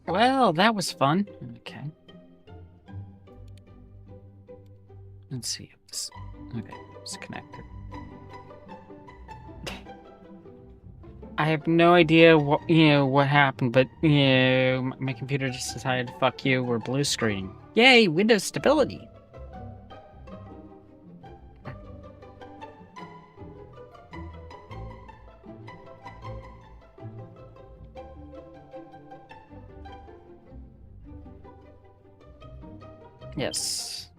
Well, that was fun. Okay. Let's see if this... Okay, it's connected. I have no idea what happened, but, my computer just decided to fuck you. We're blue screen. Yay, Windows stability. Yes.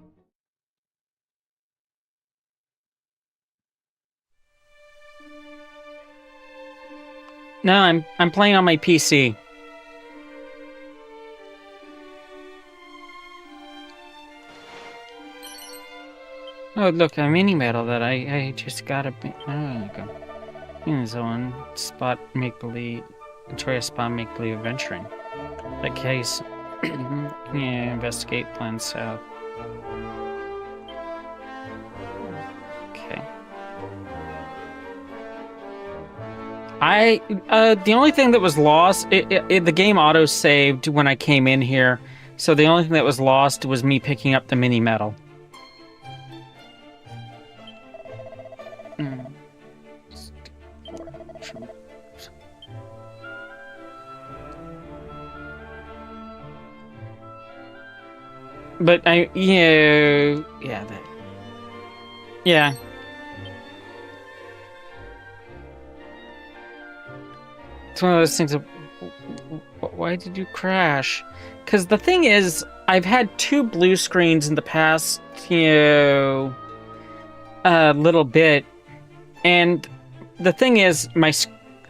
No, I'm playing on my PC. Oh, look, a mini medal that I just got a... Oh, there you go. Zone, spot make-believe... Enjoy a spot make-believe adventuring. That case... yeah, investigate plan south. Okay. The only thing that was lost... the game auto-saved when I came in here, so the only thing that was lost was me picking up the mini medal. But yeah, yeah. It's one of those things of, why did you crash? Because the thing is, I've had 2 blue screens in the past, little bit, and the thing is, my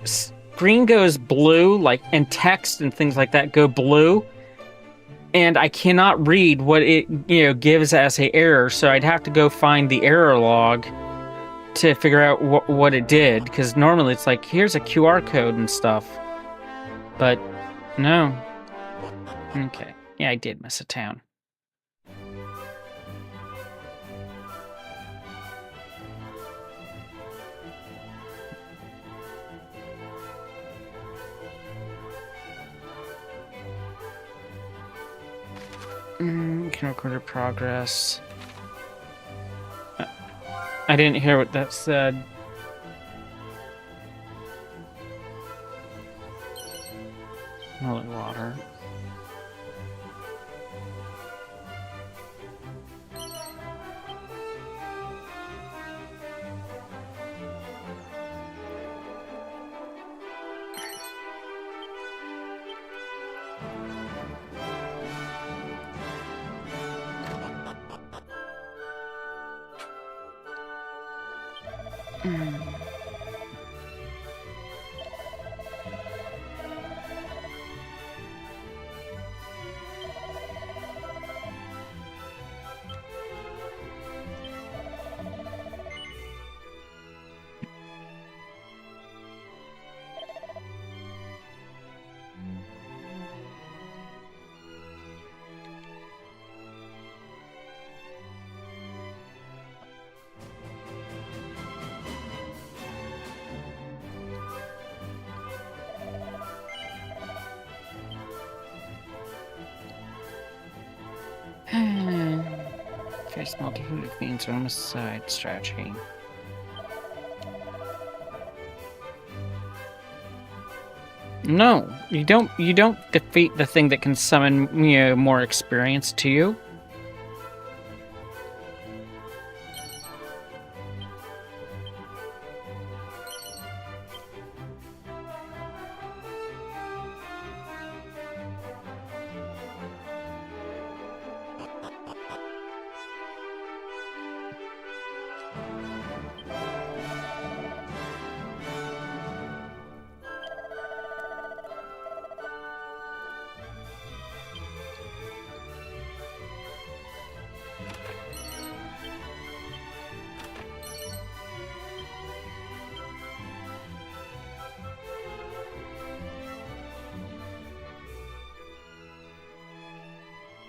screen goes blue, like, and text and things like that go blue, and I cannot read what it, gives as a error, so I'd have to go find the error log to figure out what it did, because normally it's like, here's a QR code and stuff. But, no. Okay. Yeah, I did miss a town. Can record your progress. I didn't hear what that said. Holy water. Face multitude of fiends on the side strategy. No, you don't defeat the thing that can summon more experience to you.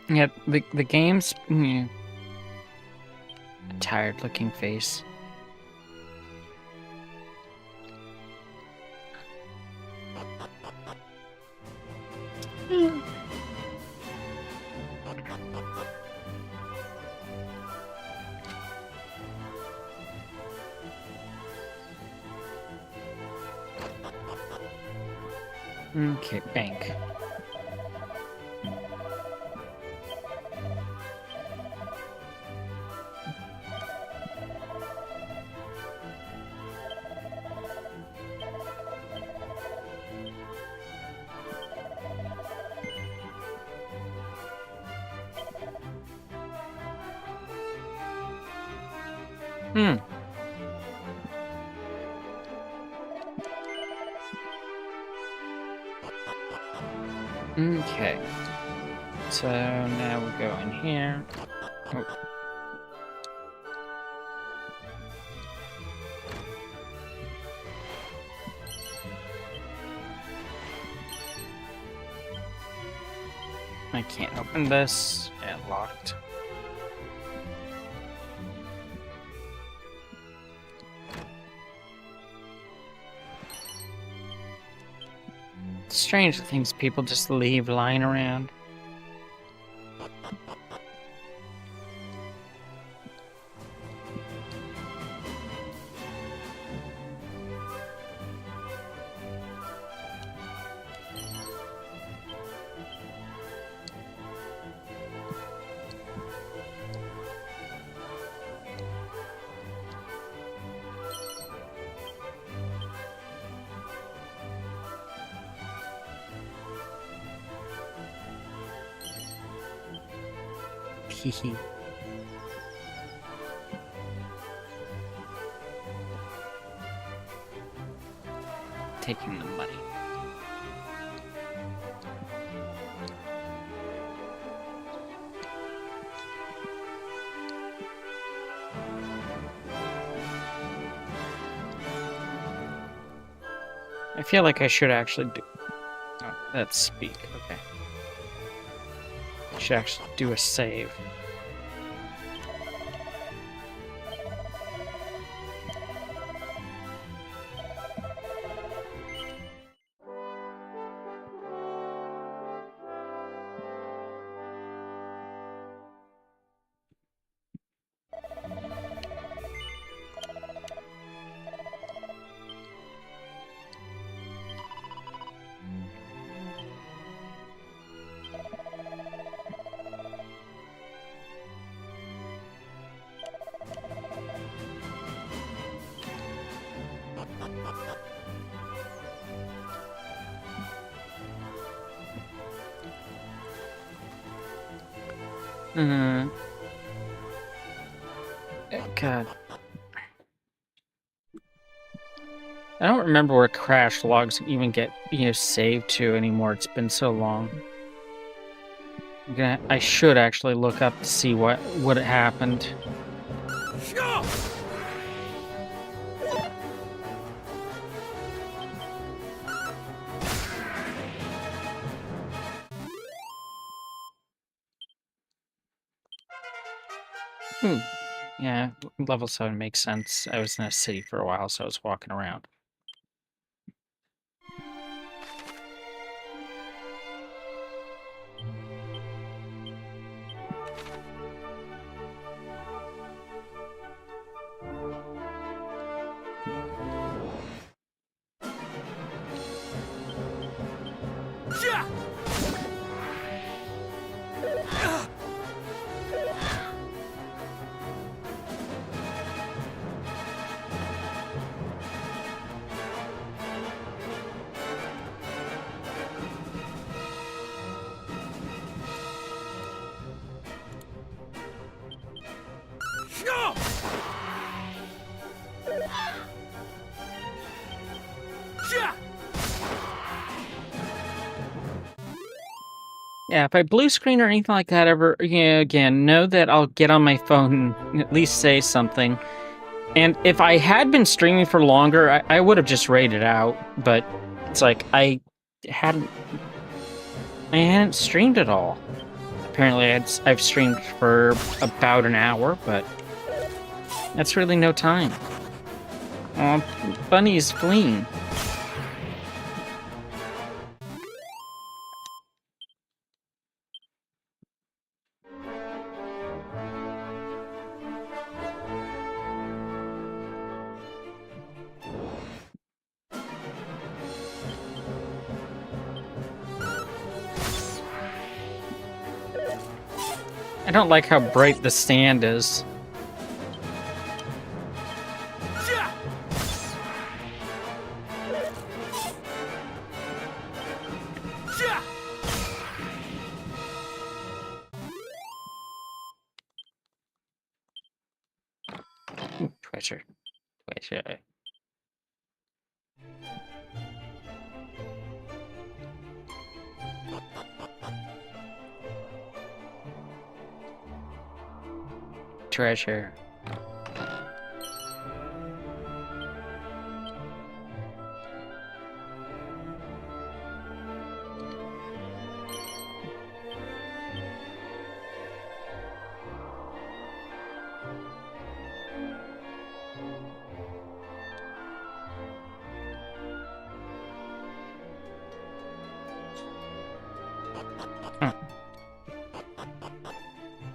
Yeah, the game's a tired looking face. Okay, bank. Hmm. Okay. So now we go in here. Oh. I can't open this. Yeah, locked. Strange things people just leave lying around. Hehe. Taking the money. I feel like I should actually do... Oh, that's speak, okay. I should actually do a save. God. I don't remember where crash logs even get, saved to anymore. It's been so long. I should actually look up to see what happened. Yeah, level 7 makes sense. I was in a city for a while, so I was walking around. Yeah, if I blue screen or anything like that ever, again, know that I'll get on my phone and at least say something. And if I had been streaming for longer, I would have just raided out. But it's like I hadn't streamed at all. Apparently, I've streamed for about an hour, but that's really no time. Oh, Bunny's fleeing. don't like how bright the stand is. Treasure. Treasure. Treasure.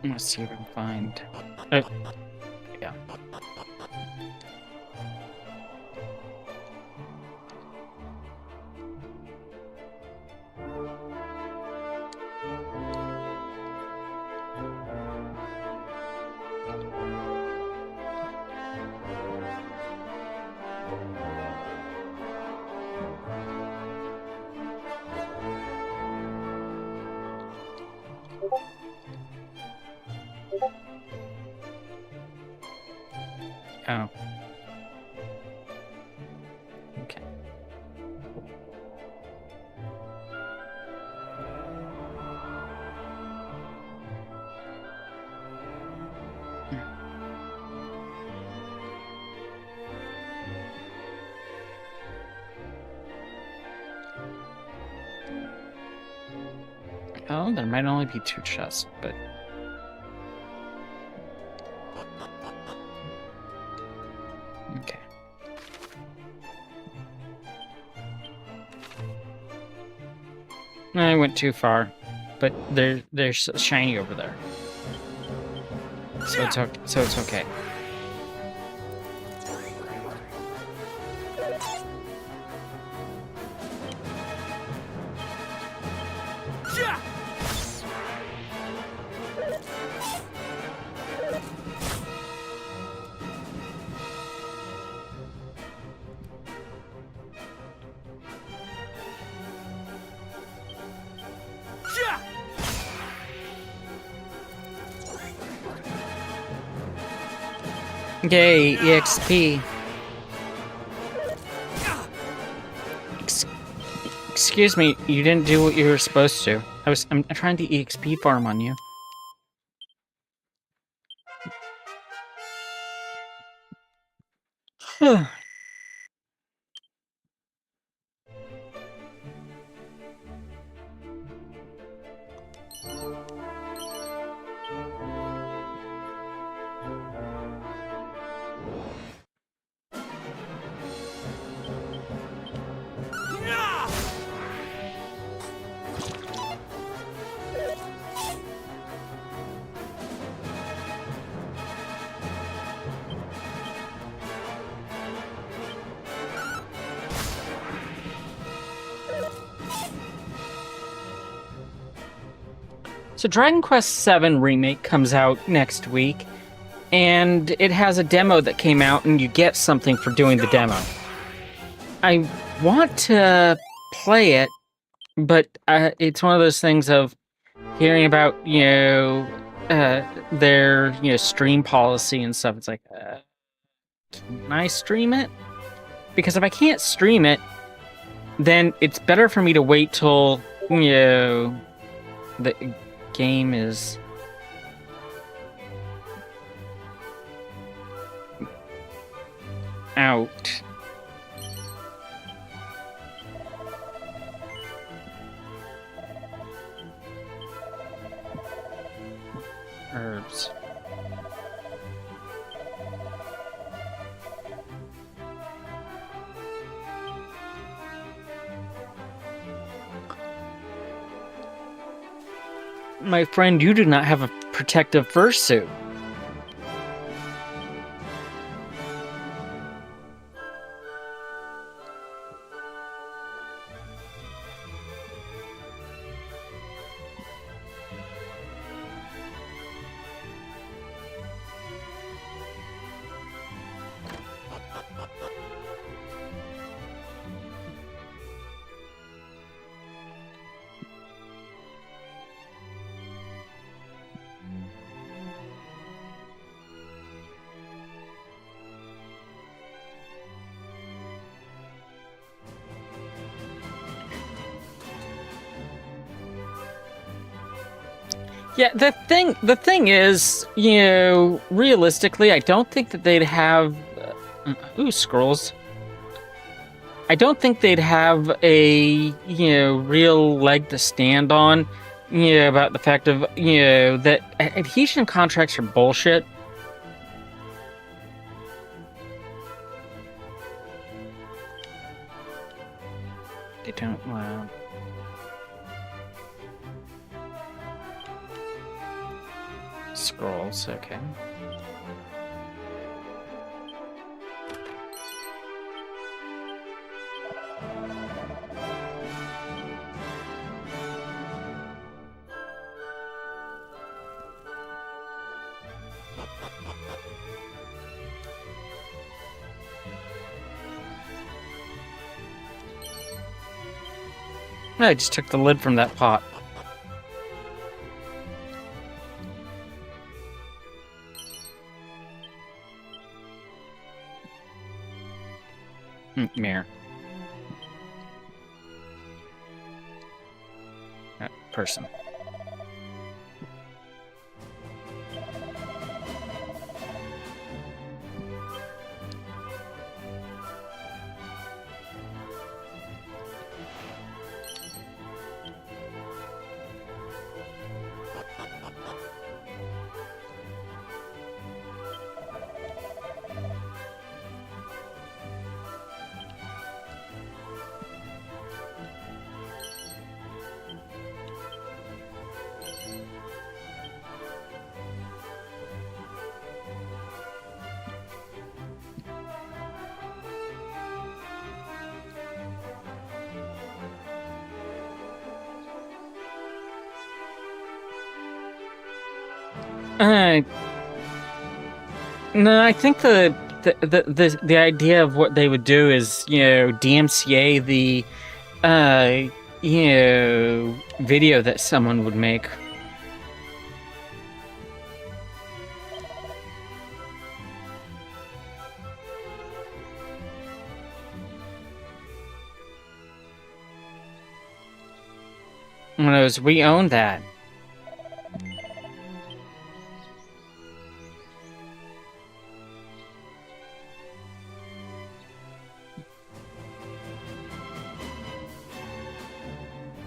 Let's see if I can find. Yeah. Oh. Okay. Oh, there might only be 2 chests, but... Okay. I went too far, but there's shiny over there. So it's okay. Yay, EXP. Excuse me, you didn't do what you were supposed to. I'm trying to EXP farm on you. So Dragon Quest VII Remake comes out next week, and it has a demo that came out, and you get something for doing the demo. I want to play it, but it's one of those things of hearing about, their, stream policy and stuff. It's like, can I stream it? Because if I can't stream it, then it's better for me to wait till, the game is out. Herbs. My friend, you do not have a protective fursuit. Yeah, the thing is, realistically, I don't think that they'd have scrolls. I don't think they'd have a, real leg to stand on, about the fact of, that adhesion contracts are bullshit. They don't, wow. Scrolls, okay. I just took the lid from that pot. Mirror. Person. No, I think the idea of what they would do is, DMCA the, video that someone would make. One of those, we own that.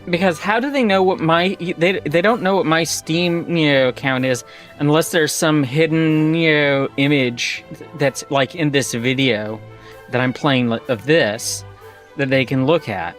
Because how do they know what they don't know what my Steam account is unless there's some hidden image that's like in this video that I'm playing of this that they can look at.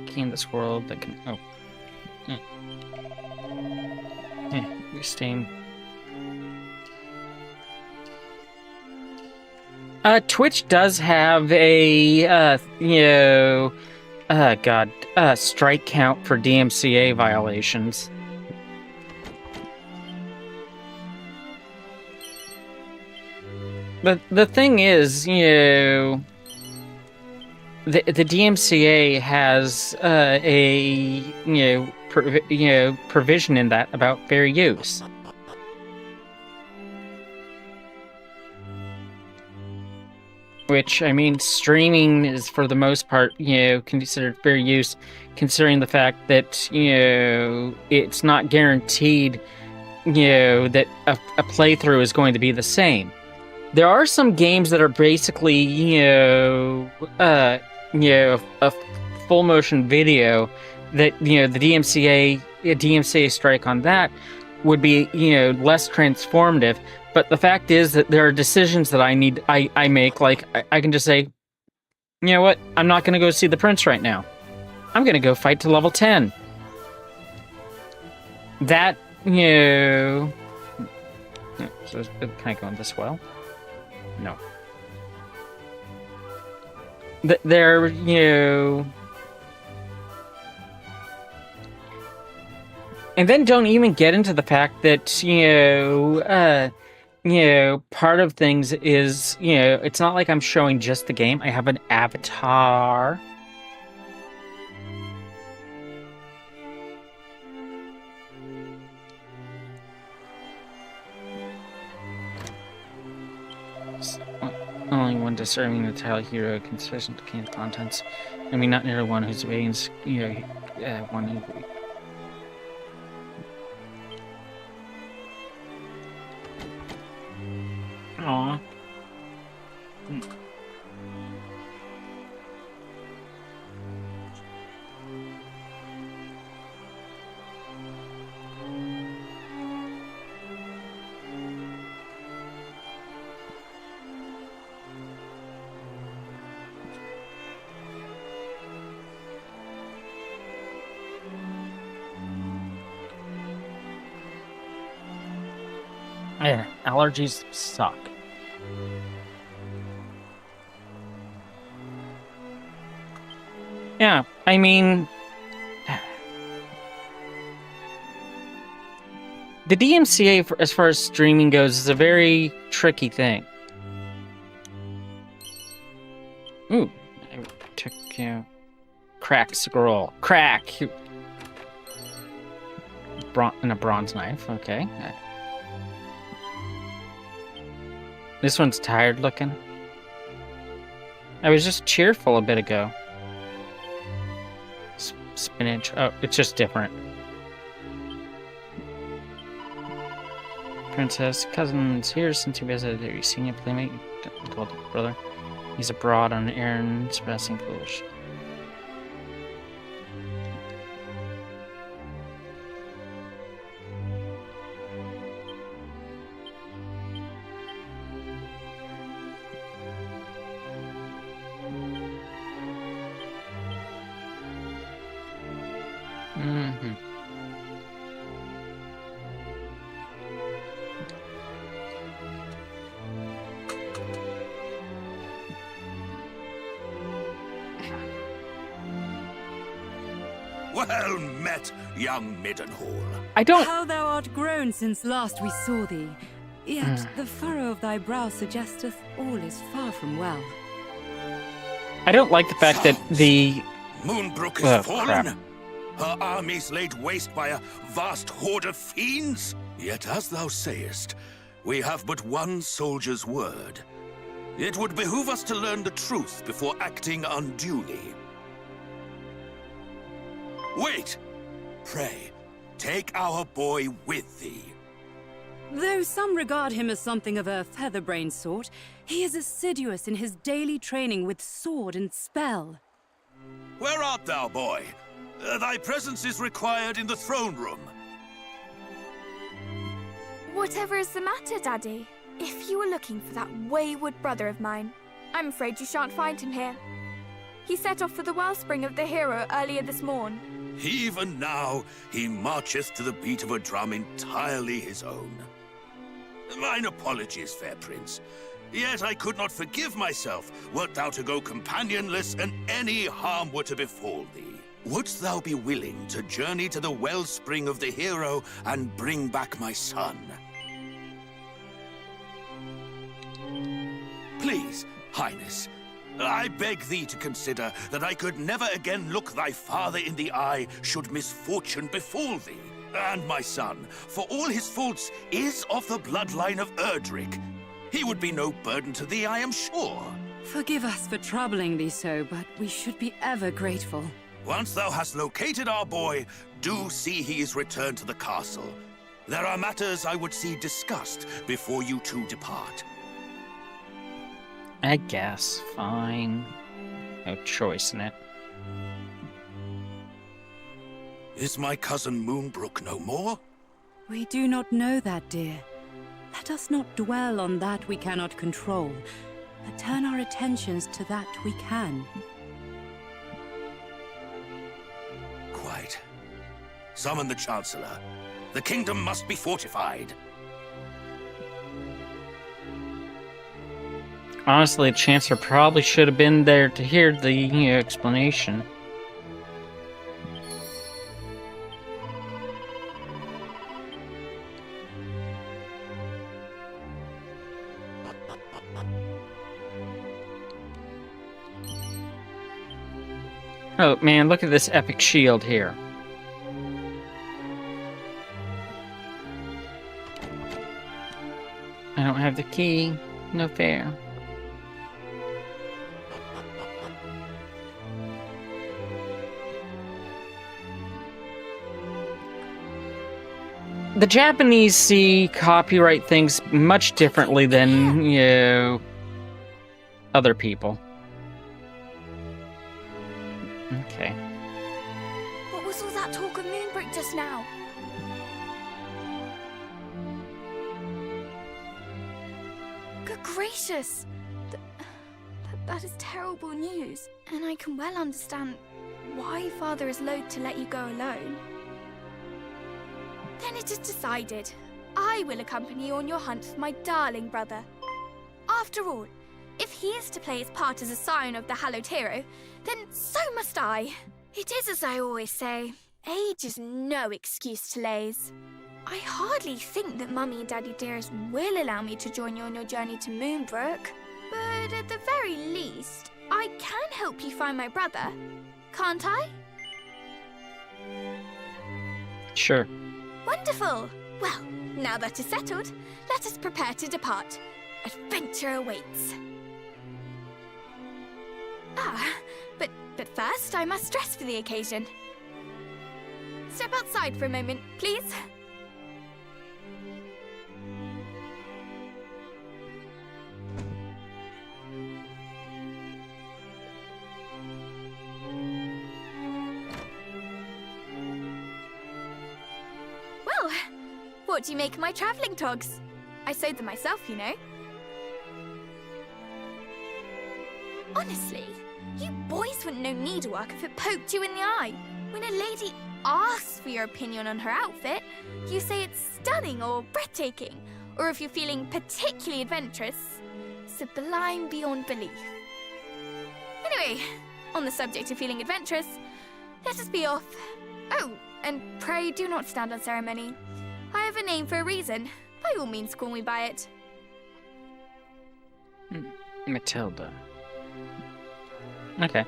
Key in this world that can Steam. Twitch does have a strike count for DMCA violations. But the thing is, the DMCA has a provision in that about fair use. Which, I mean, streaming is for the most part, considered fair use, considering the fact that, it's not guaranteed, that a playthrough is going to be the same. There are some games that are basically, a full motion video that, the DMCA strike on that would be, less transformative. But the fact is that there are decisions that I make, like, I can just say, you know what, I'm not going to go see the prince right now. I'm going to go fight to level 10. That, so it's kind of going this well. No. They're, you know... And then don't even get into the fact that, part of things is, it's not like I'm showing just the game. I have an avatar. Only one deserving the title hero consistent to the contents. I mean, not nearly one who's waiting, one who... Aww. Yeah, allergies suck. Yeah, I mean... The DMCA, as far as streaming goes, is a very tricky thing. Ooh, I took, crack scroll. Crack! And a bronze knife, okay. This one's tired looking. I was just cheerful a bit ago. Spinach. Oh, it's just different. Princess, cousin's here since you visited. Have you seen your playmate? You told the brother. He's abroad on errands, passing foolish. Well met, young Middenhall. I don't... How thou art grown since last we saw thee. Yet the furrow of thy brow suggesteth all is far from well. I don't like the fact that the... Moonbrook is fallen. Crap. Her armies laid waste by a vast horde of fiends. Yet as thou sayest, we have but one soldier's word. It would behoove us to learn the truth before acting unduly. Wait! Pray, take our boy with thee. Though some regard him as something of a featherbrained sort, he is assiduous in his daily training with sword and spell. Where art thou, boy? Thy presence is required in the throne room. Whatever is the matter, Daddy? If you were looking for that wayward brother of mine, I'm afraid you shan't find him here. He set off for the wellspring of the hero earlier this morn. Even now, he marcheth to the beat of a drum entirely his own. Mine apologies, fair prince. Yet I could not forgive myself wert thou to go companionless and any harm were to befall thee. Wouldst thou be willing to journey to the wellspring of the hero and bring back my son? Please, Highness, I beg thee to consider that I could never again look thy father in the eye should misfortune befall thee. And my son, for all his faults, is of the bloodline of Erdrick. He would be no burden to thee, I am sure. Forgive us for troubling thee so, but we should be ever grateful. Once thou hast located our boy, do see he is returned to the castle. There are matters I would see discussed before you two depart. I guess. Fine. No choice in it. Is my cousin Moonbrook no more? We do not know that, dear. Let us not dwell on that we cannot control, but turn our attentions to that we can. Quite. Summon the Chancellor. The kingdom must be fortified. Honestly, the Chancellor probably should have been there to hear the explanation. Oh man, look at this epic shield here. I don't have the key. No fair. The Japanese see copyright things much differently than, other people. Okay. What was all that talk of Moonbrook just now? Good gracious! That is terrible news. And I can well understand why Father is loath to let you go alone. Then it is decided. I will accompany you on your hunt for my darling brother. After all, if he is to play his part as a scion of the hallowed hero, then so must I. It is as I always say, age is no excuse to laze. I hardly think that Mummy and Daddy dearest will allow me to join you on your journey to Moonbrook. But at the very least, I can help you find my brother, can't I? Sure. Wonderful! Well, now that is settled, let us prepare to depart. Adventure awaits. But first I must dress for the occasion. Step outside for a moment, please. Well, what do you make of my travelling togs? I sewed them myself, you know. Honestly, you boys wouldn't know needlework if it poked you in the eye. When a lady asks for your opinion on her outfit, you say it's stunning or breathtaking, or if you're feeling particularly adventurous, sublime beyond belief. Anyway, on the subject of feeling adventurous, let us be off. Oh, and pray do not stand on ceremony. I have a name for a reason. By all means, call me by it. Matilda. Okay.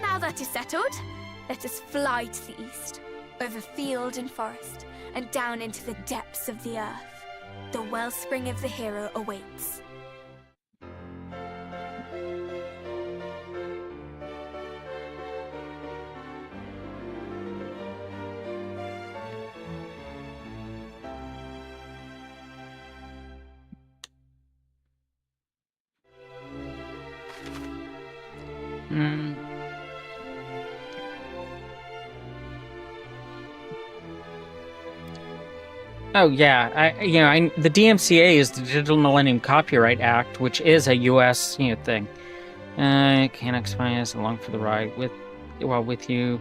Now that is settled, let us fly to the east, over field and forest, and down into the depths of the earth. The wellspring of the hero awaits. Oh yeah, the DMCA is the Digital Millennium Copyright Act, which is a U.S. thing. Can't explain this along for the ride. With you,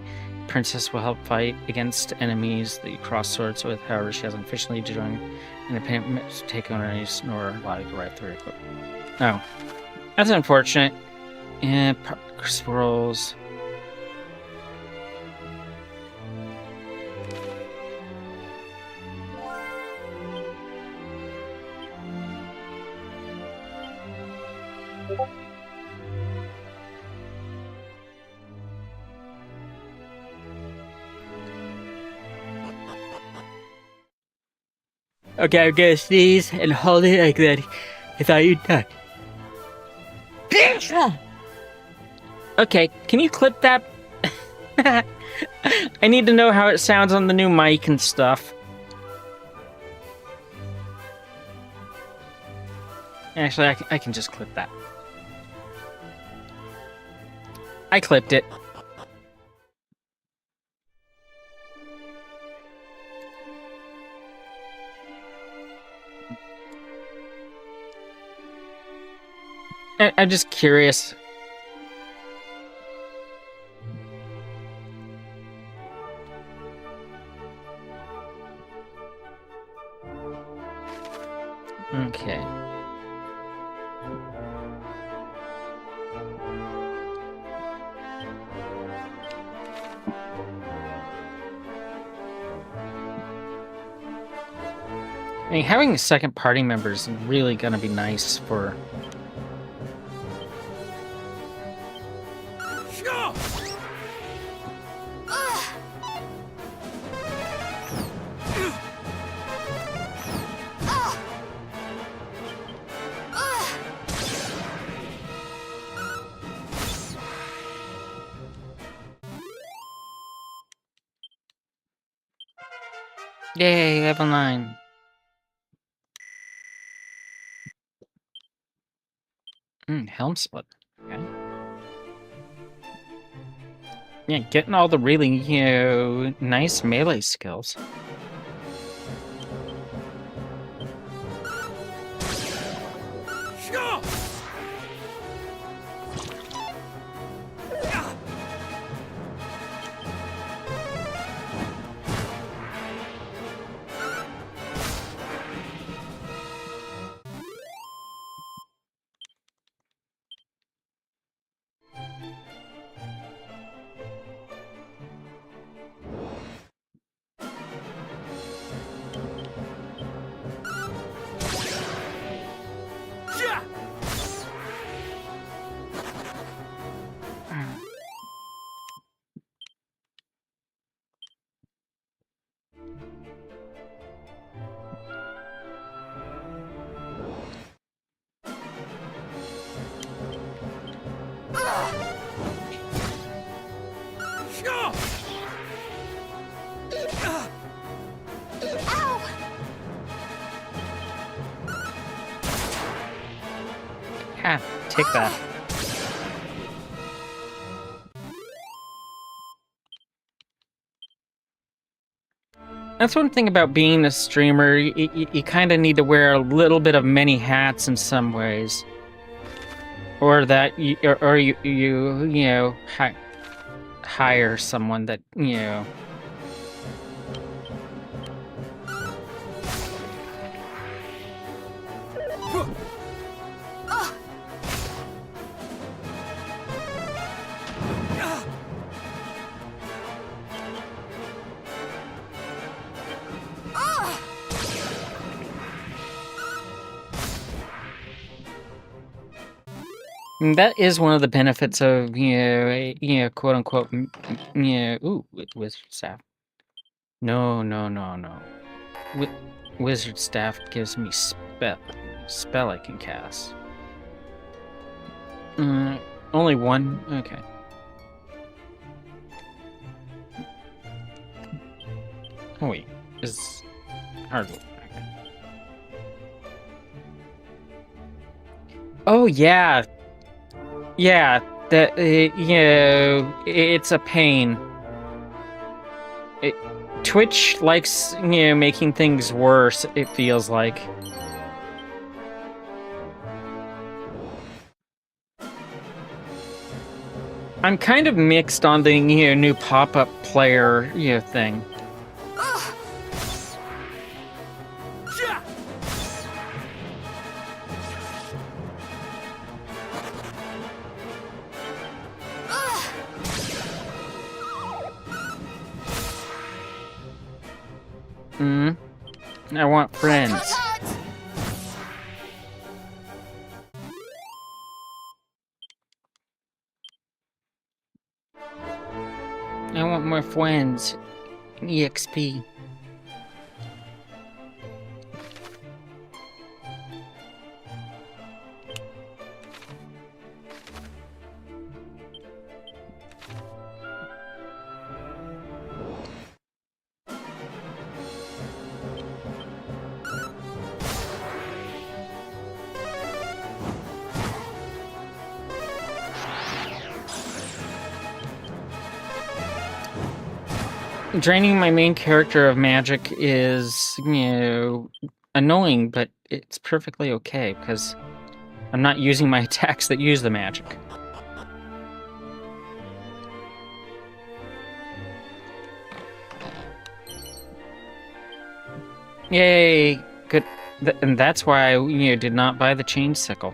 Princess will help fight against enemies that you cross swords with. However, she hasn't officially joined independent to take on any nor allow you to ride through it. Oh, that's unfortunate. Yeah, scrolls. Okay, I'm gonna sneeze and hold it like that. I thought you'd done. Okay, can you clip that? I need to know how it sounds on the new mic and stuff. Actually, I can just clip that. I clipped it. I'm just curious. Okay. I mean, having a second party member is really gonna be nice for... Yay, level 9. Helm split. Okay. Yeah, getting all the really, nice melee skills. Ha, take that. That's one thing about being a streamer. You kind of need to wear a little bit of many hats in some ways, or that you hire someone that And that is one of the benefits of quote unquote wizard staff. No. Wizard staff gives me spell I can cast. Only one. Okay. Oh wait, is hardwood. Okay. Oh yeah. Yeah, that it's a pain. Twitch likes making things worse. It feels like. I'm kind of mixed on the new pop-up player thing. I want friends. I want more friends. EXP. Draining my main character of magic is, annoying, but it's perfectly okay because I'm not using my attacks that use the magic. Yay! Good. And that's why I, did not buy the chain sickle.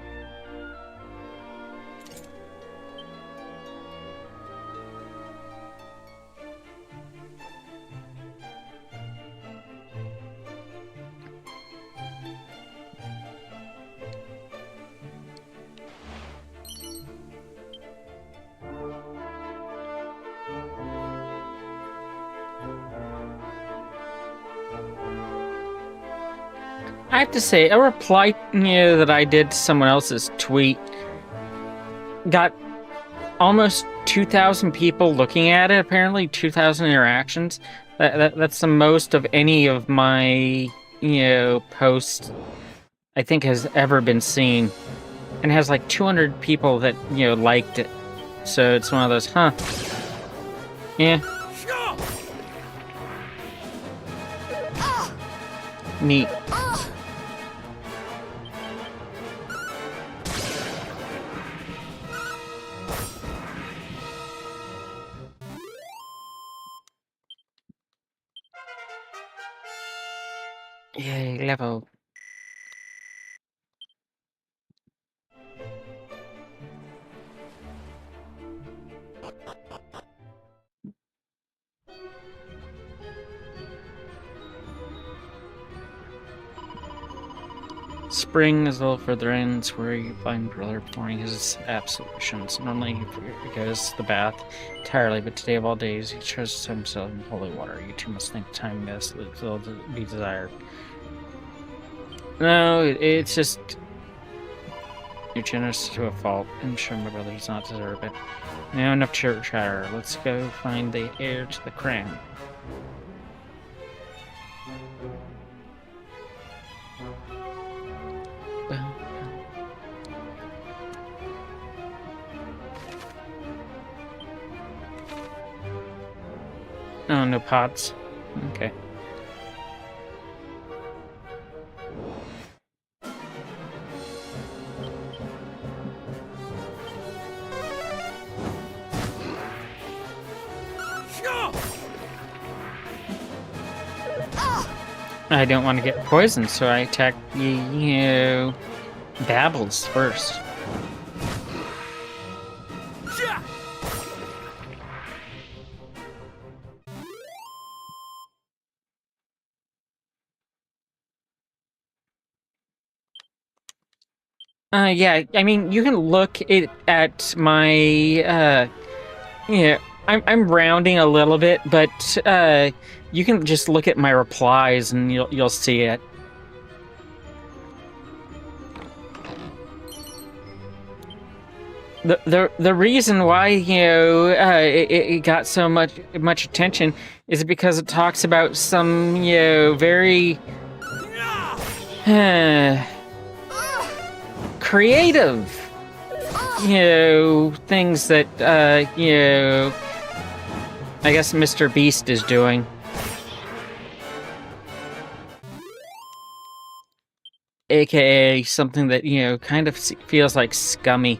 I have to say, a reply that I did to someone else's tweet got almost 2,000 people looking at it, apparently 2,000 interactions. That's the most of any of my, posts I think has ever been seen. And has like 200 people that, liked it. So it's one of those, huh. Yeah. Neat. Yay, level. Spring is a little further in. It's where you find Brother pouring his absolutions. Normally he goes to the bath entirely, but today of all days he trusts himself in holy water. You two must think time best will be desired. No, it's just you're generous to a fault. I'm sure my brother does not deserve it. Now enough chatter. Let's go find the heir to the crown. Oh, no pots. Okay. I don't want to get poisoned, so I attack Babbles first. Yeah, I mean, you can look at my, I'm rounding a little bit, but, you can just look at my replies and you'll see it. The reason why, it got so much attention is because it talks about some, very, creative, things that, I guess Mr. Beast is doing. AKA something that, kind of feels like scummy.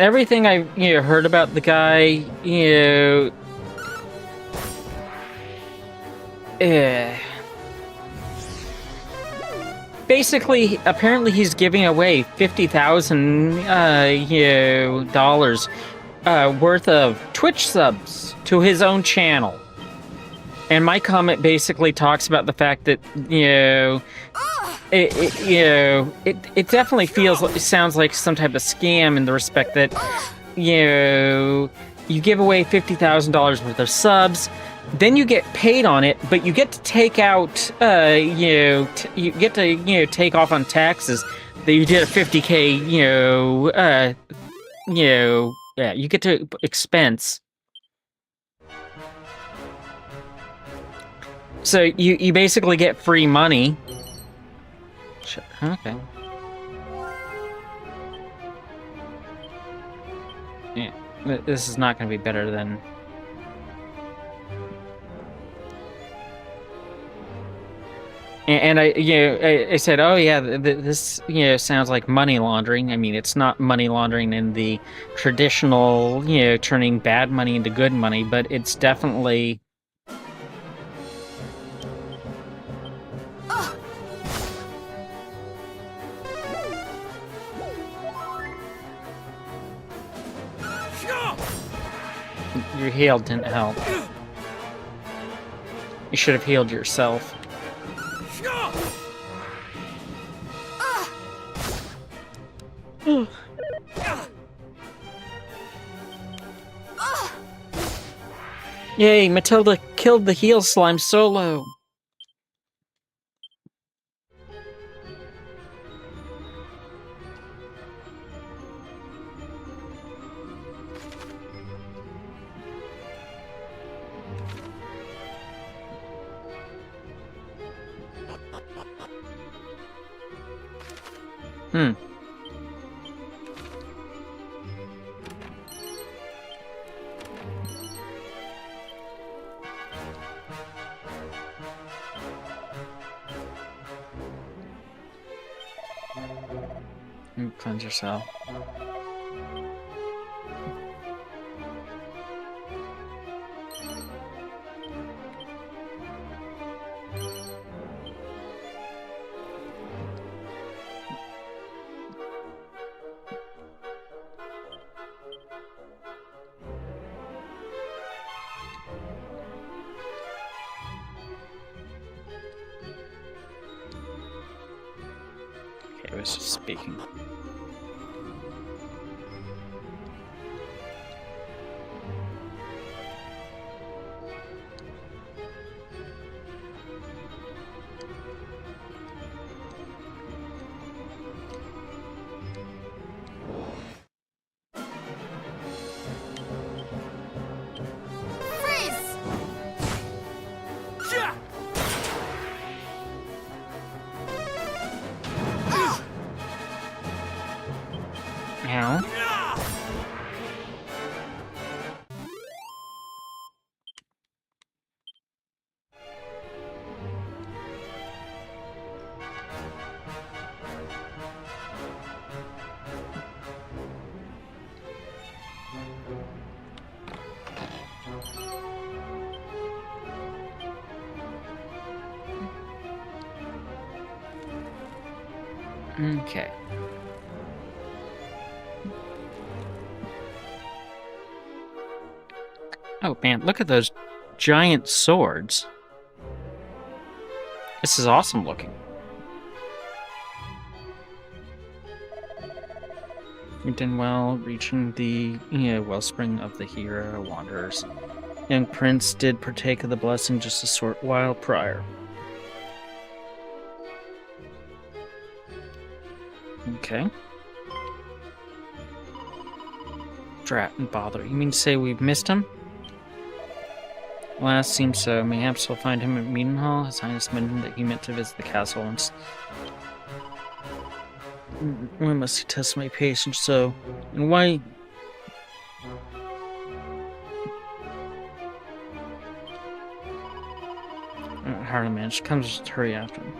Everything I've heard about the guy, basically, apparently he's giving away $50,000 dollars worth of Twitch subs to his own channel. And my comment basically talks about the fact that it definitely sounds like some type of scam in the respect that you give away $50,000 worth of subs, then you get paid on it, but you get to take out you get to take off on taxes that you did a 50K yeah, you get to expense. So you basically get free money. Okay. Yeah, this is not going to be better than... And I said, oh yeah, this sounds like money laundering. I mean, it's not money laundering in the traditional, turning bad money into good money, but it's definitely. Your heal didn't help. You should have healed yourself. Yay, Matilda killed the heal slime solo. Cleanse yourself. Okay, I was just speaking. Ow. Okay. Oh man, look at those giant swords. This is awesome looking. You did well reaching the wellspring of the hero wanderers. Young Prince did partake of the blessing just a short while prior. Okay. Drat and bother. You mean to say we've missed him? Well, it seems so. Mayhaps we'll find him at Meeting Hall. His Highness mentioned that he meant to visit the castle once. Why must he test my patience so? And why... Hardly managed. Comes, just hurry after him.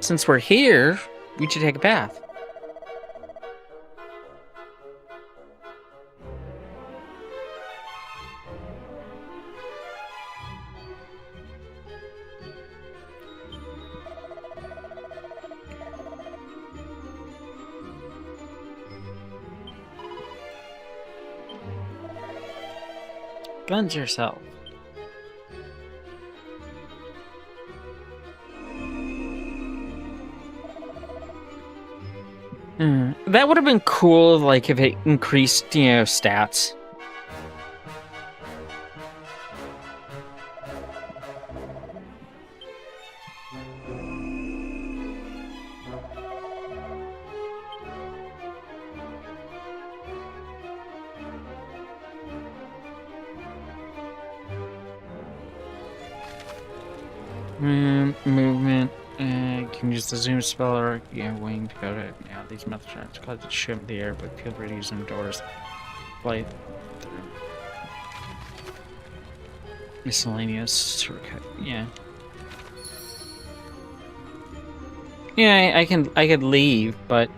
Since we're here, we should take a bath. Cleanse yourself. That would have been cool, like, if it increased, stats. Movement. Can use the zoom spell or wing to go to. Yeah, these methods are called to shoot in the air, but feel free to use them doors. Flight through. Miscellaneous shortcut. Yeah. Yeah, I could leave, but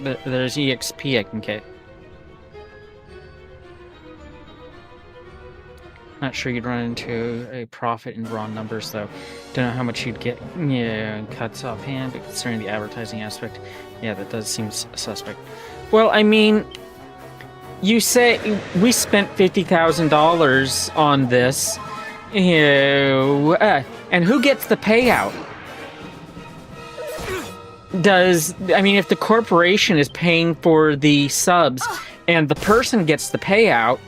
there's EXP I can get. Not sure you'd run into a profit in raw numbers, though. Don't know how much you'd get. Yeah, cuts offhand, but concerning the advertising aspect, yeah, that does seem suspect. Well, I mean, you say we spent $50,000 on this, and who gets the payout? If the corporation is paying for the subs and the person gets the payout,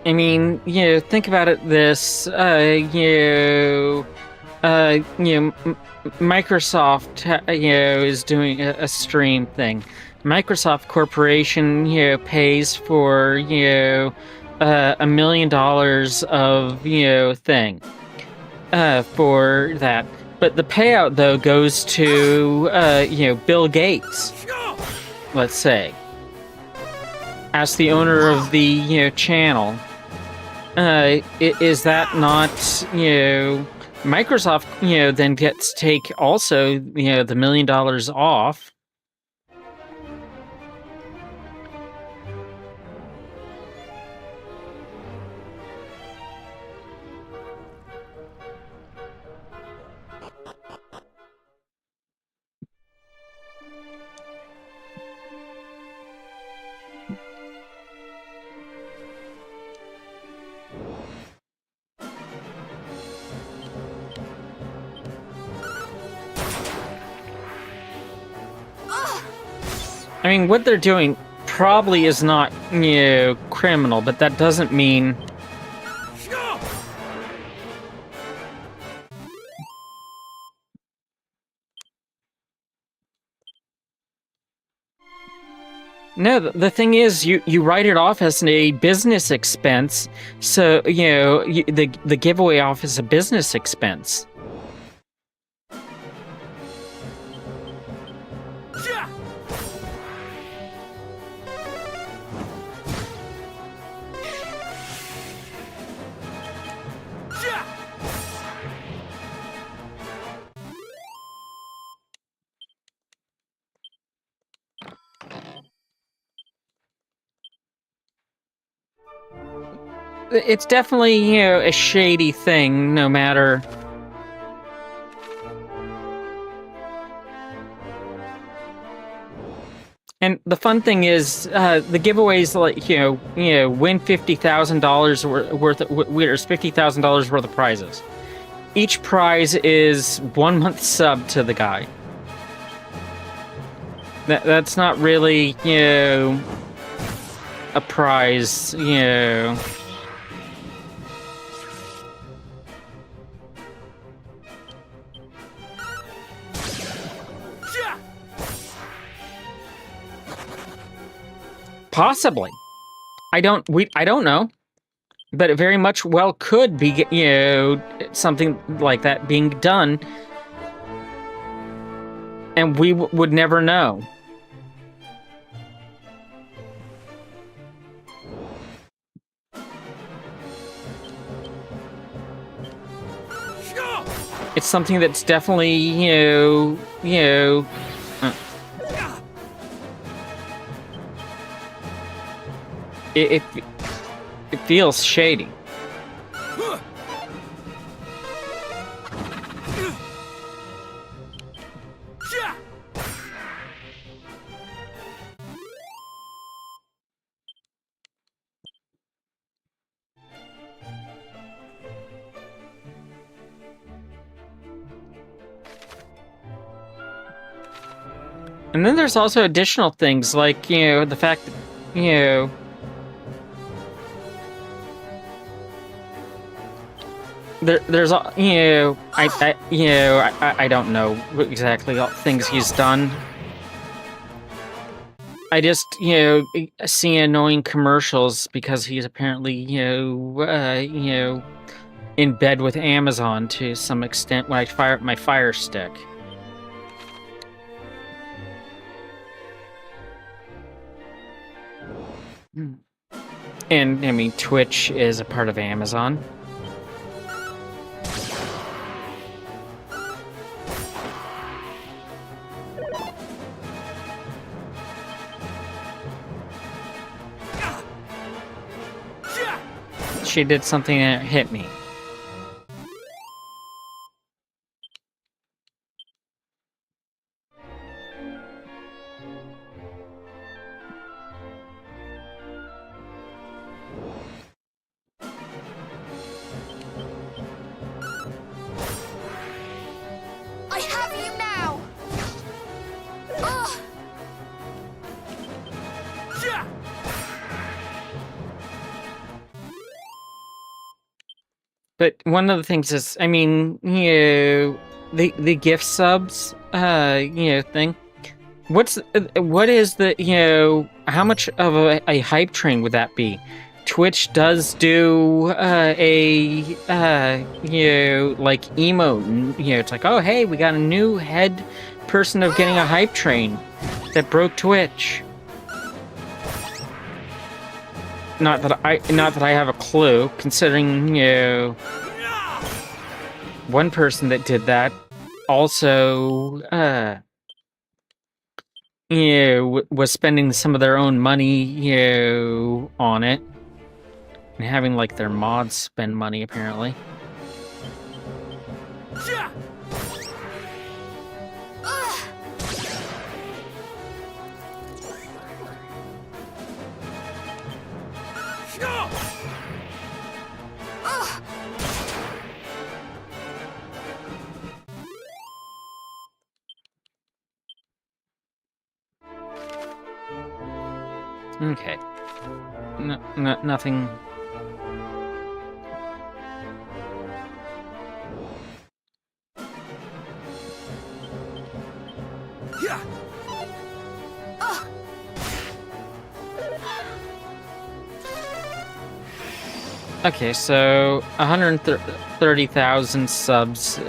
I mean, think about it this, Microsoft, is doing a stream thing. Microsoft Corporation, pays for, $1 million of, thing, for that. But the payout, though, goes to, Bill Gates, let's say, as the owner of the, channel. Is that not, Microsoft, then gets to take also, the $1 million off. I mean, what they're doing probably is not, criminal, but that doesn't mean... No, the thing is, you write it off as a business expense, so, the giveaway off is a business expense. It's definitely, a shady thing, no matter... And the fun thing is, the giveaways, like, win $50,000 worth of... There's $50,000 worth of prizes. Each prize is 1 month sub to the guy. That's not really, a prize, Possibly. I don't know. But it very much well could be, something like that being done. And we would never know. It's something that's definitely, It feels shady. And then there's also additional things like, the fact that, there's I don't know exactly all things he's done. I just see annoying commercials because he's apparently in bed with Amazon to some extent when I fire up my Fire Stick. And I mean, Twitch is a part of Amazon. She did something that hit me. I have you now! Ugh. But one of the things is, I mean, the gift subs, thing. What is the, how much of a hype train would that be? Twitch does do like emote. It's like, oh hey, we got a new head person of getting a hype train that broke Twitch. Not that I have a clue, considering one person that did that also was spending some of their own money on it and having like their mods spend money apparently. Okay. Nothing. Okay, so 130,000 subs.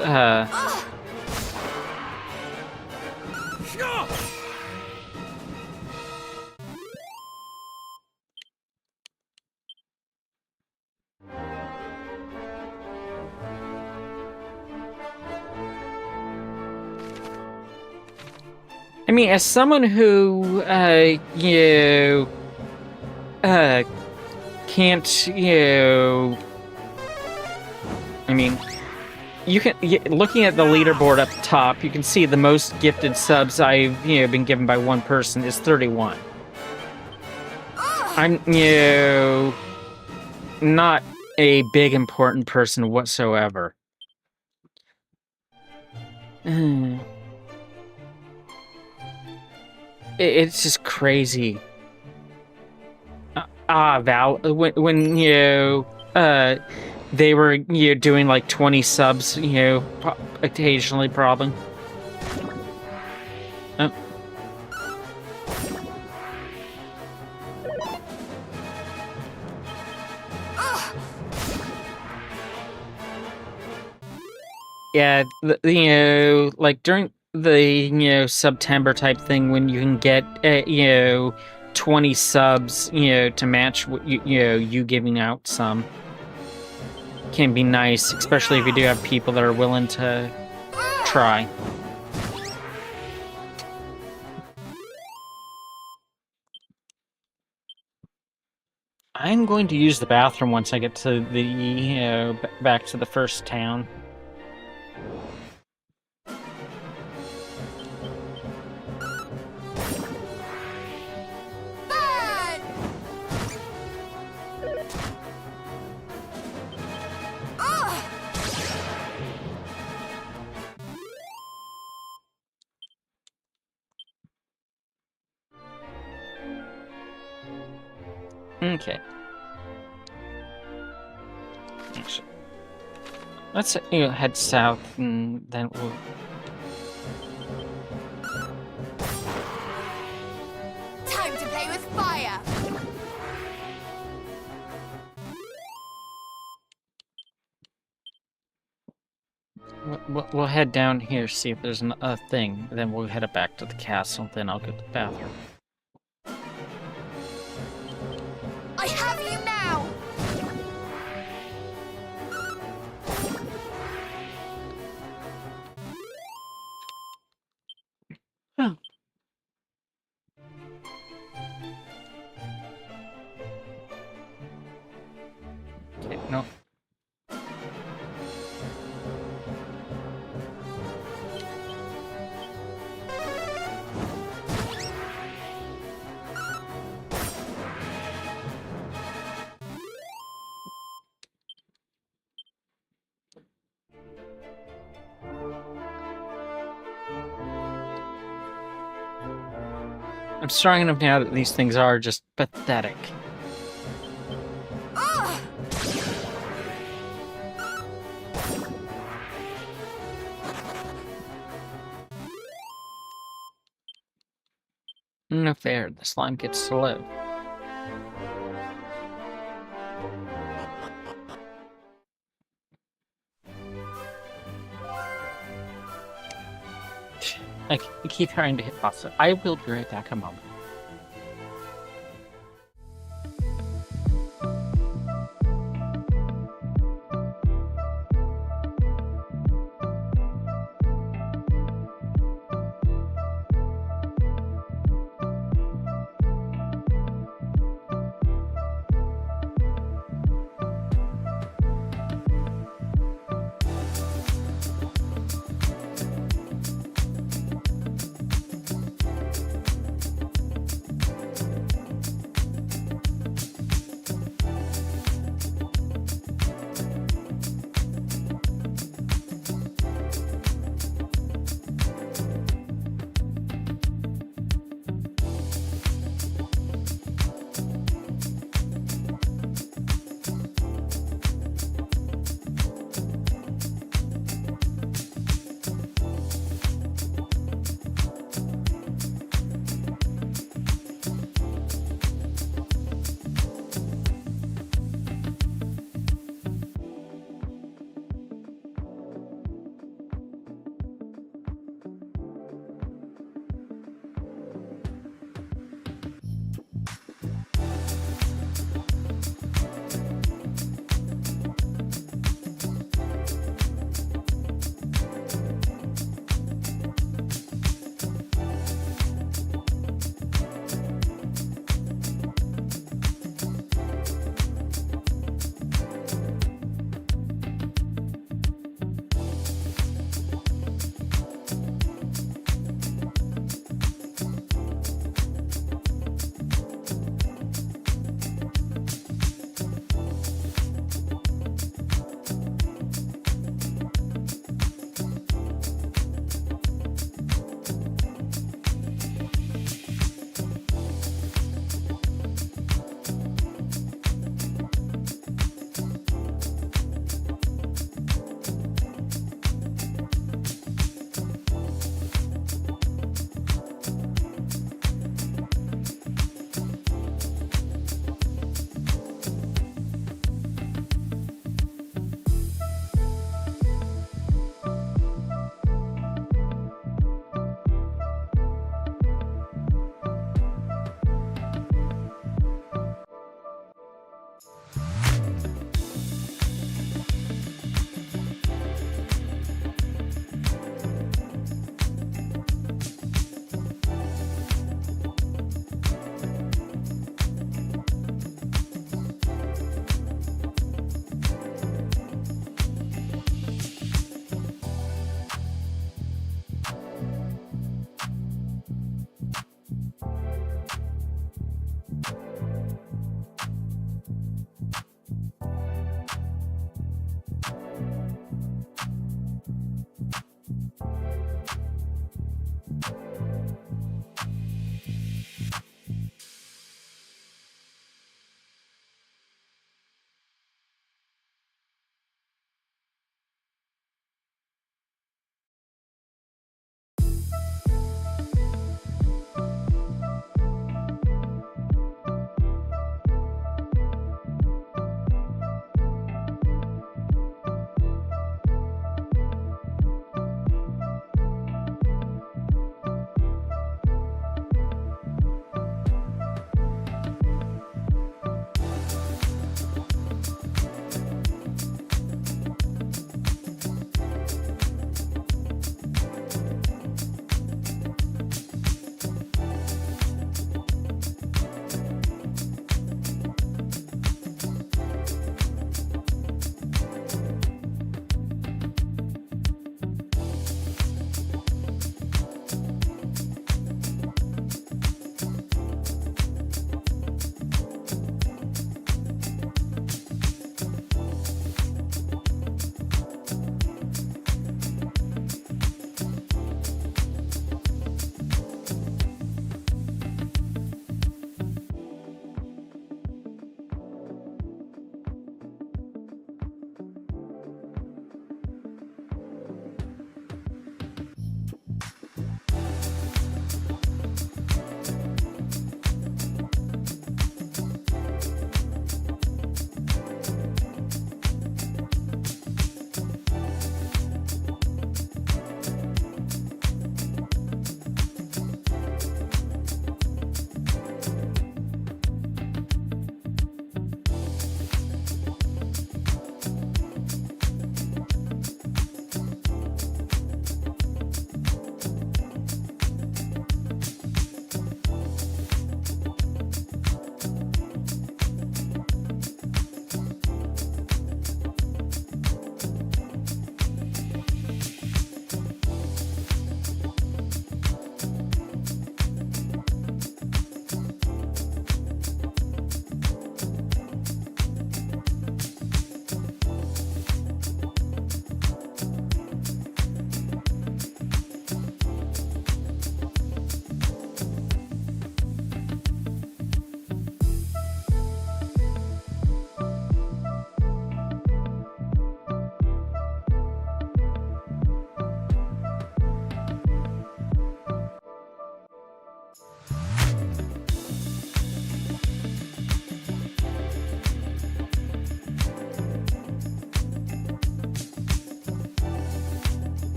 I mean, as someone who, can't, I mean, you can, looking at the leaderboard up top, you can see the most gifted subs I've, been given by one person is 31. I'm, not a big important person whatsoever. It's just crazy. Val, when they were doing like 20 subs, occasionally probably. Oh. Yeah, like during the September type thing when you can get 20 subs to match what you giving out some can be nice, especially if you do have people that are willing to try. I'm going to use the bathroom once I get to the back to the first town. Okay. Let's head south and then we'll... Time to play with fire! We'll head down here, see if there's a thing. Then we'll head back to the castle, then I'll go to the bathroom. I have you now! Oh. Okay, no. I'm strong enough now that these things are just pathetic. Ugh! No fair, the slime gets slow. I keep trying to hit pasta. I will be right back a moment.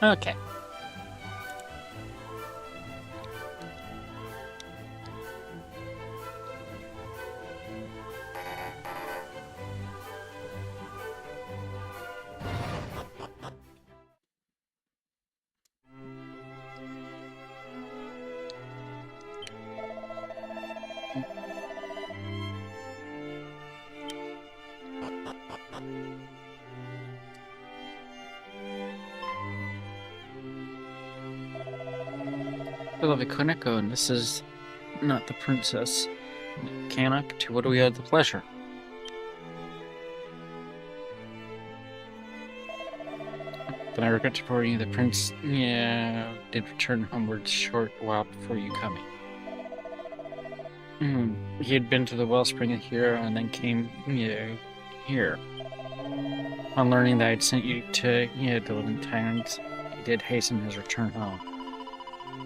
Okay. Beloved Koneko, and this is not the princess. Kanak, to what do we have the pleasure? But I regret to report you the prince, did return homeward a short while before you coming. He had been to the wellspring of Hero and then came, here. On learning that I'd sent you to, the living tyrants, he did hasten his return home.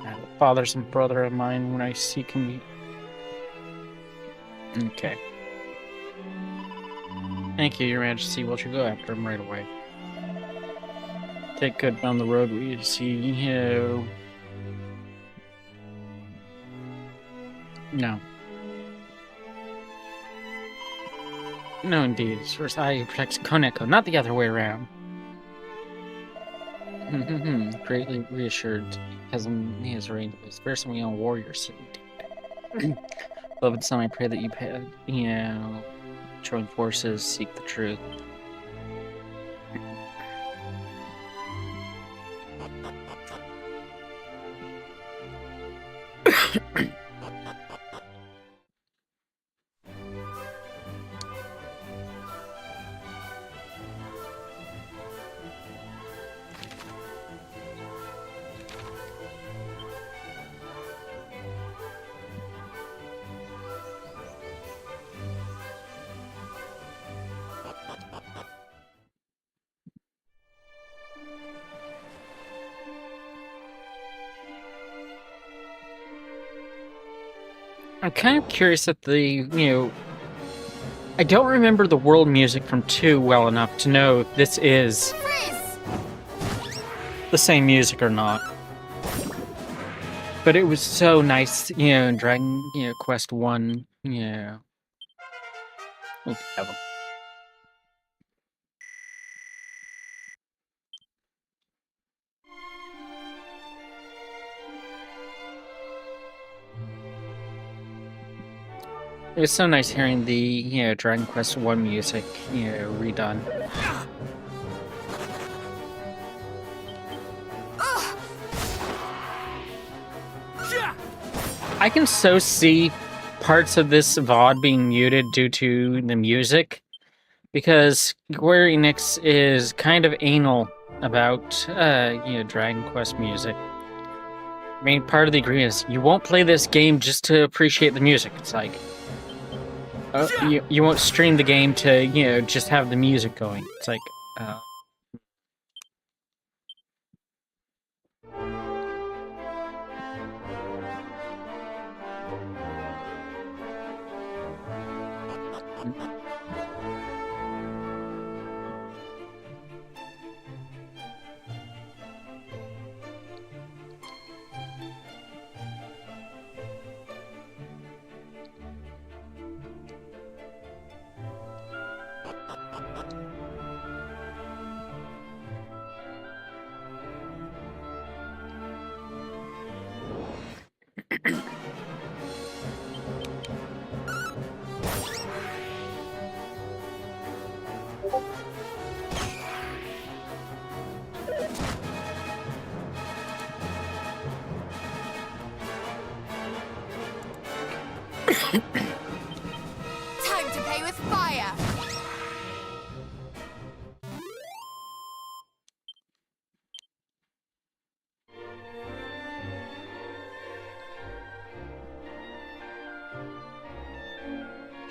A bothersome brother of mine when I seek him. Okay. Thank you, Your Majesty. We'll go after him right away. Take good down the road we see you. No. No, indeed. It's first I who protects Koneko, not the other way around. Greatly reassured, cousin, he has reigned his first young warrior city. Beloved son, I pray that you join forces, seek the truth. I'm kind of curious at the, I don't remember the world music from 2 well enough to know if this is the same music or not. But it was so nice, in Dragon, Quest 1, yeah. We'll have them. It was so nice hearing the, Dragon Quest 1 music, redone. I can so see parts of this VOD being muted due to the music, because Square Enix is kind of anal about, Dragon Quest music. I mean, part of the agreement is you won't play this game just to appreciate the music. It's like, you won't stream the game to, just have the music going. It's like, Time to play with fire!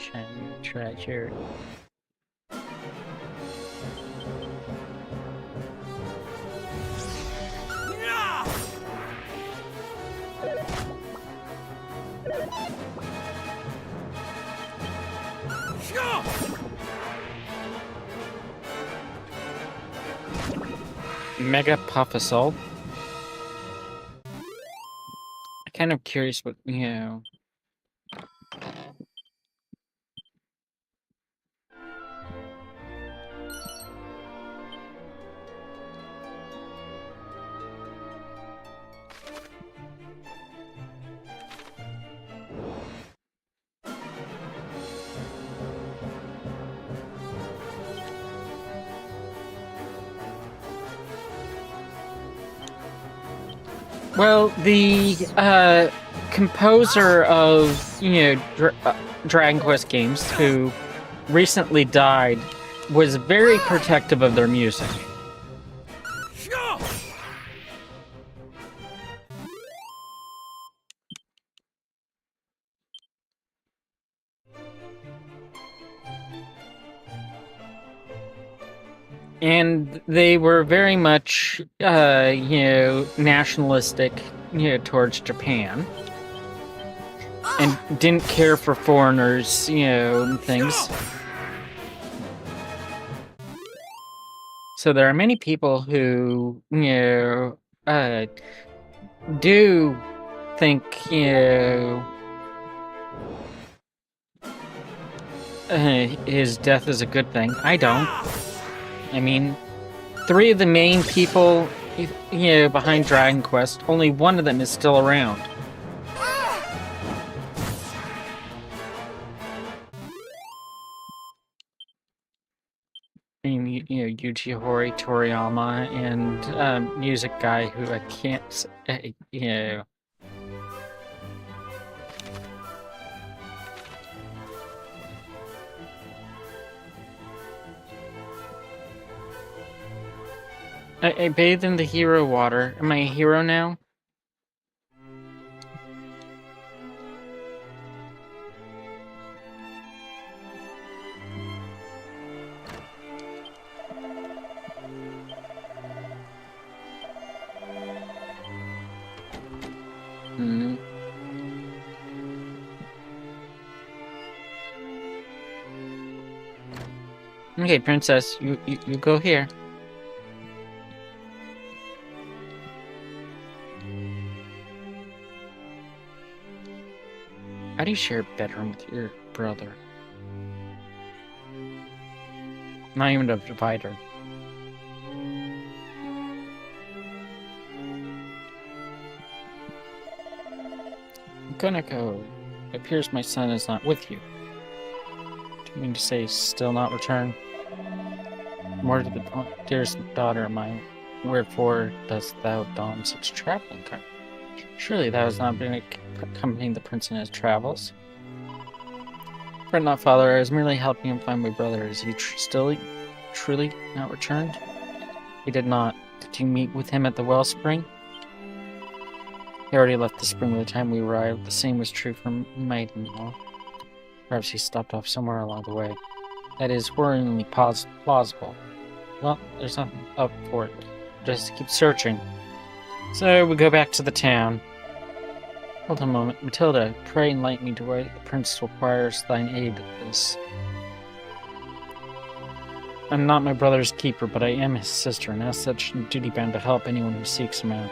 shiny treasure. Mega Puffasol. I'm kind of curious what, you know... Well, the composer of, you know, Dragon Quest games, who recently died, was very protective of their music. And they were very much, you know, nationalistic, you know, towards Japan. And didn't care for foreigners, you know, and things. So there are many people who, you know, do think, you know, his death is a good thing. I don't. I mean, 3 of the main people, you know, behind Dragon Quest, only one of them is still around. I mean, you know, Yuji Toriyama and music guy who I can't say, you know. I bathed in the hero water. Am I a hero now? Hmm. Okay, princess, you go here. How do you share a bedroom with your brother? Not even a divider. Koneko, it appears my son is not with you. Do you mean to say still not returned? More to the point, dearest daughter of mine, wherefore dost thou don such traveling garb? Surely thou hast not been accompanying the prince in his travels. Fret not, father, I was merely helping him find my brother. Is he truly not returned? He did not. Did you meet with him at the wellspring? He already left the spring by the time we arrived. The same was true for maiden-in-law. Perhaps he stopped off somewhere along the way. That is worryingly plausible. Well, there's nothing up for it. Just keep searching. So we go back to the town. Hold on a moment. Matilda, pray enlighten me to where the prince requires thine aid in this. I'm not my brother's keeper, but I am his sister, and as such, duty-bound to help anyone who seeks him out.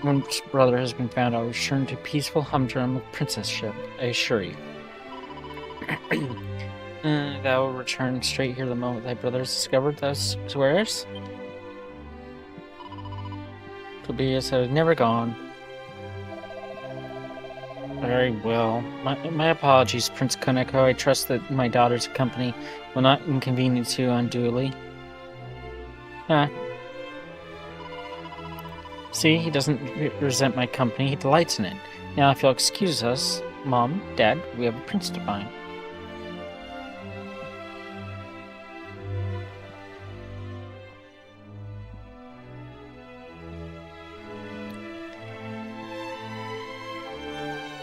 Once brother has been found, I'll return to peaceful humdrum of princesship, I assure you. Thou will return straight here the moment thy brother is discovered, thou swearest? Tobias has never gone. Very well. My apologies, Prince Koneko. I trust that my daughter's company will not inconvenience you unduly. See, he doesn't resent my company, he delights in it. Now, if you'll excuse us, Mom, Dad, we have a prince to find.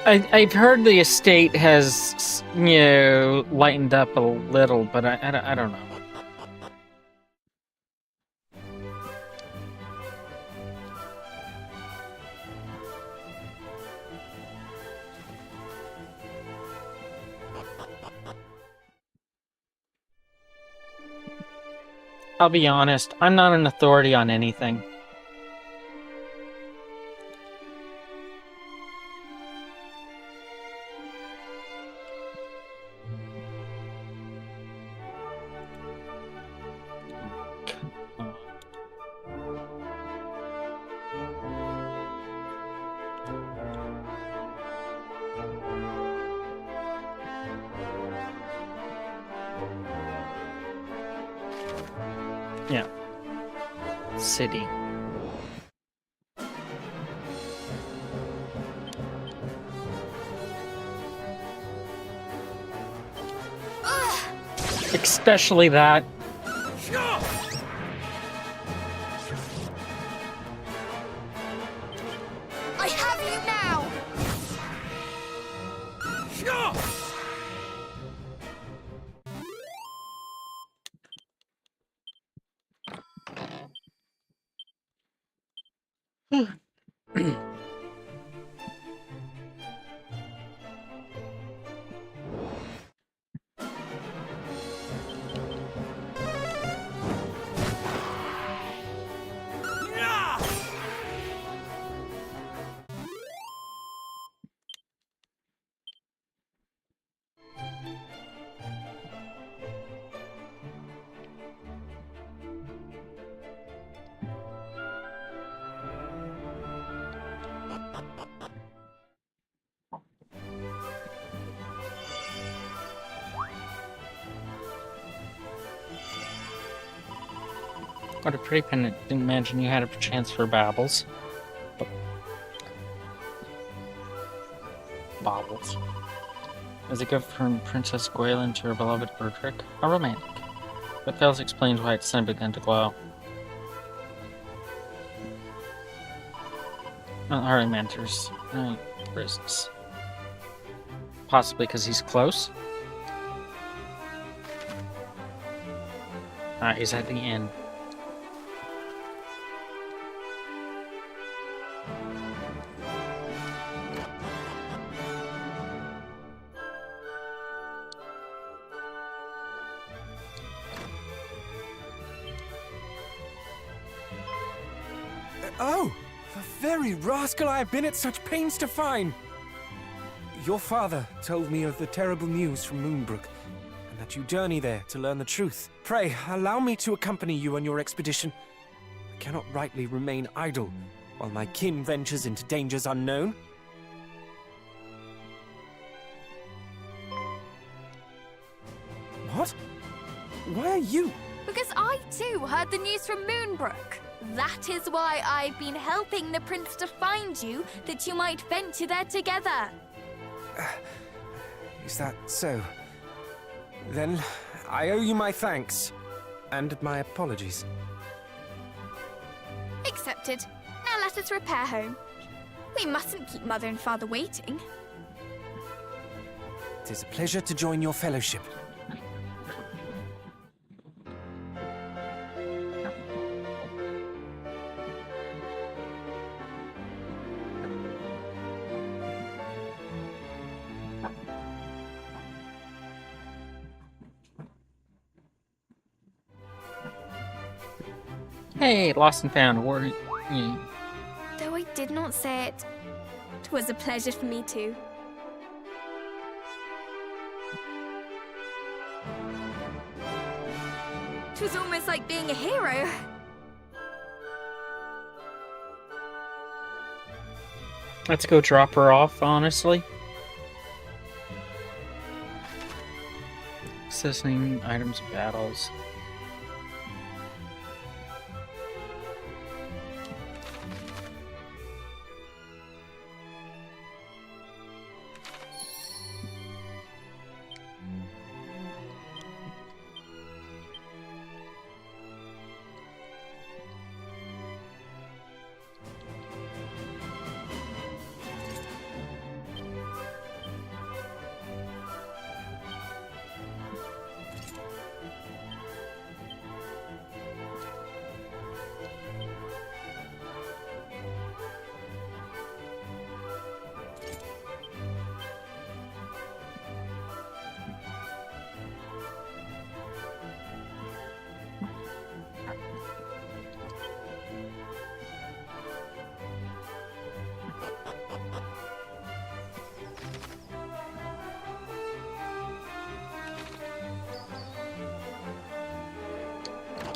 I've heard the estate has, you know, lightened up a little, but I don't know. I'll be honest, I'm not an authority on anything. Yeah. City. Especially that. I have you now! What a pretty pendant. Didn't imagine you had a chance for babbles. Baubles. As a gift from Princess Gwaelin to her beloved Erdrick. How romantic. But fails explains why its sun began to glow. Well, Harry Manters. Business. Possibly because he's close. He's at the inn. Oh, the very rascal I have been at such pains to find! Your father told me of the terrible news from Moonbrook, and that you journey there to learn the truth. Pray, allow me to accompany you on your expedition. I cannot rightly remain idle while my kin ventures into dangers unknown. What? Why are you? Because I too heard the news from Moonbrook. That is why I've been helping the prince to find you, that you might venture there together. Is that so? Then I owe you my thanks, and my apologies. Accepted. Now let us repair home. We mustn't keep Mother and Father waiting. It is a pleasure to join your fellowship. Hey, lost and found. Where are you? Though I did not say it, it was a pleasure for me too. It was almost like being a hero. Let's go drop her off, honestly. Accessing items, battles.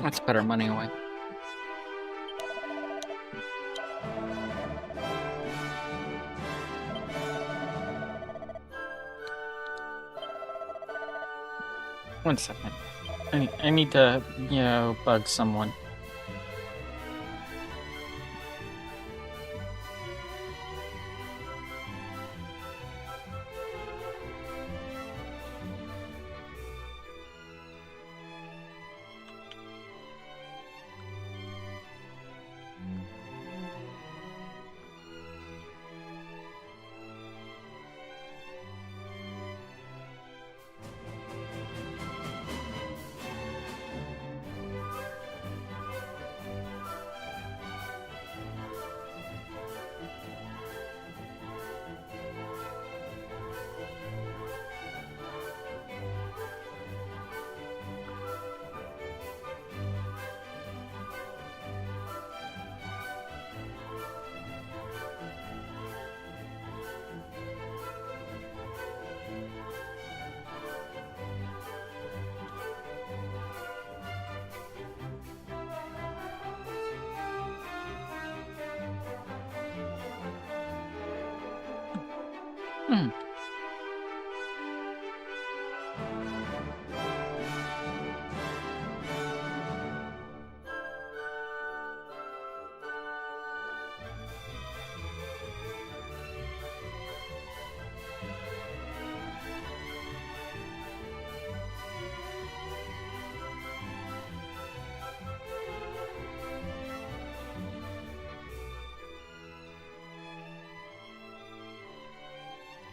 Let's put our money away. One second. I need to, bug someone.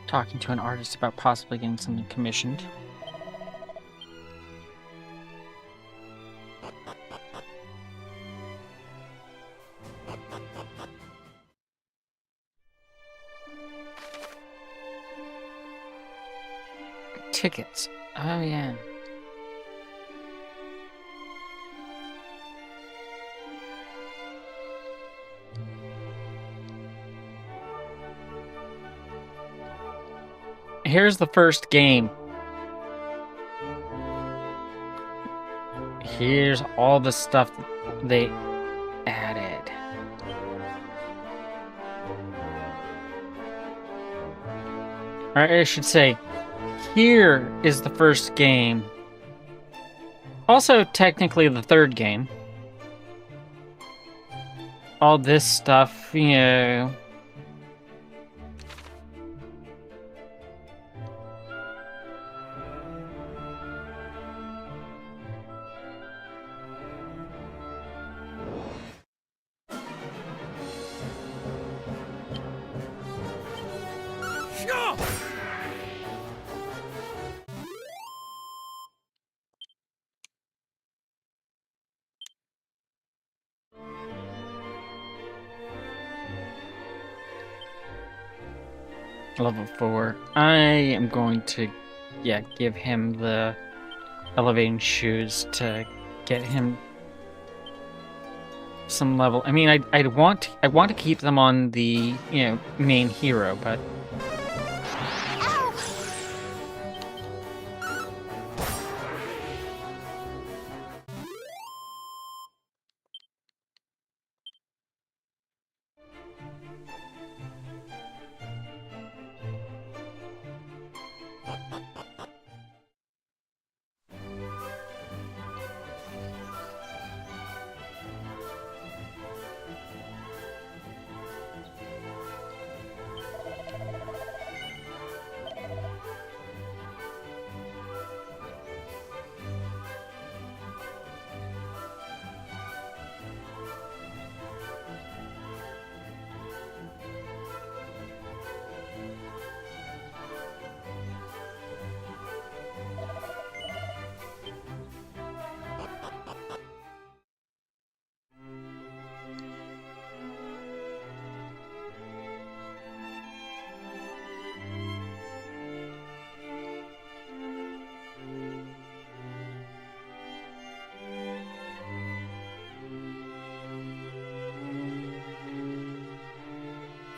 Talking to an artist about possibly getting something commissioned. Tickets. Oh, yeah. Here's the first game. Here's all the stuff they added. Or I should say, here is the first game. Also, technically, the third game. All this stuff, Level 4. I am going to, give him the elevating shoes to get him some level. I mean, I want to keep them on the, main hero, but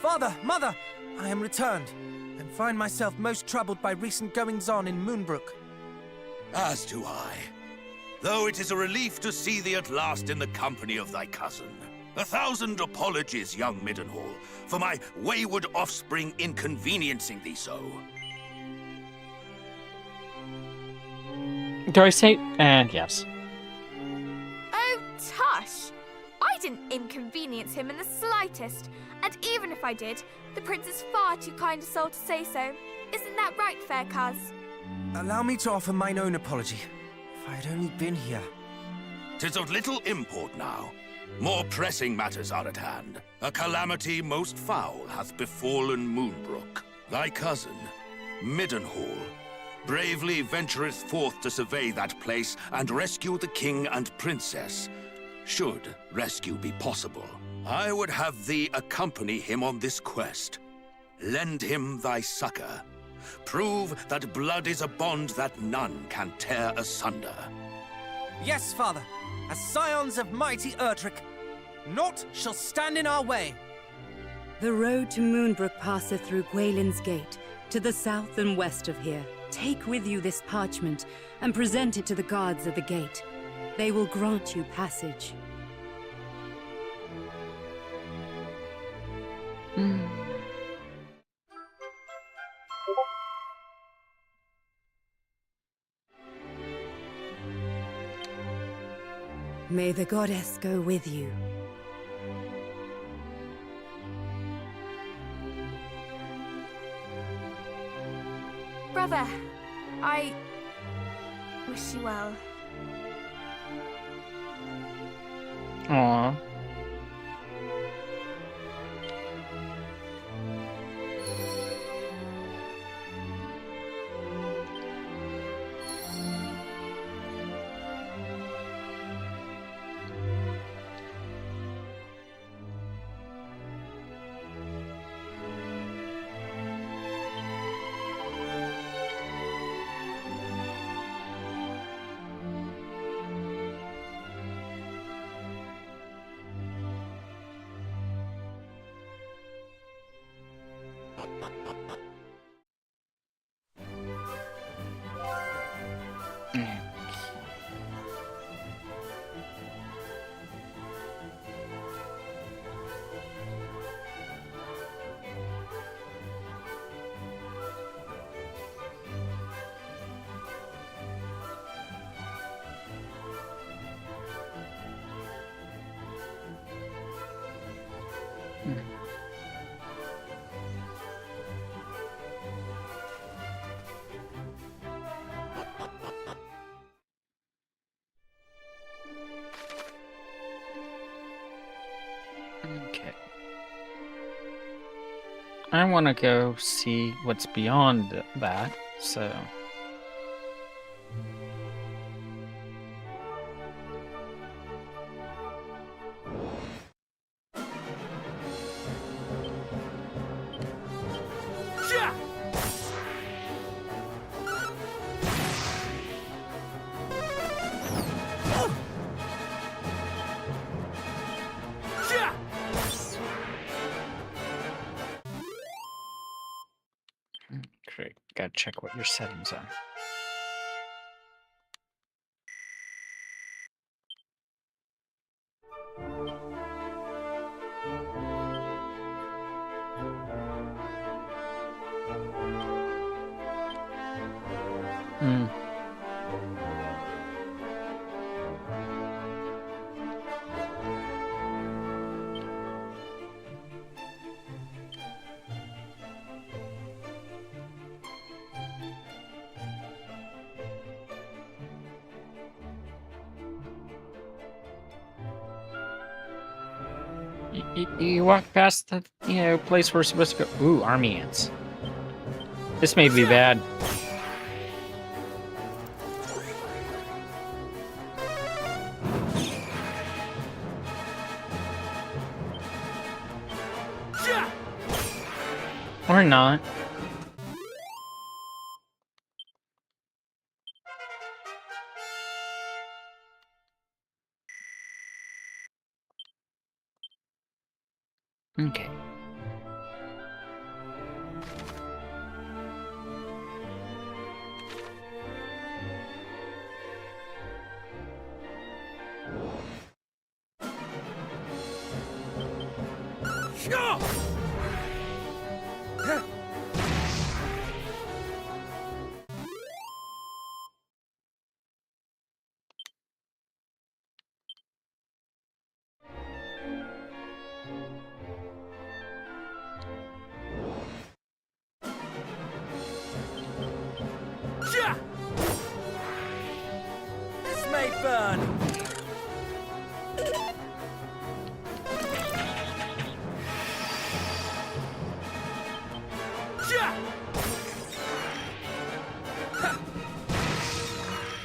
Father, Mother, I am returned, and find myself most troubled by recent goings-on in Moonbrook. As do I. though it is a relief to see thee at last in the company of thy cousin. 1,000 apologies, young Middenhall, for my wayward offspring inconveniencing thee so. Do I say? And yes. Oh, tush! I didn't inconvenience him in the slightest. And even if I did, the prince is far too kind a soul to say so. Isn't that right, fair cuz? Allow me to offer mine own apology. If I had only been here. 'Tis of little import now. More pressing matters are at hand. A calamity most foul hath befallen Moonbrook. Thy cousin, Middenhall, bravely ventureth forth to survey that place and rescue the king and princess, should rescue be possible. I would have thee accompany him on this quest. Lend him thy succor. Prove that blood is a bond that none can tear asunder. Yes, father. As scions of mighty Erdrick, naught shall stand in our way. The road to Moonbrook passeth through Gwaelin's Gate, to the south and west of here. Take with you this parchment, and present it to the guards at the gate. They will grant you passage. May the goddess go with you. Brother, I wish you well. Aww. Okay. I want to go see what's beyond that, so... Great. Gotta check what your settings are. You walk past the, place we're supposed to go. Ooh, army ants. This may be bad. Or not. Okay. This may burn.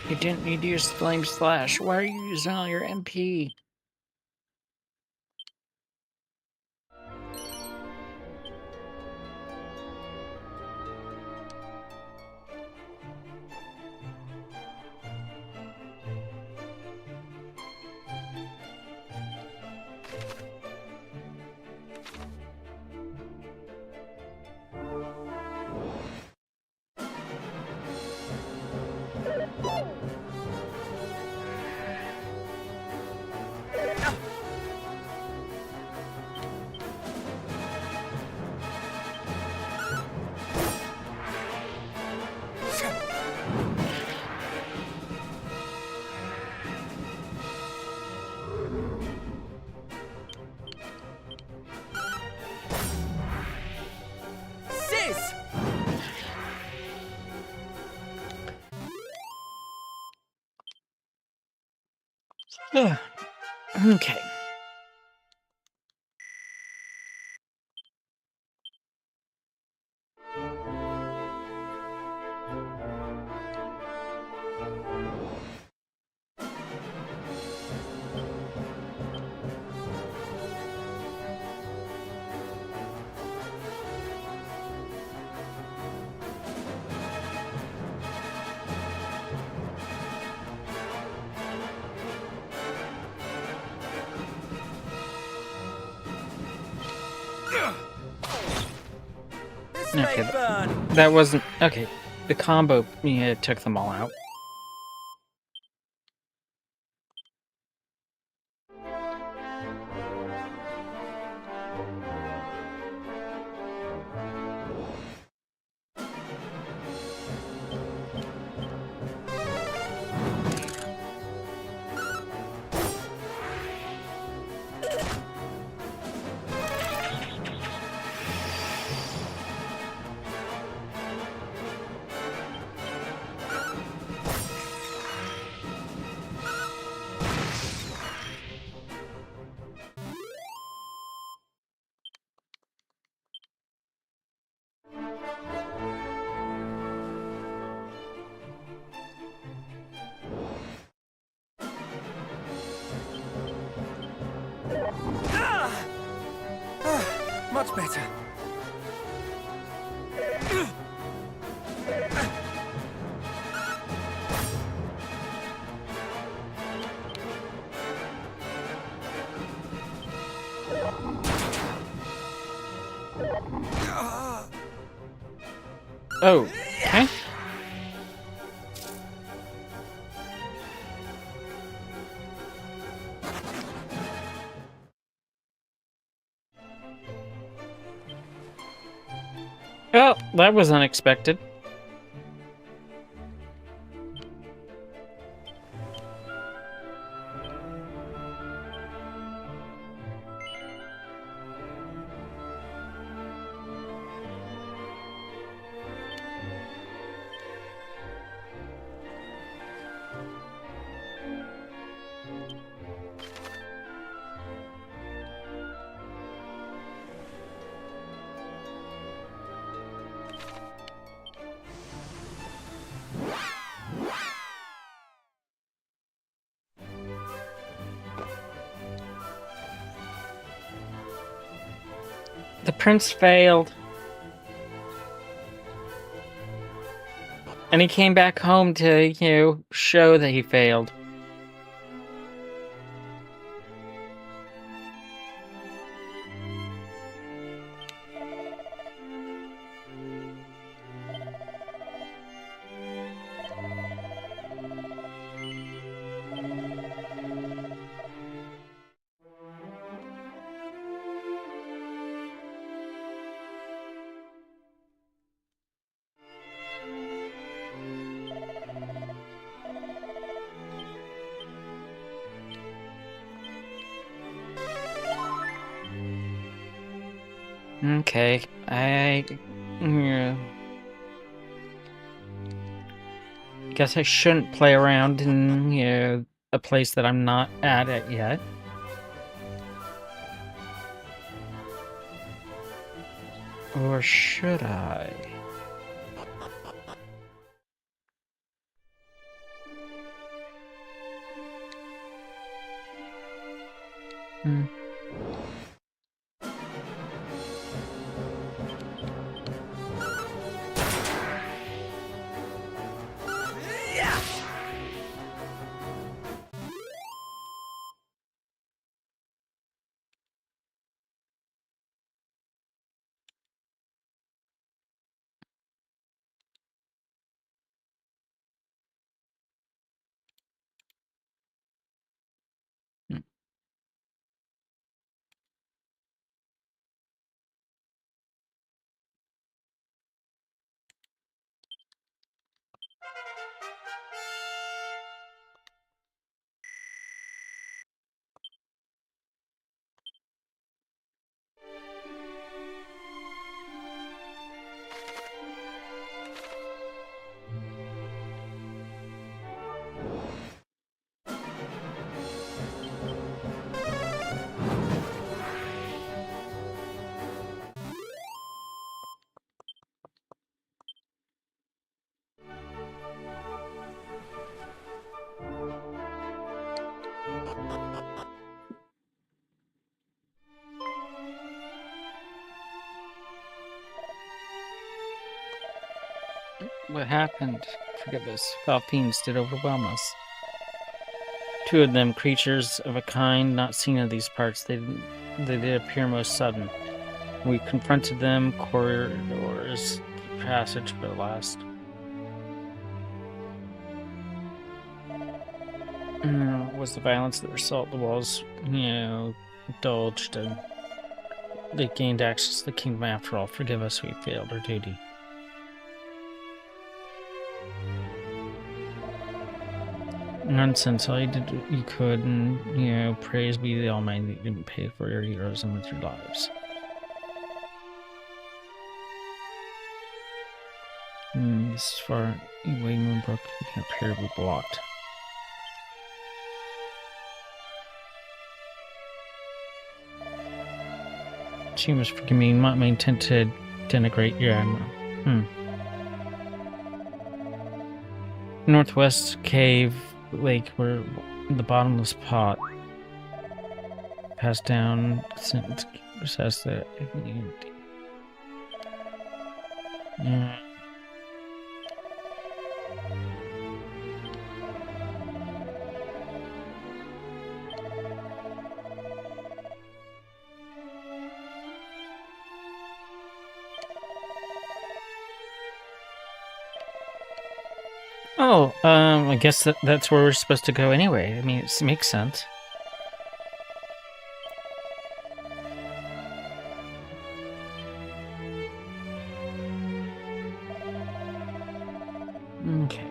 You didn't need to use Flame Slash. Why are you using all your MP? Sis! Okay. This Okay, may burn. that wasn't... Okay, the combo took them all out. Much better. Oh, okay. Oh, that was unexpected. The prince failed. And he came back home to, show that he failed. Okay, yeah. Guess I shouldn't play around in, a place that I'm not at it yet. Or should I? Hmm. What happened? Forget this. Foul fiends did overwhelm us. 2 of them, creatures of a kind not seen in these parts. They did appear most sudden. We confronted them, corridors, passage, but last. Was the violence that assault the walls, indulged, and they gained access to the kingdom after all. Forgive us, we failed our duty. Nonsense, all you did what you could, and, praise be the Almighty that you didn't pay for your heroism with your lives. This is far away, Moonbrook. You can't appear to be blocked. She must forgive me, not my intent to denigrate your admiral. Northwest cave lake where the bottomless pot passed down since says that. Oh, I guess that's where we're supposed to go anyway. I mean, it makes sense. Okay.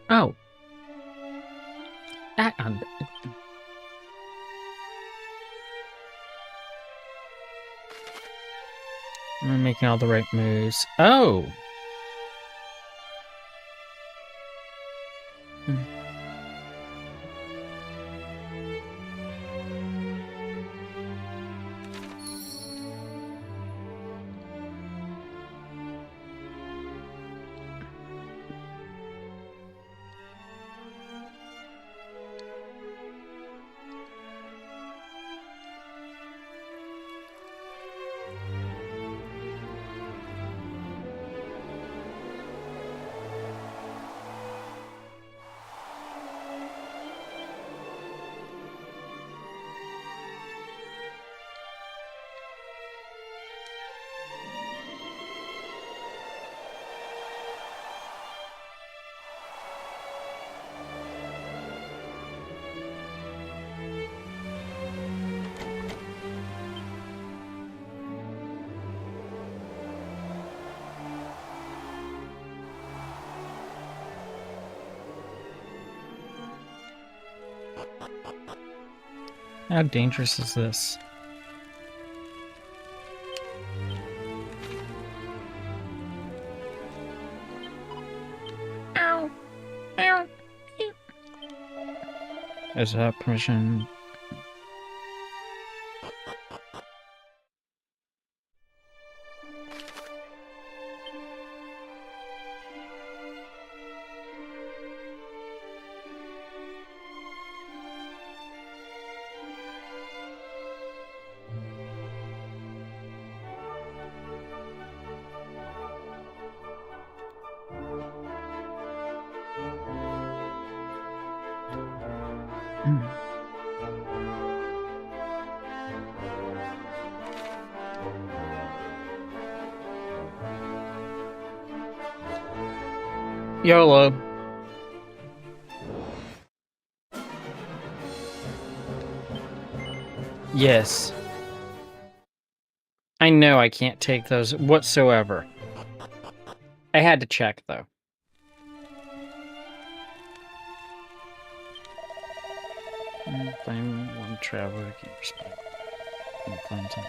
Oh. I'm making all the right moves. Oh! How dangerous is this? Ow. Ow. Is that permission? YOLO. Yes. I know I can't take those whatsoever. I had to check, though. Claim one traveler, keep respect. Claim 10%.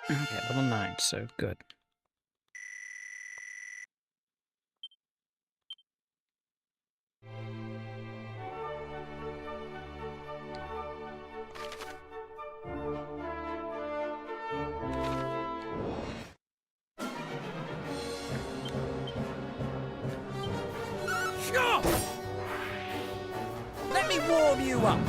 Okay, level 9, so good. Let me warm you up.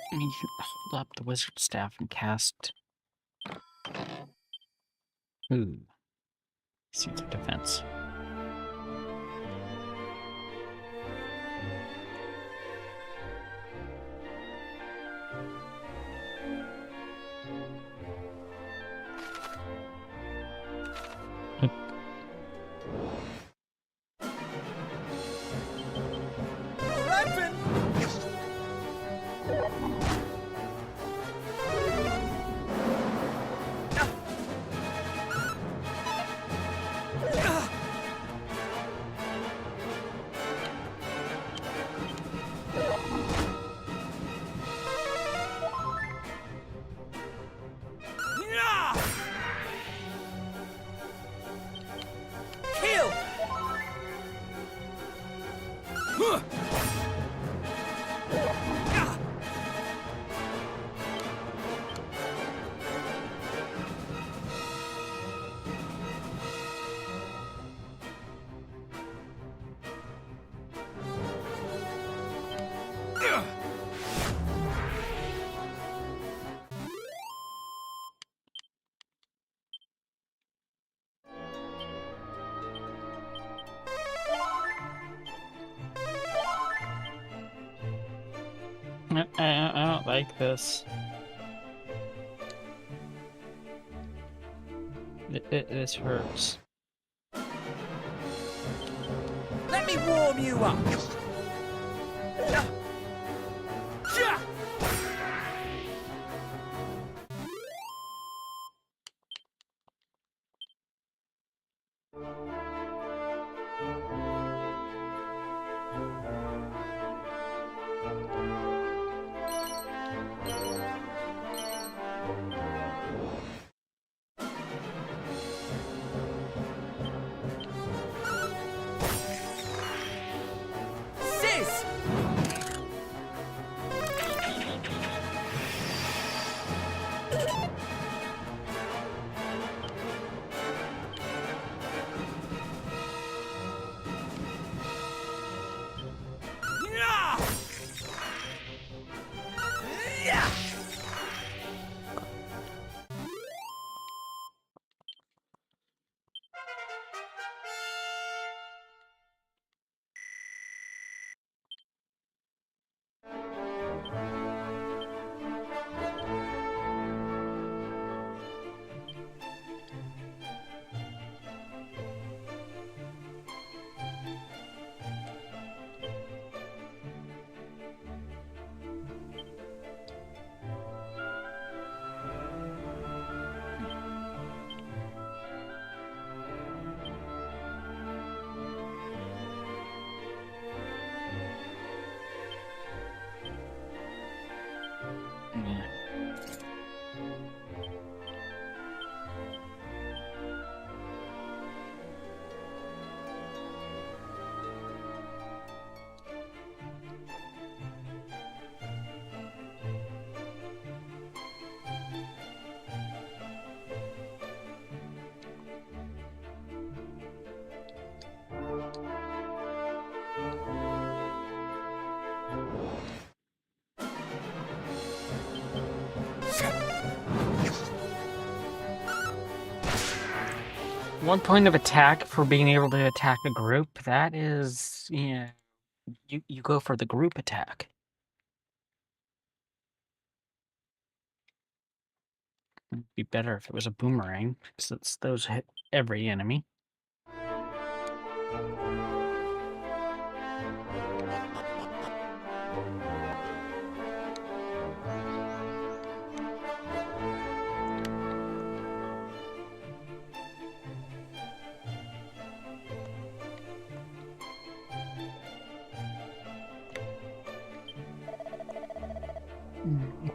I mean, you can hold up the wizard staff and cast. Ooh. Seeds of defense. weapon! Kill! I don't like this. This hurts. Let me warm you up! Sis! One point of attack for being able to attack a group. That is, yeah. You go for the group attack. It'd be better if it was a boomerang, since those hit every enemy.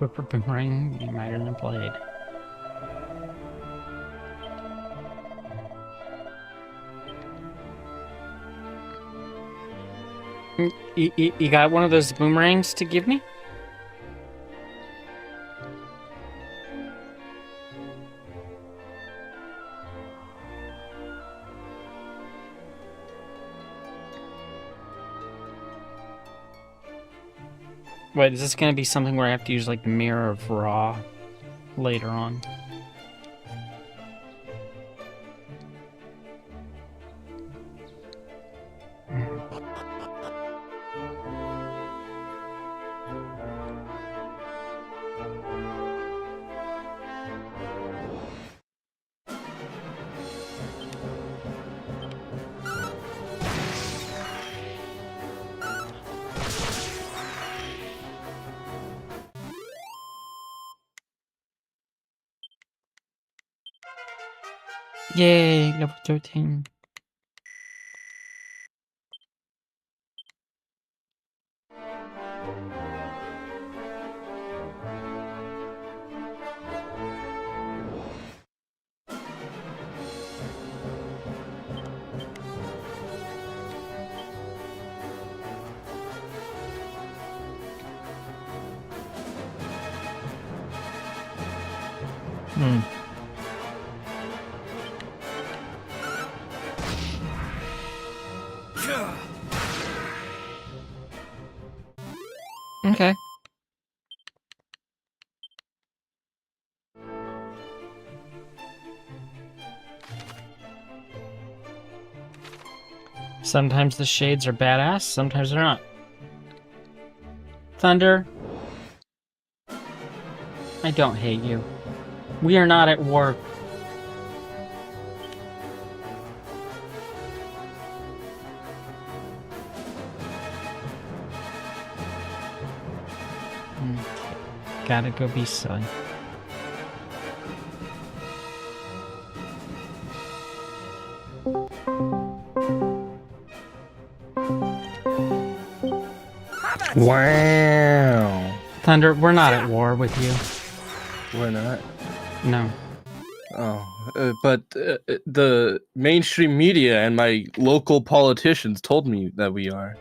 Go for boomerang, you might have played. You got one of those boomerangs to give me? Wait, is this gonna be something where I have to use like the Mirror of Ra later on? Yay, level 13. Hmm. Okay. Sometimes the shades are badass, sometimes they're not. Thunder, I don't hate you. We are not at war. Gotta go be silly. Wow. Thunder, we're not at war with you. We're not. No. Oh, but the mainstream media and my local politicians told me that we are.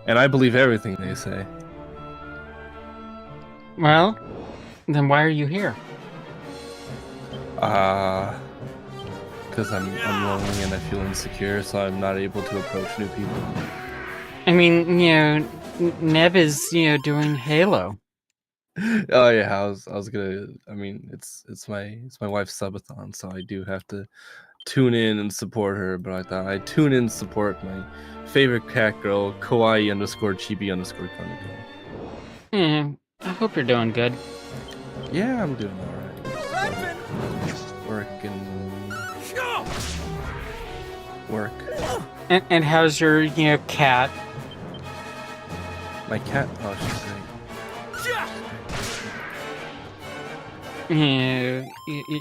And I believe everything they say. Well, then why are you here? Because I'm lonely and I feel insecure, so I'm not able to approach new people. I mean, Neb is, doing Halo. Oh yeah, I was gonna. I mean, it's my wife's subathon, so I do have to tune in and support her. But I thought I'd tune in and support my favorite cat girl, Kawaii_Chibi_Koneko. Yeah, I hope you're doing good. Yeah, I'm doing alright. Working. Work. And how's your, cat? My cat. Oh, she's great.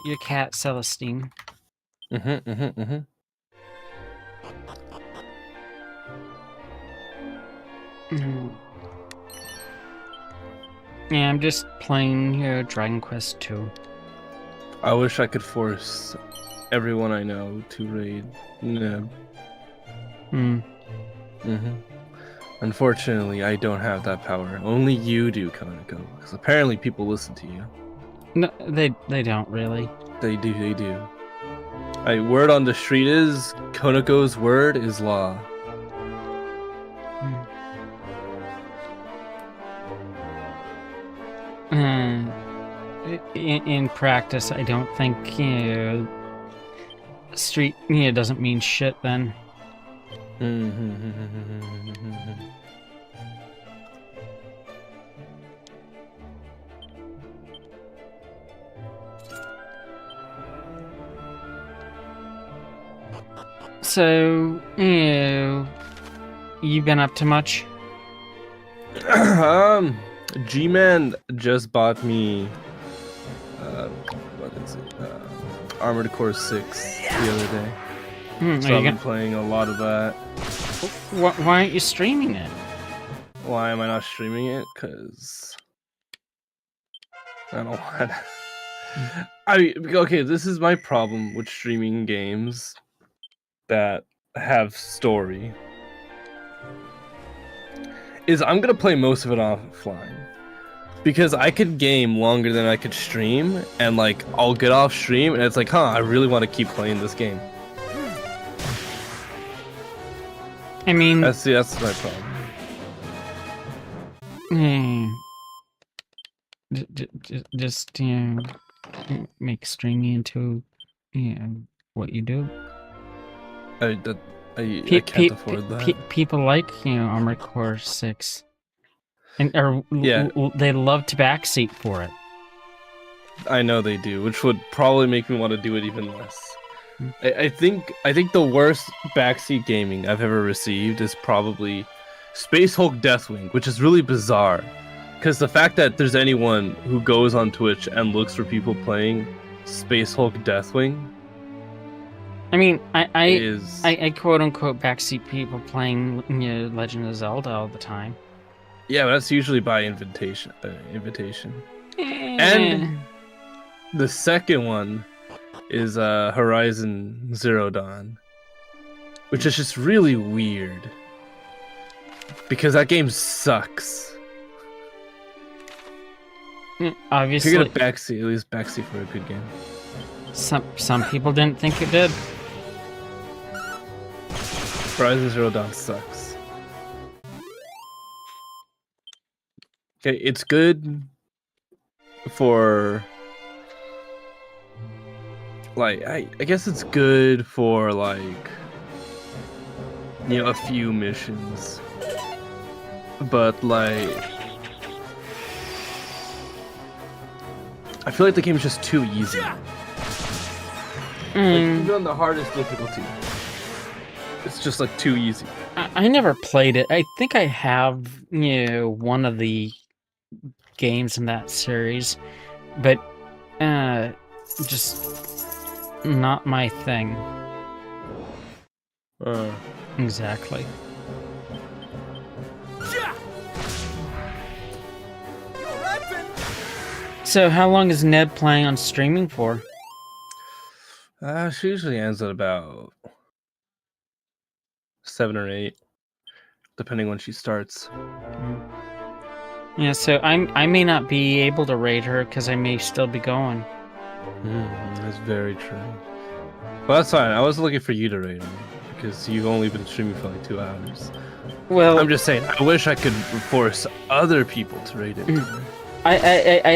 Your cat Celestine. Mm-hmm. Yeah, I'm just playing, Dragon Quest 2. I wish I could force everyone I know to raid Neb. Unfortunately, I don't have that power. Only you do, Koneko. Because apparently people listen to you. No, they don't really. They do. Word on the street is Koneko's word is law. In practice, I don't think, street, doesn't mean shit then. So, you've been up to much? G-Man just bought me, what is it? Armored Core 6 the other day. So I've been playing a lot of that. Why aren't you streaming it? Why am I not streaming it? Because I don't want. Okay, this is my problem with streaming games that have story. Is I'm gonna play most of it offline. Because I could game longer than I could stream, and like I'll get off stream and it's like, I really want to keep playing this game. I mean, that's my problem. Just make streaming into what you do. I can't afford that. People like Armored Core 6. And they love to backseat for it. I know they do, which would probably make me want to do it even less. I think the worst backseat gaming I've ever received is probably Space Hulk Deathwing, which is really bizarre. Because the fact that there's anyone who goes on Twitch and looks for people playing Space Hulk Deathwing I mean, is I quote unquote backseat people playing Legend of Zelda all the time. yeah, but that's usually by invitation. Invitation. Eh. And the second one is Horizon Zero Dawn, which is just really weird because that game sucks. Obviously, If you're gonna backseat, at least backseat for a good game. some people didn't think it did. Horizon Zero Dawn sucks. Okay, it's good for like I guess it's good for like a few missions, but like I feel like the game is just too easy. Like, even on the hardest difficulty, it's just like too easy. I never played it. I think I have one of the games in that series, but just not my thing. Exactly. So how long is Ned planning on streaming for? She usually ends at about 7 or 8, depending when she starts. Yeah, so I may not be able to raid her because I may still be going. That's very true. Well, that's fine. I was looking for you to raid me because you've only been streaming for like 2 hours. Well, I'm just saying, I wish I could force other people to raid it. I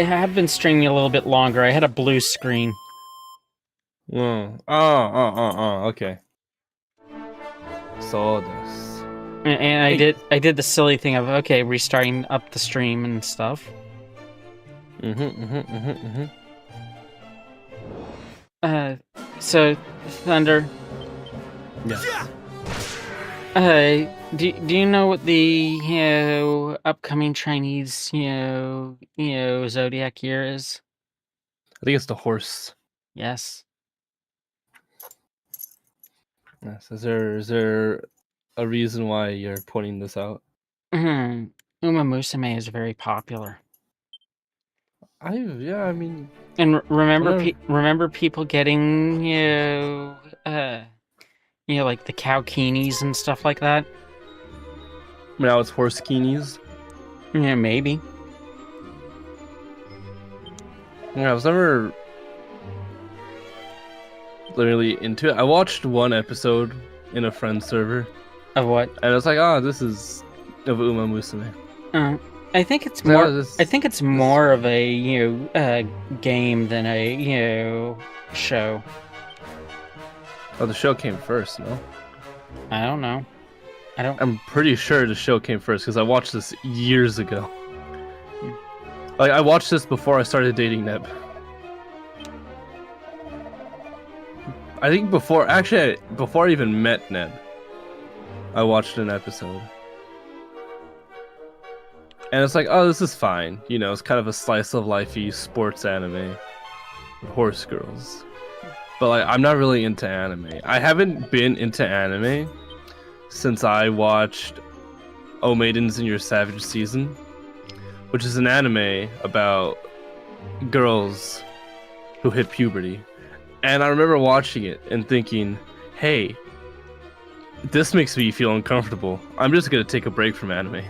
have been streaming a little bit longer. I had a blue screen. Okay. So this. And I did the silly thing of restarting up the stream and stuff. So Thunder. Yes. Do you know what the upcoming Chinese zodiac year is? I think it's the horse. Yes. Yes. Is there a reason why you're pointing this out? Uma Musume is very popular. I mean, And remember, whatever. remember people getting like the cow keenies and stuff like that. Now it's horse keenies. Yeah, maybe. Yeah, I was never literally into it. I watched one episode in a friend's server, Of what? and I was like, "Oh, this is of Uma Musume." I think it's Like, more. oh, this- I think it's more of a game than a show. Oh, the show came first, no? I don't know. I don't. I'm pretty sure the show came first because I watched this years ago. Like, I watched this before I started dating Neb. I think before I even met Neb, I watched an episode. And it's like, oh, this is fine. It's kind of a slice of life-y sports anime with horse girls. But like, I'm not really into anime. I haven't been into anime since I watched Oh Maidens in Your Savage Season, which is an anime about girls who hit puberty. And I remember watching it and thinking, hey, this makes me feel uncomfortable. I'm just gonna take a break from anime.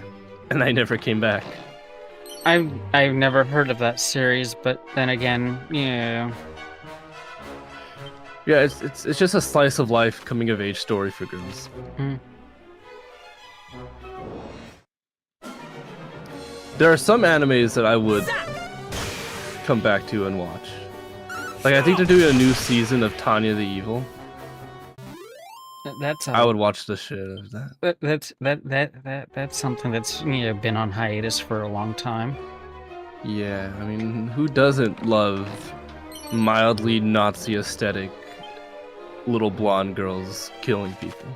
And I never came back. I've never heard of that series, but then again, Yeah, it's just a slice of life coming of age story for girls. There are some animes that I would come back to and watch. Like, I think they're doing a new season of Tanya the Evil. I would watch the shit of that. That's something that's been on hiatus for a long time. Yeah, I mean, who doesn't love mildly Nazi aesthetic little blonde girls killing people?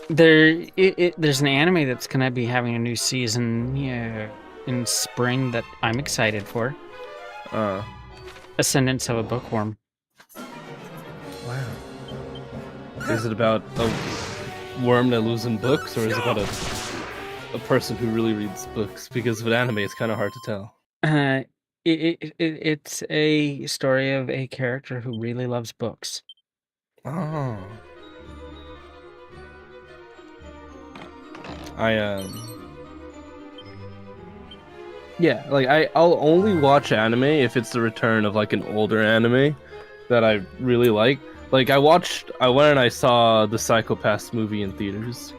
There's an anime that's gonna be having a new season in spring that I'm excited for. Ascendance of a Bookworm. Wow. Is it about a worm that lives in books, or is it about a person who really reads books? Because with anime, it's kind of hard to tell. It's a story of a character who really loves books. Oh. I Yeah, like I'll only watch anime if it's the return of like an older anime that I really like. Like I went and I saw the Psycho-Pass movie in theaters,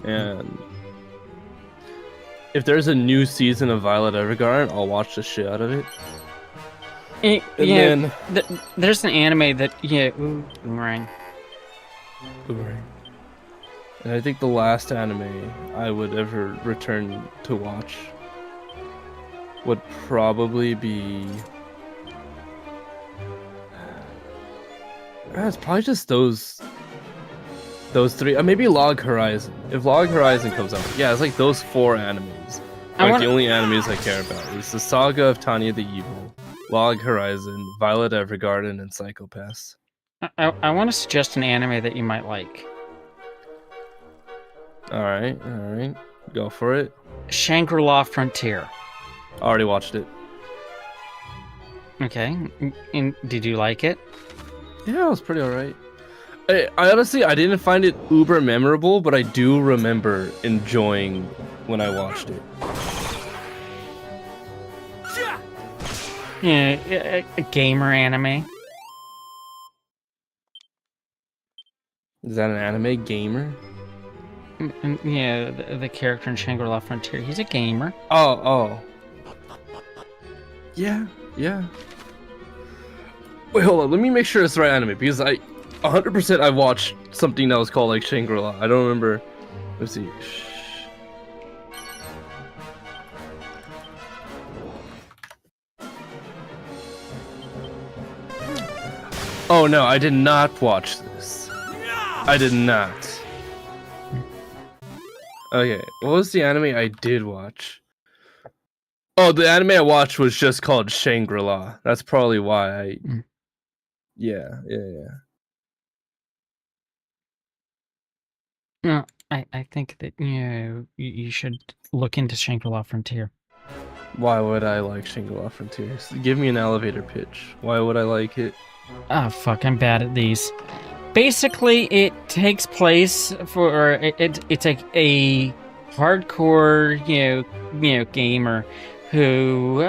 and if there's a new season of Violet Evergarden, I'll watch the shit out of it. And then there's an anime that boomerang. And I think the last anime I would ever return to watch would probably be... It's probably just those three. Maybe Log Horizon. If Log Horizon comes out, yeah, it's like those 4 animes. Like the only animes I care about is the Saga of Tanya the Evil, Log Horizon, Violet Evergarden, and Psycho-Pass. I want to suggest an anime that you might like. All right, go for it. Shangri-La Frontier. Already watched it. Okay, and did you like it? Yeah, it was pretty alright. I honestly, I didn't find it uber memorable, but I do remember enjoying when I watched it. Yeah, a gamer anime. Is that an anime gamer? Yeah, the character in Shangri-La Frontier, he's a gamer. Oh. Yeah. Wait, hold on. Let me make sure it's the right anime, because 100% I watched something that was called like Shangri-La. I don't remember. Let's see. Oh no, I did not watch this. I did not. Okay, what was the anime I did watch? Oh, the anime I watched was just called Shangri-La. That's probably why I... Yeah. No, I think that you should look into Shangri-La Frontier. Why would I like Shangri-La Frontier? Give me an elevator pitch. Why would I like it? Oh fuck, I'm bad at these. Basically, it takes place for it's a hardcore gamer who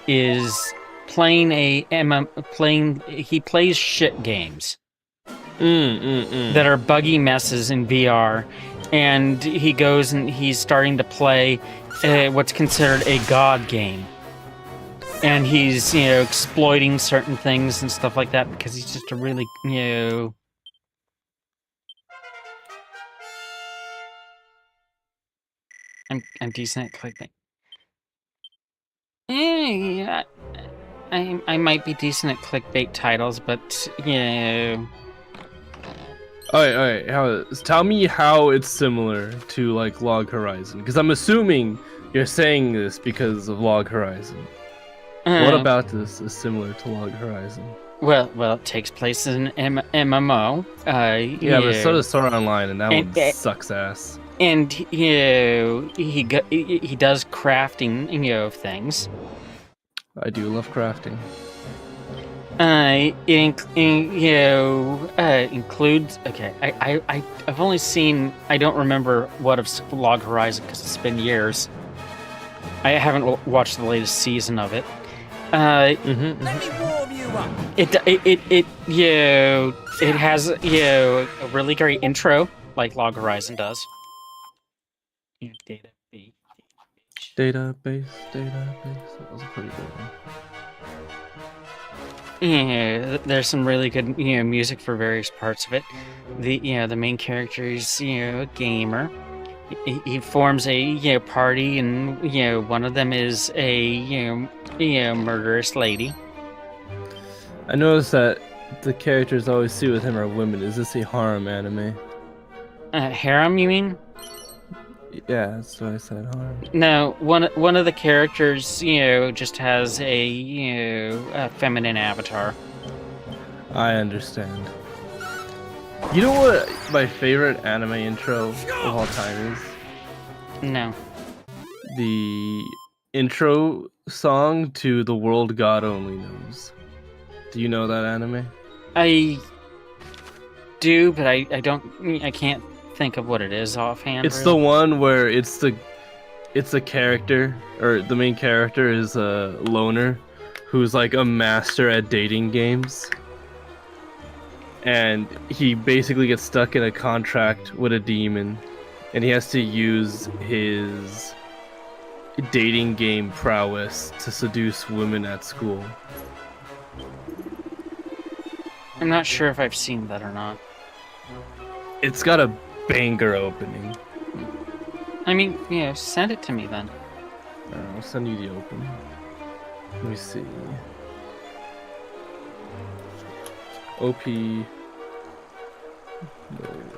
is playing he plays shit games that are buggy messes in VR, and he goes and he's starting to play what's considered a god game. And he's, exploiting certain things and stuff like that because he's just a really, I'm decent at clickbait. Yeah, I might be decent at clickbait titles, but Alright. Tell me how it's similar to like Log Horizon, because I'm assuming you're saying this because of Log Horizon. What about this is similar to Log Horizon? Well, it takes place in an MMO. Yeah, but so does Sword Online, and that one sucks ass. And he does crafting, of things. I do love crafting. It includes. Okay, I've only seen. I don't remember what of Log Horizon because it's been years. I haven't watched the latest season of it. Let me warm you up. It has a really great intro like Log Horizon does. Database. That was a pretty good one. Yeah, there's some really good music for various parts of it. The main character is a gamer. He forms a party, and one of them is a murderous lady. I noticed that the characters I always see with him are women. Is this a harem anime? Harem, you mean? Yeah, that's what I said. Harem. No, one of the characters just has a feminine avatar. I understand. You know what my favorite anime intro of all time is? No. The intro song to The World God Only Knows. Do you know that anime? I do, but I can't think of what it is offhand. It's the one where it's the character, or the main character is a loner who's like a master at dating games. And he basically gets stuck in a contract with a demon, and he has to use his dating game prowess to seduce women at school. I'm not sure if I've seen that or not. It's got a banger opening. I mean, send it to me then. I'll send you the opening. Let me see. OP. The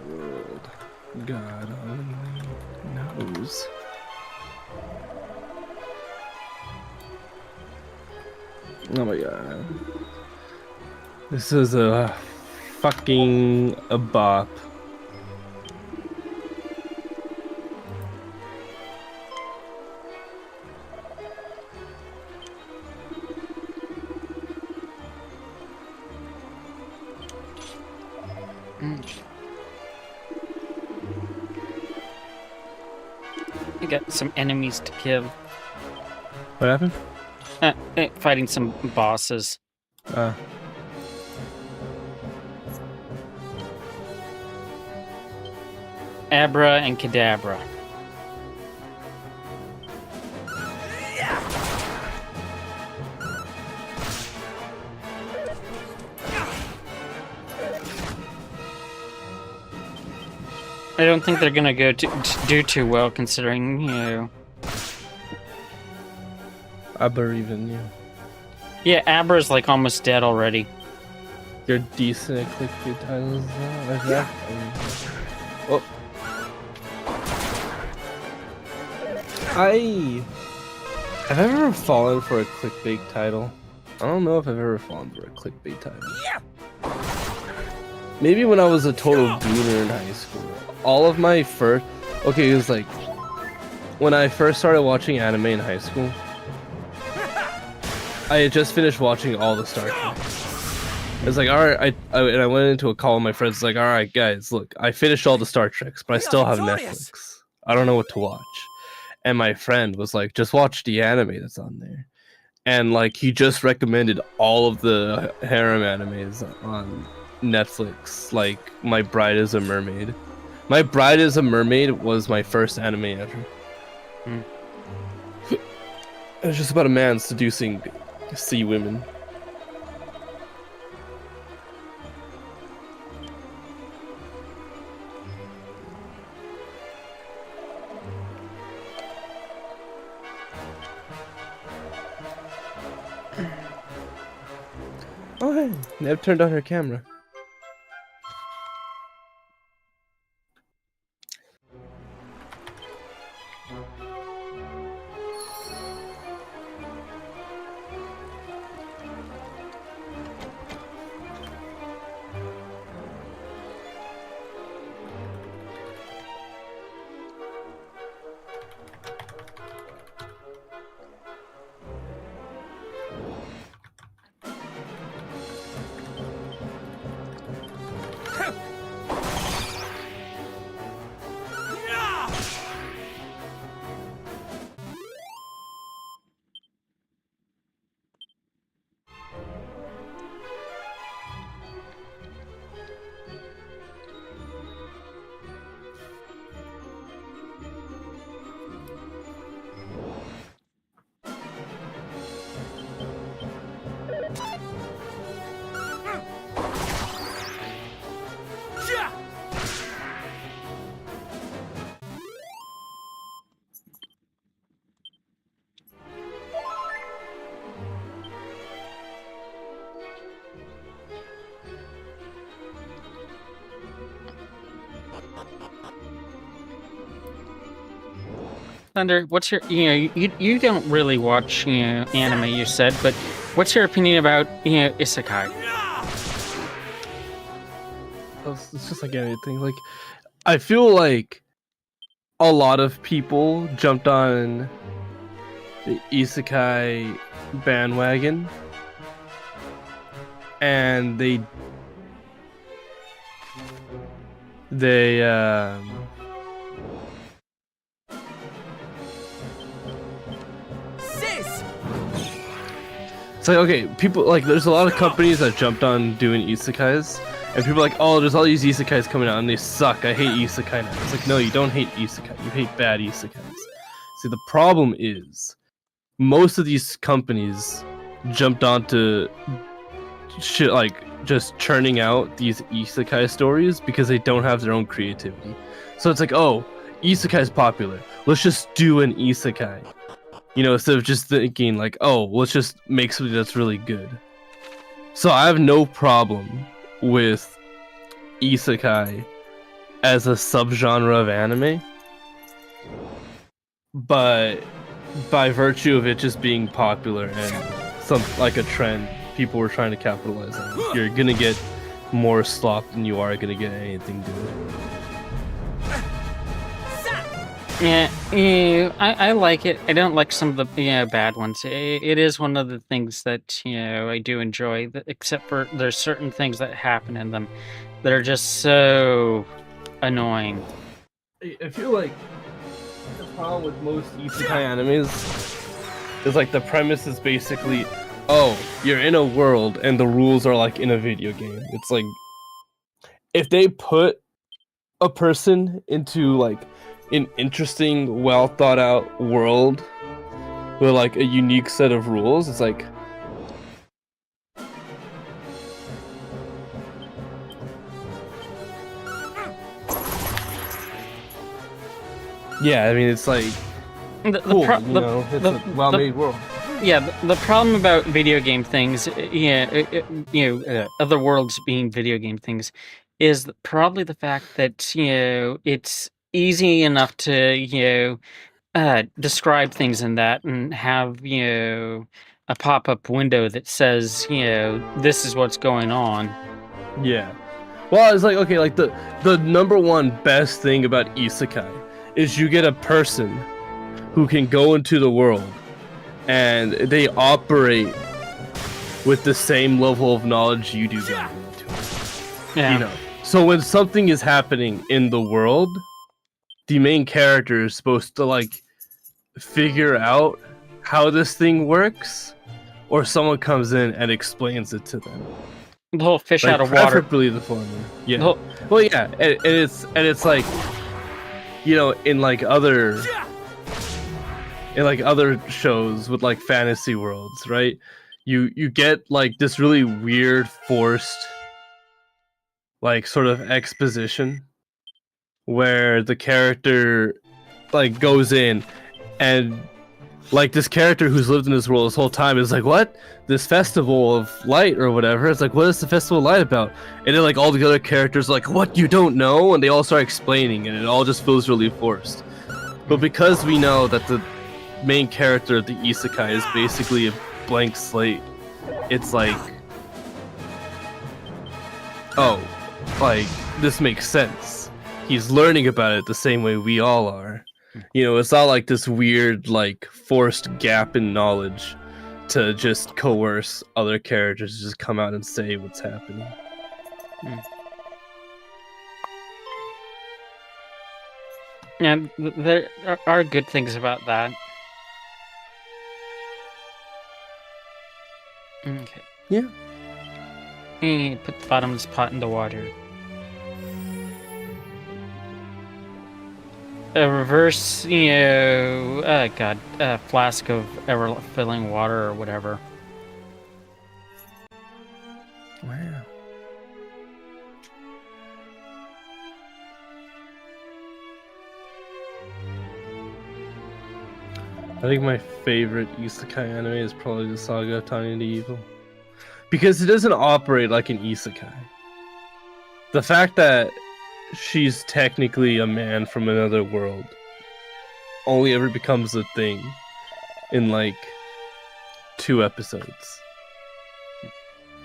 world God only knows. Oh my god. This is a fucking a bop. I got some enemies to kill. What happened? Fighting some bosses. Abra and Kadabra. I don't think they're gonna do too well, considering I believe in you. Yeah, Abra's like almost dead already. They're decent at clickbait titles though, like that. Oh. Have I ever fallen for a clickbait title? I don't know if I've ever fallen for a clickbait title. Maybe when I was a total boomer in high school. All of my first... Okay, it was like... When I first started watching anime in high school, I had just finished watching all the Star Trek. It was like, alright, and I went into a call with my friends, like, alright guys, look, I finished all the Star Treks, but I still have Netflix. I don't know what to watch. And my friend was like, just watch the anime that's on there. And like, he just recommended all of the harem animes on Netflix, like My Bride is a Mermaid. My Bride is a Mermaid was my first anime ever. It's just about a man seducing sea women. Oh hey, Neb turned on her camera. Thunder, what's your, you don't really watch, anime, you said, but what's your opinion about, isekai? it's just like anything. Like, I feel like a lot of people jumped on the isekai bandwagon, and they Sis! it's like, okay, people, like, there's a lot of companies that jumped on doing isekais, and people are like, oh, there's all these isekais coming out and they suck, I hate isekai now. It's like, no, you don't hate isekai, you hate bad isekais. See, the problem is most of these companies jumped onto shit like just churning out these isekai stories because they don't have their own creativity. So it's like, oh, isekai is popular, let's just do an isekai, you know, instead of just thinking like, oh, let's just make something that's really good. So I have no problem with isekai as a subgenre of anime, but by virtue of it just being popular and some like a trend people were trying to capitalize on, you're gonna get more slop than you are gonna get anything good. Yeah, I like it. I don't like some of the bad ones. It is one of the things that I do enjoy, except for there's certain things that happen in them that are just so annoying. I feel like the problem with most isekai animes is like the premise is basically, oh, you're in a world and the rules are like in a video game. It's like if they put a person into like an interesting, well thought out world with like a unique set of rules, it's like, yeah, I mean, it's like cool, it's a well-made world. Yeah, the problem about video game things, other worlds being video game things, is probably the fact that it's easy enough to describe things in that and have a pop-up window that says this is what's going on. Yeah, well, it's like, okay, like the number one best thing about isekai is you get a person who can go into the world and they operate with the same level of knowledge you do going into it. Yeah. You know, so when something is happening in the world, the main character is supposed to like figure out how this thing works, or someone comes in and explains it to them. The whole fish Like, out of water. preferably the former. Yeah. Well, yeah, and it's like, in like other shows with like fantasy worlds, right? You get like this really weird forced like sort of exposition where the character like goes in and like this character who's lived in this world this whole time is like, what? This festival of light or whatever. It's like, what is the festival of light about? And then like all the other characters are like, what, you don't know? And they all start explaining and it all just feels really forced. But because we know that the main character of the isekai is basically a blank slate, it's like, oh, like this makes sense. He's learning about it the same way we all are. It's not like this weird like forced gap in knowledge to just coerce other characters to just come out and say what's happening. Yeah, there are good things about that. Okay. Yeah. Put the bottomless pot in the water. A reverse, flask of ever-filling water or whatever. Wow. I think my favorite isekai anime is probably the Saga of Tanya the Evil. Because it doesn't operate like an isekai. The fact that she's technically a man from another world only ever becomes a thing in like 2 episodes.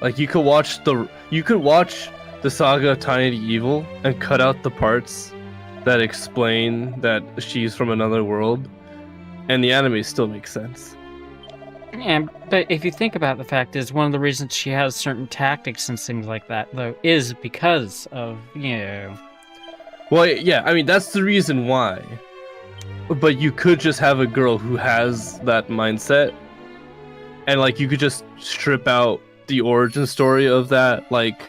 Like you could watch the Saga of Tiny Evil and cut out the parts that explain that she's from another world, and the anime still makes sense. Yeah, but if you think about the fact is one of the reasons she has certain tactics and things like that, though, is because of, you know... Well, yeah, I mean, that's the reason why. But you could just have a girl who has that mindset, and, like, you could just strip out the origin story of that, like,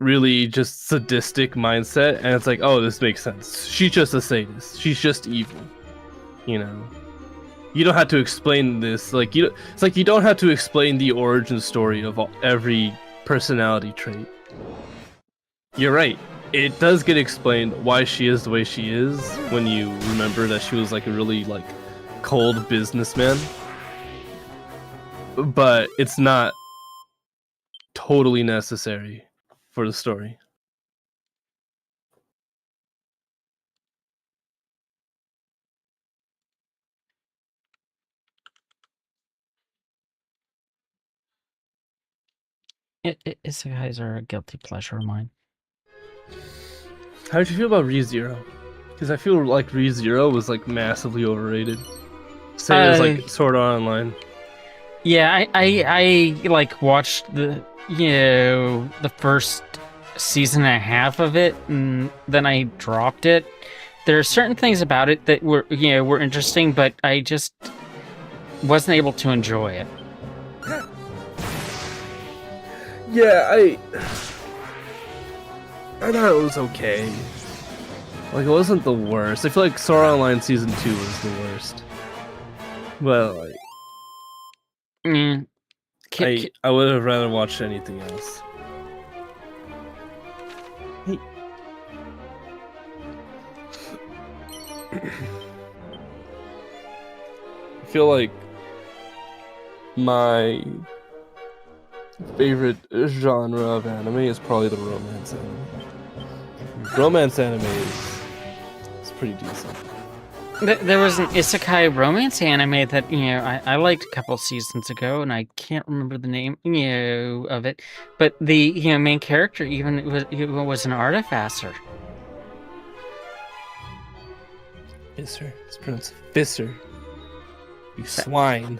really just sadistic mindset, and it's like, oh, this makes sense. She's just a sadist. She's just evil. You know? You don't have to explain this. Like, it's like you don't have to explain the origin story of every personality trait. You're right. It does get explained why she is the way she is when you remember that she was like a really like cold businessman. But it's not totally necessary for the story. Isekais are a guilty pleasure of mine. How did you feel about ReZero? Because I feel like ReZero was like massively overrated. Same as like Sword Art Online. Yeah, I like watched the the first season and a half of it, and then I dropped it. There are certain things about it that were were interesting, but I just wasn't able to enjoy it. Yeah, I thought it was okay. Like, it wasn't the worst. I feel like Sword Art Online Season 2 was the worst. Well, like... I would have rather watched anything else. Hey. I feel like my favorite genre of anime is probably the romance anime. Romance anime is pretty decent. There was an isekai romance anime that I liked a couple seasons ago, and I can't remember the name of it. But the main character even was an artificer. Visser. It's pronounced Visser. You swine.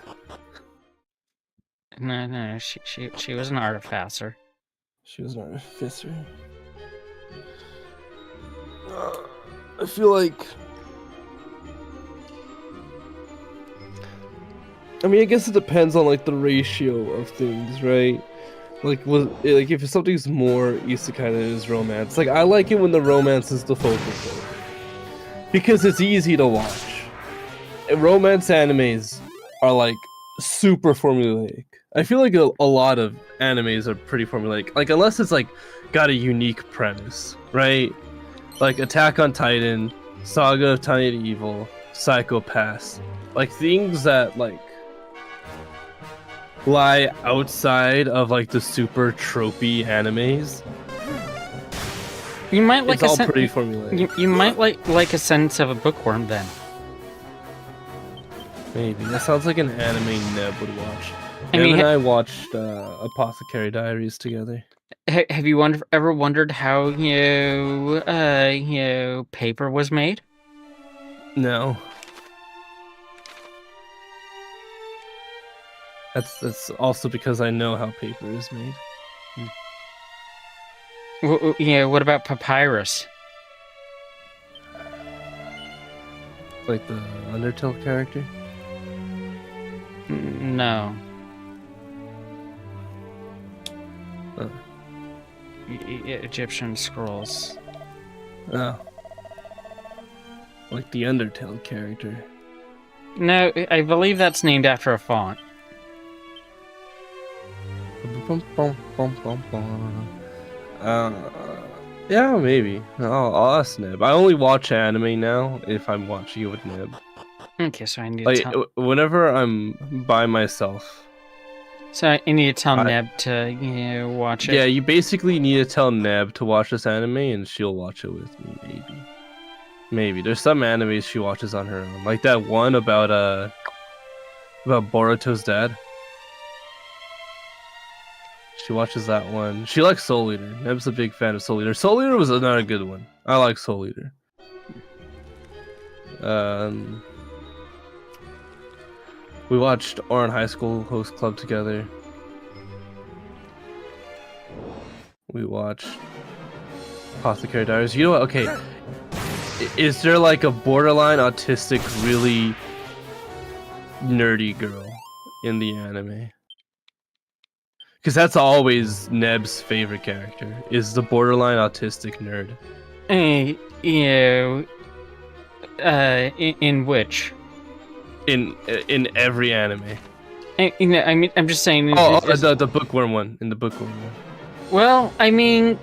No, she was an artificer. She was an artificer. I feel like... I mean, I guess it depends on like the ratio of things, right? Like, if something's more isekai than it is romance, like I like it when the romance is the focal point because it's easy to watch. And romance animes are like super formulaic. I feel like a lot of animes are pretty formulaic. Like, unless it's like got a unique premise, right? Like Attack on Titan, Saga of Tiny Evil, Psycho Pass, like things that like lie outside of like the super tropey animes. You might like it's all pretty formulaic. You might like a sense of a bookworm then. Maybe that sounds like an anime Neb would watch. I Neb mean, and I watched Apothecary Diaries together. Have you ever wondered how paper was made? No. That's also because I know how paper is made. What about papyrus? Like the Undertale character? No. Egyptian scrolls. Oh. Like the Undertale character. No, I believe that's named after a font. Yeah, maybe. I'll ask Neb. I only watch anime now if I'm watching it with Neb. Okay, so I need like, to tell... whenever I'm by myself. So I need to tell Neb to watch it. Yeah, you basically need to tell Neb to watch this anime, and she'll watch it with me. Maybe. There's some animes she watches on her own, like that one about Boruto's dad. She watches that one. She likes Soul Eater. Neb's a big fan of Soul Eater. Soul Eater was another good one. I like Soul Eater. We watched Oran High School Host Club together. We watched Apothecary Diaries. You know what? Okay. Is there like a borderline autistic, really nerdy girl in the anime? Because that's always Neb's favorite character, is the borderline autistic nerd. In which? In every anime. I mean, I'm just saying. The bookworm one. In the bookworm one. Well, I mean,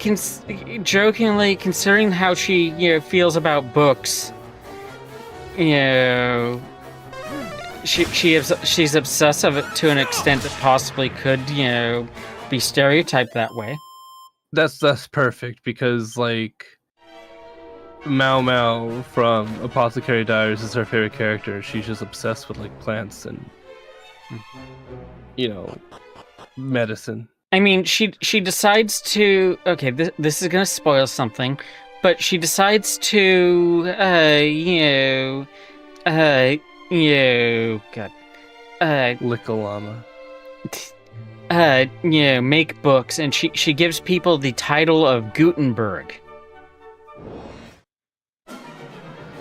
jokingly, considering how she, feels about books, she's obsessive to an extent that possibly could, be stereotyped that way. That's perfect, because like Mao Mao from Apothecary Diaries is her favorite character. She's just obsessed with like plants and medicine. I mean, she decides to. Okay, this is gonna spoil something, but she decides to, Lick a llama. Make books, and she gives people the title of Gutenberg.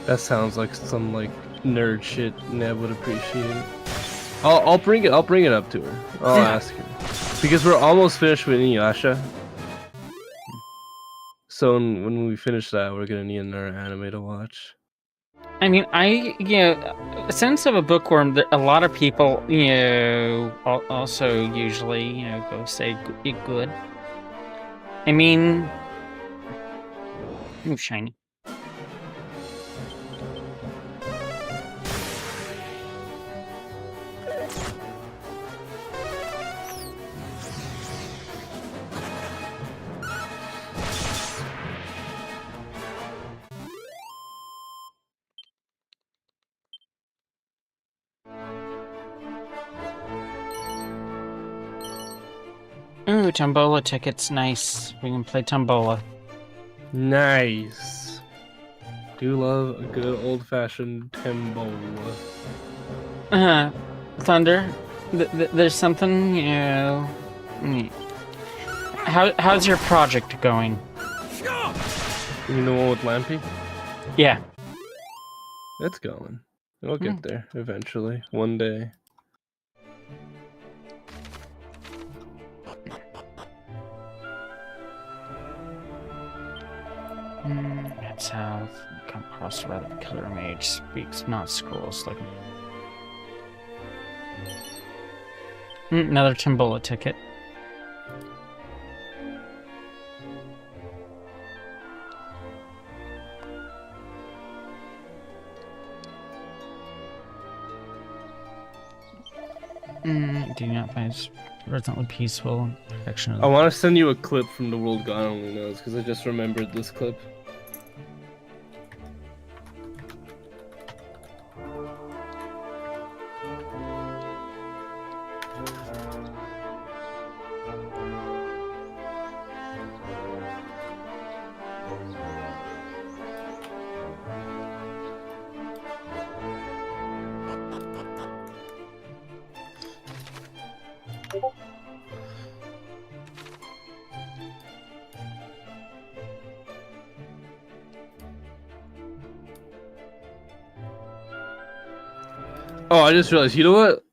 That sounds like some like nerd shit Neb would appreciate. I'll bring it up to her. I'll ask her. Because we're almost finished with Inuyasha. So when we finish that, we're gonna need another anime to watch. I mean, a sense of a bookworm that a lot of people, also usually, go say good. I mean, ooh, shiny. Ooh, Tombola tickets, nice. We can play Tombola. Nice. Do love a good old-fashioned Tombola. Thunder, there's something, How's your project going? You know one with Lampy? Yeah. It's going. We'll get there eventually, one day. That's how come across rather killer mage speaks, not scrolls like. Another Tombola ticket. Do not find it reasonably peaceful. I want to send you a clip from The World God Only Knows, because I just remembered this clip. Oh, I just realized, you know what?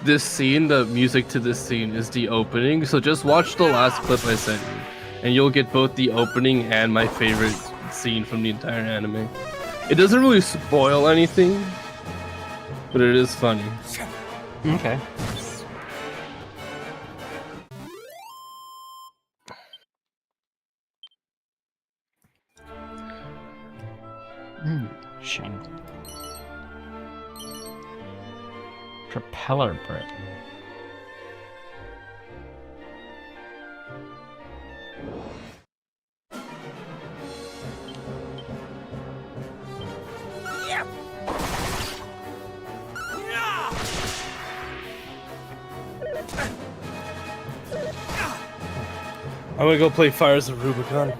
This scene, the music to this scene is the opening, so just watch the last clip I sent you, and you'll get both the opening and my favorite scene from the entire anime. It doesn't really spoil anything, but it is funny. Okay. Shame. Propeller brick. I'm gonna go play Fires of Rubicon.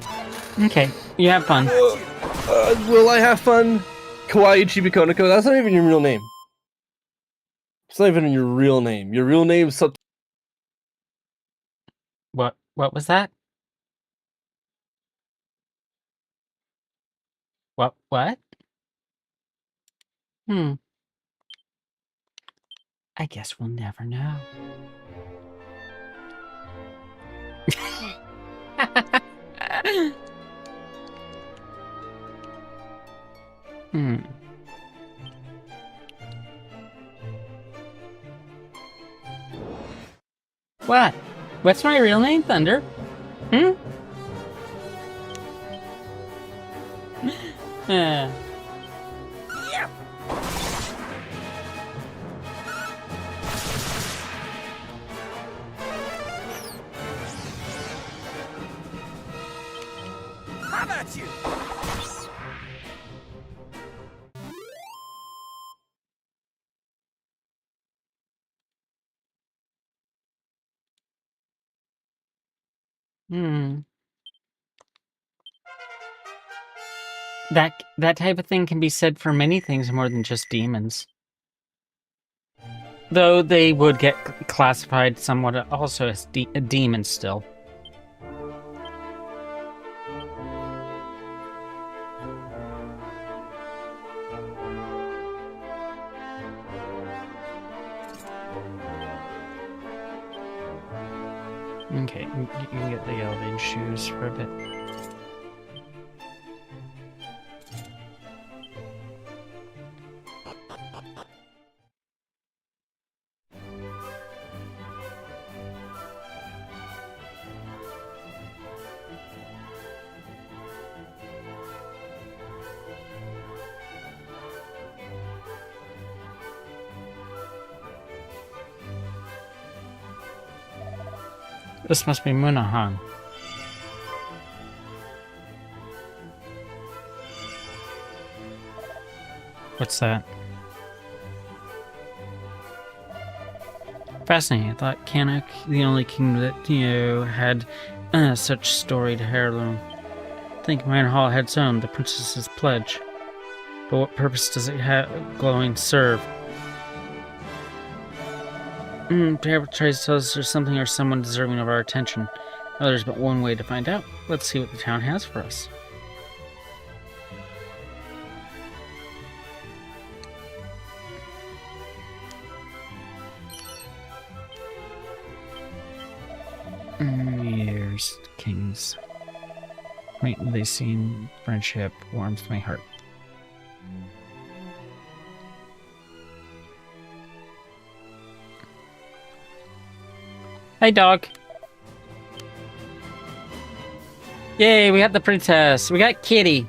Okay, you have fun. Will I have fun? Kawaii Chibikonoko? That's not even your real name. It's not even your real name. Your real name's something. What was that? What? I guess we'll never know. What? What's my real name, Thunder? How about you? That type of thing can be said for many things more than just demons. Though they would get classified somewhat also as demons still. Okay, you can get the elevated shoes for a bit. This must be Munahan. What's that? Fascinating. I thought Kanak, the only kingdom that, had such storied heirloom. I think Mine Hall had its own, the princess's pledge. But what purpose does it have glowing serve? Perhaps tries to tell us there's something or someone deserving of our attention. Well, there's but one way to find out. Let's see what the town has for us. Years, kings. Quaintly seen friendship warms my heart. Hey, dog. Yay, we got the princess. We got Kitty.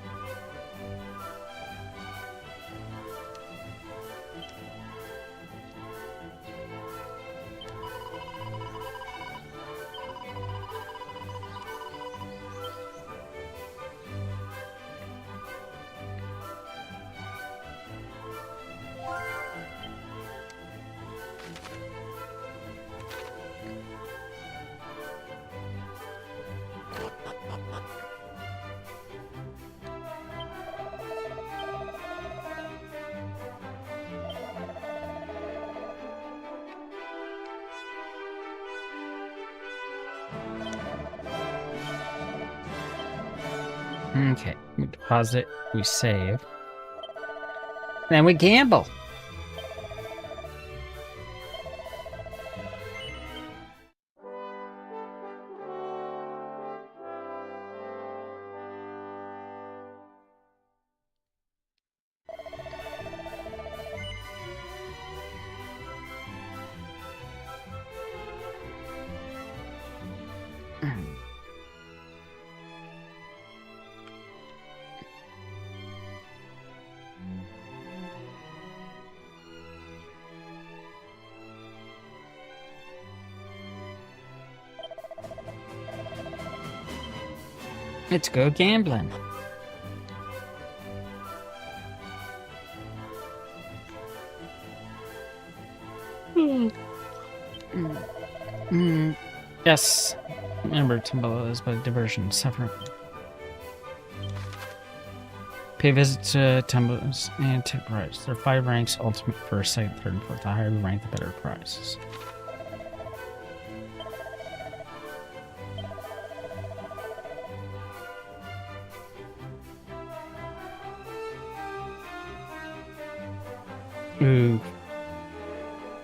Okay, we deposit, we save. Then we gamble. Let's go gambling. Yes. Remember, Timbo is but diversion. Suffer. Pay a visit to Tumbo's and tip prize. There are 5 ranks: ultimate, first, second, third, and fourth. The higher the rank, the better prizes. Ooh.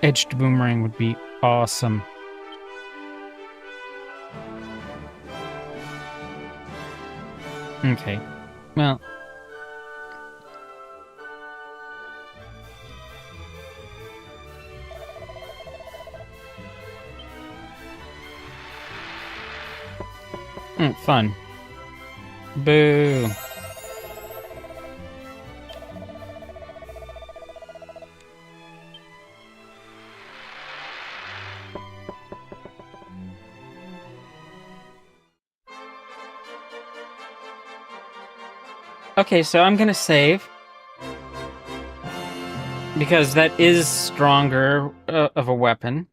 Edged boomerang would be awesome. Okay. Well. Fun. Boo. Okay, so I'm gonna save. Because that is stronger of a weapon.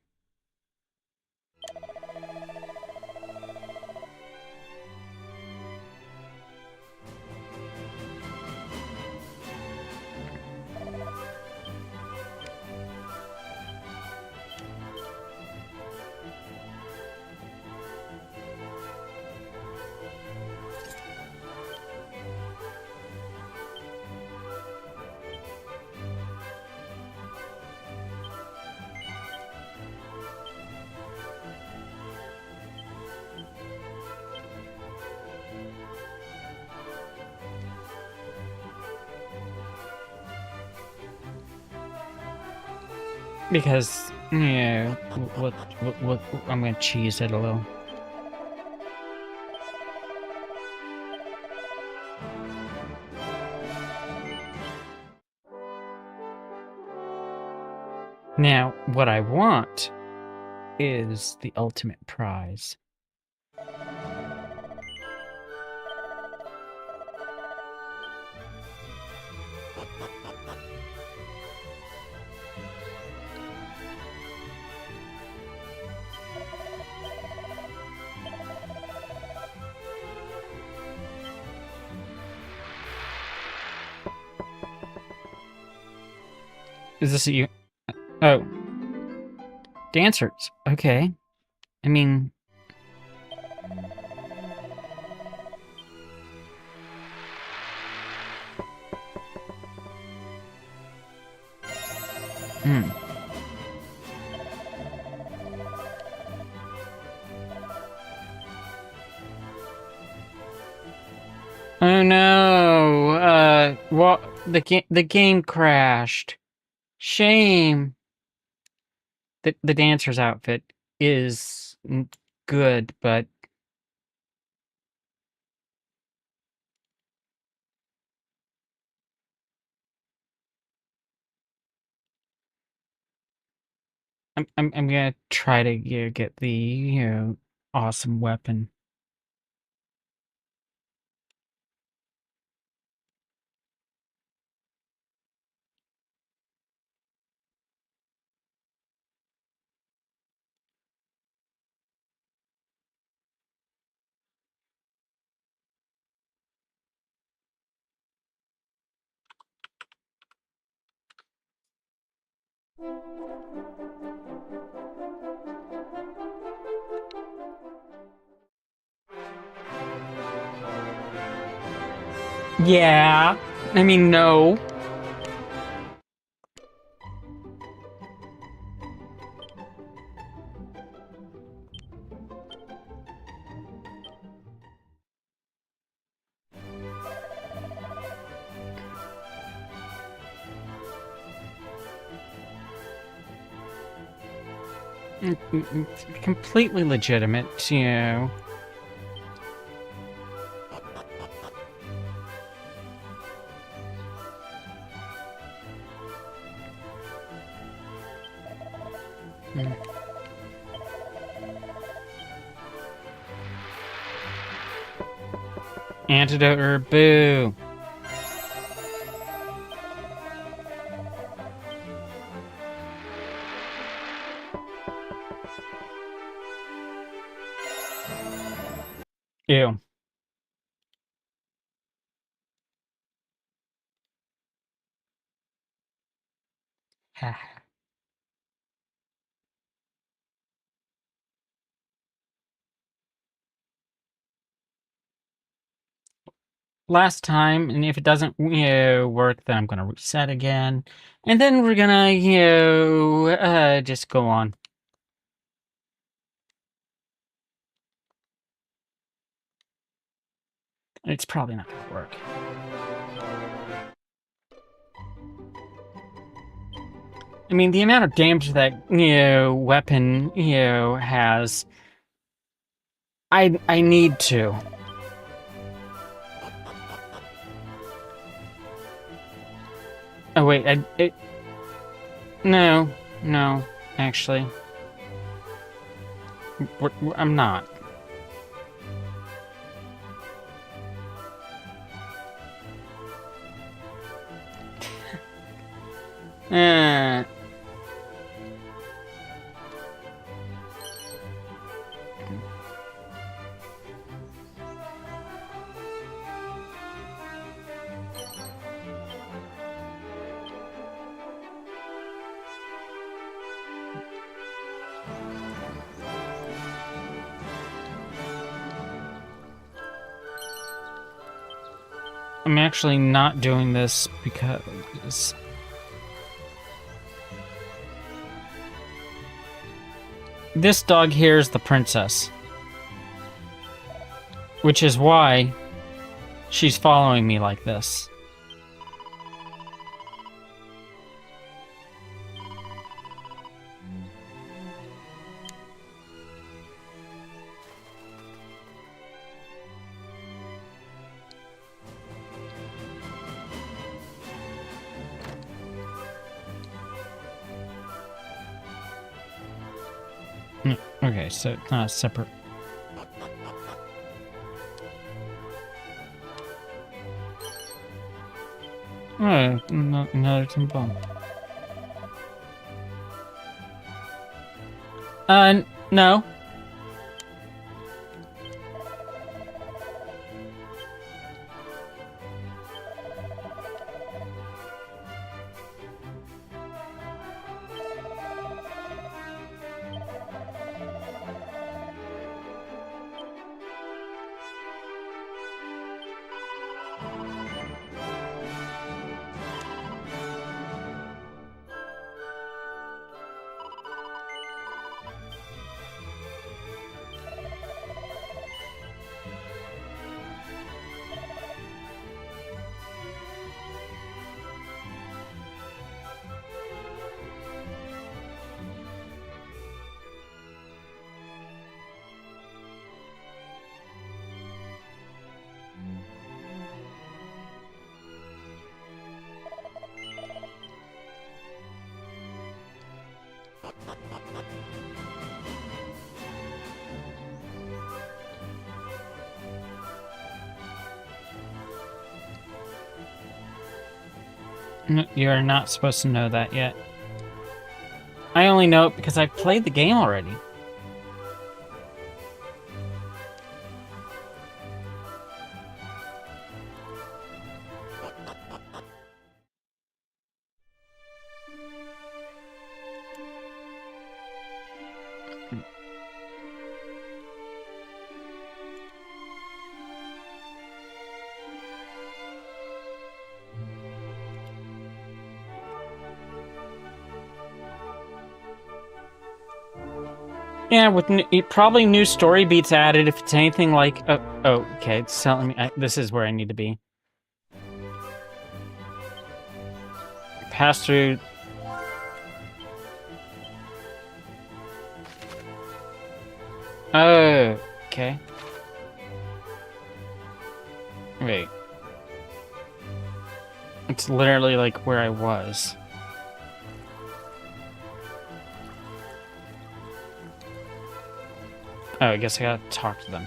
Because, yeah, what I'm gonna cheese it a little. Now, what I want is the ultimate prize. Is this you? Oh. Dancers. Okay. I mean... Oh no! What? The game crashed. Shame. The dancer's outfit is good, but I'm gonna try to get the awesome weapon. Yeah. I mean, no. Completely legitimate, Antidote or boo. Ew. Last time, and if it doesn't work, then I'm gonna reset again, and then we're gonna just go on. It's probably not gonna work. I mean, the amount of damage that weapon has, I need to. Oh wait, no, actually, I'm not. I'm actually not doing this because this dog here is the princess, which is why she's following me like this. Okay, so it's not a separate. Oh, another temple. No. You're not supposed to know that yet. I only know it because I've played the game already. Yeah, with probably new story beats added. If it's anything like, okay, it's telling me this is where I need to be. Pass through. Oh, okay. Wait. It's literally like where I was. Oh, I guess I gotta talk to them.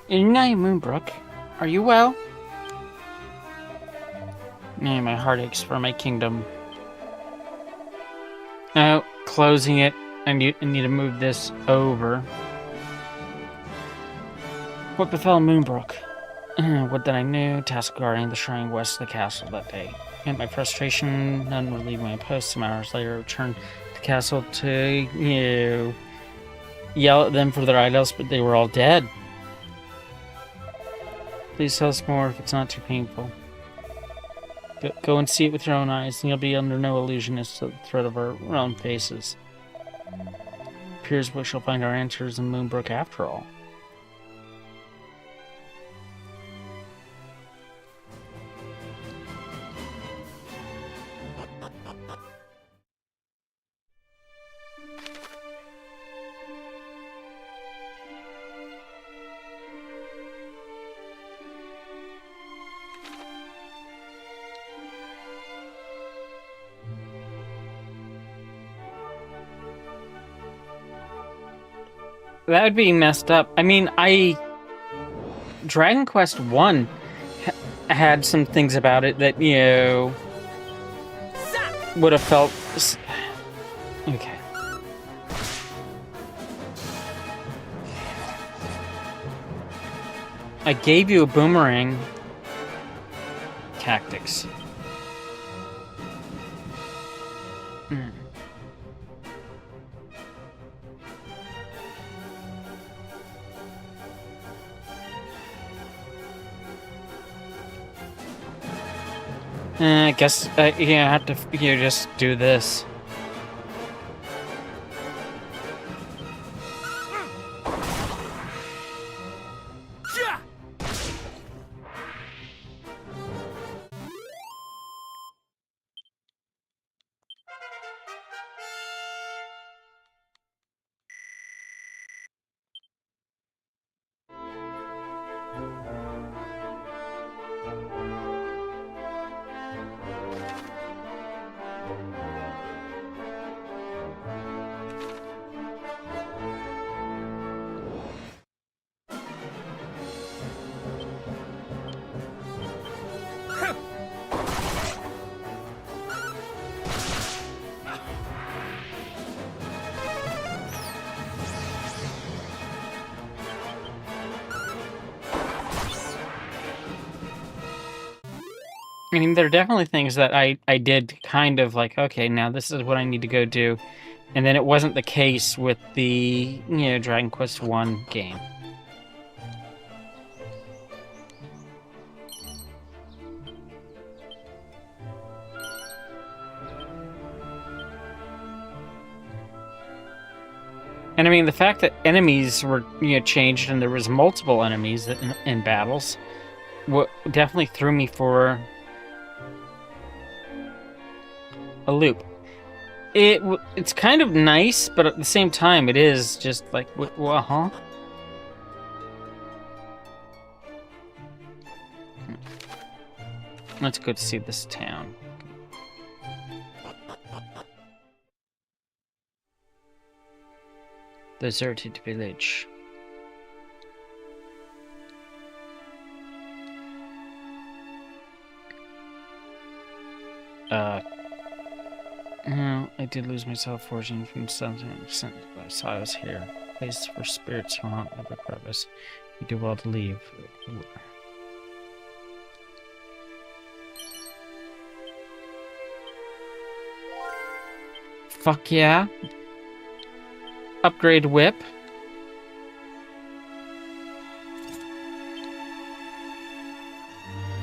Nay, Moonbrook. Are you well? Nay, my heart aches for my kingdom. Oh, closing it. I need to move this over. What befell Moonbrook? What did I know? Task guarding the shrine west of the castle that day. In my frustration, none would leave my post. Some hours later, I returned to the castle to, yell at them for their idols, but they were all dead. Please tell us more if it's not too painful. Go and see it with your own eyes, and you'll be under no illusion as to the threat of our own faces. Appears we shall find our answers in Moonbrook after all. That would be messed up. I mean, Dragon Quest 1 had some things about it that, would have felt... Okay. I gave you a boomerang tactics. I guess, I have to, just do this. I mean, there are definitely things that I did kind of like, okay, now this is what I need to go do. And then it wasn't the case with the, Dragon Quest 1 game. And I mean, the fact that enemies were, changed and there was multiple enemies in battles definitely threw me for a loop. It's kind of nice, but at the same time, it is just like, huh? Let's go to see this town. Deserted village. No, I did lose myself forging from something sent by Silas here. Place for spirits who haunt the crevice. You do well to leave. Fuck yeah. Upgrade whip.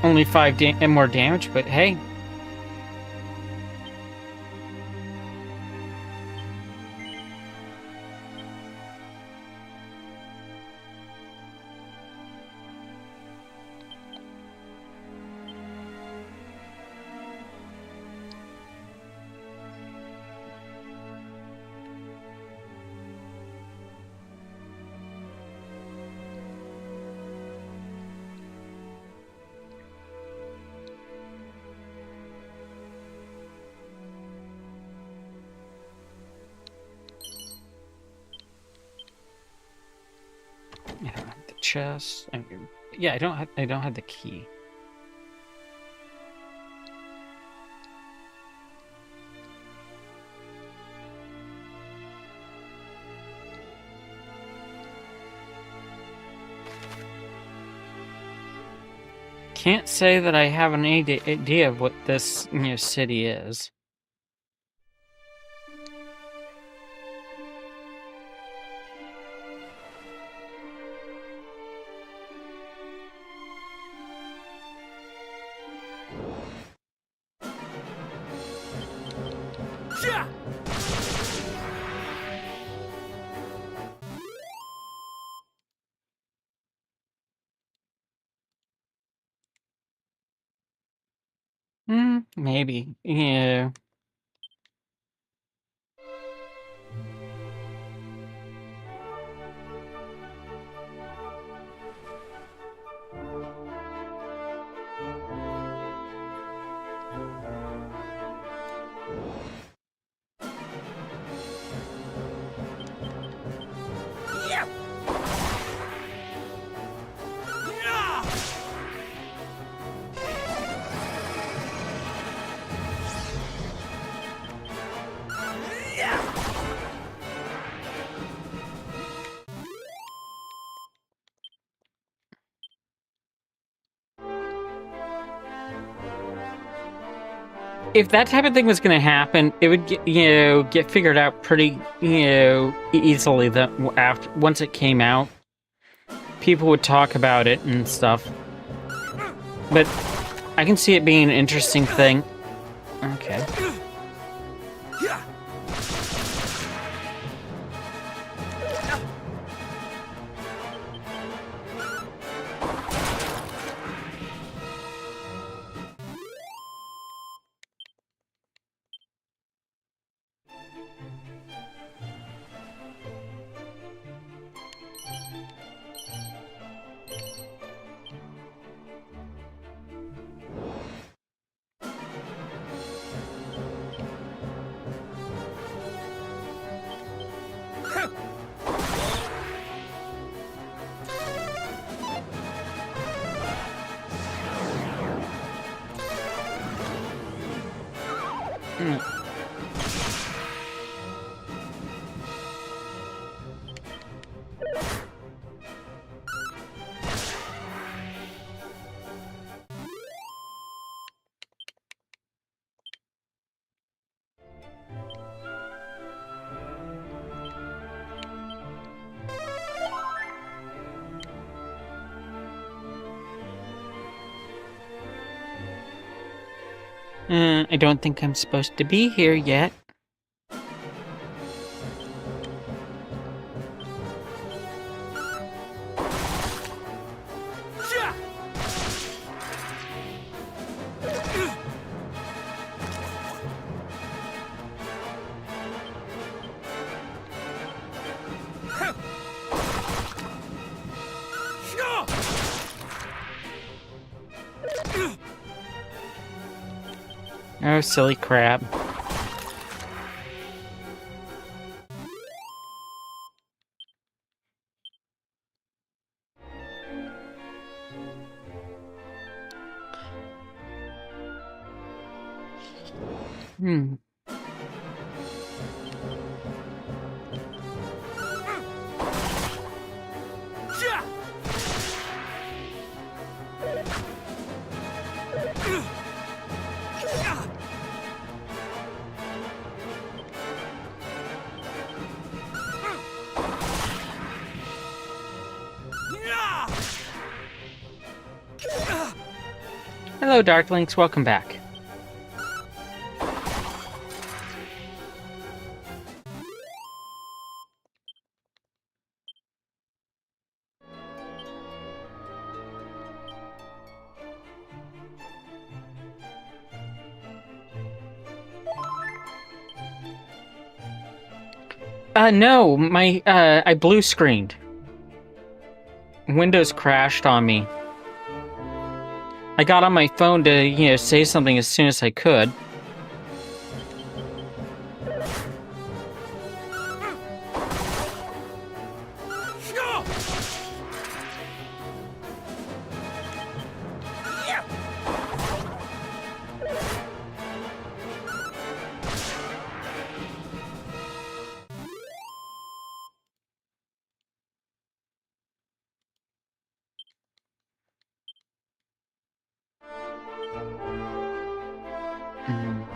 Only 5 more damage, but hey. I don't have the chest. Yeah, I don't have the key. can't say that I have an idea of what this city is. Maybe. Yeah. If that type of thing was going to happen, it would get figured out pretty easily. That after once it came out, people would talk about it and stuff. But I can see it being an interesting thing. Okay. I don't think I'm supposed to be here yet. Oh, silly crap. Hello, Darklings. Welcome back. No, my, I blue screened. Windows crashed on me. I got on my phone to, say something as soon as I could. Mm.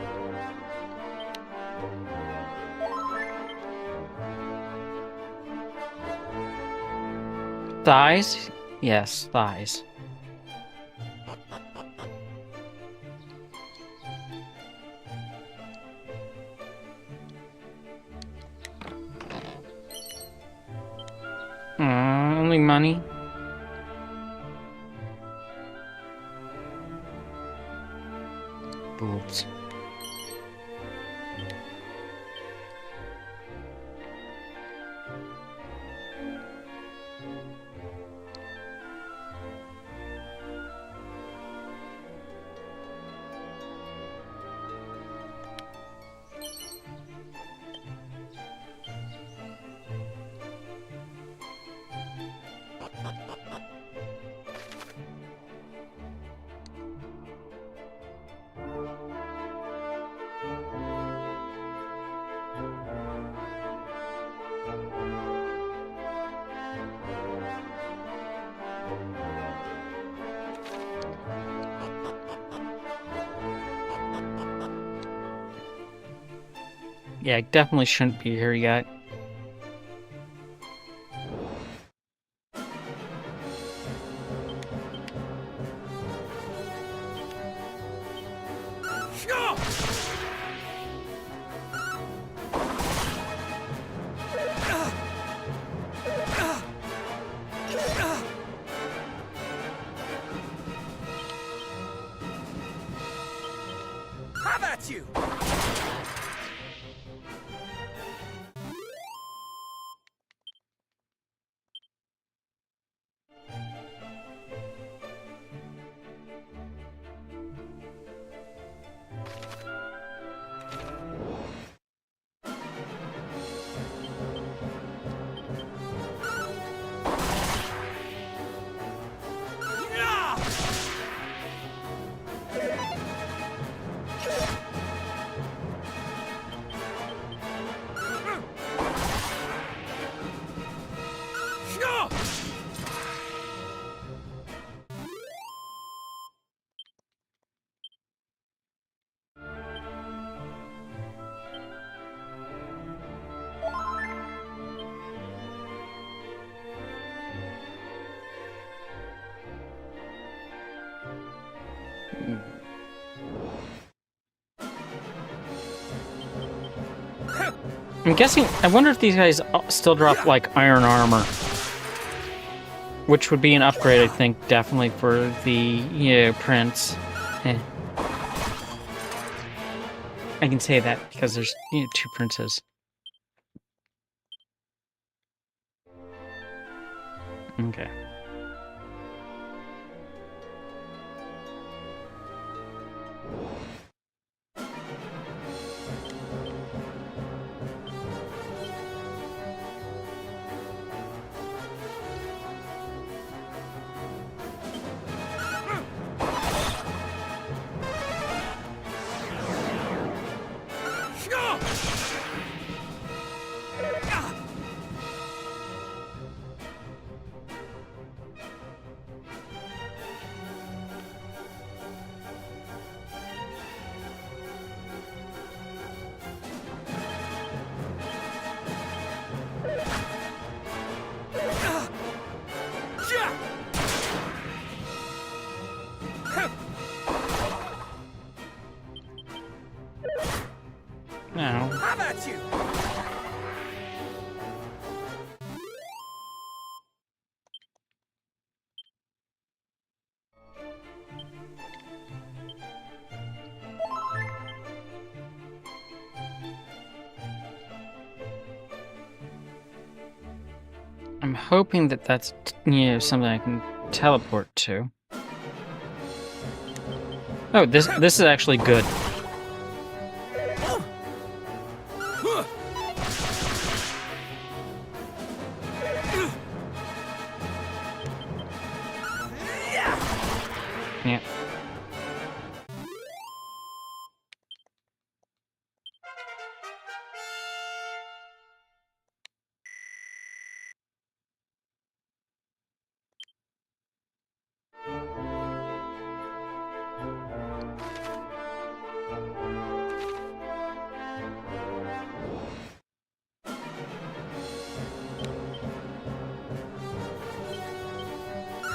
Thighs? Yes, thighs. Only money? Boobs. Yeah, I definitely shouldn't be here yet. How about you? I'm guessing, I wonder if these guys still drop, like, iron armor. Which would be an upgrade, I think, definitely for the, prince. Eh. I can say that because there's, 2 princes. Okay. Now, How about you? I'm hoping that that's, something I can teleport to. Oh, this is actually good. Yeah.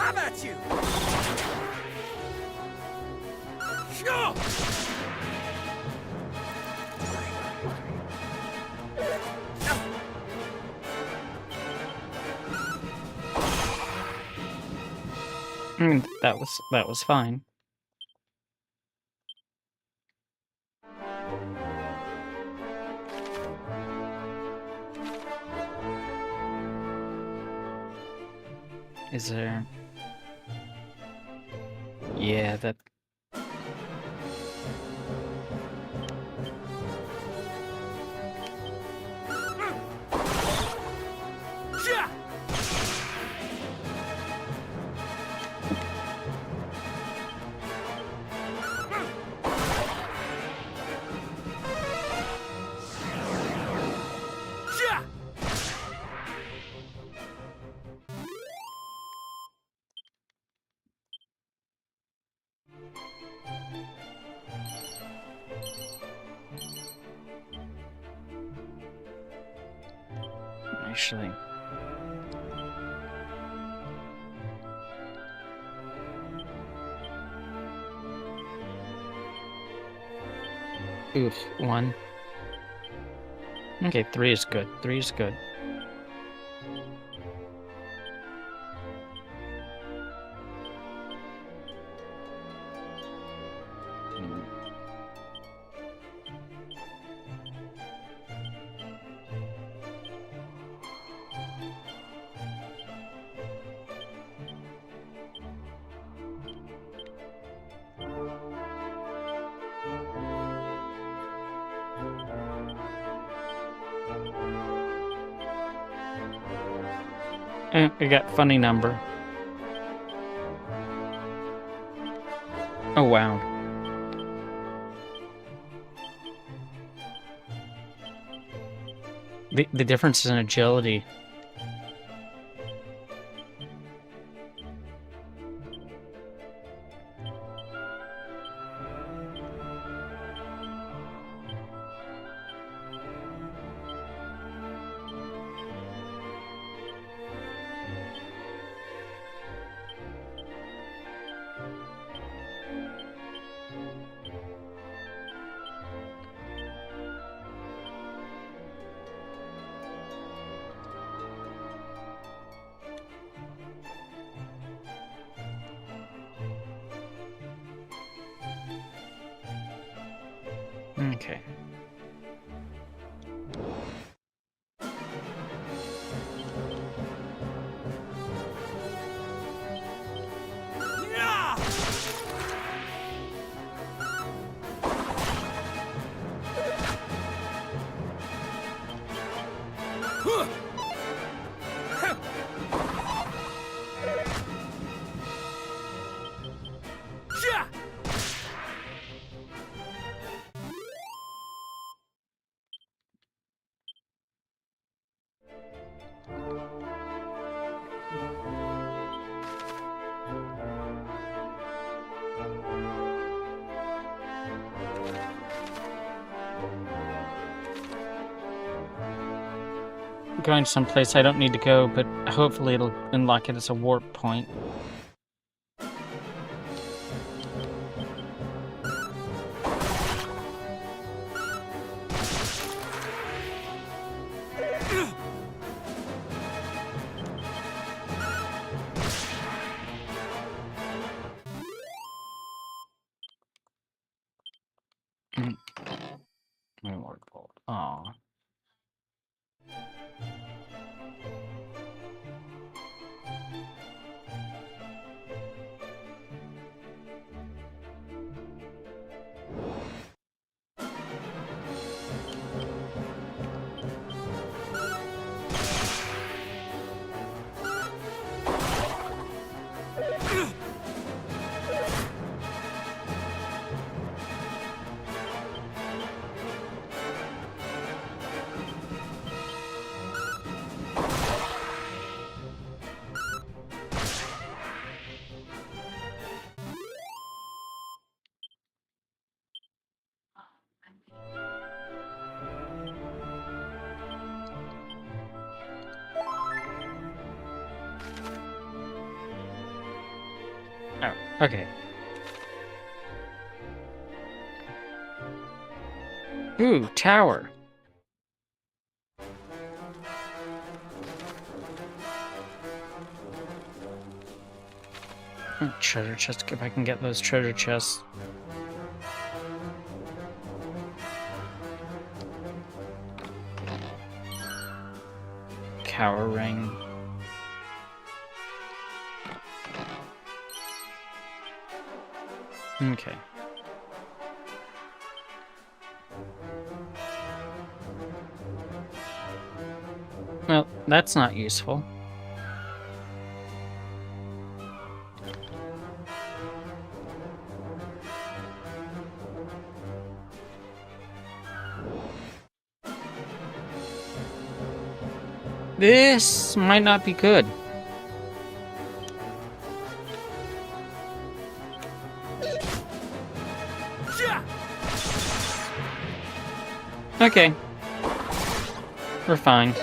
Have at you! Sure! That was fine. Is there? Yeah, that. Yeah! Yeah! Actually. Oof, 1. Okay, 3 is good. 3 is good. I got funny number. Oh wow. The difference is in agility. Okay. Yeah! Huh! Yeah! Going someplace I don't need to go, but hopefully it'll unlock it as a warp point. Aw. Oh, okay. Ooh, tower. Treasure chest, if I can get those treasure chests. Cower ring. Okay. Well, that's not useful. This might not be good. Yeah. Okay. We're fine.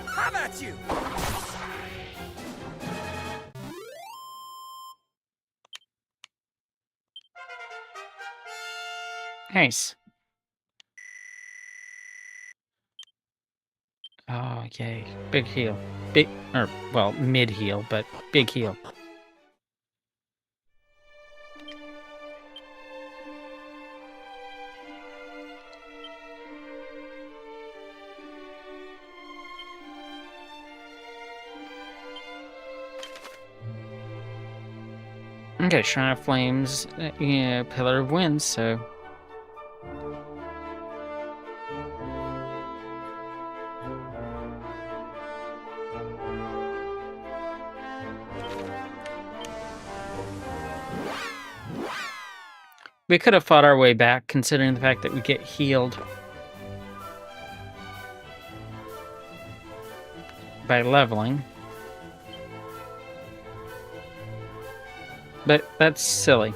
How about you? Nice. Oh, yay. Big heal. Big, or, well, mid heal, but big heal. Okay, Shrine of Flames, yeah, Pillar of Winds, so... We could have fought our way back, considering the fact that we get healed by leveling. But that's silly.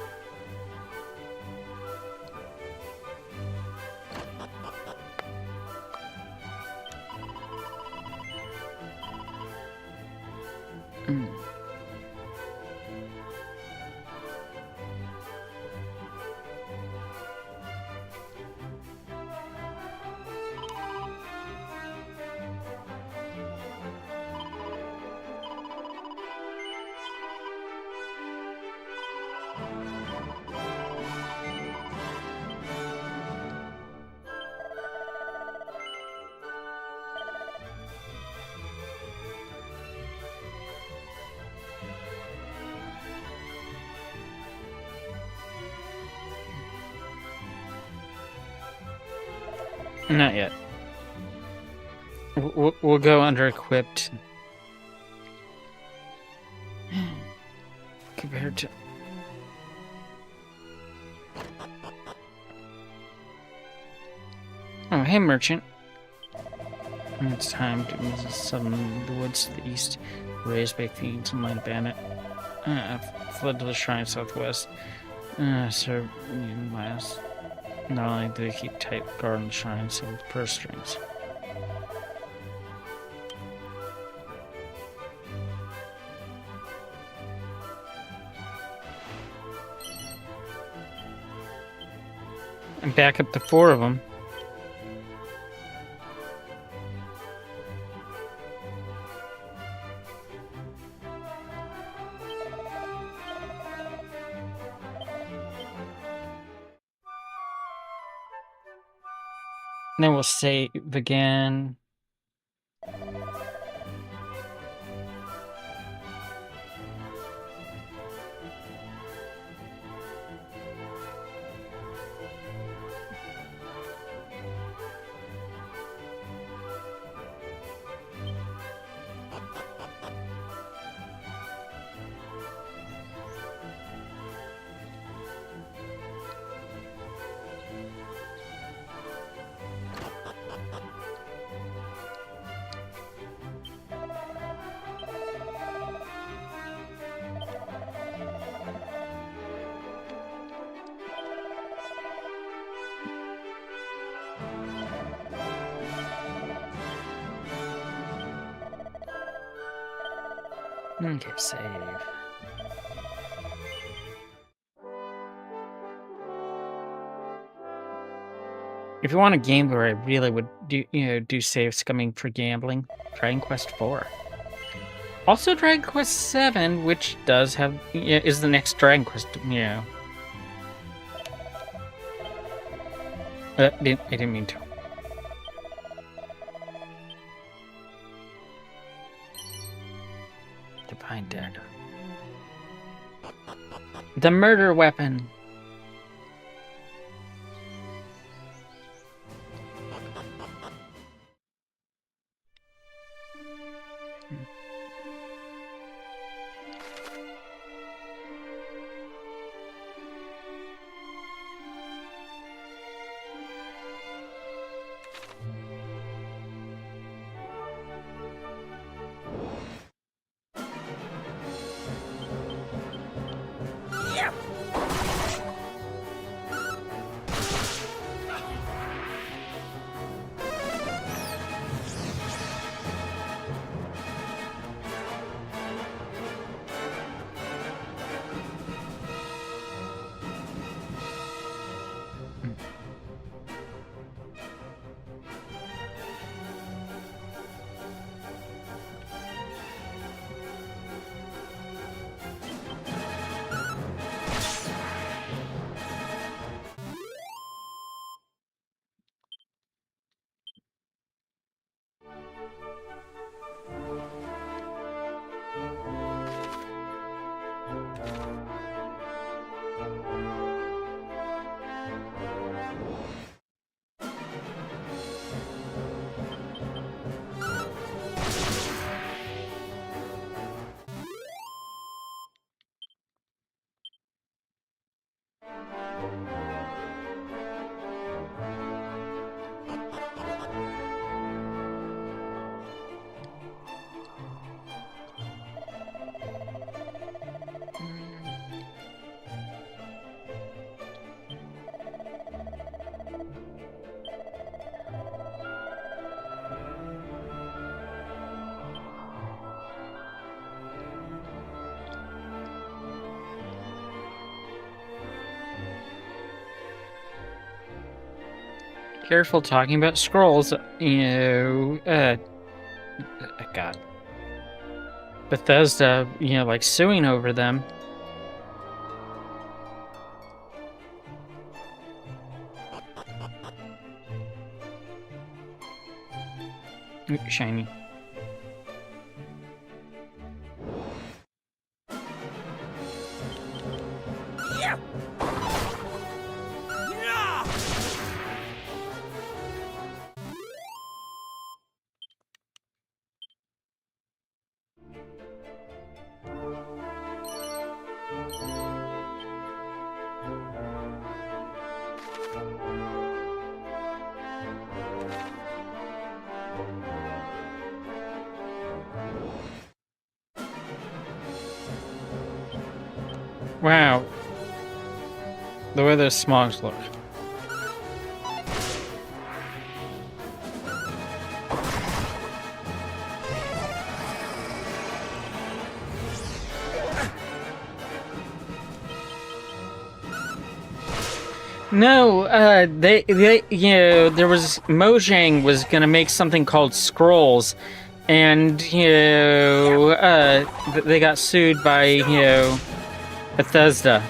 Not yet. We'll go under equipped. Compared to... Oh, hey, merchant. It's time to summon the woods to the east, raised by fiends and light bandit. Fled to the shrine southwest. Serve last. Not only do they keep tight guard on the shrine, so with purse strings. And back up to 4 of them. Then we'll save again. Okay, save. If you want a game where I really would do save scumming for gambling, Dragon Quest 4. Also Dragon Quest 7, which does have is the next Dragon Quest, I didn't mean to. Divine Dagger. The murder weapon. Careful talking about scrolls, God. Bethesda, like suing over them. Ooh, shiny. Wow. The way those smogs look. No, they there was Mojang was gonna make something called Scrolls, and they got sued by Bethesda.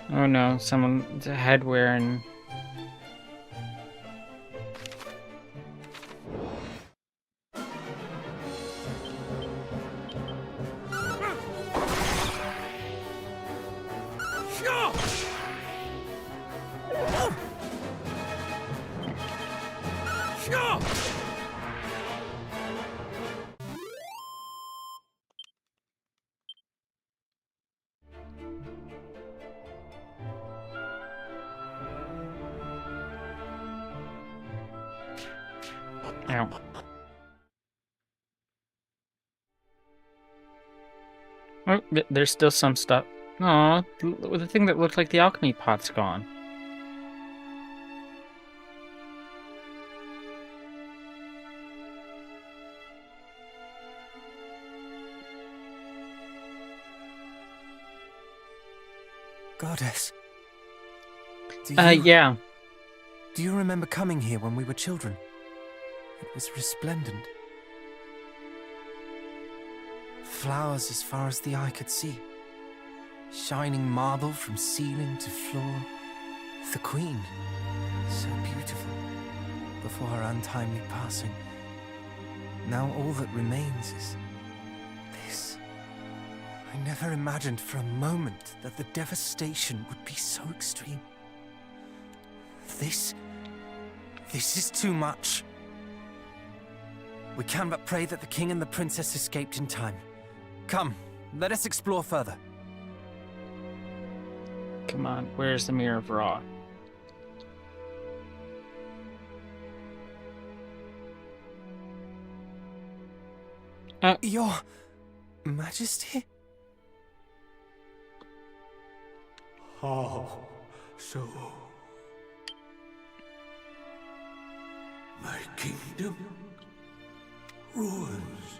Oh no, someone's headwear and. Ow. Oh, there's still some stuff. Aw, the thing that looked like the alchemy pot's gone. Goddess. Yeah. Do you remember coming here when we were children? It was resplendent. Flowers as far as the eye could see. Shining marble from ceiling to floor. The Queen, so beautiful, before her untimely passing. Now all that remains is this. I never imagined for a moment that the devastation would be so extreme. This is too much. We can but pray that the king and the princess escaped in time. Come, let us explore further. Come on, where's the Mirror of Ra? Your Majesty? How so? My kingdom ruins.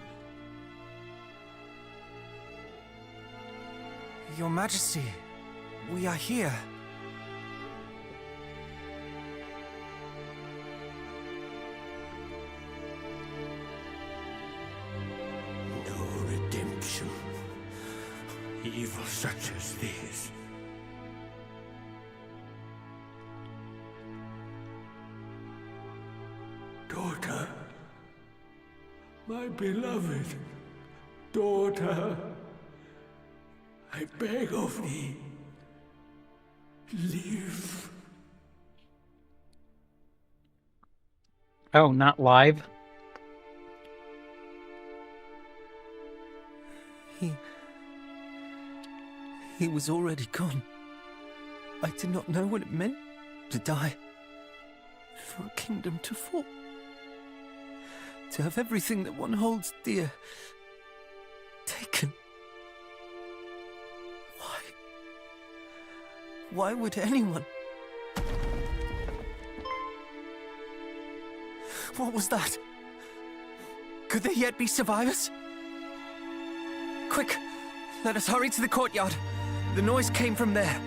Your Majesty, we are here. No redemption. Evil such as this. Daughter, my beloved daughter, I beg of thee, live. Oh, not live? He was already gone. I did not know what it meant to die. For a kingdom to fall. To have everything that one holds dear taken. Why would anyone? What was that? Could there yet be survivors? Quick, let us hurry to the courtyard. The noise came from there.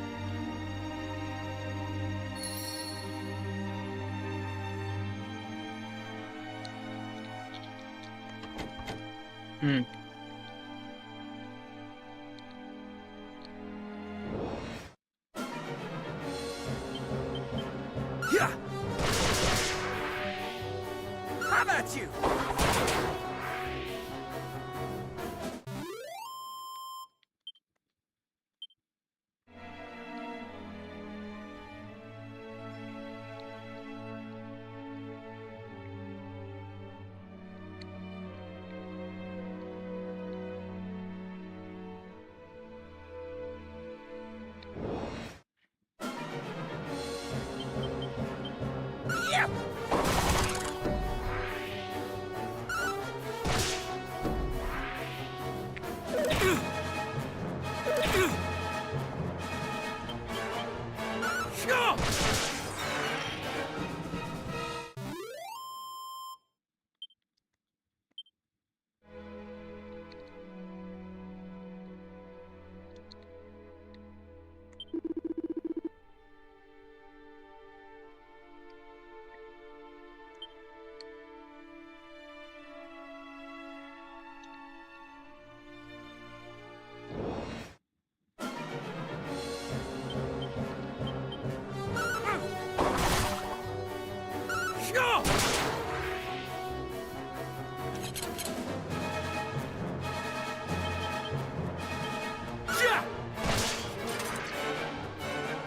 Yeah. How about you?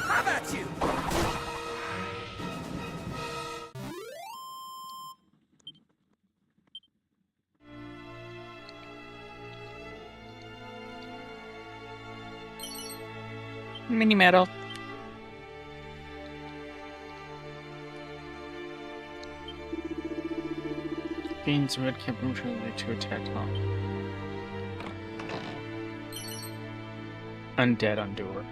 How about you? Mini medal. Gains red cap neutrality to attack long. undead undoer.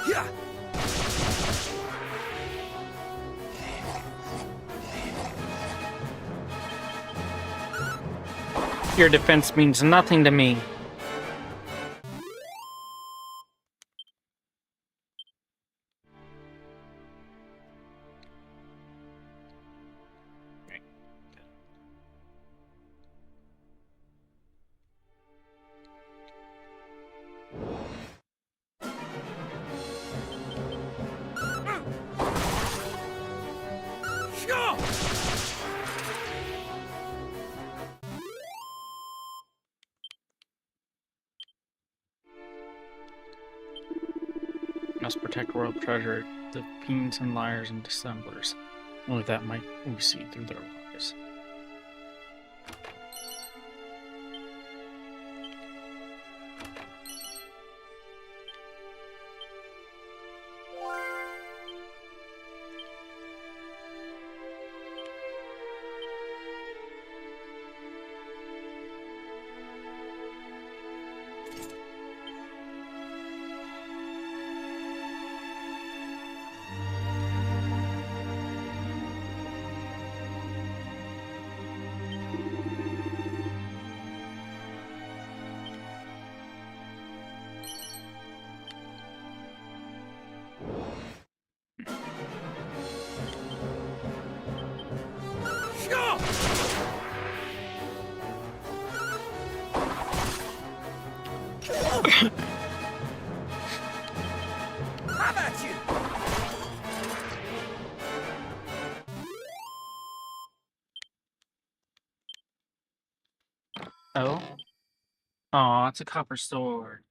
Yeah. Your defense means nothing to me. Sure. Must protect royal treasure, the fiends and liars and dissemblers. Only that might we see through their lies. Sure. How about you? Oh? Aw, it's a copper sword.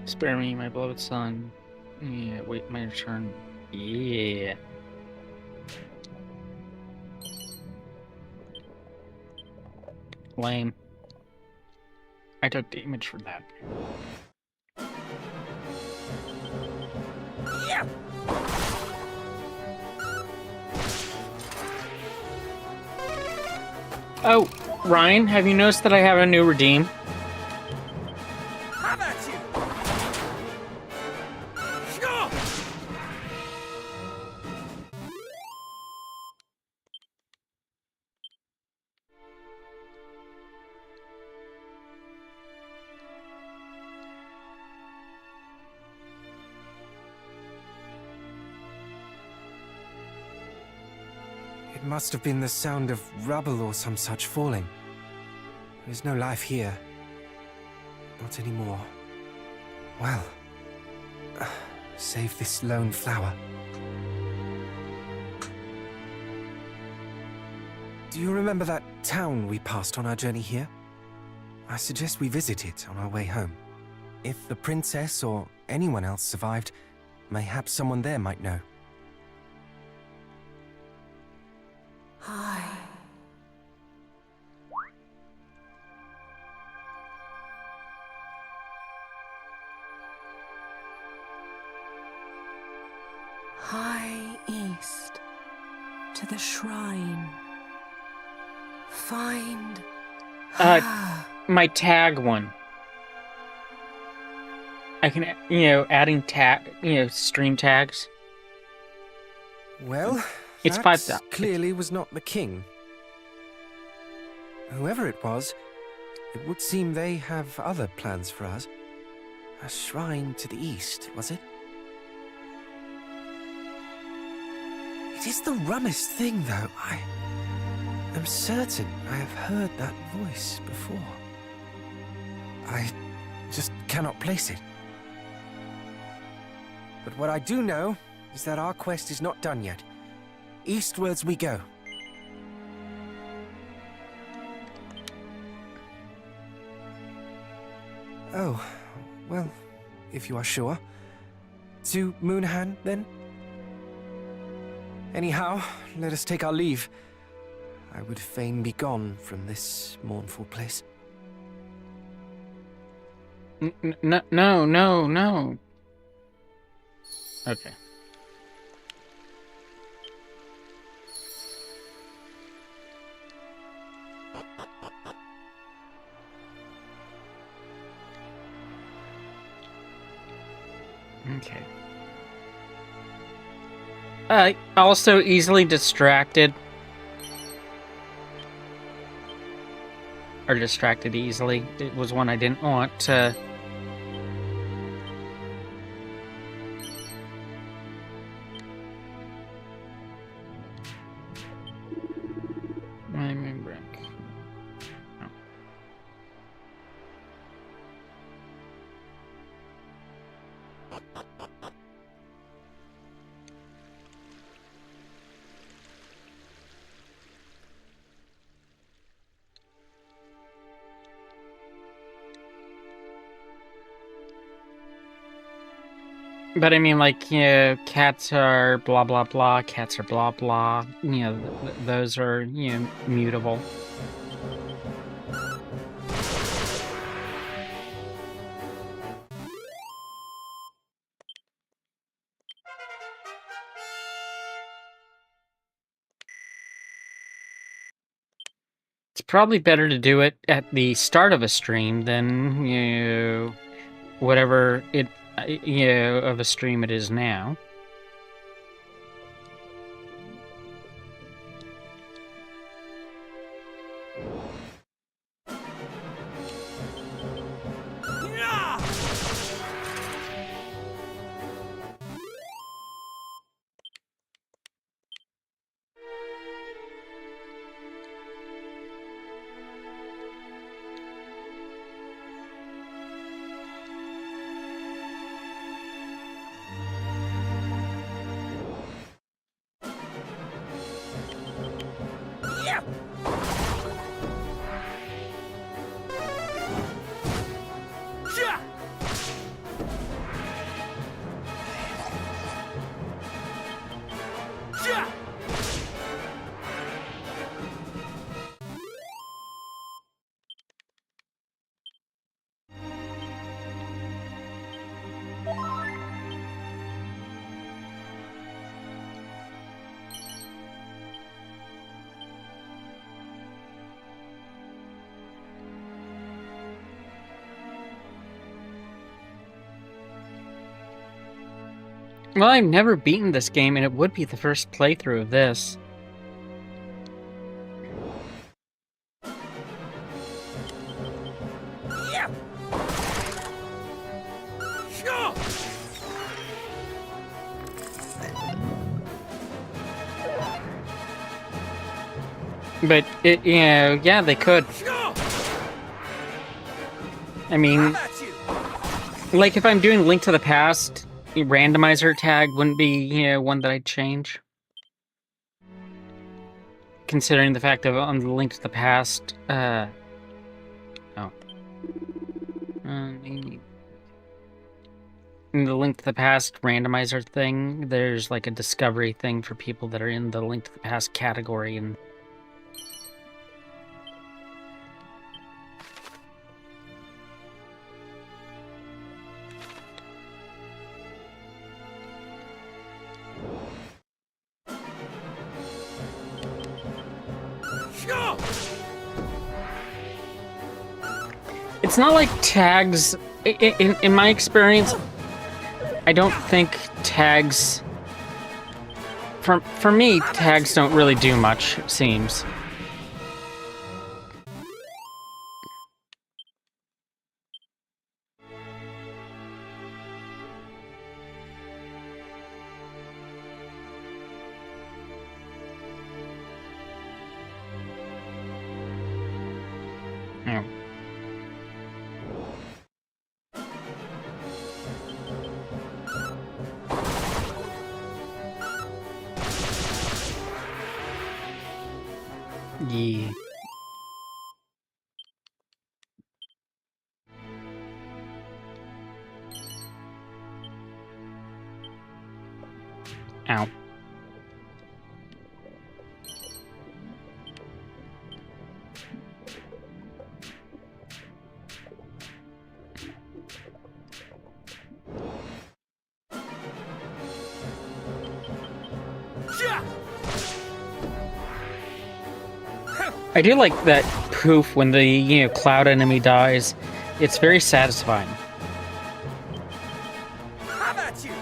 Spare me, my beloved son. Yeah, wait my return. Yeah. Lame. I took damage for that. Yeah. Oh, Ryan, have you noticed that I have a new redeem? How about you? Sure. It must have been the sound of rubble or some such falling. There's no life here. Not anymore. Well, save this lone flower. Do you remember that town we passed on our journey here? I suggest we visit it on our way home. If the princess or anyone else survived, mayhap someone there might know. Hi. High east to the shrine. Find My tag one. I can, adding tag, stream tags. Well, It's that 5,000. clearly was not the king. Whoever it was, it would seem they have other plans for us. A shrine to the east, was it? It is the rummest thing, though. I am certain I have heard that voice before. I just cannot place it. But what I do know is that our quest is not done yet. Eastwards we go. Oh, well, if you are sure. To Moonhan, then? Anyhow, let us take our leave. I would fain be gone from this mournful place. No, no, no, no. Okay. Okay. Also easily distracted. Or distracted easily. It was one I didn't want to... But I mean, like, you know, cats are blah blah blah, cats are blah blah. You know, those are, you know, mutable. It's probably better to do it at the start of a stream than, you know, whatever it, you know, of a stream it is now. Well, I've never beaten this game, and it would be the first playthrough of this. But, it, you know, yeah, they could. I mean, like, if I'm doing Link to the Past, the randomizer tag wouldn't be, you know, one that I'd change. Considering the fact of on the Link to the Past, in the Link to the Past randomizer thing, there's like a discovery thing for people that are in the Link to the Past category, and it's not like tags, in my experience, I don't think tags, for me, tags don't really do much, it seems. Ow. Yeah. I do like that poof when the, cloud enemy dies. It's very satisfying. How about you?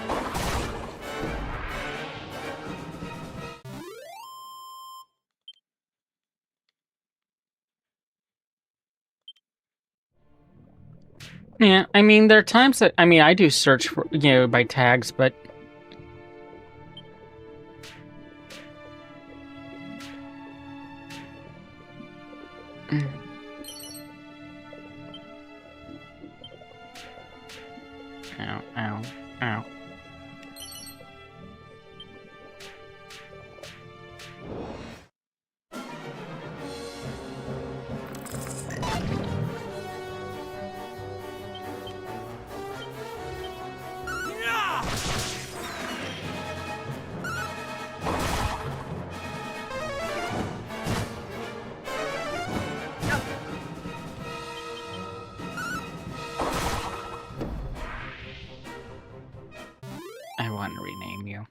Yeah, I mean, there are times that, I do search for, by tags, but... Ow, ow, ow. Yeah. I want to rename you.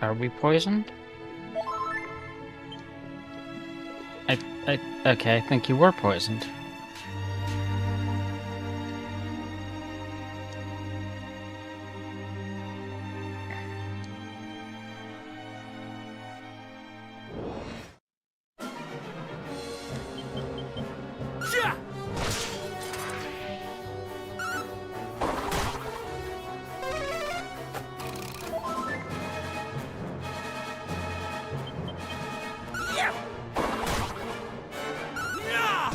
Are we poisoned? Okay, I think you were poisoned. Yeah. Yeah. Yeah.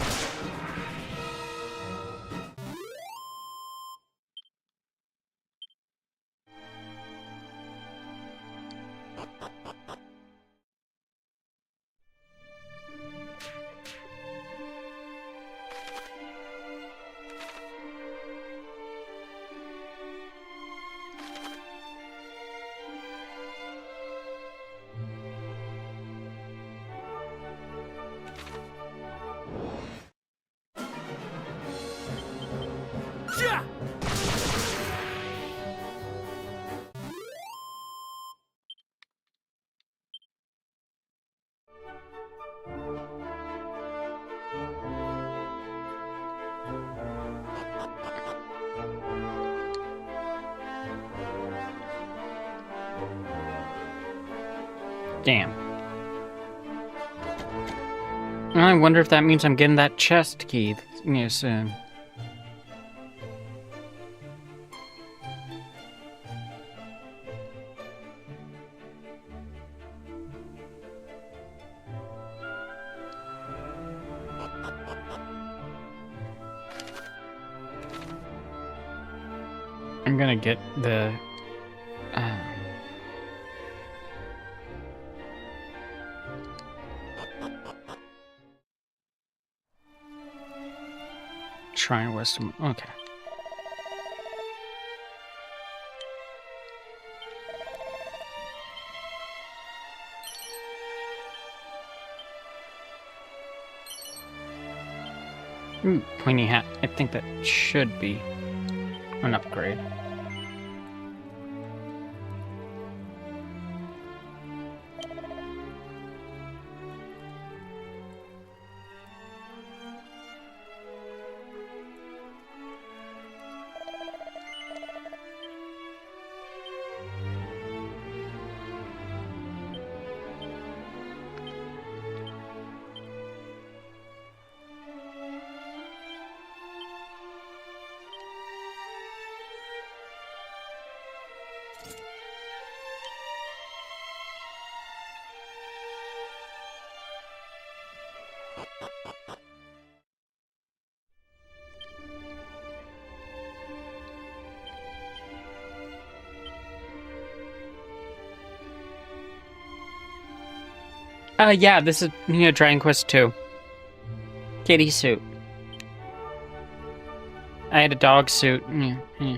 Yeah. Damn. I wonder if that means I'm getting that chest key, soon. I'm gonna get the... Shrine Wisdom. Okay. Pointy hat. I think that should be an upgrade. Yeah, this is, Dragon Quest 2. Kitty suit. I had a dog suit. Yeah, yeah.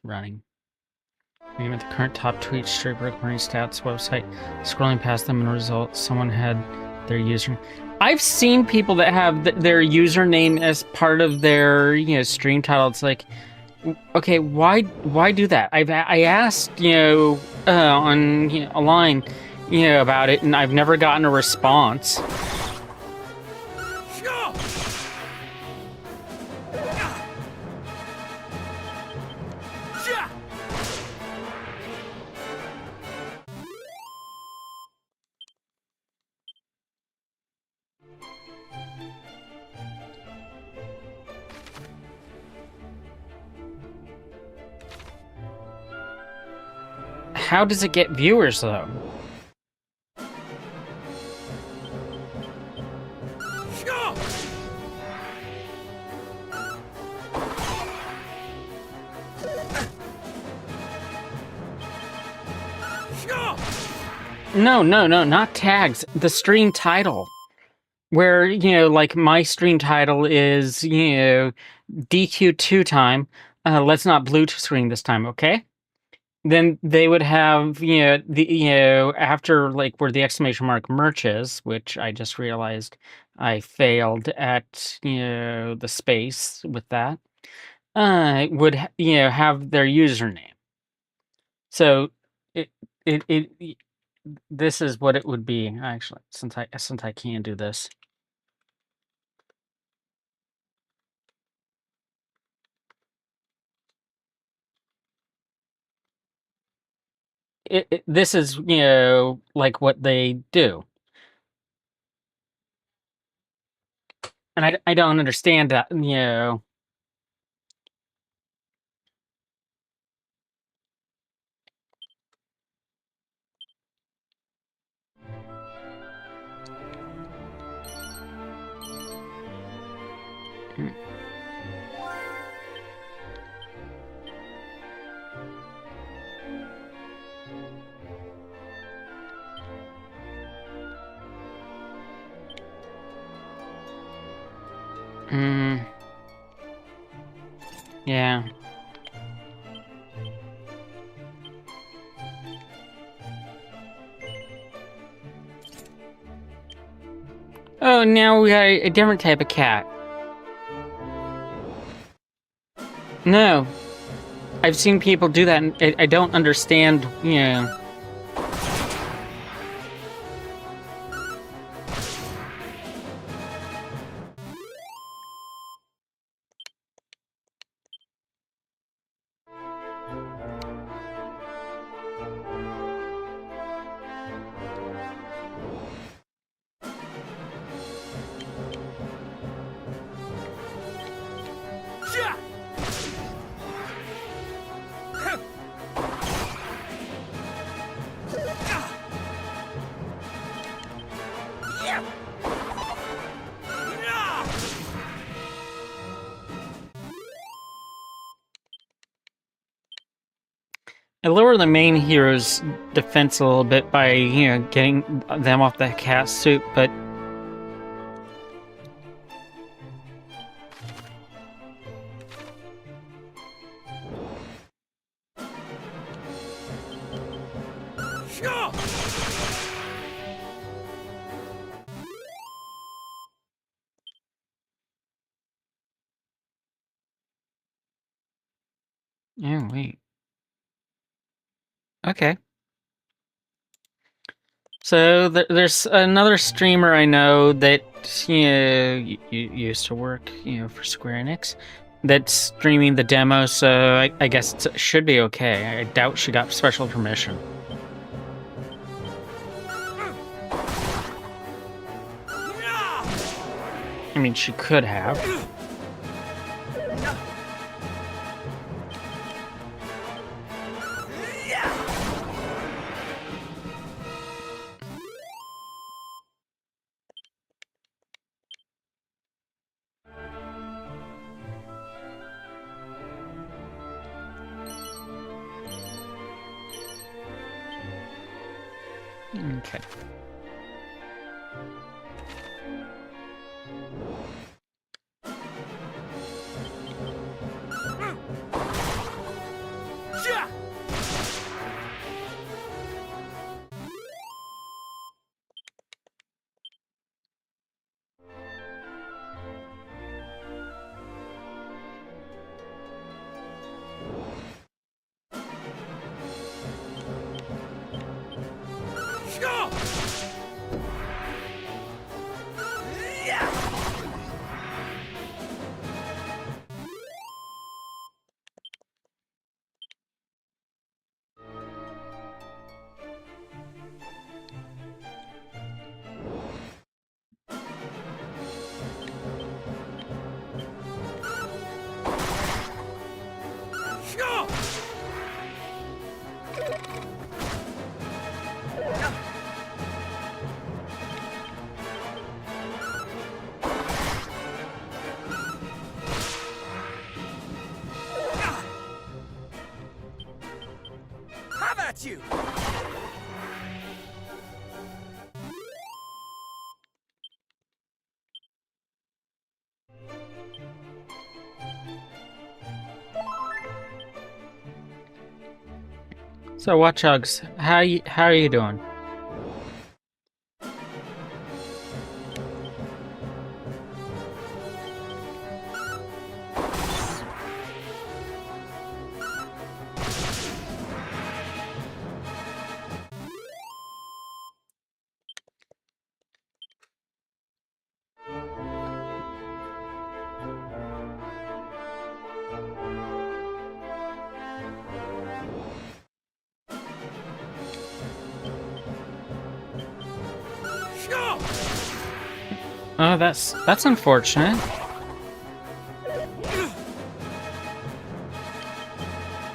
Running. Even at the current top tweet, Straight Marine Stats website, scrolling past them and results, someone had their username. I've seen people that have their username as part of their, stream title. It's like, okay, why do that? I asked, on a line, about it, and I've never gotten a response. How does it get viewers, though? No, not tags. The stream title. Where, like my stream title is, DQ2 time. Let's not blue screen this time, okay? Then they would have, after like where the exclamation mark merch is, which I just realized I failed at, the space with that, would, have their username. So this is what it would be, actually, since I can do this. This is, like what they do. And I don't understand that, Yeah. Oh, now we got a different type of cat. No. I've seen people do that, and I don't understand, I lower the main hero's defense a little bit by, getting them off the cat suit, but... Oh, wait. Okay. So there's another streamer I know that used to work for Square Enix that's streaming the demo, so I guess it should be okay. I doubt she got special permission. I mean, she could have. Okay. Yeah! Sure! Yeah! Sure! How about you? So, Watchdogs, how are you doing? Sure! Oh, that's unfortunate.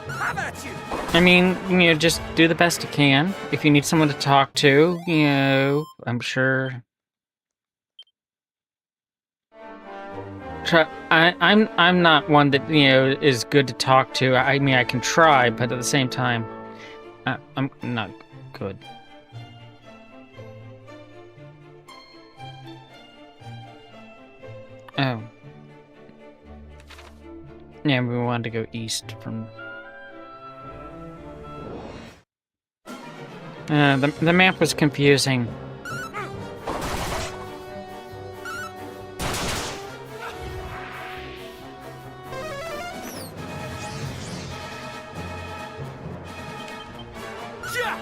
How about you? I mean, just do the best you can. If you need someone to talk to, I'm sure. I'm not one that is good to talk to. I mean, I can try, but at the same time, I'm not good. Oh. Yeah, we wanted to go east from. The map was confusing. Yeah!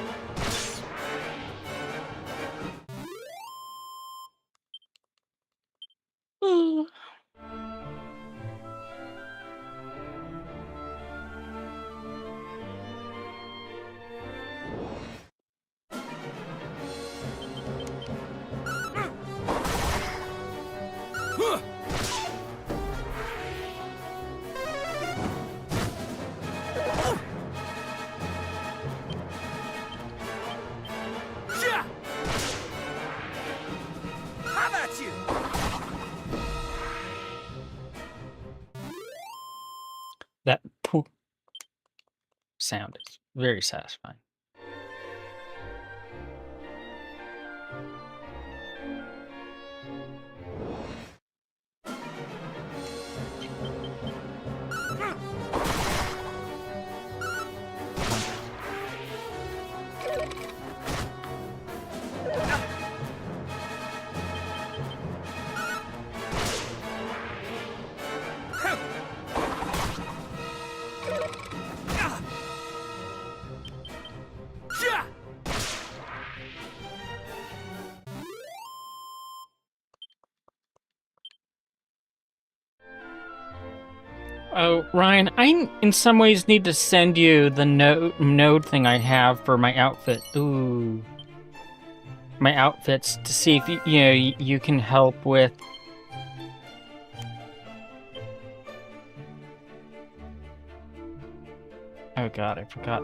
Huh! Yeah! How about you? That poof sound is very satisfying. Yeah! Oh, Ryan, I in some ways need to send you the node thing I have for my outfit. Ooh. My outfits to see if you can help with. Oh god, I forgot.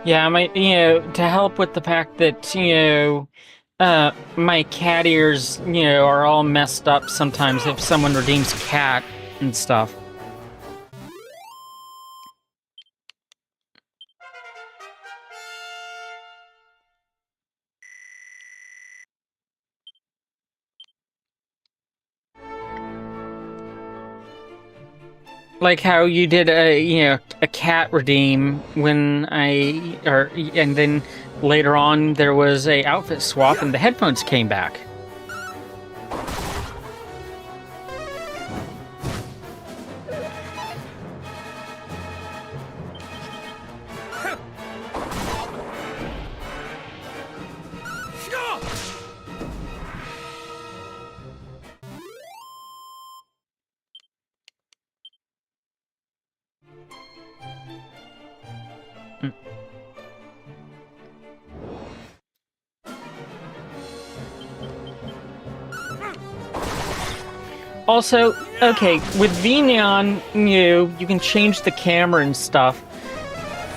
Yeah, to help with the fact that, My cat ears, are all messed up sometimes if someone redeems cat and stuff. Like how you did a cat redeem when and then later on there was a outfit swap and the headphones came back. Also, okay, with VNeon, you can change the camera and stuff.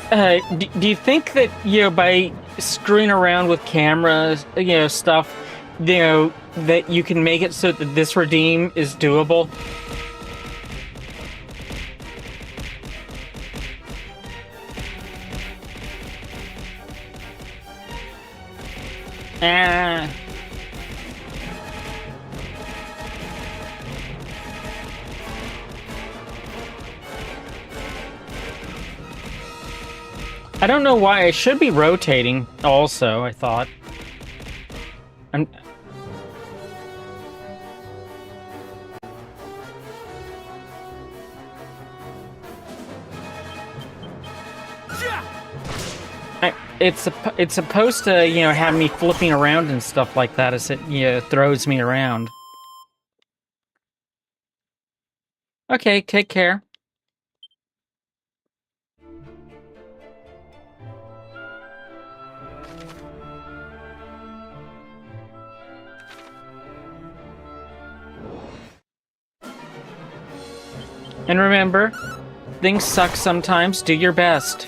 Do you think that, by screwing around with cameras, stuff, that you can make it so that this redeem is doable? Ah. I don't know why. I should be rotating also, I thought. I'm... It's supposed to, have me flipping around and stuff like that as it, throws me around. Okay, take care. And remember, things suck sometimes. Do your best.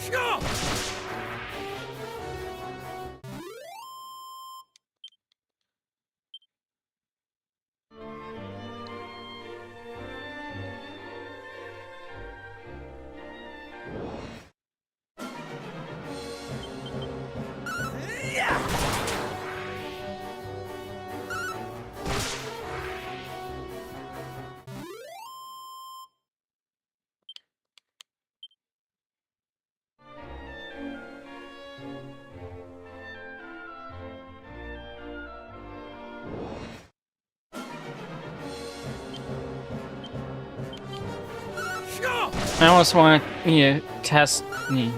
I almost want to, test me.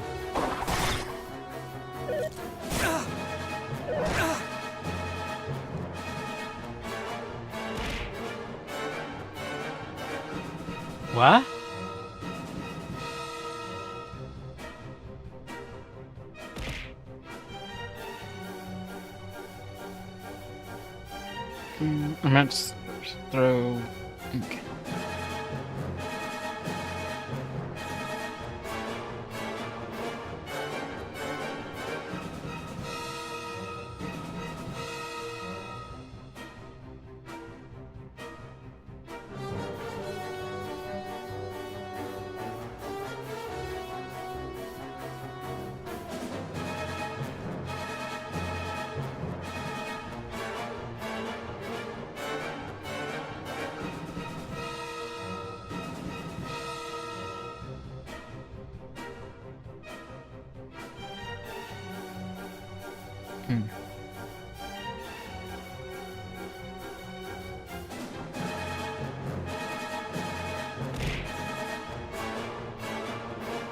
What? I meant to throw... Okay.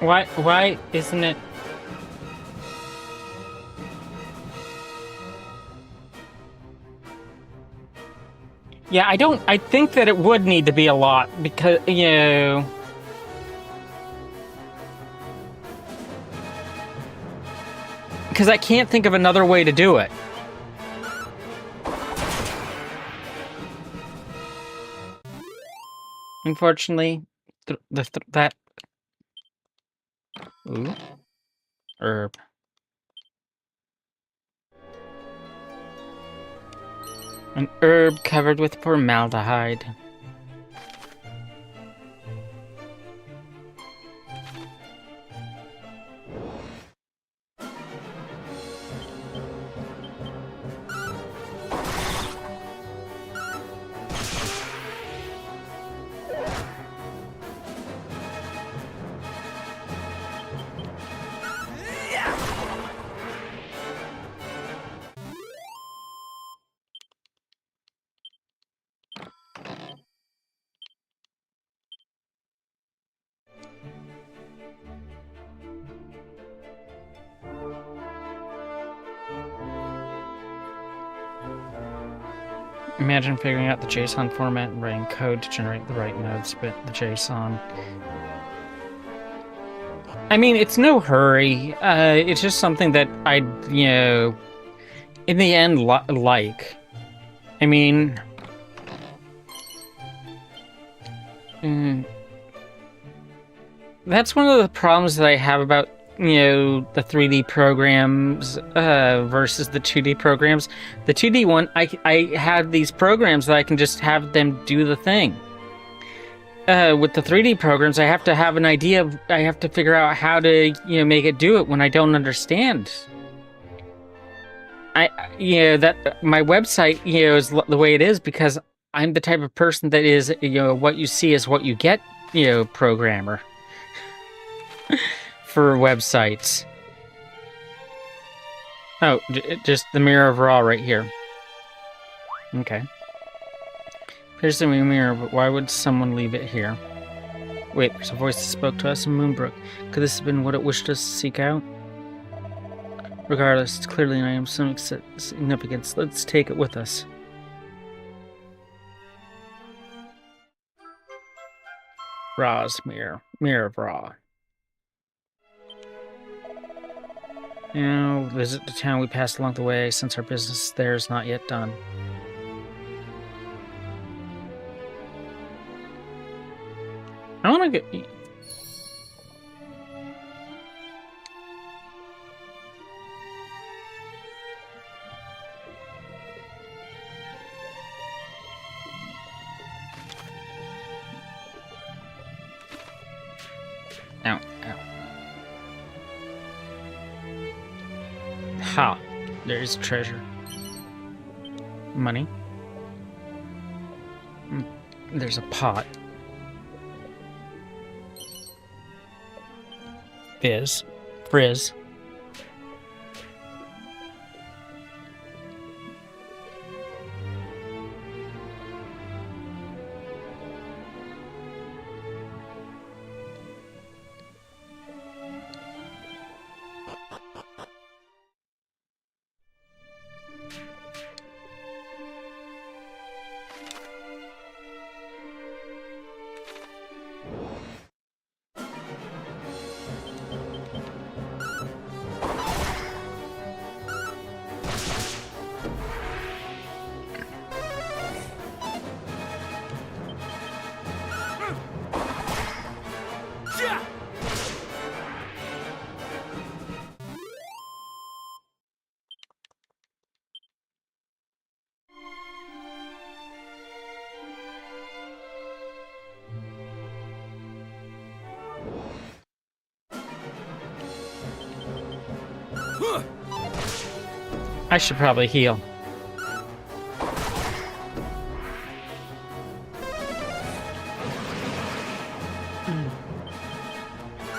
Why isn't it? Yeah, I think that it would need to be a lot because, because I can't think of another way to do it. Unfortunately, that ooh, herb. An herb covered with formaldehyde. Imagine figuring out the JSON format and writing code to generate the right nodes, but the JSON. I mean, it's no hurry. It's just something that I, in the end, like. I mean, that's one of the problems that I have about, the 3D programs versus the 2D programs. The 2D one, I have these programs that I can just have them do the thing. With the 3D programs, I have to have an idea of, I have to figure out how to, make it do it when I don't understand. That my website, is the way it is because I'm the type of person that is, what you see is what you get, programmer. For websites. Oh, just the Mirror of Ra right here. Okay. Here's the mirror, but why would someone leave it here? Wait, there's a voice that spoke to us in Moonbrook. Could this have been what it wished us to seek out? Regardless, it's clearly an item of some significance. Let's take it with us. Ra's Mirror. Mirror of Ra. Now, visit the town we passed along the way, since our business there is not yet done. I want to get... Ow, ow. Ha! There's treasure. Money. There's a pot. Frizz. I should probably heal.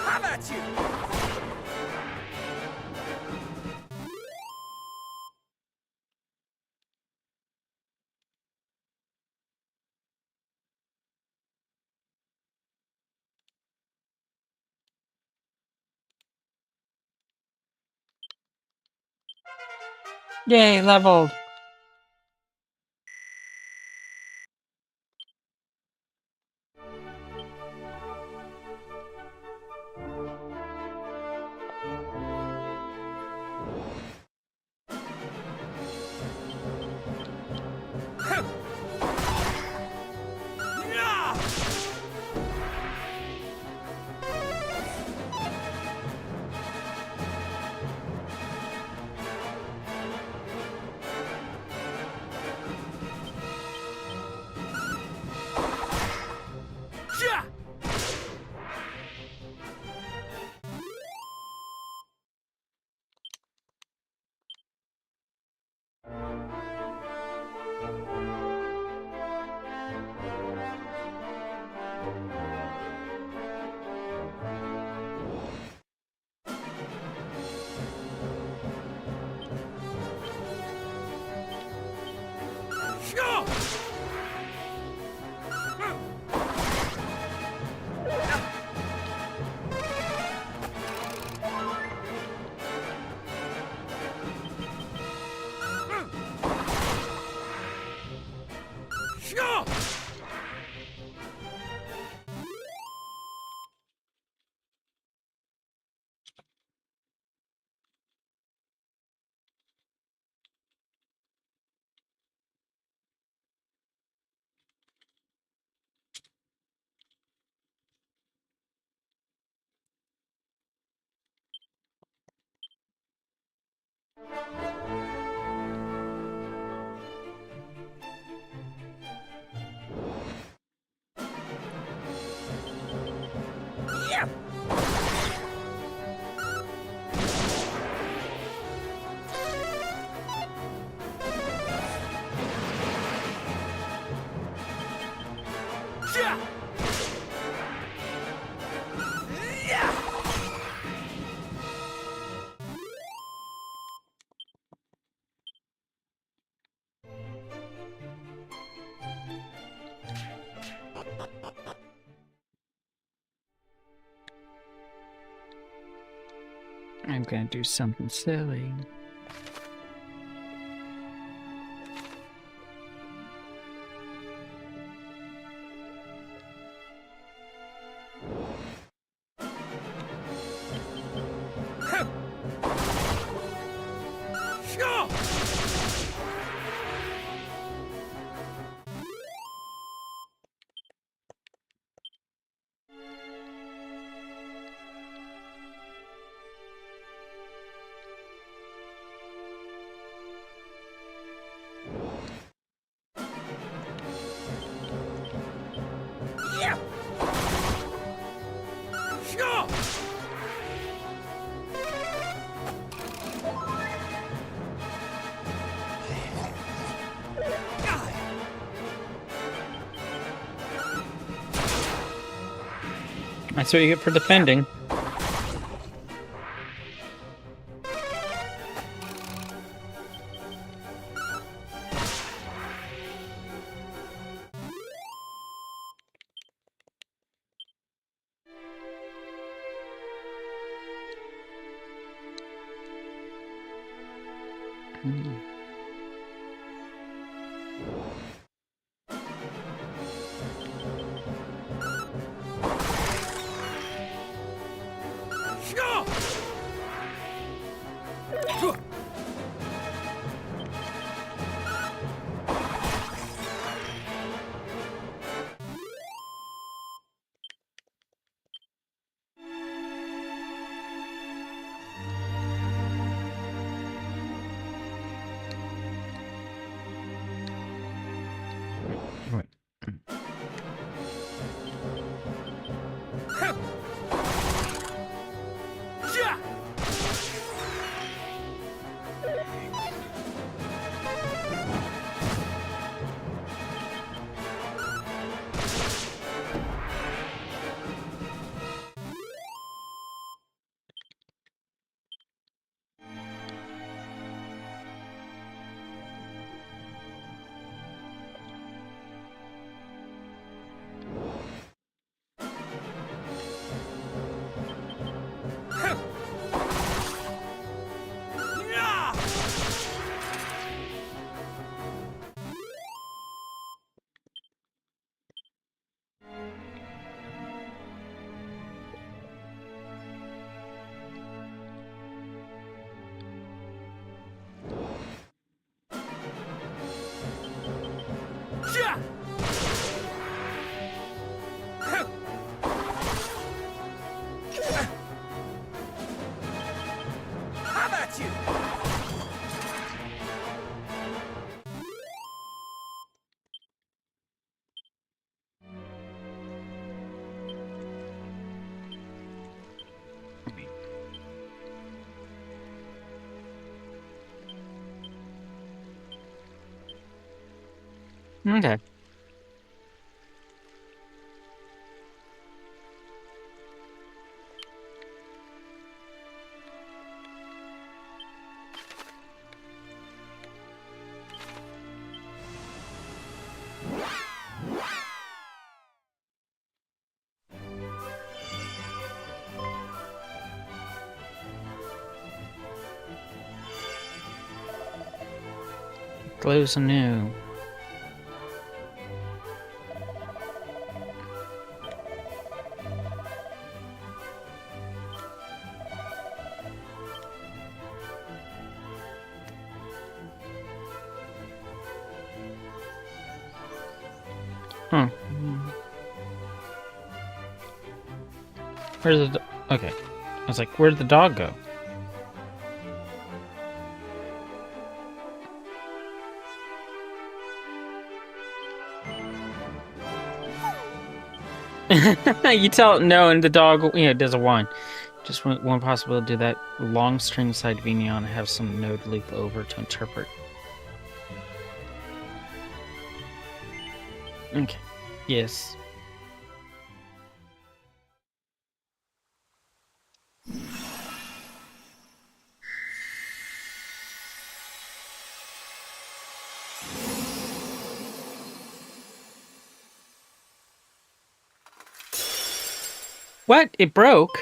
Have at you! Yay, leveled. I'm gonna do something silly. That's what you get for defending. Right. How about you? Okay. Glows anew. Hmm. Where's the okay. I was like, where'd the dog go? You tell it no, and the dog, does a whine. Just one possibility to do that long string side Venion and have some node leap over to interpret. Okay. Yes. What? It broke?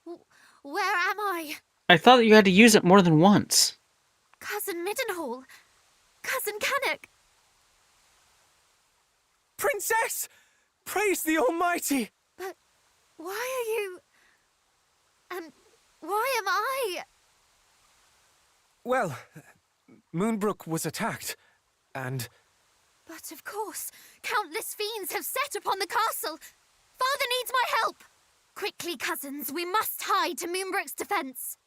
Where am I? I thought that you had to use it more than once. Cousin Middenhall. Cousin Canuck. Princess! Praise the Almighty! But why are you... And why am I... Well, Moonbrook was attacked, and... But of course, countless fiends have set upon the castle. Father needs my help. Quickly, cousins, we must hide to Moonbrook's defense.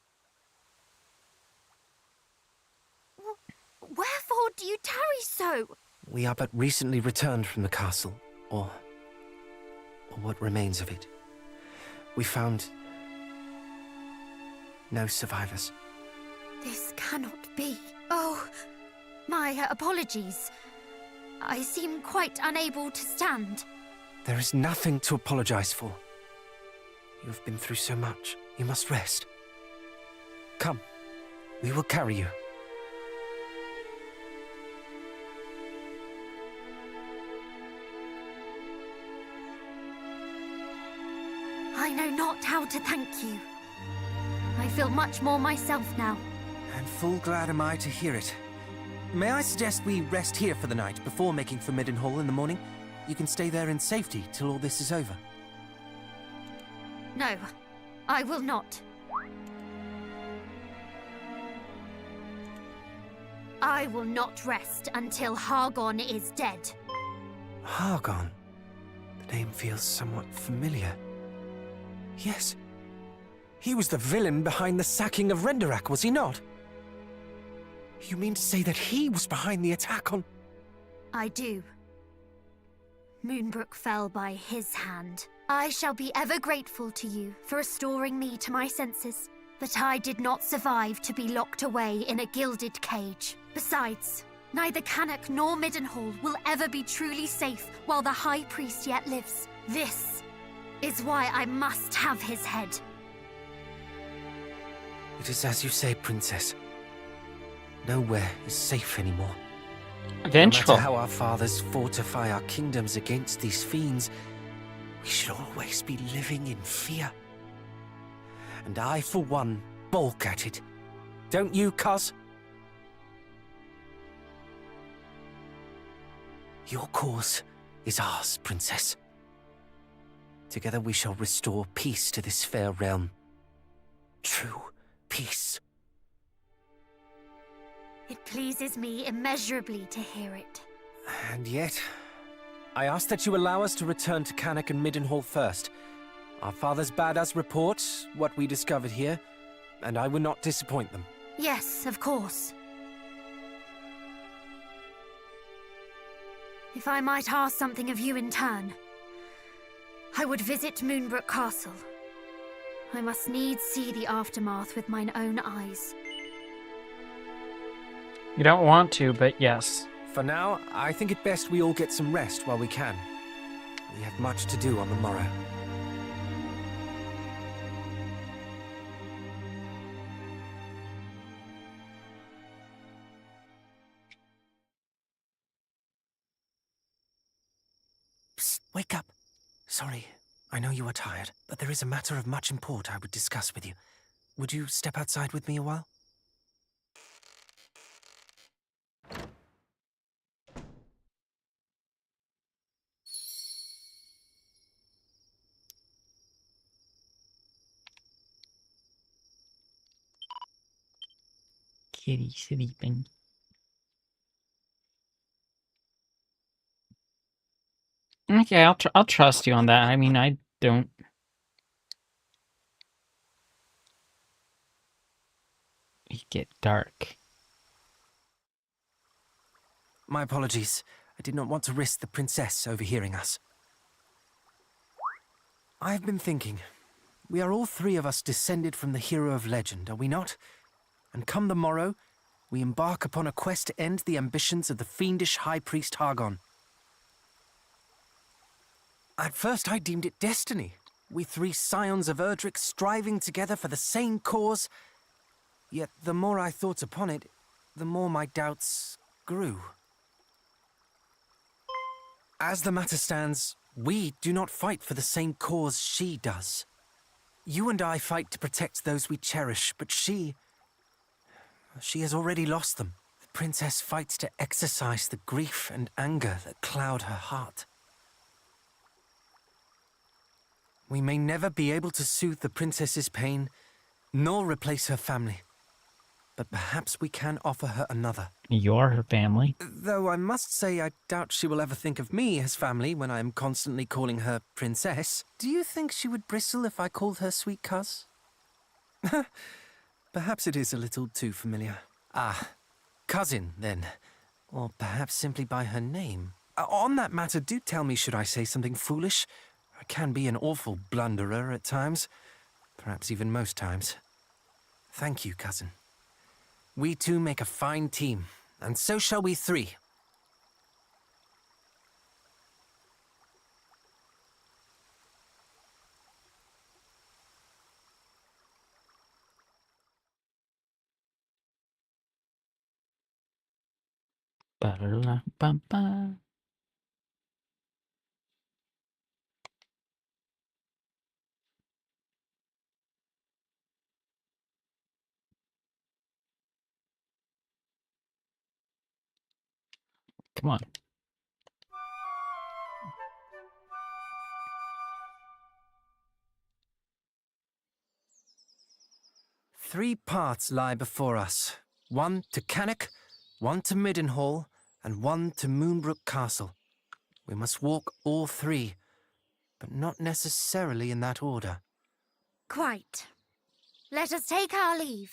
Wherefore do you tarry so? We are but recently returned from the castle, or what remains of it. We found no survivors. This cannot be. Oh, my apologies. I seem quite unable to stand. There is nothing to apologize for. You have been through so much. You must rest. Come, we will carry you. I know not how to thank you. I feel much more myself now. And full glad am I to hear it. May I suggest we rest here for the night before making for Middenhall in the morning? You can stay there in safety till all this is over. No, I will not. I will not rest until Hargon is dead. Hargon? The name feels somewhat familiar. Yes. He was the villain behind the sacking of Renderak, was he not? You mean to say that he was behind the attack on... I do. Moonbrook fell by his hand. I shall be ever grateful to you for restoring me to my senses. But I did not survive to be locked away in a gilded cage. Besides, neither Canuck nor Middenhall will ever be truly safe while the High Priest yet lives. This is why I must have his head. It is as you say, Princess. Nowhere is safe anymore. Vengeful. No matter how our fathers fortify our kingdoms against these fiends, we should always be living in fear. And I, for one, balk at it. Don't you, cuz? Your cause is ours, Princess. Together we shall restore peace to this fair realm. True peace. It pleases me immeasurably to hear it. And yet, I ask that you allow us to return to Canuck and Middenhall first. Our fathers bade us report what we discovered here, and I will not disappoint them. Yes, of course. If I might ask something of you in turn, I would visit Moonbrook Castle. I must needs see the aftermath with mine own eyes. You don't want to, but yes. For now, I think it best we all get some rest while we can. We have much to do on the morrow. Psst, wake up. Sorry, I know you are tired, but there is a matter of much import I would discuss with you. Would you step outside with me a while? Kitty sleeping. Okay, I'll trust you on that. I mean, I don't. It get dark. My apologies. I did not want to risk the princess overhearing us. I've been thinking. We are all three of us descended from the hero of legend, are we not? And come the morrow, we embark upon a quest to end the ambitions of the fiendish High Priest Hargon. At first I deemed it destiny. We three scions of Erdrick striving together for the same cause. Yet the more I thought upon it, the more my doubts grew. As the matter stands, we do not fight for the same cause she does. You and I fight to protect those we cherish, but she has already lost them. The princess fights to exorcise the grief and anger that cloud her heart. We may never be able to soothe the princess's pain, nor replace her family. But perhaps we can offer her another. You're her family. Though I must say I doubt she will ever think of me as family when I am constantly calling her princess. Do you think she would bristle if I called her sweet cuz? Perhaps it is a little too familiar. Ah, cousin, then. Or perhaps simply by her name. On that matter, do tell me should I say something foolish. I can be an awful blunderer at times. Perhaps even most times. Thank you, cousin. We two make a fine team, and so shall we three. Ba-da-da-bum-ba. Come on. Three paths lie before us. One to Cannock, one to Middenhall, and one to Moonbrook Castle. We must walk all three, but not necessarily in that order. Quite. Let us take our leave.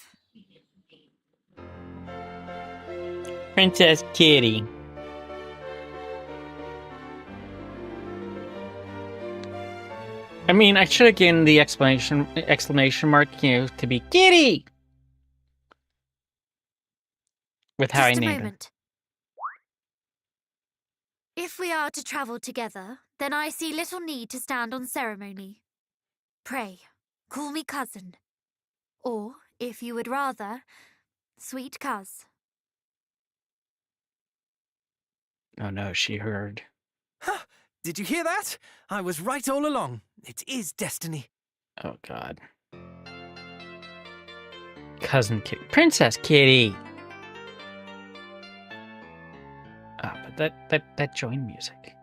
Princess Kitty. I mean, I should have given the exclamation mark, you know, to be Kitty! With how Just I a named her. moment. If we are to travel together, then I see little need to stand on ceremony. Pray, call me cousin. Or, if you would rather, sweet cuz. Oh no, she heard. Ha! Did you hear that? I was right all along. It is destiny. Oh god. Cousin Kitty. Princess Kitty! Ah, but that join music.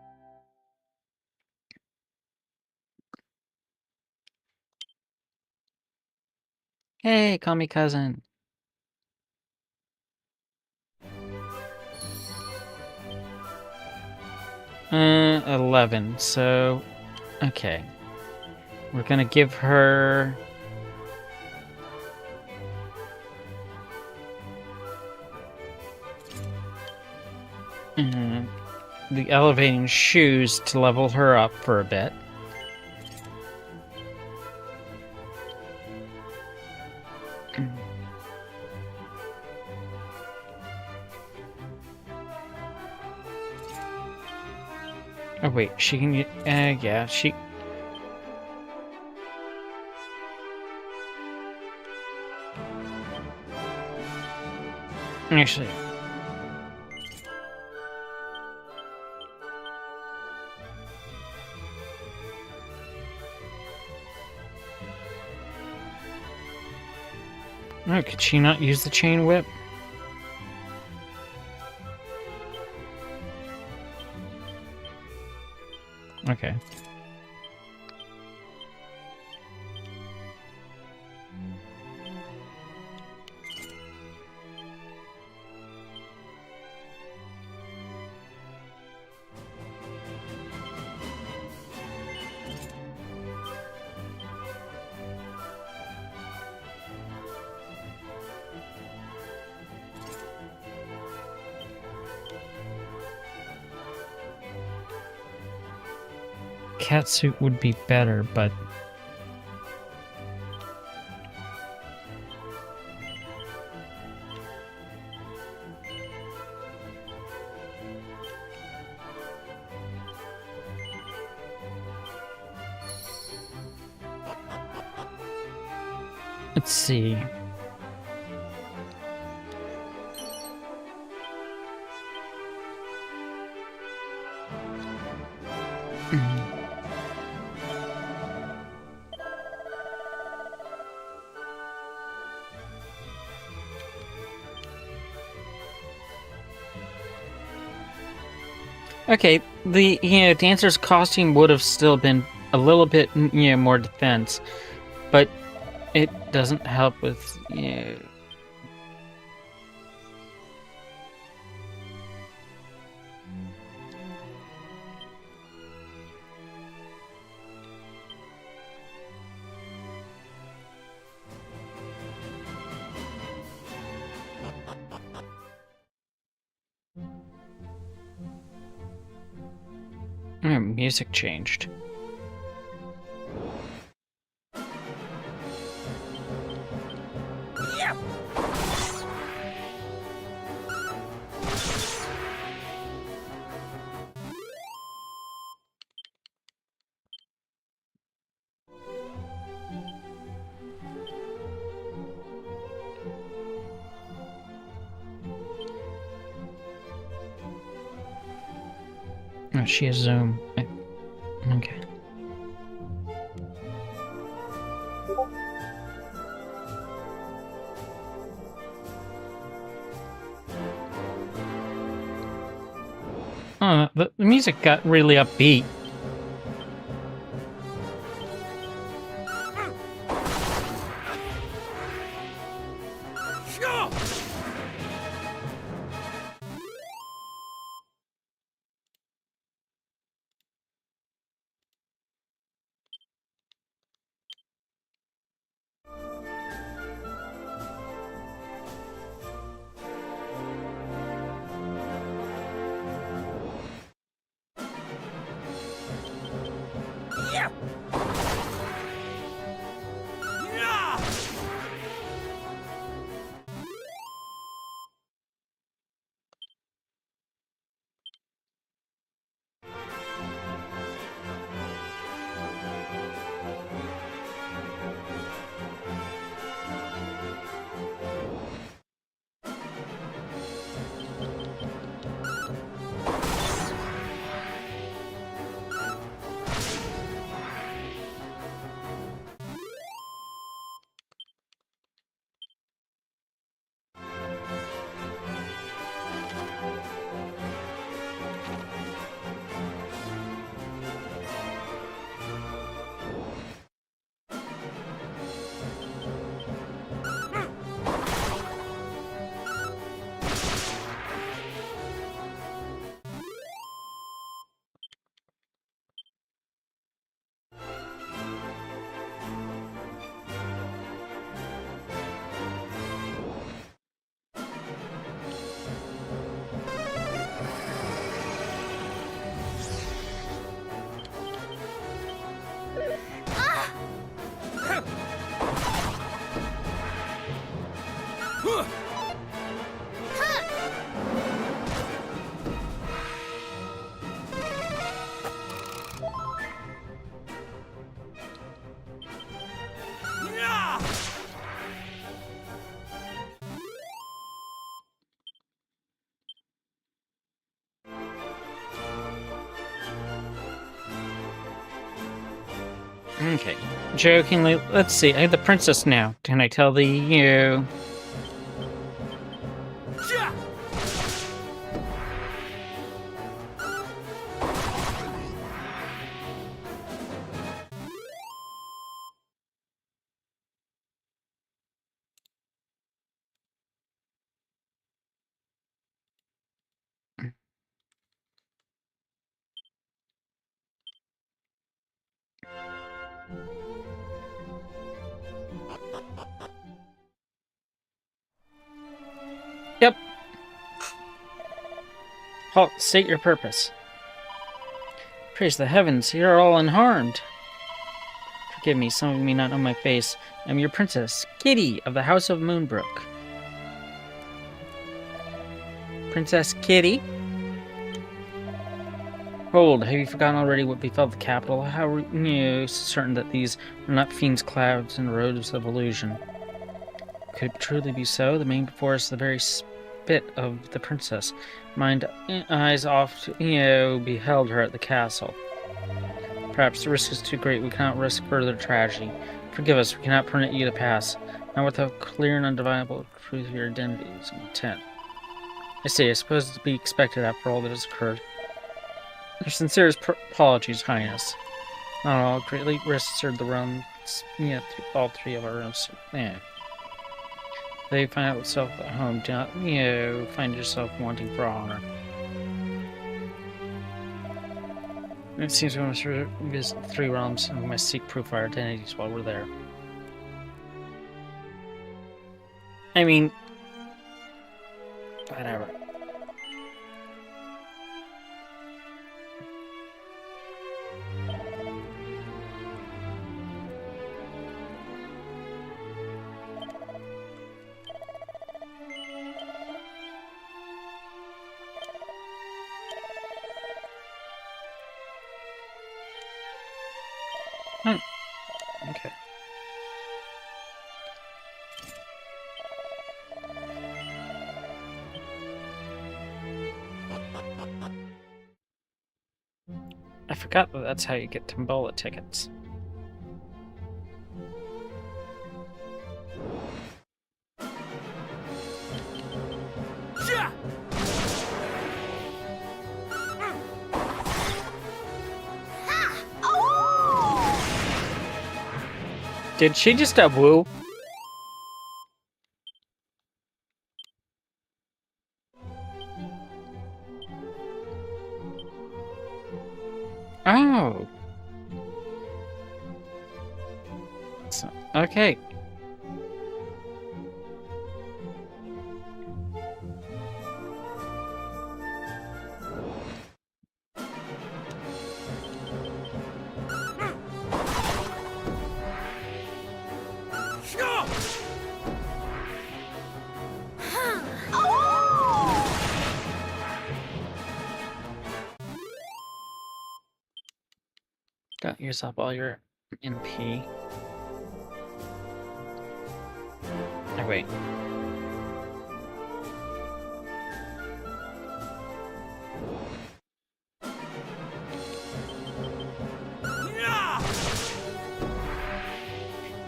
Hey, call me cousin. Uh, 11, so... Okay. We're gonna give her... the elevating shoes to level her up for a bit. Oh wait, she can get, yeah, she... Actually... Oh, could she not use the chain whip? Okay. cat suit would be better, but... Let's see. Okay, the dancer's costume would have still been a little bit more defense, but it doesn't help with music changed. Oh, she has zoom. Okay. Oh, the music got really upbeat. Okay. Jokingly, let's see. I have the princess now. Can I tell the you? Yep. Halt. State your purpose. Praise the heavens, you are all unharmed. Forgive me, some of you may not know my face. I'm your princess, Kitty, of the House of Moonbrook. Princess Kitty? Hold, have you forgotten already what befell the capital? How are you certain that these are not fiends' clouds and roads of illusion? Could it truly be so? The main before us, the very spit of the princess. Mind eyes oft, beheld her at the castle. Perhaps the risk is too great. We cannot risk further tragedy. Forgive us, we cannot permit you to pass. Not without clear and undeniable truth of your identities and intent. I suppose it's to be expected after all that has occurred. Your sincerest apologies, Highness. Not all greatly risks the realm. All three of our rooms. They find out yourself at home. Do not, find yourself wanting for honor. It seems we must visit the three realms and we must seek proof of our identities while we're there. I mean, whatever. Okay. I forgot that that's how you get Tombola tickets. Did she just woo? Oh. So, okay. Don't use up all your MP. Oh, wait.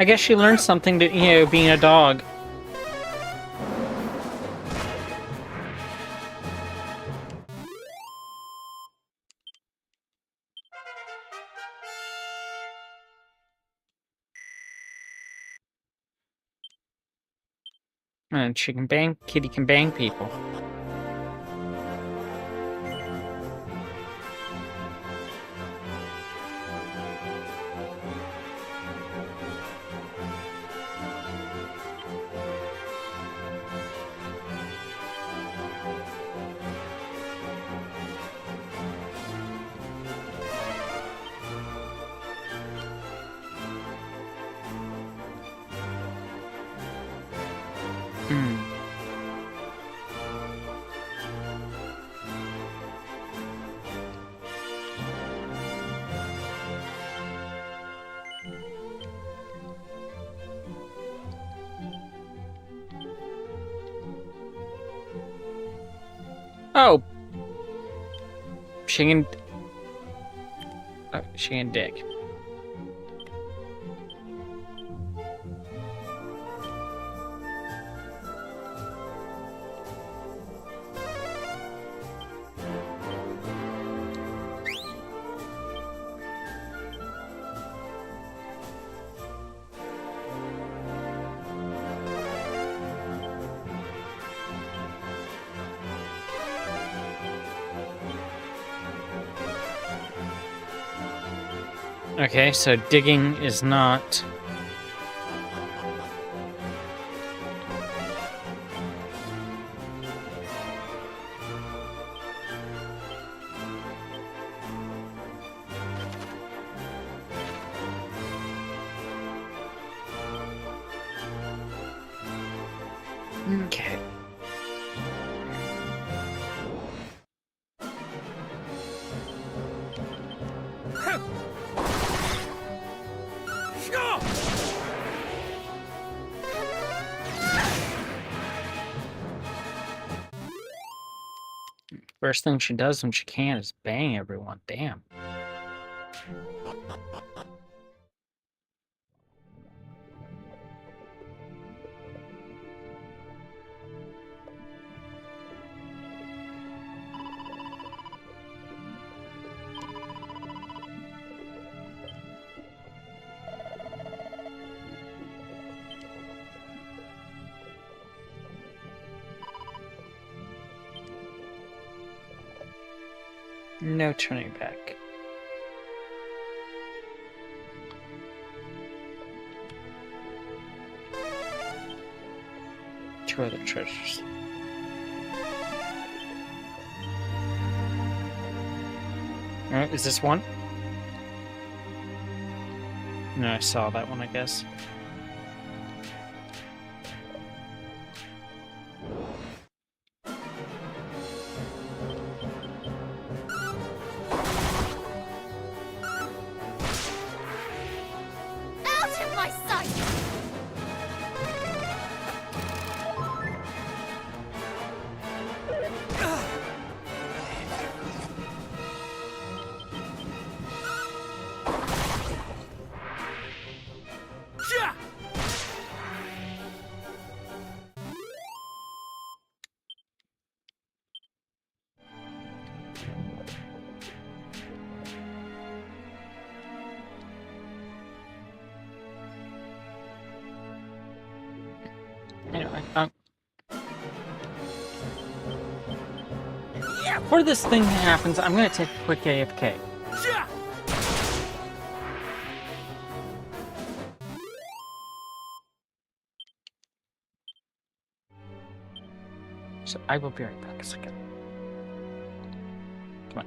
I guess she learned something to, being a dog. And she can bang, Kitty can bang people. Oh. She can dig. Okay, so digging is not... Okay. First thing she does when she can is bang everyone. Damn. No turning back. Two other treasures. Alright, is this one? No, I saw that one, I guess. Out of my sight! Anyway, before this thing happens, I'm gonna take a quick AFK. So I will be right back a second. Come on.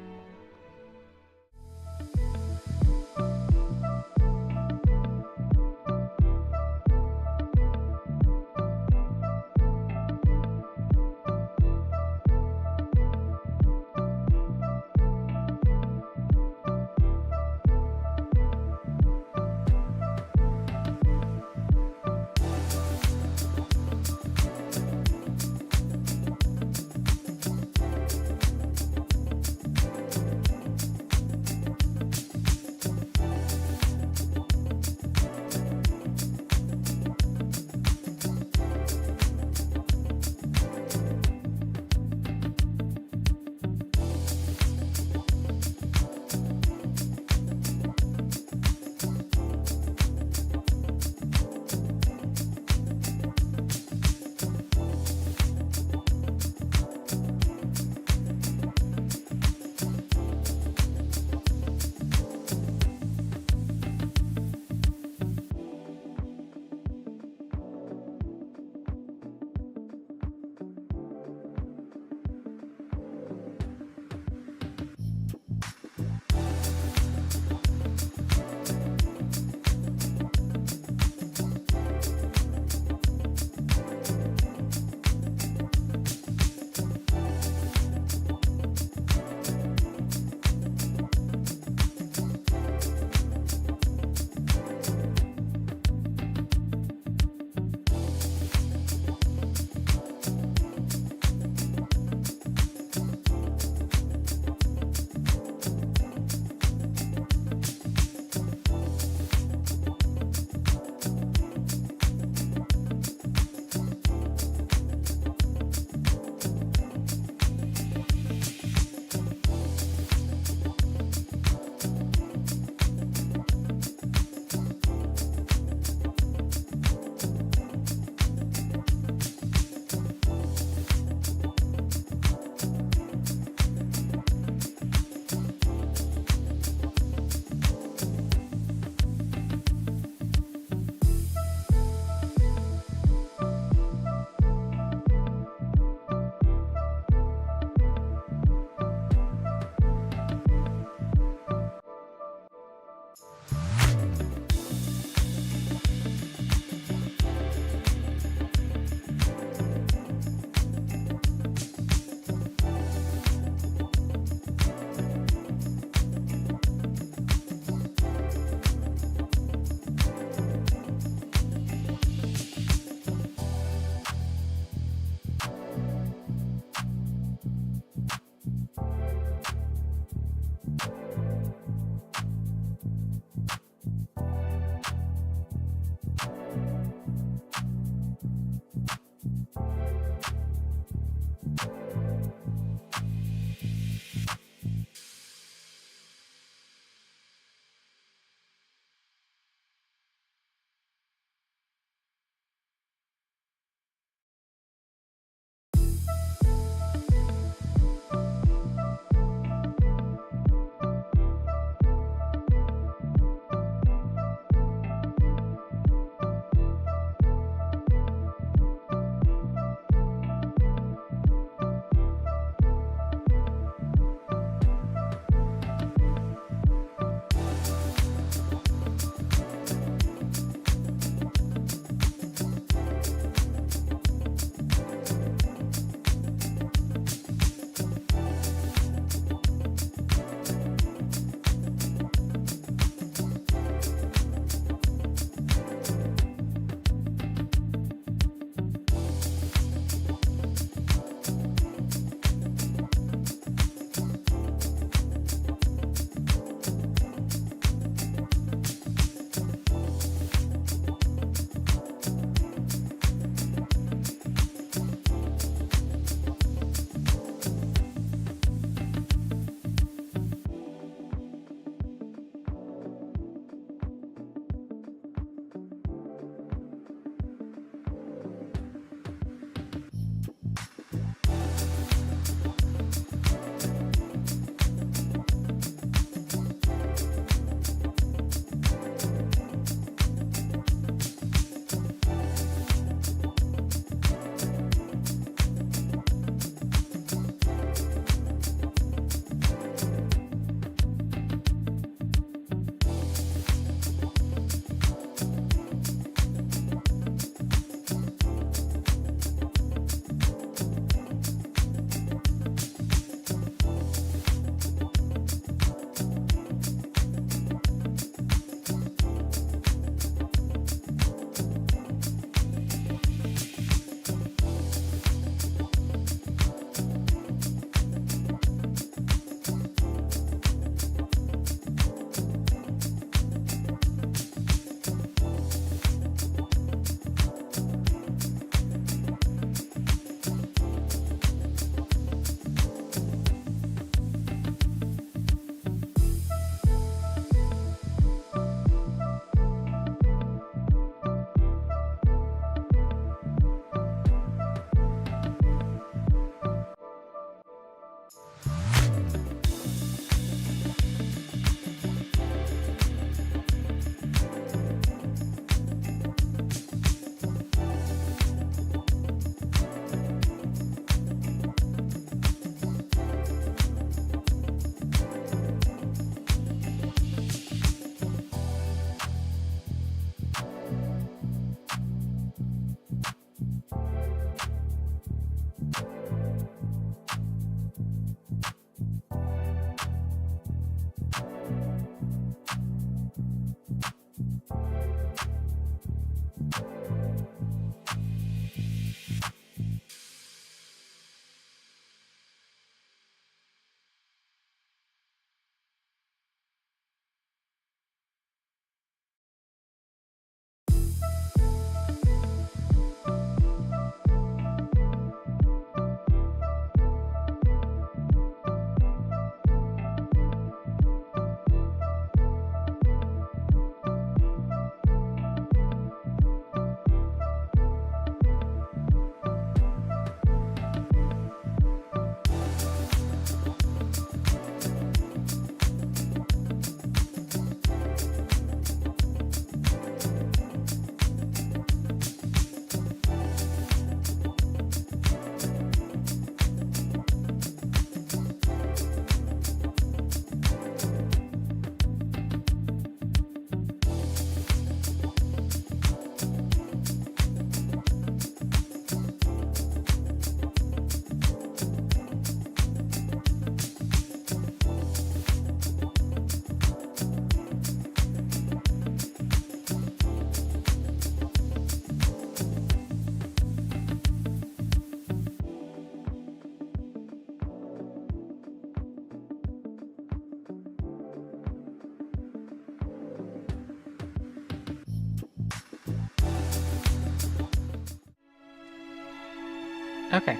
Okay,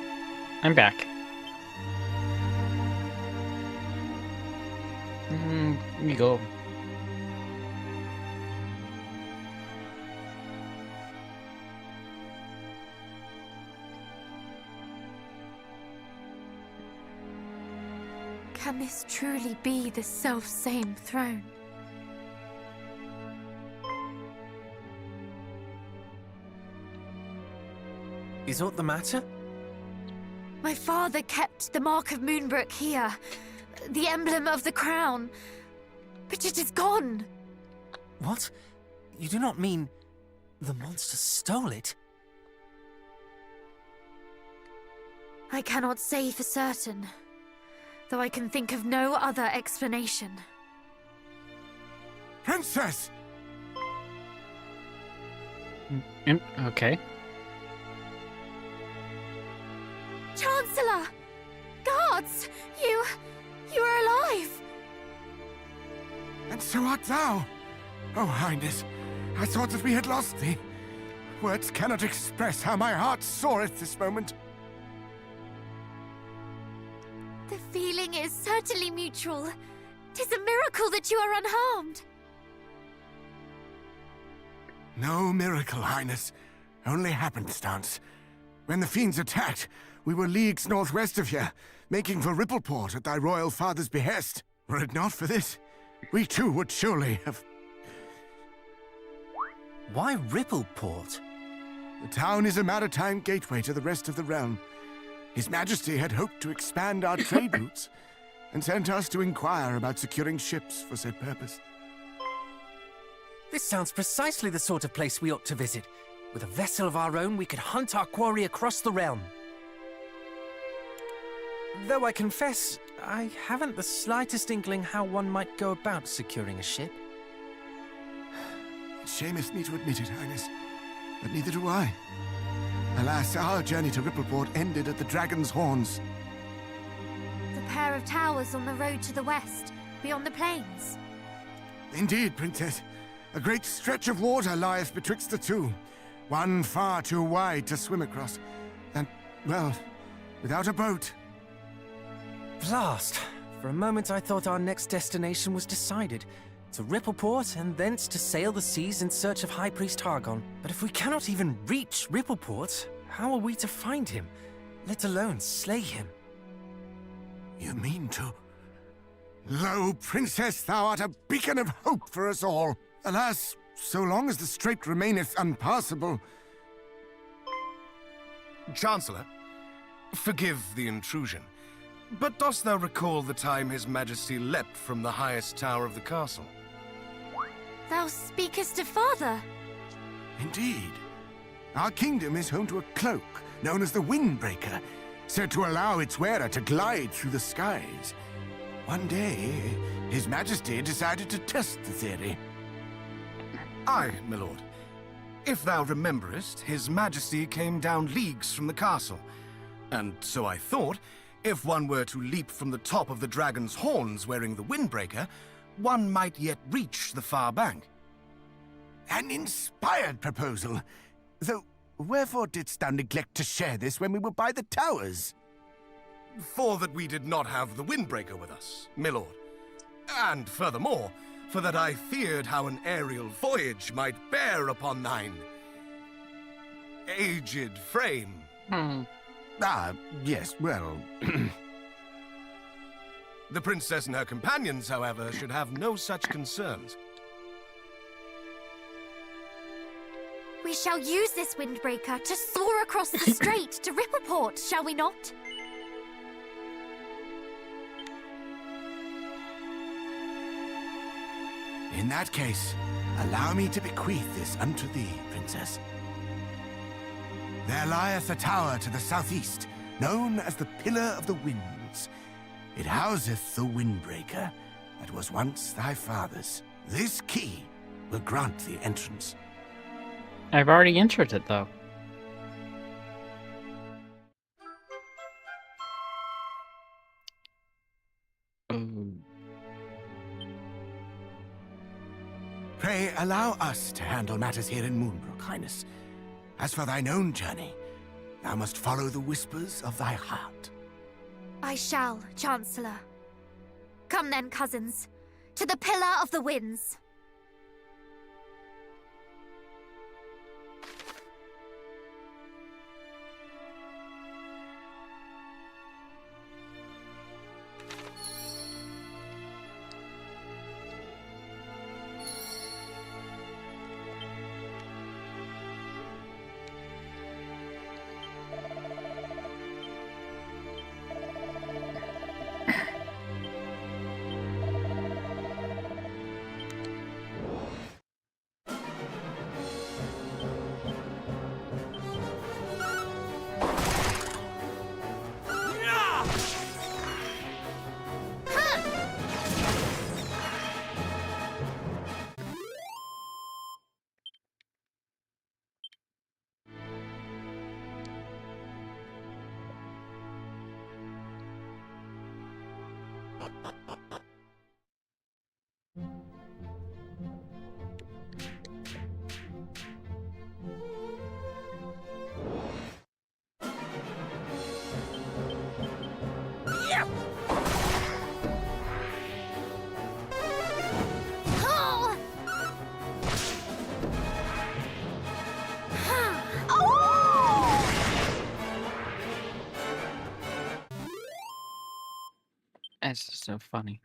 I'm back. You go. Can this truly be the self-same throne? Is aught the matter? My father kept the mark of Moonbrook here, the emblem of the crown, but it is gone. What? You do not mean the monster stole it? I cannot say for certain, though I can think of no other explanation. Princess! Okay. Chancellor! Guards! You are alive! And so art thou! Oh, Highness, I thought that we had lost thee. Words cannot express how my heart soareth this moment. The feeling is certainly mutual. 'Tis a miracle that you are unharmed. No miracle, Highness. Only happenstance. When the fiends attacked, we were leagues northwest of here, making for Rippleport at thy royal father's behest. Were it not for this, we too would surely have... Why Rippleport? The town is a maritime gateway to the rest of the realm. His Majesty had hoped to expand our trade routes, and sent us to inquire about securing ships for said purpose. This sounds precisely the sort of place we ought to visit. With a vessel of our own, we could hunt our quarry across the realm. Though I confess, I haven't the slightest inkling how one might go about securing a ship. It shameth me to admit it, Highness, but neither do I. Alas, our journey to Rippleport ended at the Dragon's Horns. The pair of towers on the road to the west, beyond the plains. Indeed, Princess. A great stretch of water lieth betwixt the two, one far too wide to swim across, and, well, without a boat. Blast! For a moment I thought our next destination was decided. To Rippleport, and thence to sail the seas in search of High Priest Hargon. But if we cannot even reach Rippleport, how are we to find him? Let alone slay him? You mean to... Lo, Princess, thou art a beacon of hope for us all. Alas, so long as the strait remaineth unpassable... Chancellor, forgive the intrusion, but dost thou recall the time His Majesty leapt from the highest tower of the castle? Thou speakest of father. Indeed. Our kingdom is home to a cloak known as the Windbreaker, said to allow its wearer to glide through the skies. One day, His Majesty decided to test the theory. Aye, my lord. If thou rememberest, His Majesty came down leagues from the castle. And so I thought, if one were to leap from the top of the dragon's horns wearing the Windbreaker, one might yet reach the far bank. An inspired proposal. Though, wherefore didst thou neglect to share this when we were by the towers? For that we did not have the Windbreaker with us, my lord. And furthermore, for that I feared how an aerial voyage might bear upon thine aged frame. Ah, yes, well... The princess and her companions, however, should have no such concerns. We shall use this windbreaker to soar across the strait to Rippleport, shall we not? In that case, allow me to bequeath this unto thee, Princess. There lieth a tower to the southeast, known as the Pillar of the Winds. It houseth the Windbreaker that was once thy father's. This key will grant thee entrance. I've already entered it, though. Oh. Pray allow us to handle matters here in Moonbrook, Highness. As for thine own journey, Thou must follow the whispers of thy heart. I shall, Chancellor. Come then, cousins, to the Pillar of the Winds. That's just so funny.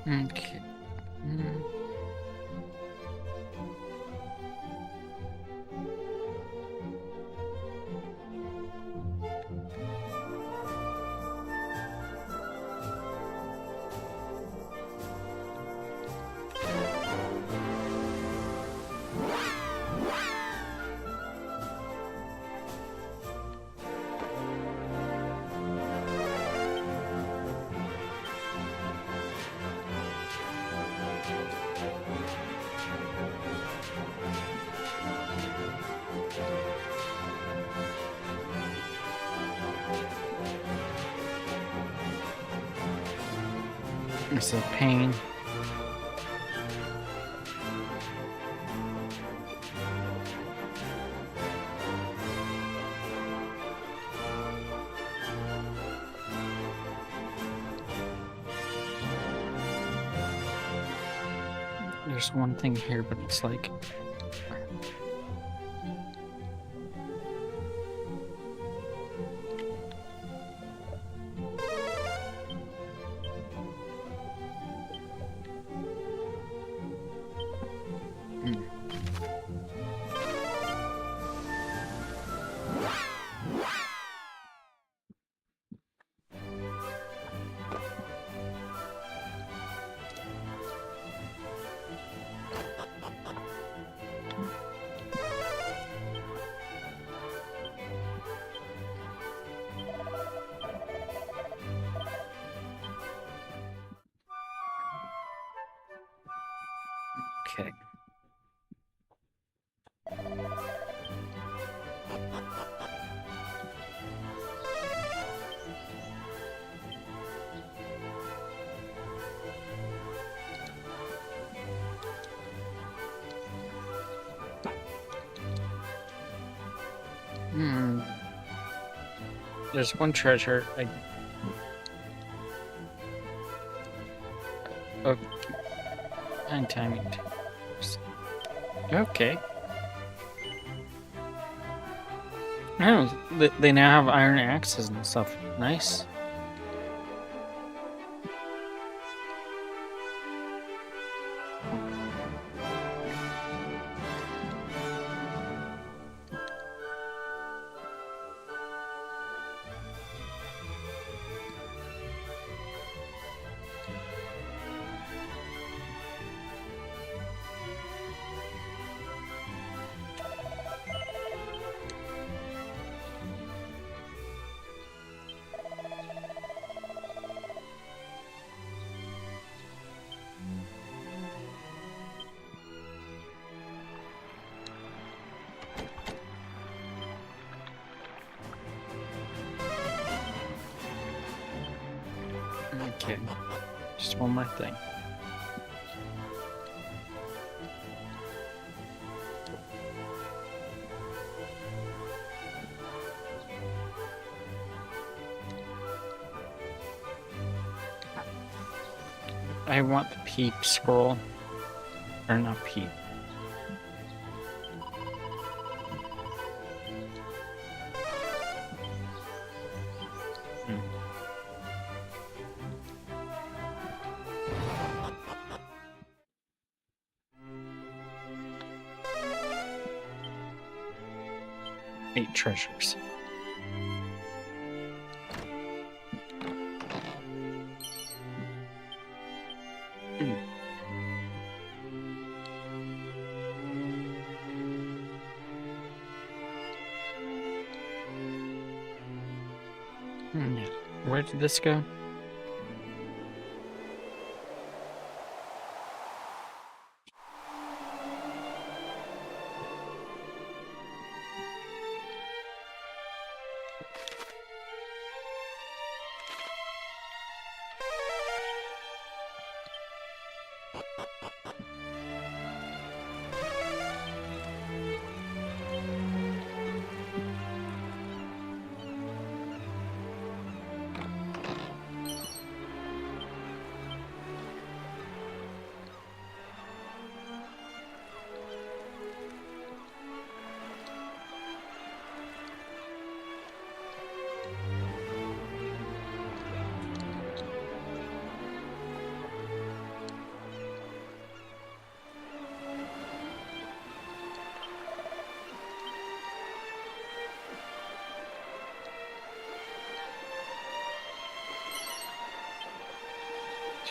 Okay. It's a pain. There's one thing here, but it's like... Okay. There's one treasure. Oh, and timing. Okay. Oh, they now have iron axes and stuff. Nice. Okay. Just one more thing. I want the peep scroll. Or not peep. Eight treasures. Where did this go?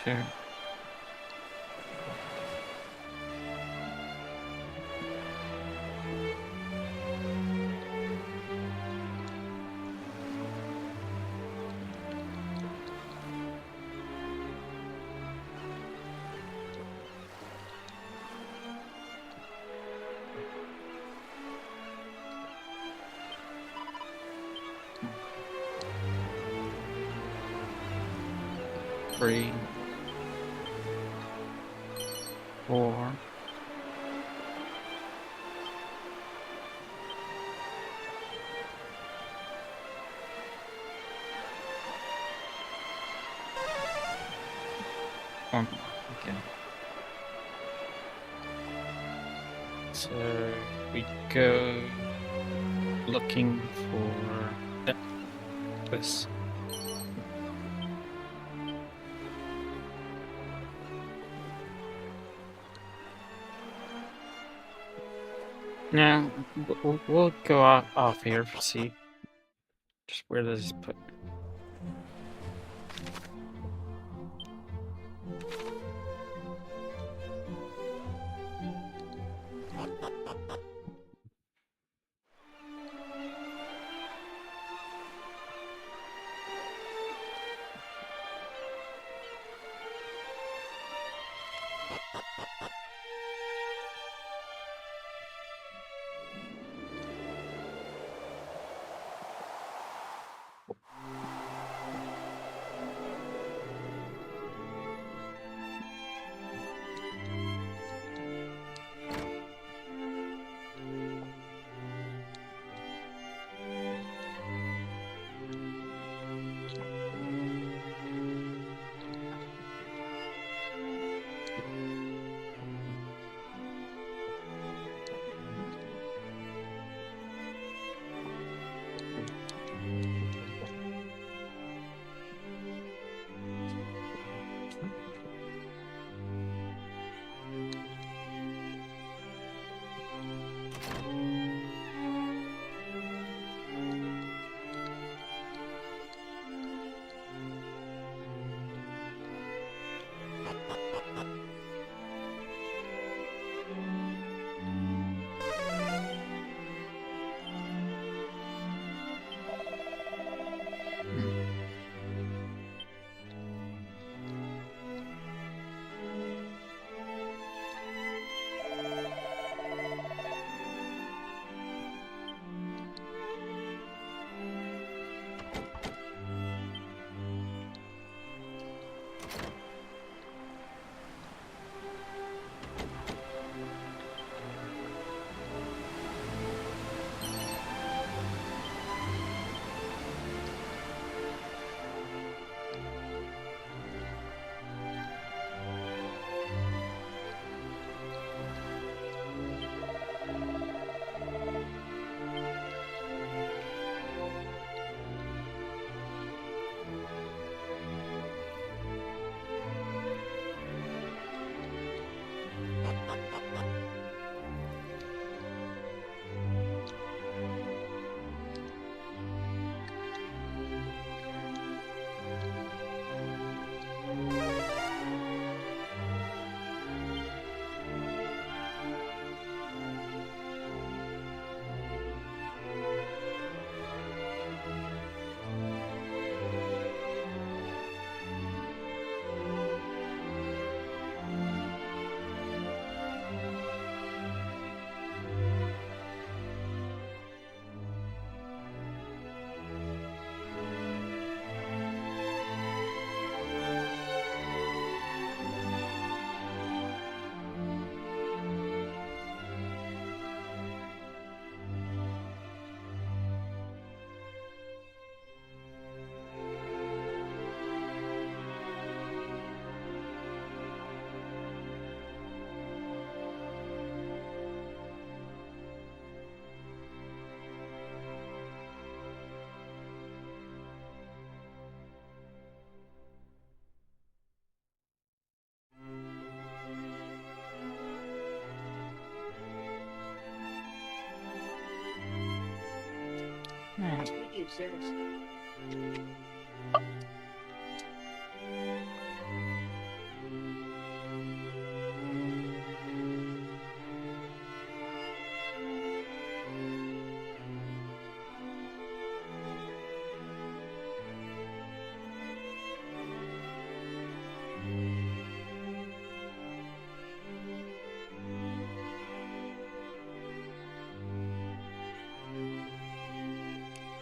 Sure. Three. 4. One more. Okay. So we go looking for this. Now we'll go off here to see just where this is put.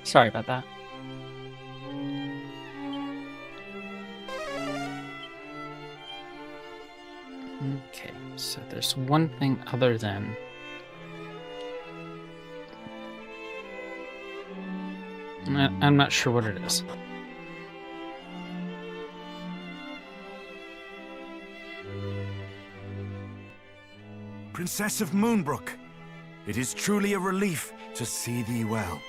Sorry about that. Okay, so there's one thing other than... I'm not sure what it is. Princess of Moonbrook, it is truly a relief to see thee well.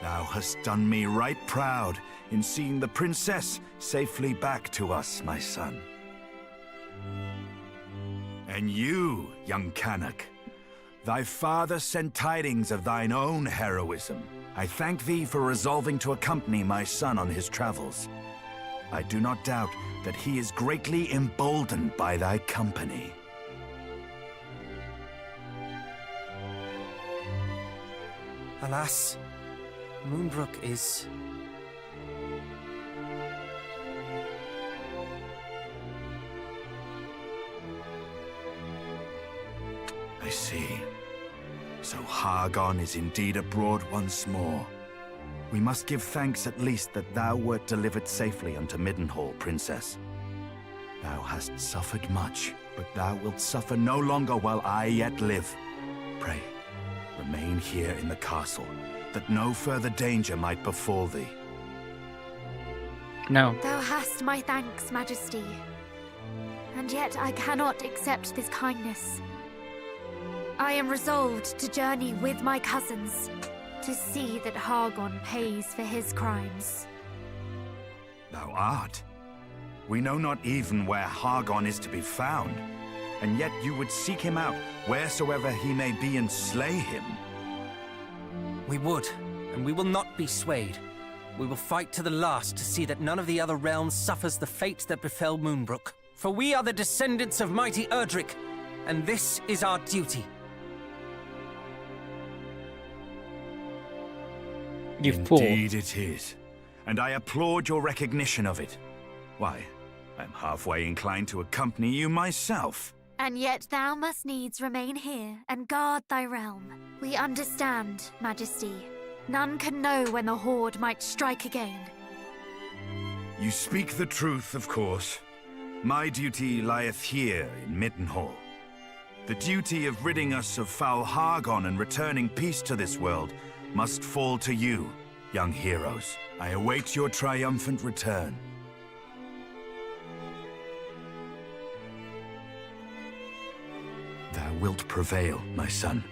Thou hast done me right proud in seeing the princess safely back to us, my son. And you, young Canuck, thy father sent tidings of thine own heroism. I thank thee for resolving to accompany my son on his travels. I do not doubt that he is greatly emboldened by thy company. Alas, Moonbrook is... I see. So Hargon is indeed abroad once more. We must give thanks at least that thou wert delivered safely unto Middenhall, Princess. Thou hast suffered much, but thou wilt suffer no longer while I yet live. Pray, remain here in the castle, that no further danger might befall thee. No. Thou hast my thanks, Majesty. And yet I cannot accept this kindness. I am resolved to journey with my cousins, to see that Hargon pays for his crimes. Thou art? We know not even where Hargon is to be found. and yet you would seek him out wheresoever he may be and slay him. We would, and we will not be swayed. We will fight to the last to see that none of the other realms suffers the fate that befell Moonbrook. For we are the descendants of mighty Erdrick, and this is our duty. You fool. Indeed it is, and I applaud your recognition of it. Why, I'm halfway inclined to accompany you myself. And yet thou must needs remain here and guard thy realm. We understand, Majesty. None can know when the Horde might strike again. You speak the truth, of course. My duty lieth here in Middenhall. The duty of ridding us of foul Hargon and returning peace to this world must fall to you, young heroes. I await your triumphant return. Thou wilt prevail, my son.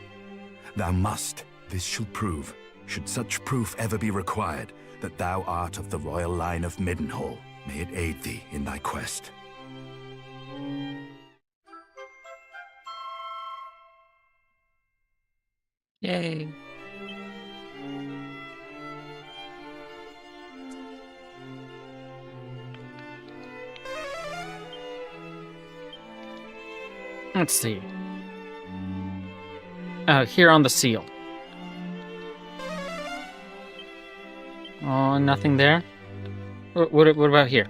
Thou must. This shall prove, should such proof ever be required, that thou art of the royal line of Middenhall. May it aid thee in thy quest. Yay. Let's see. Here on the seal. Oh, nothing there? What about here?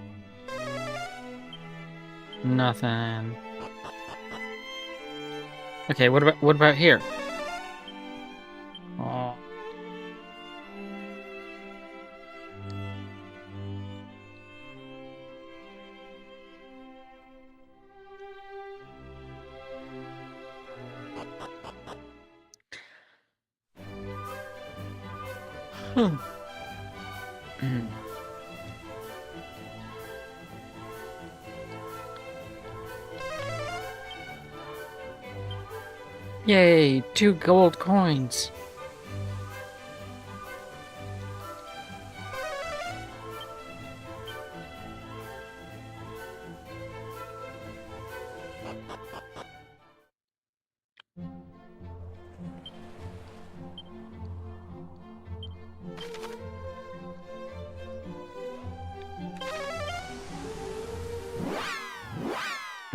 Nothing. Okay, what about here? Oh. Yay, 2 gold coins.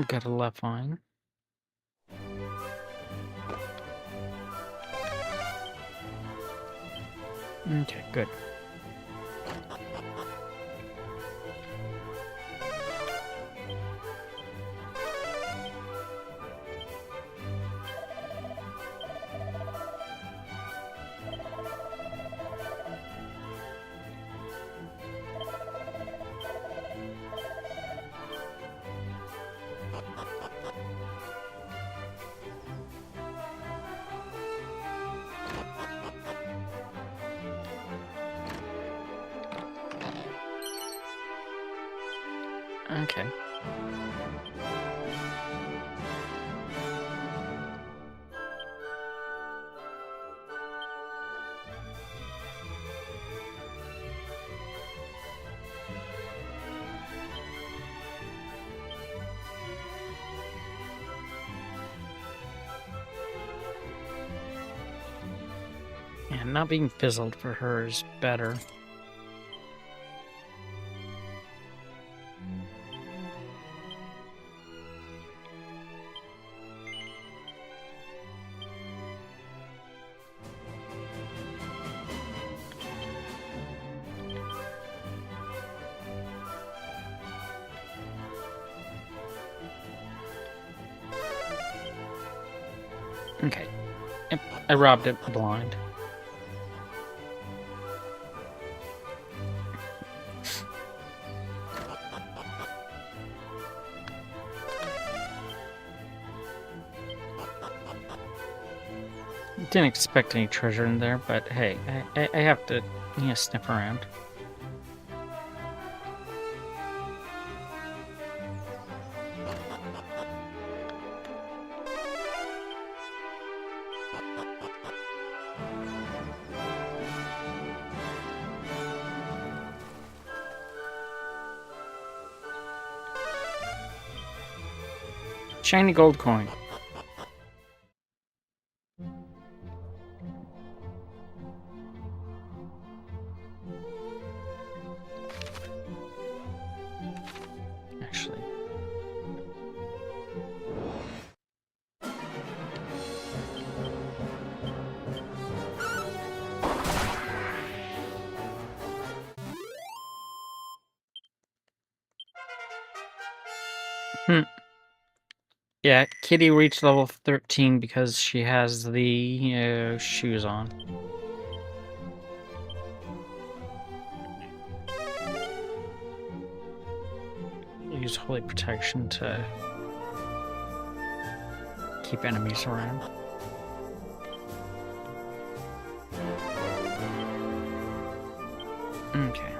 Got a left line. Okay, good. Okay. Yeah, not being fizzled for her is better. Okay. Yep, I robbed it blind. Didn't expect any treasure in there, but hey, I have to, sniff around. shiny gold coin. Actually. Yeah, Kitty reached level 13 because she has the shoes on. Use Holy Protection to keep enemies around. Okay.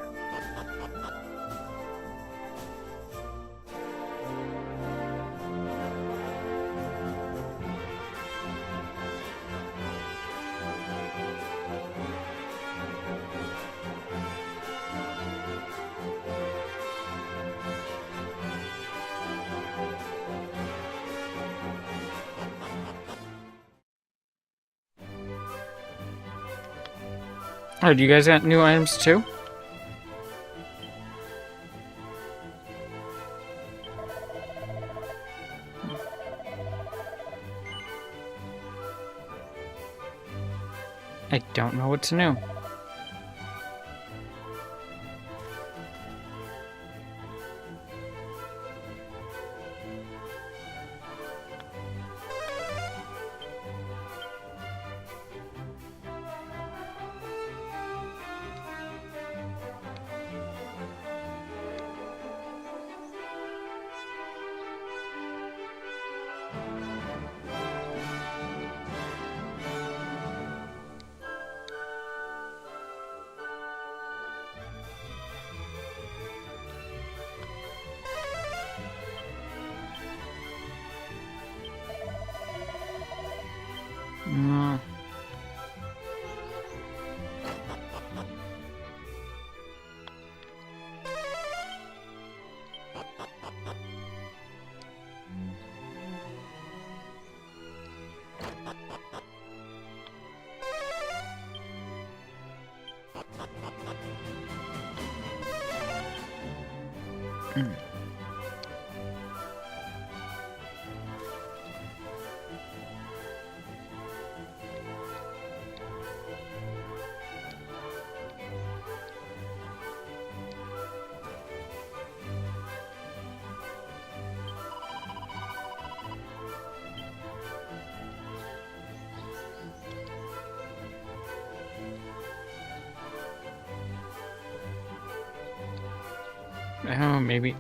Oh, do you guys got new items too? I don't know what's new. Mm. Oh, maybe.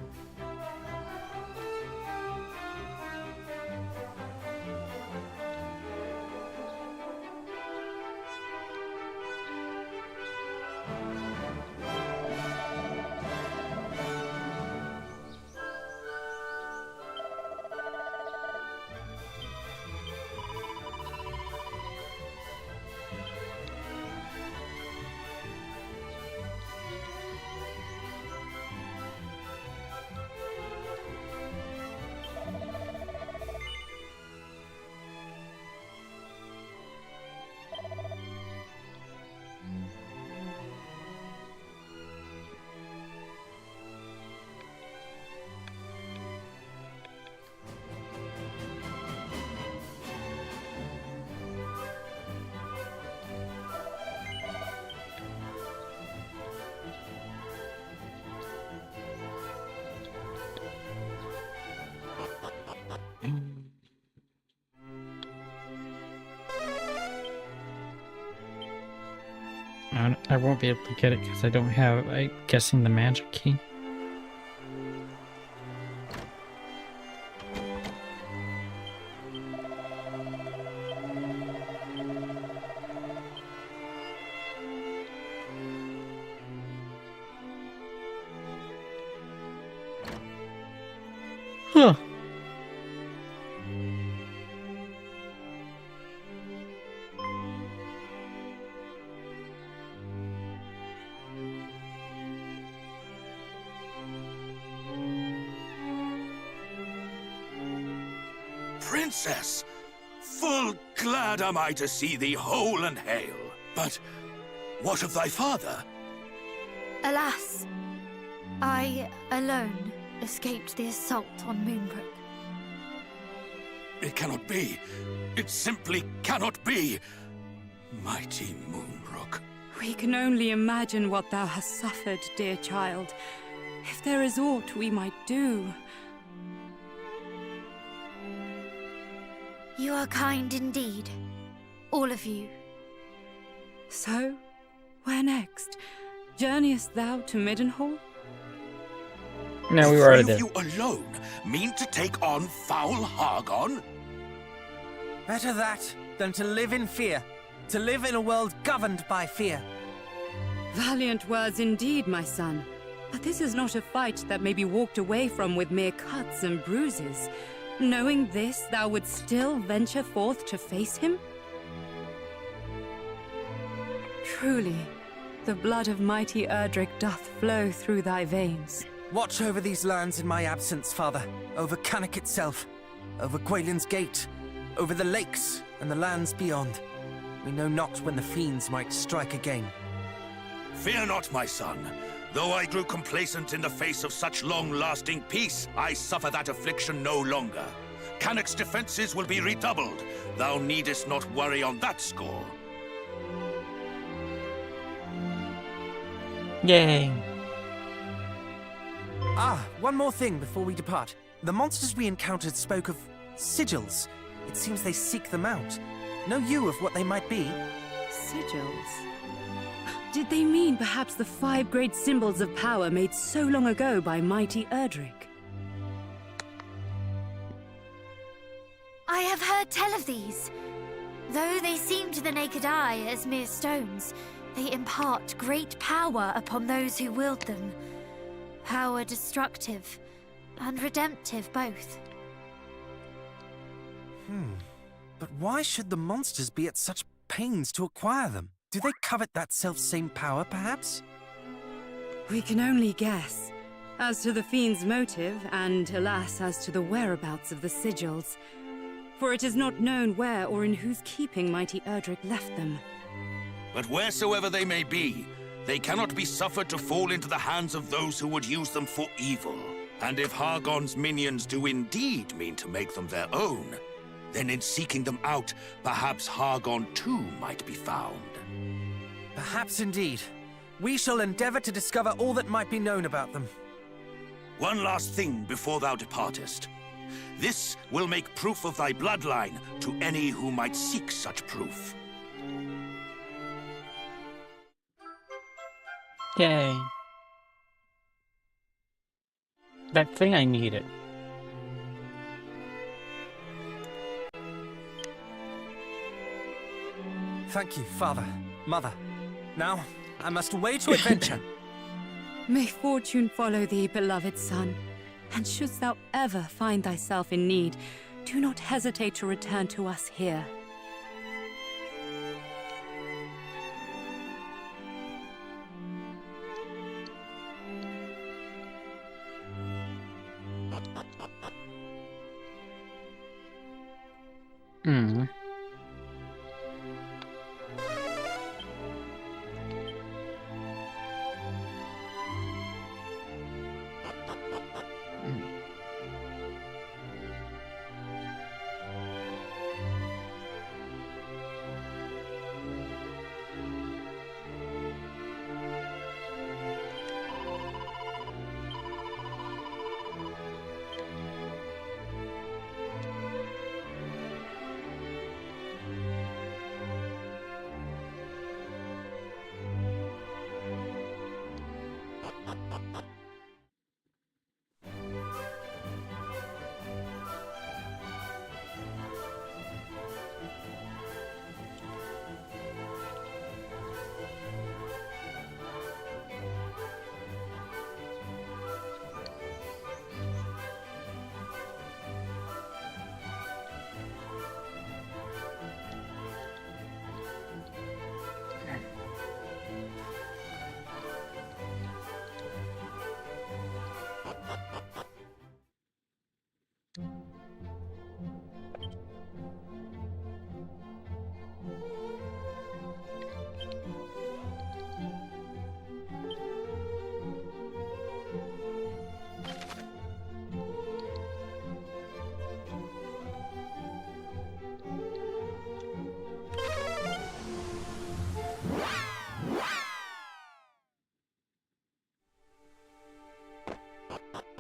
I won't be able to get it because I don't have, I'm guessing, the magic key. Huh. Princess! Full glad am I to see thee whole and hale. But what of thy father? Alas, I alone escaped the assault on Moonbrook. It cannot be. It simply cannot be. Mighty Moonbrook. We can only imagine what thou hast suffered, dear child. If there is aught we might do. You are kind indeed, all of you. So, where next? Journeyest thou to Middenhall? No, we The already three did. of you alone mean to take on foul Hargon? Better that than to live in fear. To live in a world governed by fear. Valiant words indeed, my son. But this is not a fight that may be walked away from with mere cuts and bruises. Knowing this, thou would still venture forth to face him? Truly, the blood of mighty Erdrick doth flow through thy veins. Watch over these lands in my absence, father. Over Cannock itself. Over Gwaelin's Gate. Over the lakes and the lands beyond. We know not when the fiends might strike again. Fear not, my son. Though I grew complacent in the face of such long-lasting peace, I suffer that affliction no longer. Cannock's defenses will be redoubled. Thou needest not worry on that score. Yay. Ah, one more thing before we depart. The monsters we encountered spoke of sigils. It seems they seek them out. Know you of what they might be? Sigils? Did they mean perhaps the 5 great symbols of power made so long ago by mighty Erdrick? I have heard tell of these. Though they seem to the naked eye as mere stones, they impart great power upon those who wield them. Power destructive and redemptive both. But why should the monsters be at such pains to acquire them? Do they covet that self-same power, perhaps? We can only guess. As to the fiend's motive, and alas, as to the whereabouts of the sigils. For it is not known where or in whose keeping mighty Erdrick left them. But wheresoever they may be, they cannot be suffered to fall into the hands of those who would use them for evil. And if Hargon's minions do indeed mean to make them their own, then in seeking them out, perhaps Hargon too might be found. Perhaps indeed. We shall endeavor to discover all that might be known about them. One last thing before thou departest. This will make proof of thy bloodline to any who might seek such proof. Yay. That thing I needed. Thank you, father, mother. Now, I must away to adventure. May fortune follow thee, beloved son. And shouldst thou ever find thyself in need, do not hesitate to return to us here. Hmm.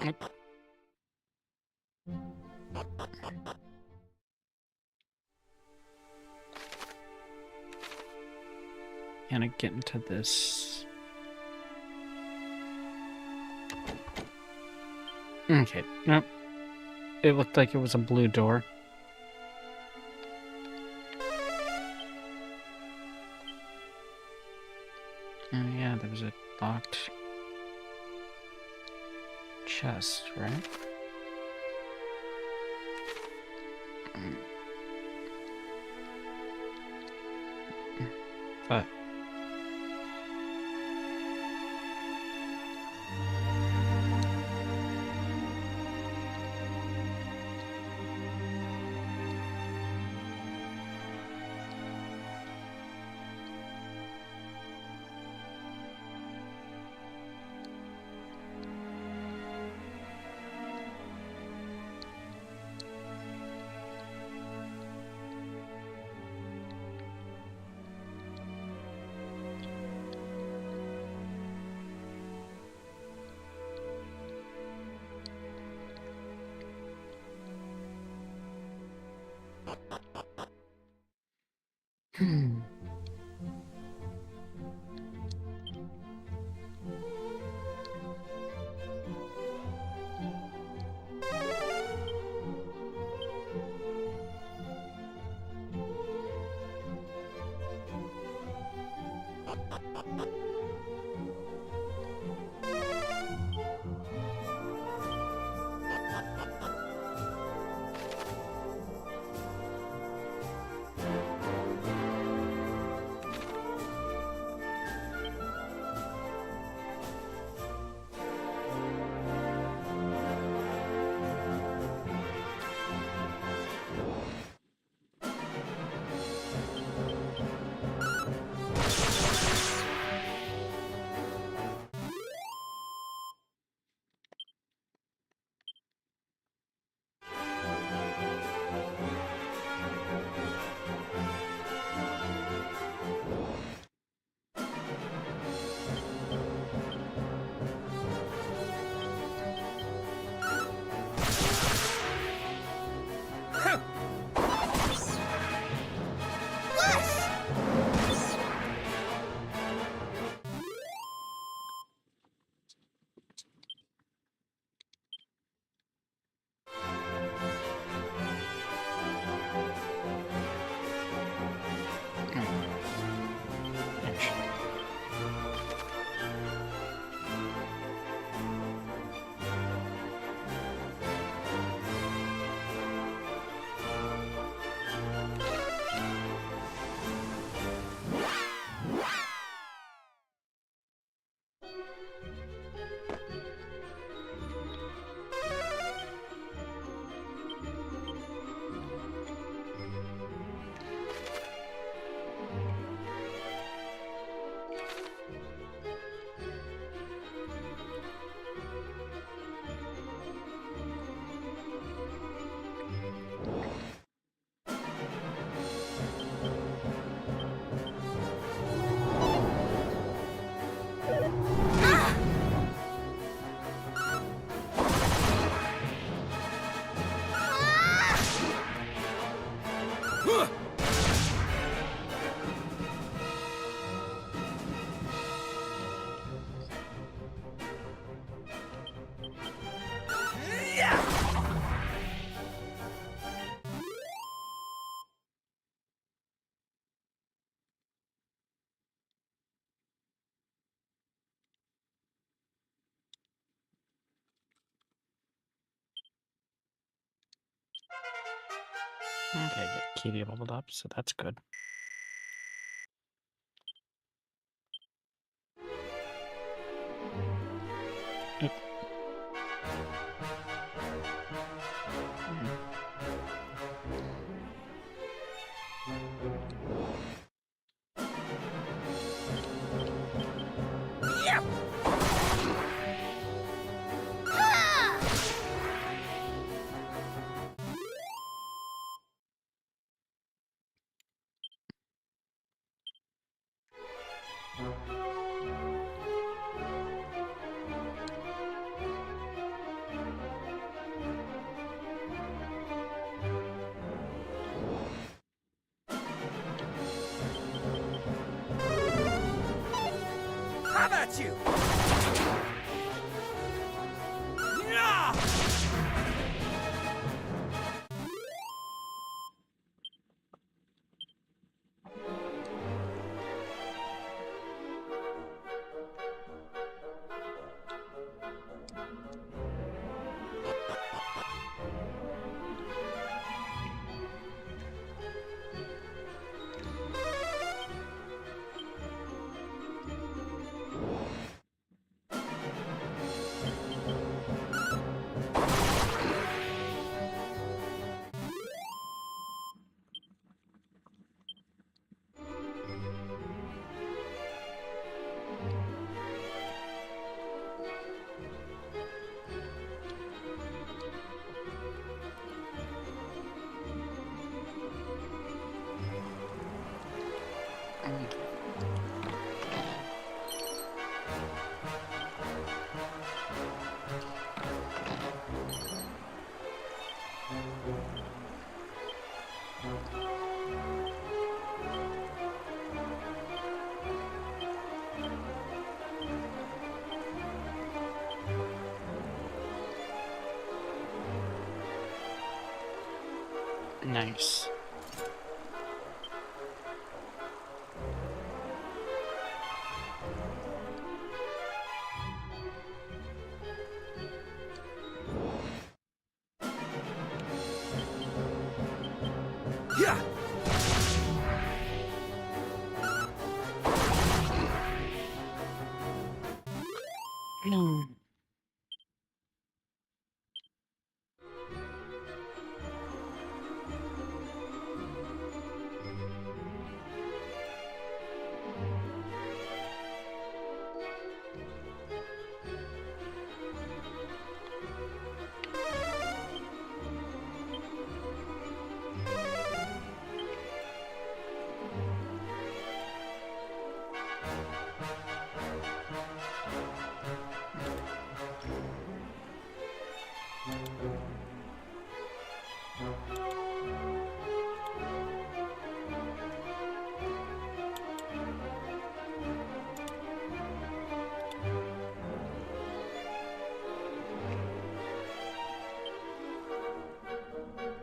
Can I get into this? Okay, nope. It looked like it was a blue door. Oh yeah, there was a locked chest, right? But okay, get Katie leveled up, so that's good. Oop. Have at you! Yeah! Nice. Yeah! Hmm.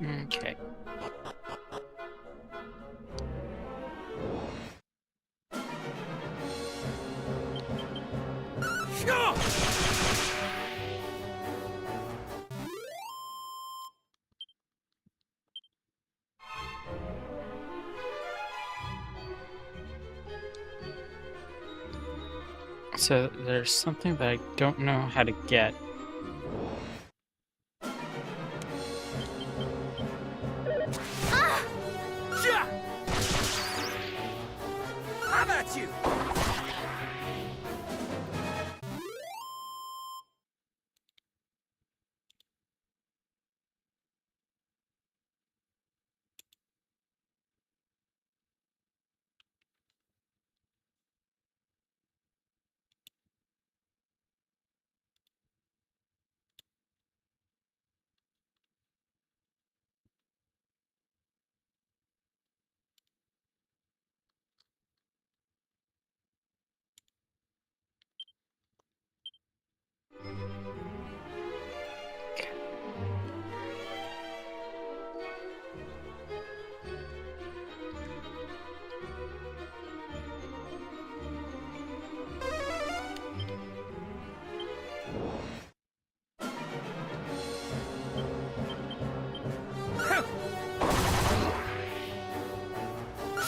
Okay. Yeah! So there's something that I don't know how to get. Yeah! Have at you!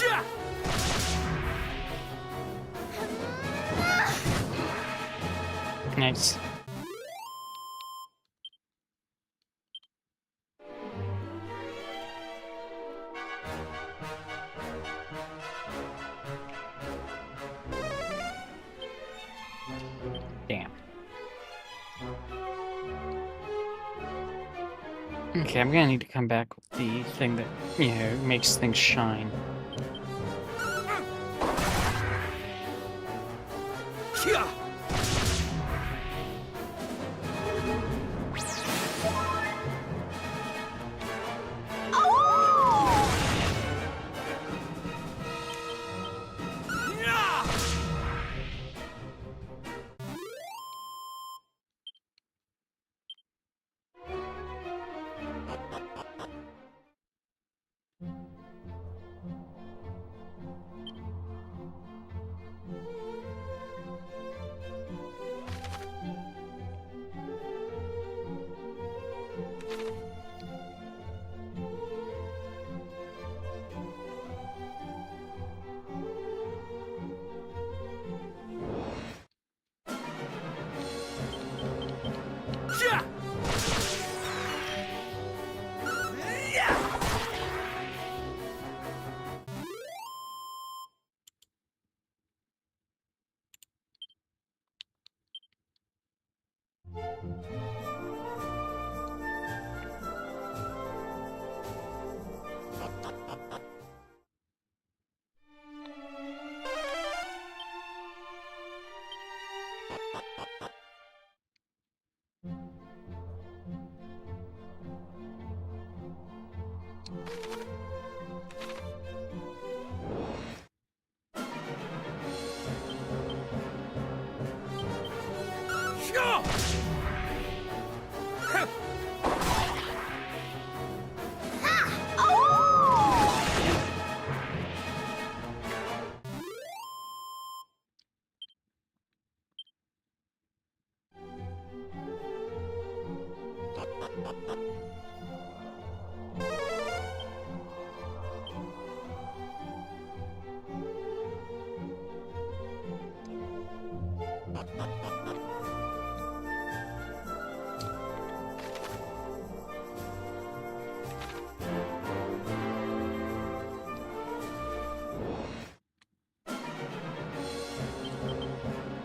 Yeah! Nice. Damn. Okay, I'm gonna need to come back with the thing that, makes things shine. Yeah! Yeah!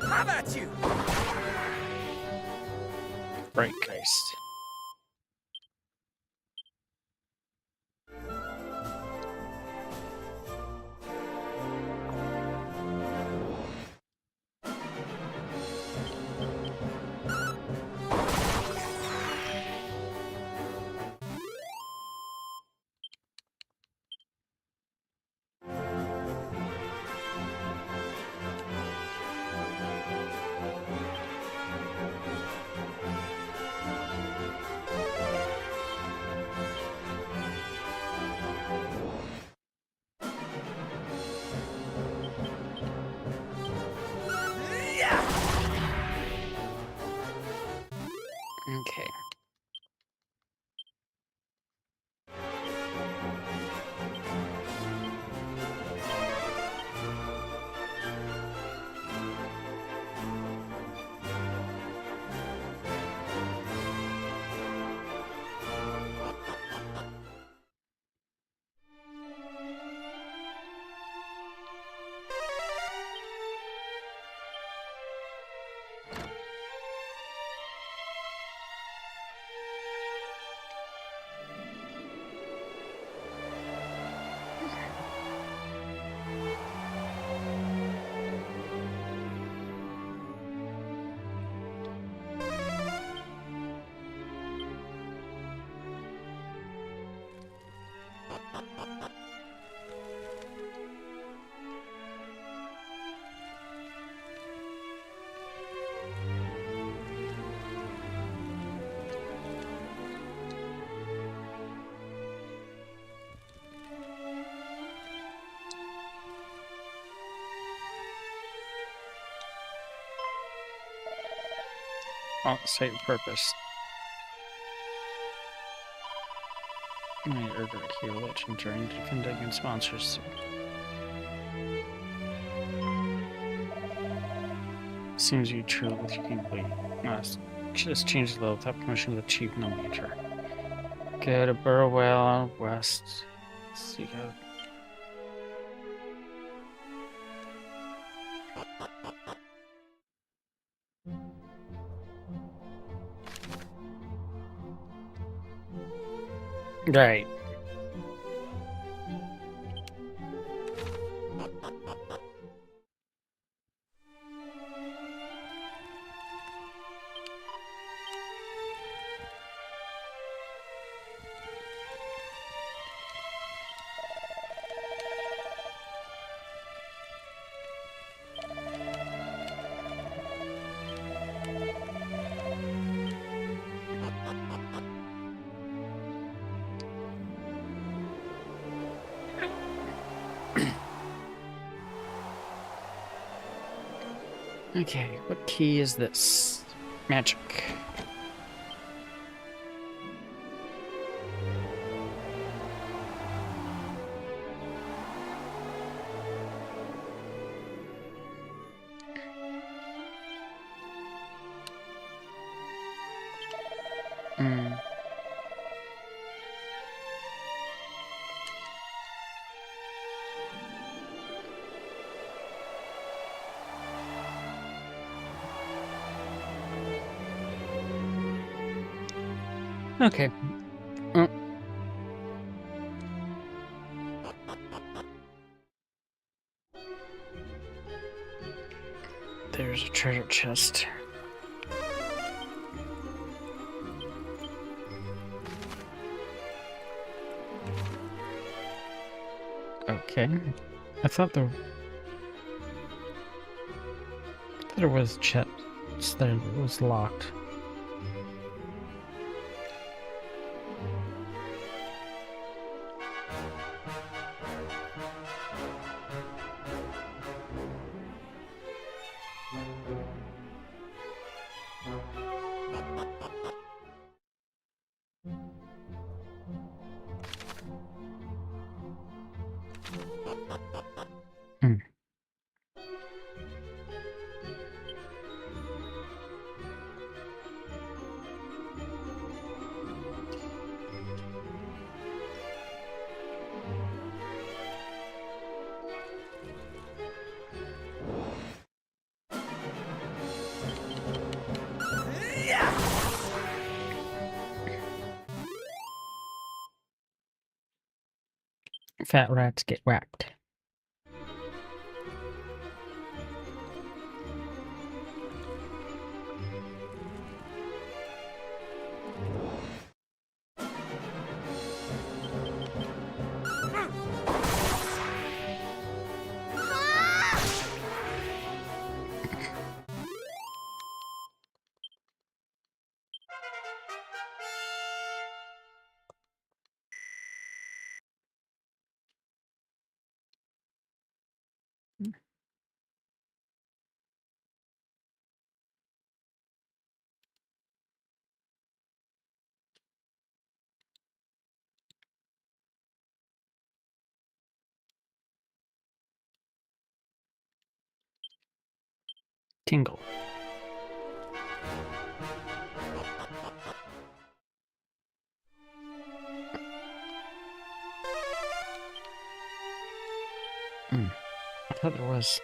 Have at you! Breakgeist. Okay. Oh, same purpose. My Urgot here, watching journey to defend against monsters. Seems you true with your kingly. Must just change the level without permission of the chief, no major. Go to Burrowell West. Seek out. Right. Okay, what key is this? Magic. Okay. There's a treasure chest. Okay. I thought there was a chest. There, it was locked. Hmm. Fat rats get whacked. Tingle. I thought there was.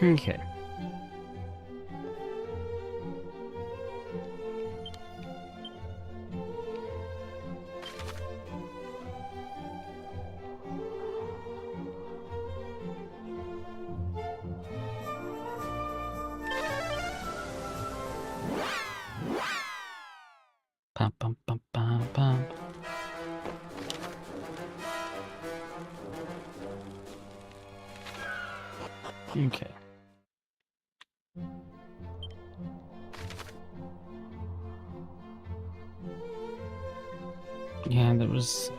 Okay. Bum, bum, bum, bum, bum. Okay. Yeah, there was.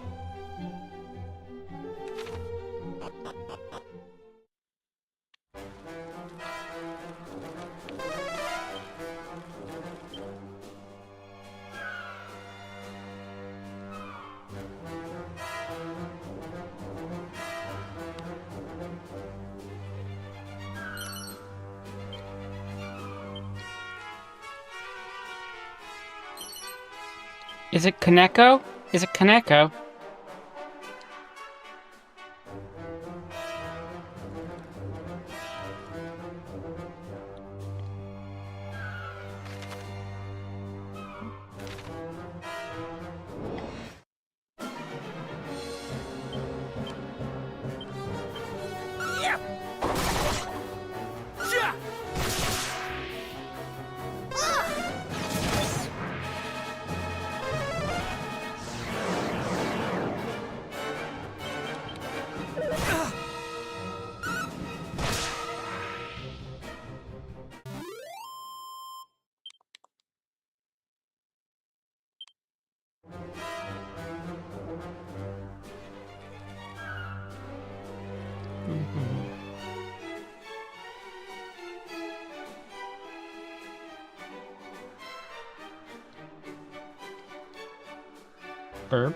Is it Kaneko? Is it Kaneko? Burp.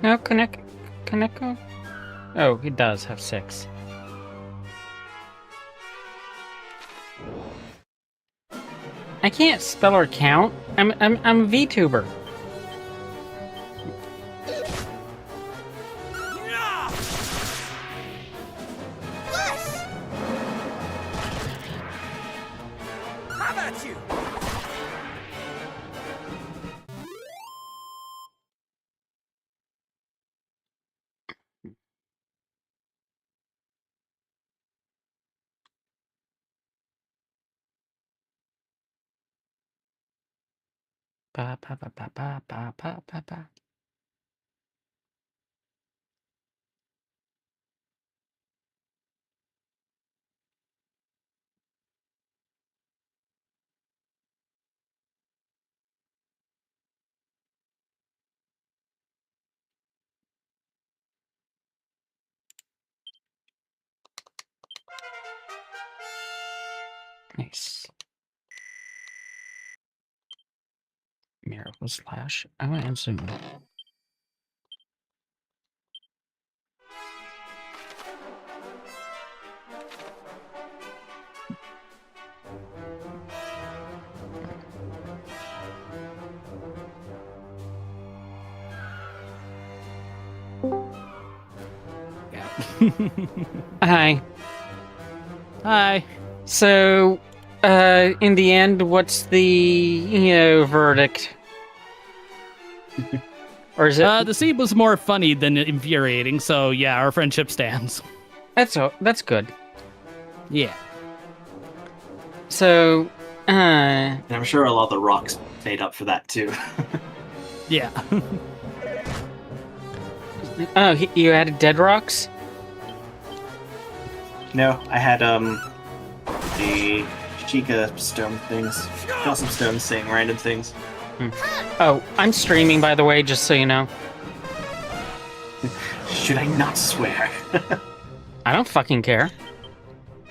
No, Kaneko? Oh, he does have 6. I can't spell or count. I'm a VTuber. How about you? Ba, ba, ba, ba, ba, ba, ba, ba, ba. Nice. Miracle Slash. Oh, and soon. Hi. Hi. So, in the end, what's the, verdict? Or is it? The seed was more funny than infuriating, so yeah, our friendship stands. That's good. Yeah. So, And I'm sure a lot of the rocks made up for that too. Yeah. oh, you added dead rocks? No, I had the Chica stone things. Got some stones saying random things. Oh, I'm streaming, by the way, just so you know. Should I not swear? I don't fucking care.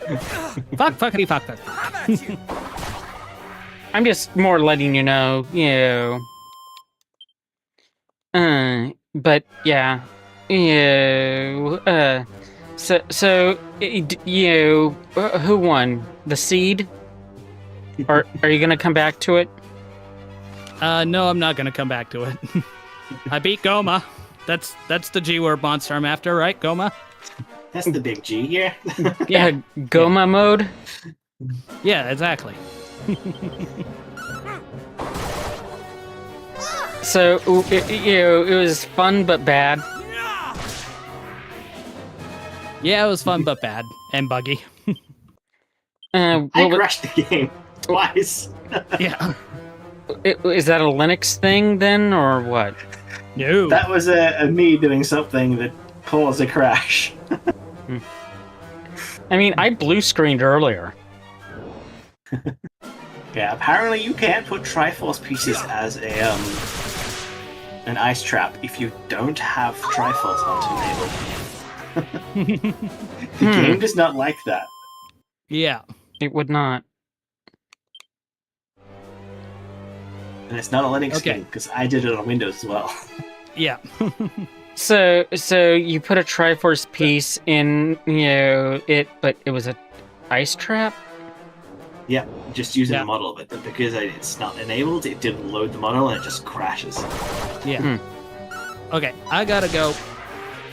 Fuckity fuck. I'm just more letting you know, but yeah, who won? The seed? Or are you gonna come back to it? No, I'm not gonna come back to it. I beat Goma. That's the G word monster I'm after, right, Goma? That's the big G, yeah. Yeah, Goma mode. Yeah, exactly. So, it was fun but bad. Yeah, it was fun but bad and buggy. I crashed the game twice. Yeah. Is that a Linux thing then, or what? No. That was a me doing something that caused a crash. I mean, I blue screened earlier. Yeah, apparently you can't put Triforce pieces as a an ice trap if you don't have Triforce enabled. The game does not like that. Yeah. It would not. And it's not a Linux thing, because I did it on Windows as well. Yeah. So you put a Triforce piece in, but it was a ice trap? Yeah, just using the model of it, but because it's not enabled, it didn't load the model and it just crashes. Yeah. Okay, I gotta go,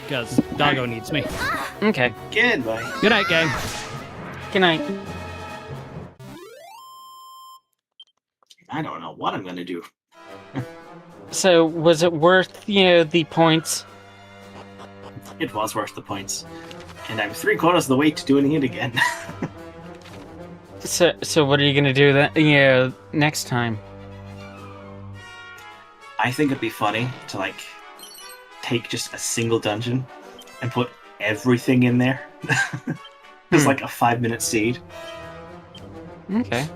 because Doggo needs me. Okay. Goodbye. Good night, gang. Good night. I don't know what I'm gonna do. So, was it worth, the points? It was worth the points. And I'm 3/4 of the way to doing it again. So what are you gonna do that, next time? I think it'd be funny to, take just a single dungeon and put everything in there. Just like a 5-minute seed. Okay.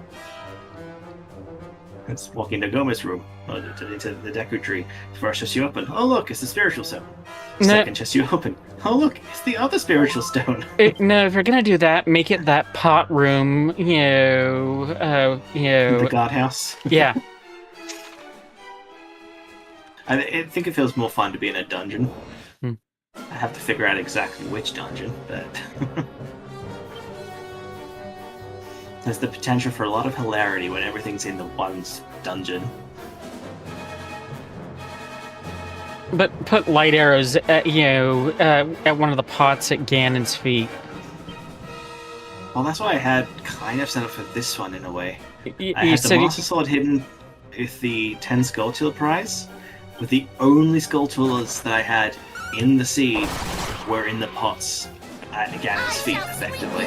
Let's walk into Goma's room, into the Deku tree. First chest you open. Oh look, it's the spiritual stone. Second chest you open. Oh look, it's the other spiritual stone. No, if you're gonna do that, make it that pot room, The god house. Yeah. I think it feels more fun to be in a dungeon. I have to figure out exactly which dungeon, but there's the potential for a lot of hilarity when everything's in the one dungeon. But put light arrows at, at one of the pots at Ganon's feet. Well, that's what I had kind of set up for this one in a way. I You had the said Master Sword hidden with the 10 Skulltula prize, with the only Skulltulas that I had in the seed were in the pots at Ganon's feet, effectively.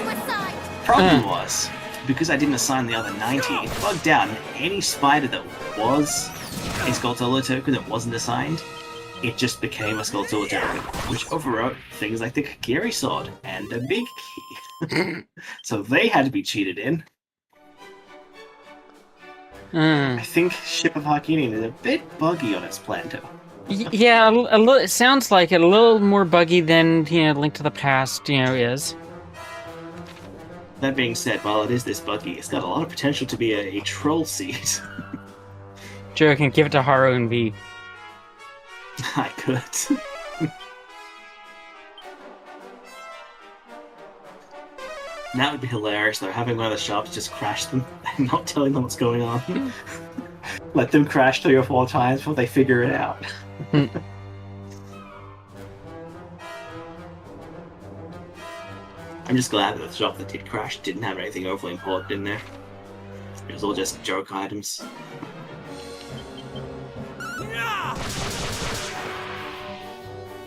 Problem was, because I didn't assign the other 90, it bugged out, and any spider that was a Skulltula token that wasn't assigned, it just became a Skulltula token, which overwrote things like the Kakiri sword and a big key. So they had to be cheated in. I think Ship of Harkinian is a bit buggy on its planter. Yeah, it sounds like it. A little more buggy than, Link to the Past, is. That being said, while it is this buggy, it's got a lot of potential to be a troll seed. Joking, give it to Haru and V. I could. That would be hilarious, though, having one of the shops just crash them and not telling them what's going on. Let them crash 3 or 4 times before they figure it out. I'm just glad that the shop that did crash didn't have anything overly important in there. It was all just joke items.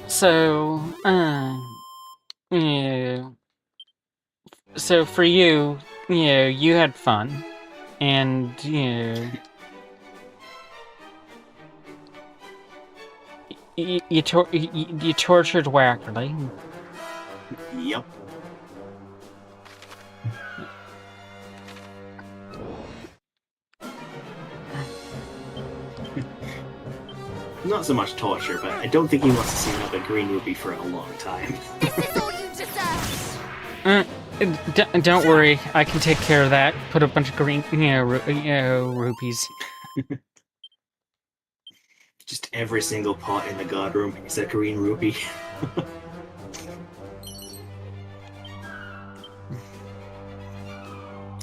So, so for you, you had fun, and, you tortured Wackerly. Yep. Not so much torture, but I don't think he wants to see another green rupee for a long time. This is all you deserve! Don't worry, I can take care of that. Put a bunch of green, rupees. Just every single pot in the guard room is a green rupee.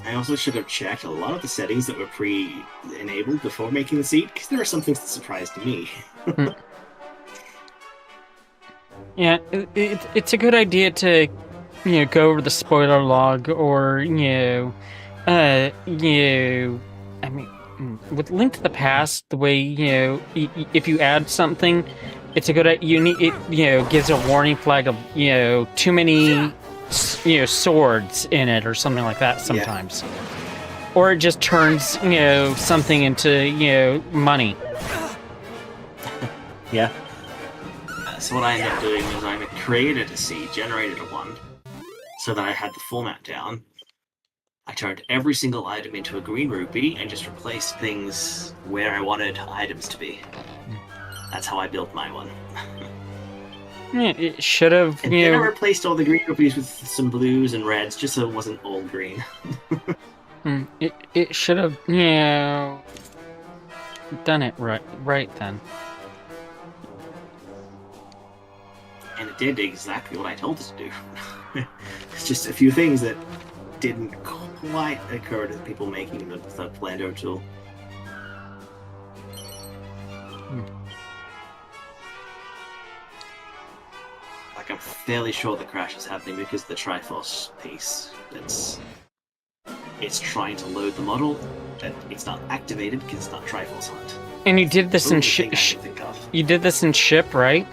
I also should have checked a lot of the settings that were pre-enabled before making the seed, because there were some things that surprised me. Yeah, it's a good idea to, go over the spoiler log, or, I mean, with Link to the Past, the way, if you add something, it's a good, it gives a warning flag of, too many, swords in it, or something like that sometimes. Yeah. Or it just turns, something into, money. Yeah. So what I ended up doing is I created a seed, generated a one, so that I had the format down. I turned every single item into a green rupee and just replaced things where I wanted items to be. That's how I built my one. Yeah, it should have, and then I replaced all the green rupees with some blues and reds, just so it wasn't all green. It should have, done it right then. And it did exactly what I told it to do. It's just a few things that didn't quite occur to people making the Plando tool. Like, I'm fairly sure the crash is happening because the Triforce piece. It's trying to load the model, but it's not activated because it's not Triforce Hunt. And you did this in You did this in ship, right?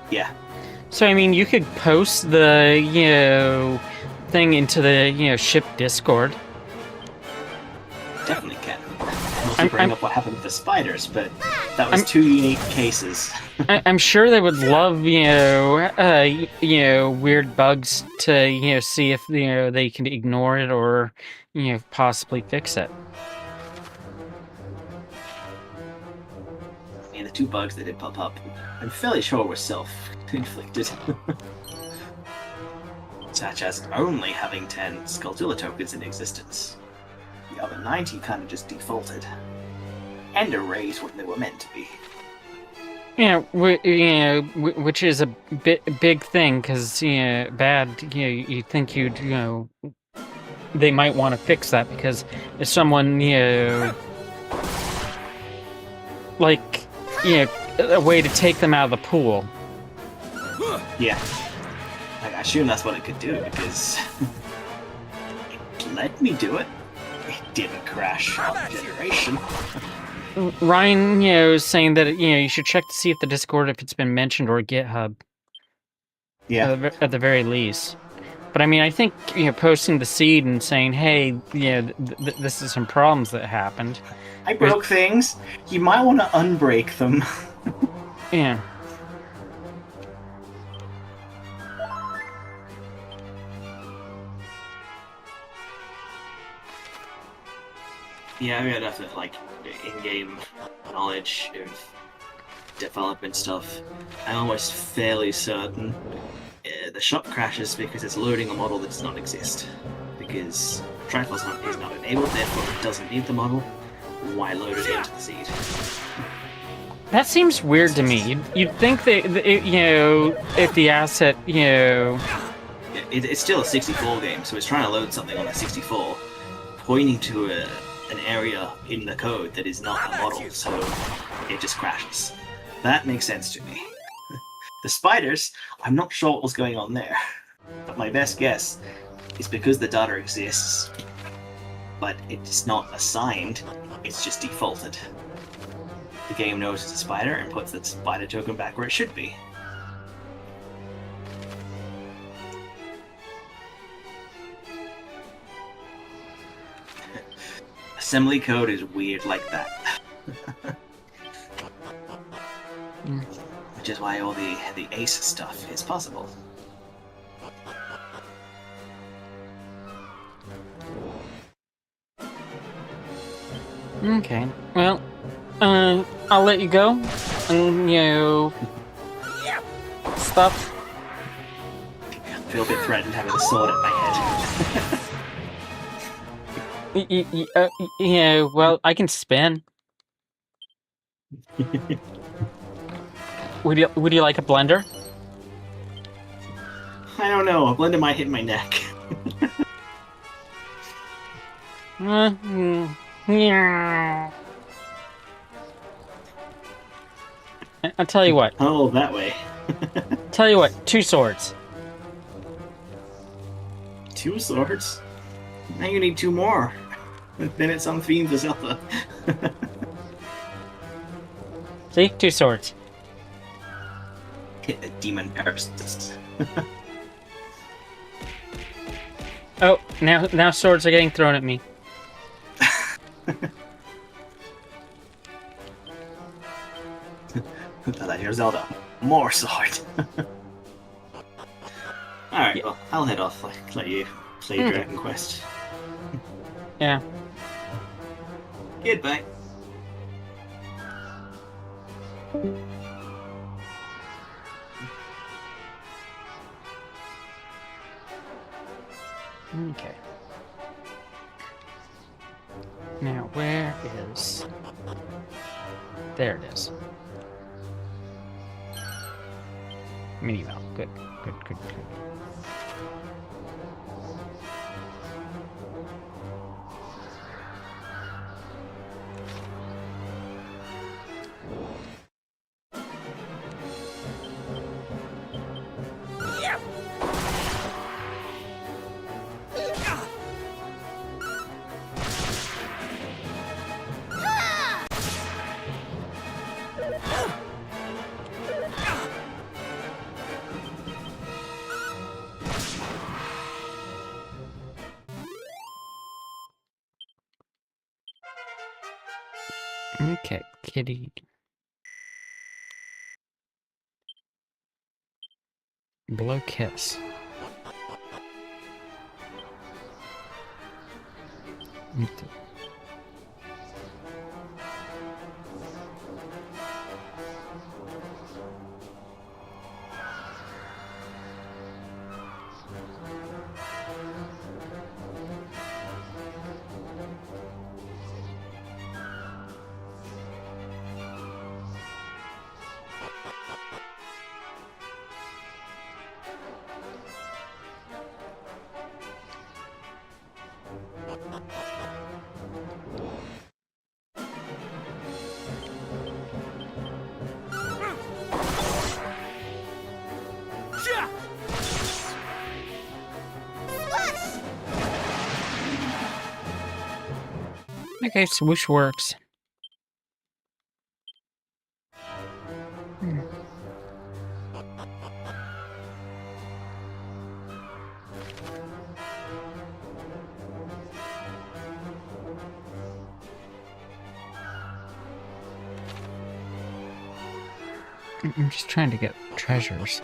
Yeah. So I mean, you could post the thing into the ship Discord. Definitely can. Also bring up what happened with the spiders, but that was 2 unique cases. I'm sure they would love weird bugs to see if they can ignore it or possibly fix it. And the 2 bugs that did pop up, I'm fairly sure were self-inflicted. Such as only having 10 Skulltula tokens in existence. The other 90 kind of just defaulted. And erased what they were meant to be. Yeah, which is a big thing, because bad. You think they might want to fix that, because if someone a way to take them out of the pool. Yeah, I assume that's what it could do, because it let me do it. It didn't crash on generation. Ryan, is saying that you should check to see if the Discord, if it's been mentioned, or GitHub. Yeah. At the very least. But I mean, I think posting the seed and saying, "Hey, this is some problems that happened." I broke things. You might want to unbreak them. Yeah. Yeah, we had enough of like in-game knowledge of development stuff. I'm almost fairly certain the shop crashes because it's loading a model that does not exist. Because Triforce Hunt is not enabled, therefore it doesn't need the model. Why load it into the seed? That seems weird to me. You'd think that if the asset, It's still a 64 game, so it's trying to load something on a 64, pointing to an area in the code that is not a model, so it just crashes. That makes sense to me. The spiders, I'm not sure what was going on there, but my best guess is because the data exists, but it's not assigned, it's just defaulted. The game knows it's a spider and puts that spider token back where it should be. Assembly code is weird like that. Which is why all the ACE stuff is possible. Okay. Well, I'll let you go. Stuff. I feel a bit threatened having a sword at my head. Well, I can spin. Would you like a blender? I don't know, a blender might hit my neck. Yeah. I'll tell you what. Oh, that way. Tell you what, 2 swords. 2 swords? Now you need 2 more. Then it's on theme for Zelda. See? 2 swords. Hit the demon parasites. Oh, now swords are getting thrown at me. Here's Zelda. More sword. Alright, well, I'll head off. Let you play Dragon Quest. Yeah. Goodbye. Okay. Now, where is... There it is. Mini Mel. Good. Okay, kitty. Blow kiss. Okay, swoosh works. I'm just trying to get treasures.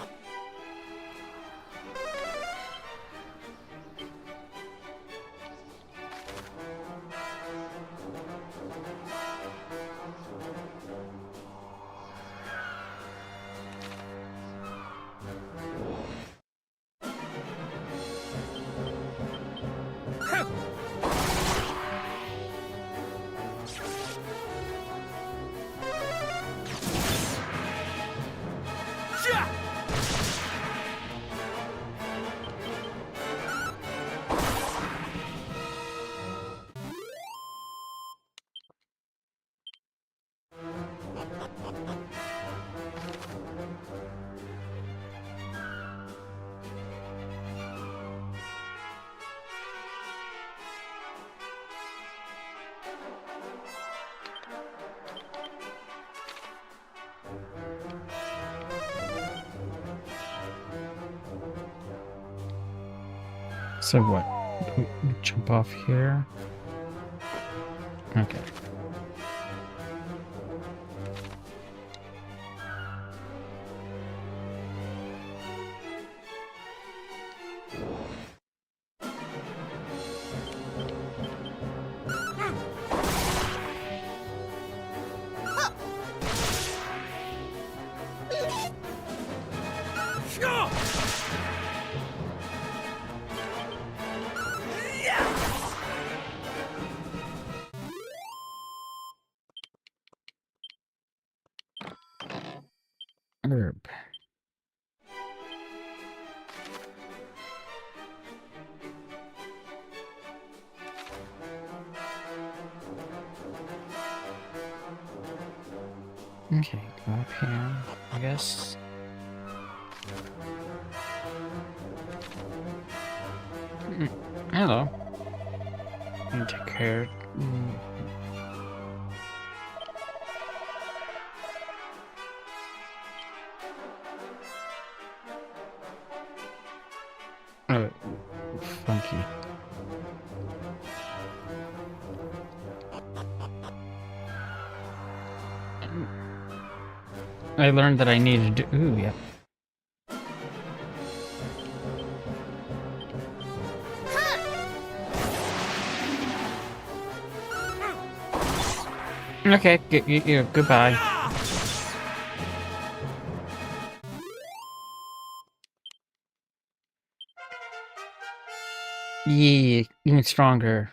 So what? We jump off here? Okay. Herb. Okay, go up here, I guess. Hello. You take care. Oh, funky. I learned that I needed to. Ooh, yeah. Okay, goodbye. Yeah, even stronger.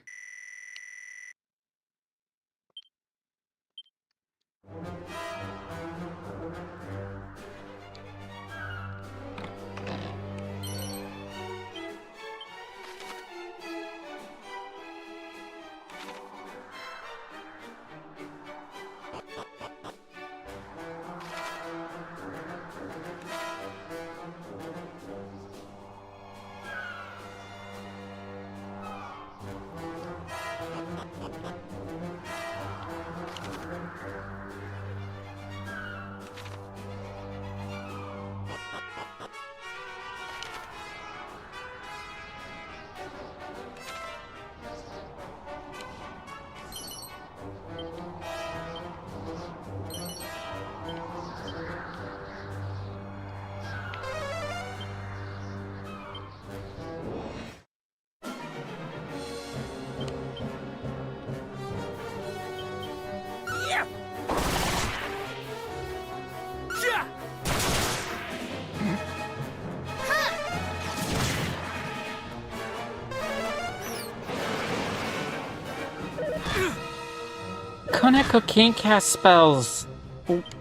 Koneko can't cast spells.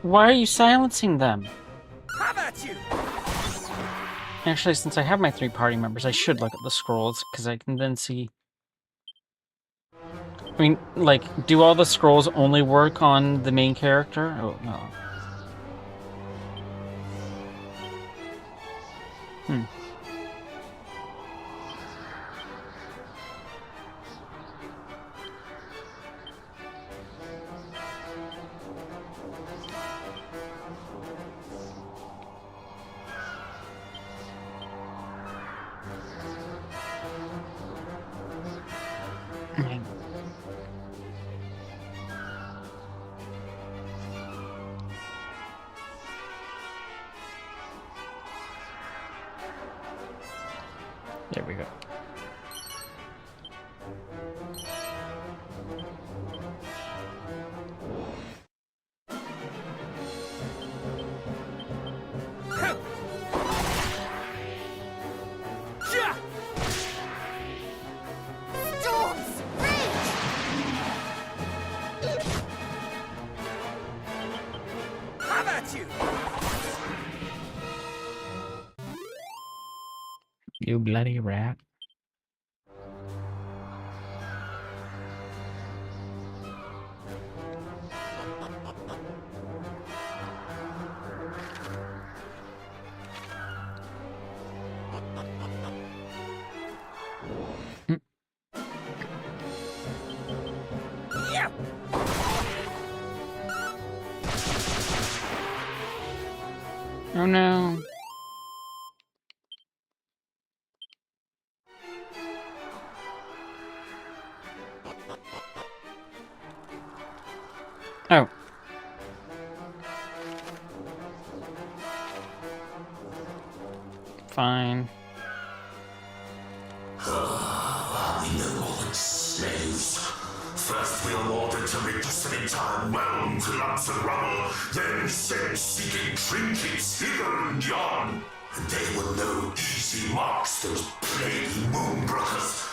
Why are you silencing them? How about you? Actually, since I have my 3 party members, I should look at the scrolls, because I can then see... I mean, like, do all the scrolls only work on the main character? Oh, no. Hmm. There we go. Storms, rage! How about you? You bloody rat. Yeah. Oh no. Oh. Fine. We no longer slaves. First we are ordered to reduce an entire realm to lumps of rubble, then sent seeking trinkets hither and yon. And they were no easy marks, those plaguey moonbrookers.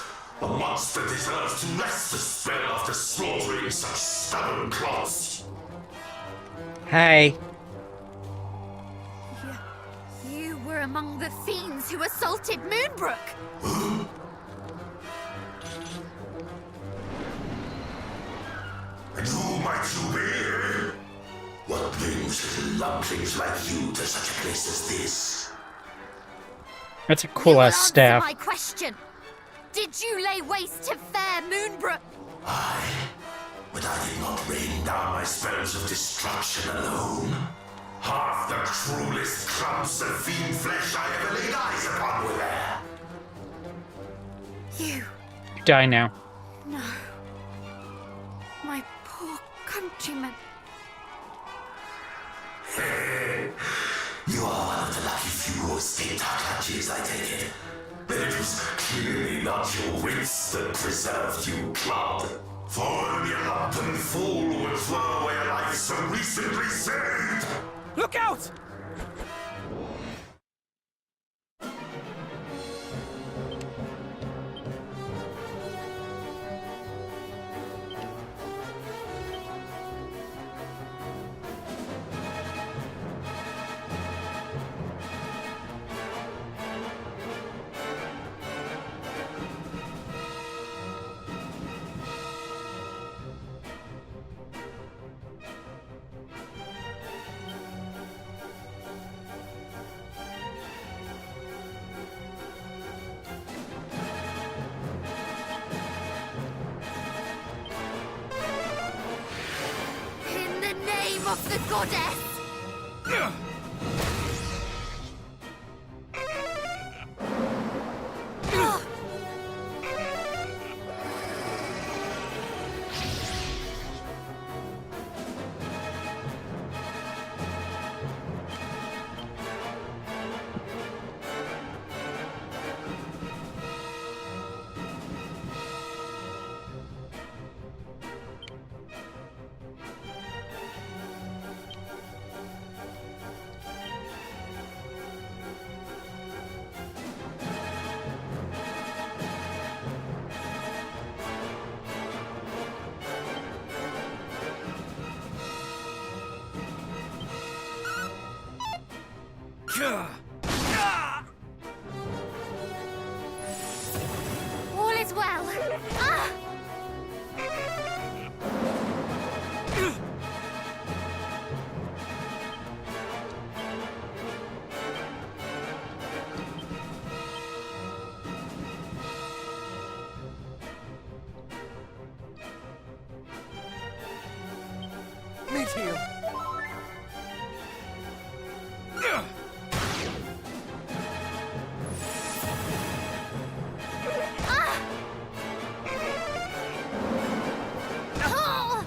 A monster deserves to rest the spell after slaughtering such stubborn clods. Hey. You were among the fiends who assaulted Moonbrook. And who might you be? What brings little lumplings like you to such a place as this? That's a cool ass Answer staff. my question. Did you lay waste to fair Moonbrook? Aye, but I did not rain down my spells of destruction alone. Half the cruelest clumps of fiend flesh I ever laid eyes upon were there. You. You die now. No. My poor countrymen. You are one of the lucky few who escaped our clutches, I take it. But it was clearly not your wits that preserved you, Clod. For only a lumpen fool would throw away a life so recently saved. Look out! In the name of the goddess! All is well. Ah! Meteor! Oh!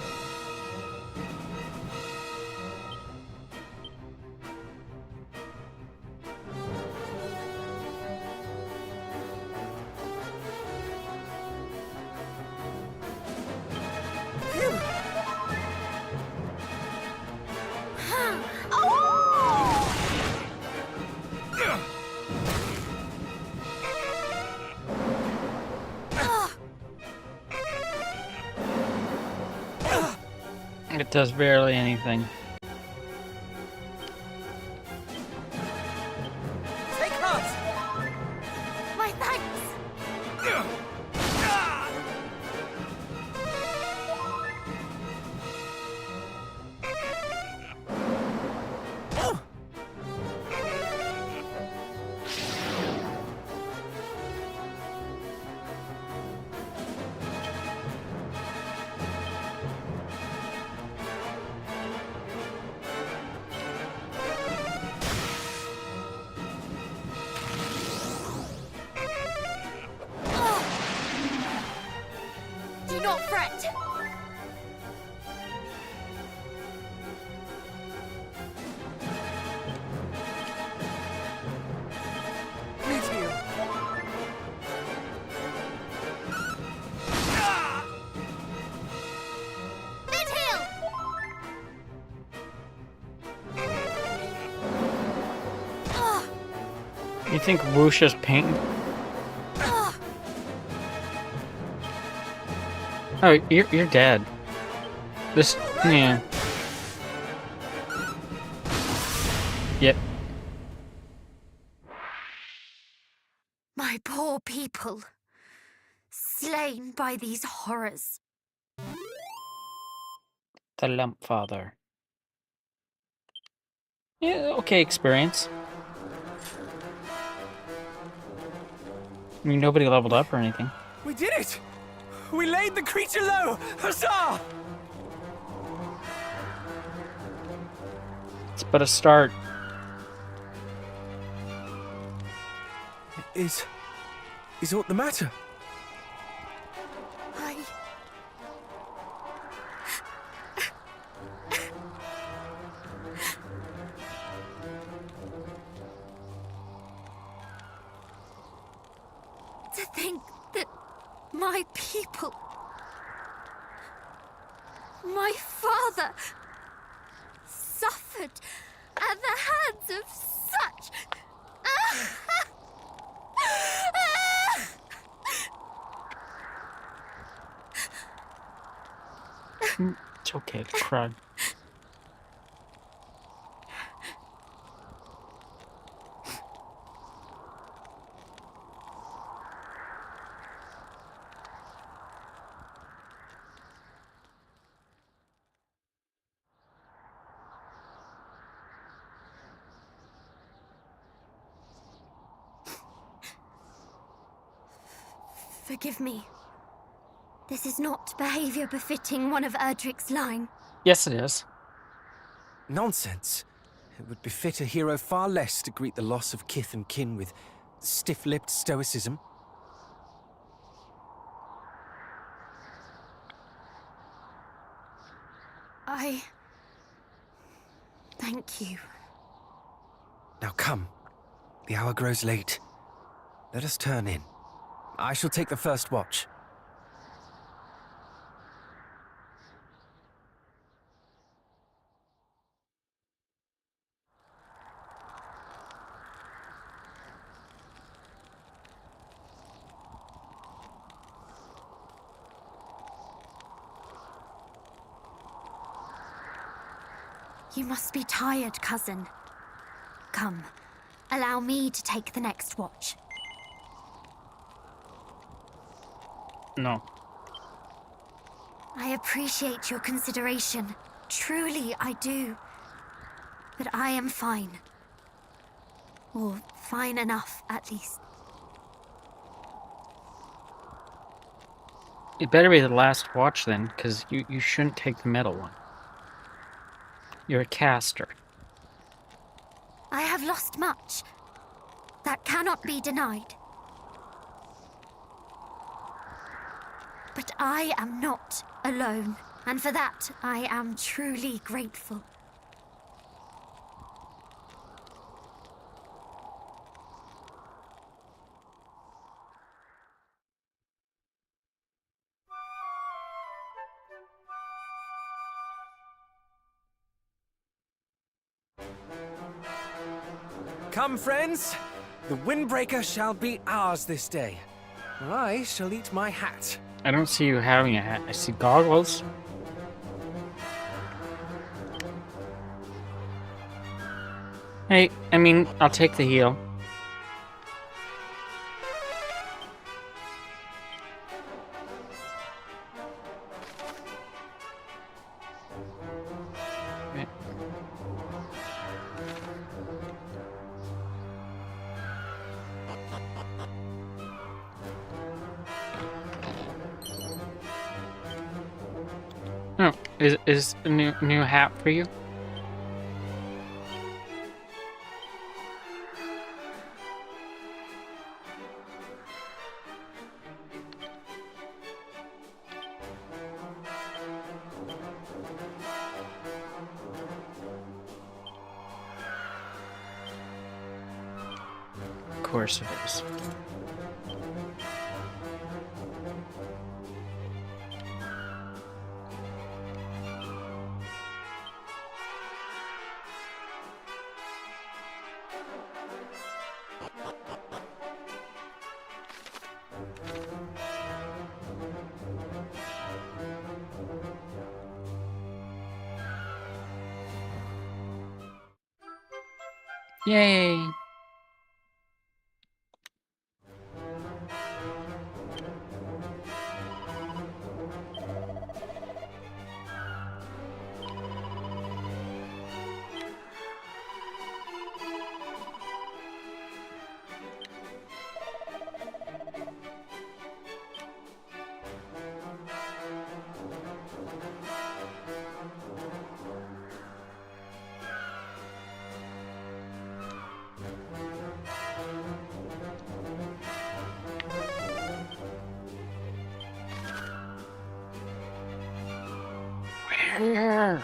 It does barely anything. Take heart! My thanks! Do not fret. Please heal. Mid heal. You think Wuxia's pain? Oh, you're dead. This, yeah. Yep. My poor people, slain by these horrors. The Lump Father. Yeah, okay experience. I mean, nobody leveled up or anything. We did it! We laid the creature low! Huzzah! It's but a start. Is aught the matter? To think that my people, my father, suffered at the hands of such... It's okay to cry. Forgive me. This is not behavior befitting one of Erdrick's line. Yes, it is. Nonsense. It would befit a hero far less to greet the loss of kith and kin with stiff-lipped stoicism. Thank you. Now come. The hour grows late. Let us turn in. I shall take the first watch. You must be tired, cousin. Come, allow me to take the next watch. No. I appreciate your consideration. Truly, I do. But I am fine. Or fine enough, at least. It better be the last watch then, because you shouldn't take the middle one. You're a caster. I have lost much. That cannot be denied. But I am not alone, and for that I am truly grateful. Come, friends. The Windbreaker shall be ours this day. I shall eat my hat. I don't see you having a hat. I see goggles. Hey, I mean, I'll take the heal. Oh, is a new hat for you? Of course it is. Yay! Where?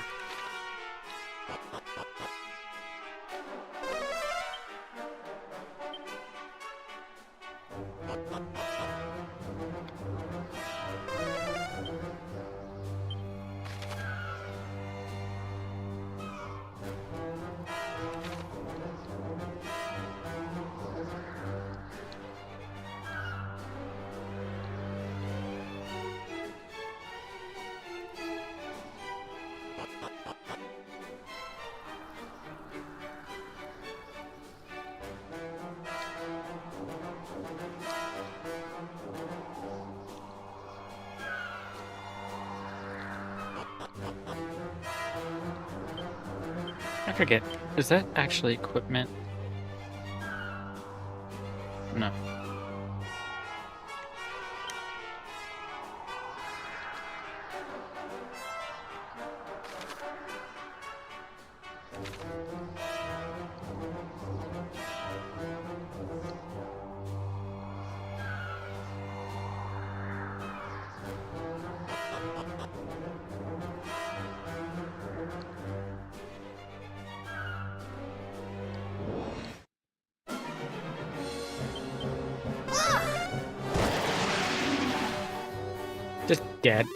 I forget. Is that actually equipment? No. Just dead.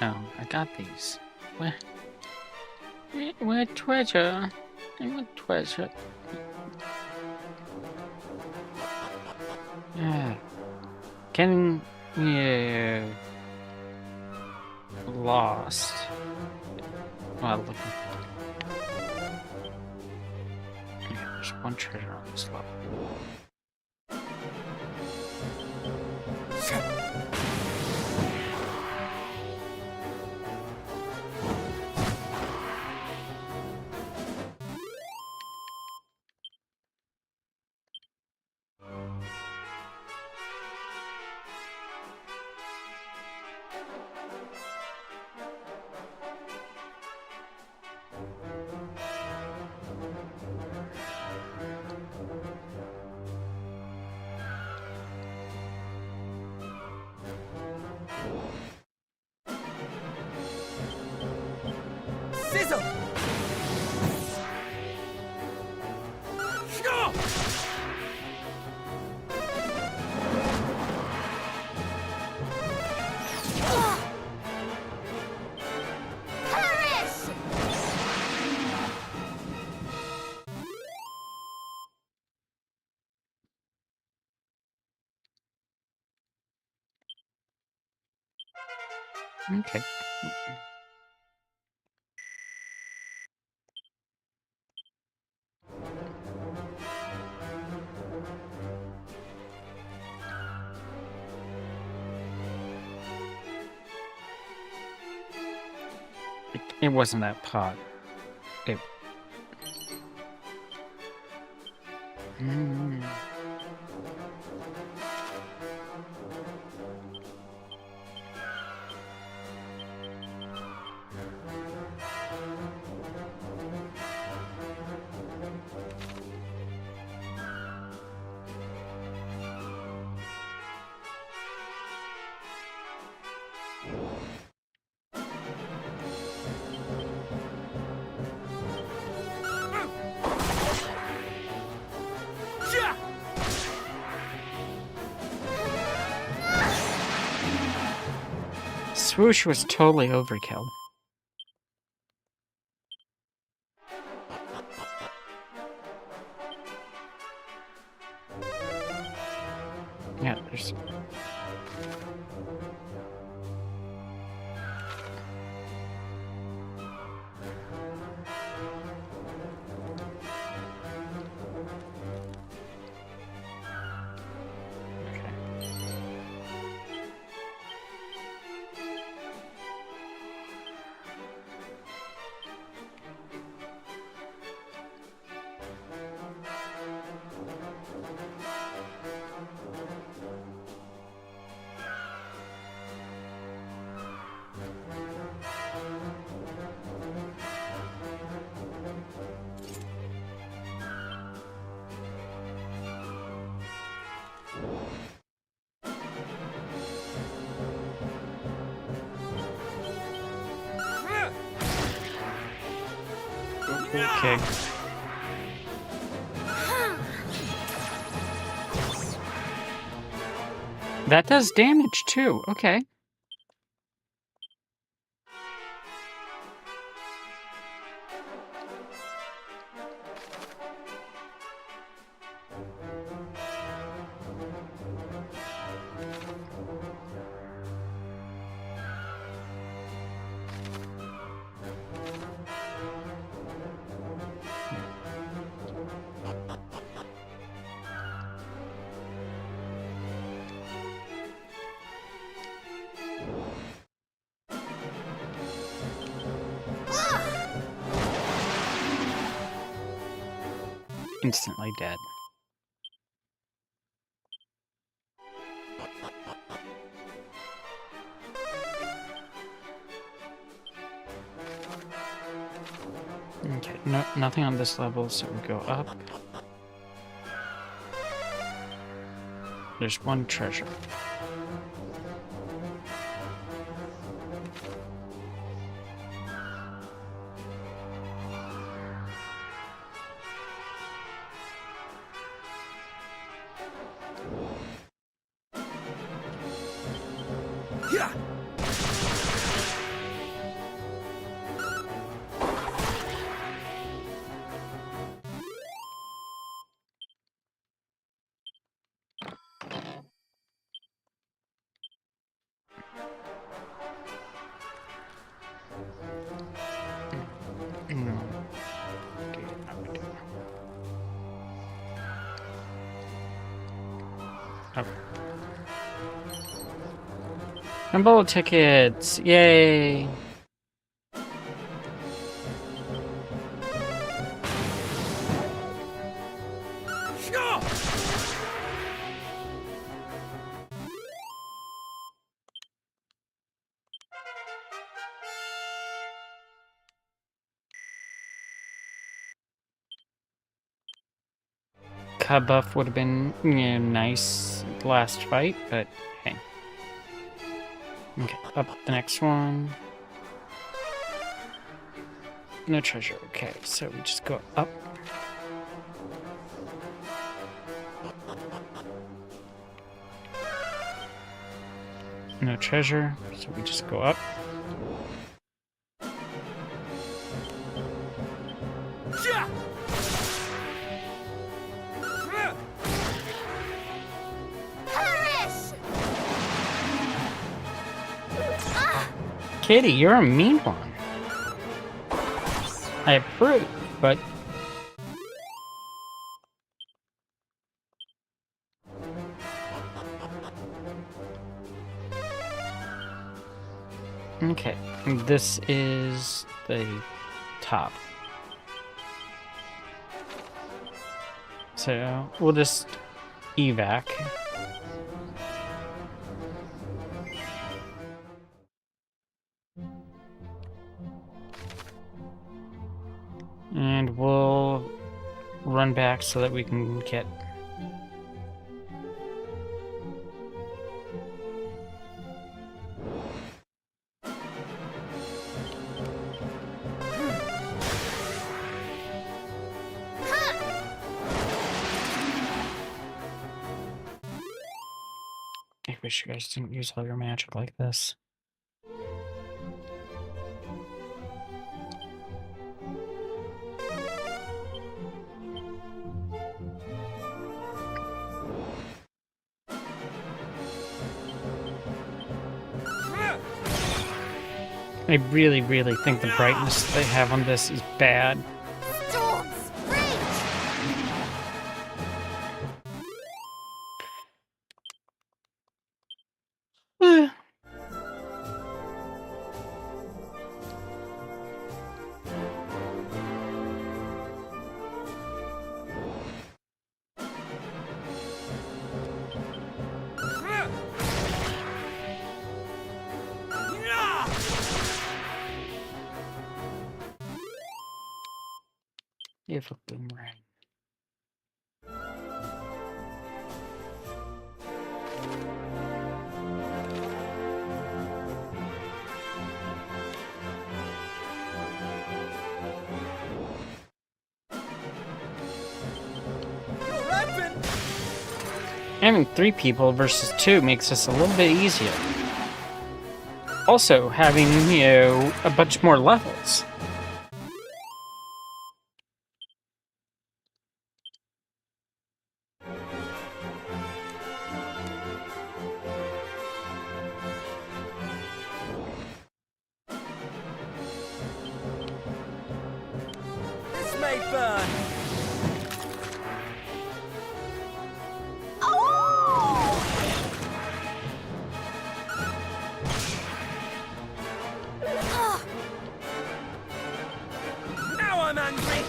No, I got these. Where treasure? I want treasure. Yeah. Can lost. Well, look. Yeah, there's one treasure on this level. Sizzle! Okay. It wasn't that pot. It. Swoosh was totally overkill. Yeah, there's... Okay. That does damage too. Okay. Instantly dead. Okay, no, nothing on this level, so we go up. There's one treasure. Umbrella tickets! Yay! Cub buff would have been, you know, nice last fight, but hey. Okay, up the next one. No treasure. Okay, so we just go up. No treasure, so we just go up. Kitty, you're a mean one. I approve, but... Okay, this is the top. So, we'll just evac. And we'll run back so that we can get... I wish you guys didn't use all your magic like this. I really, really think the brightness they have on this is bad. Storms, If a boomerang. Having 3 people versus 2 makes this a little bit easier. Also, having, you know, a bunch more levels. This may burn. Now I'm angry.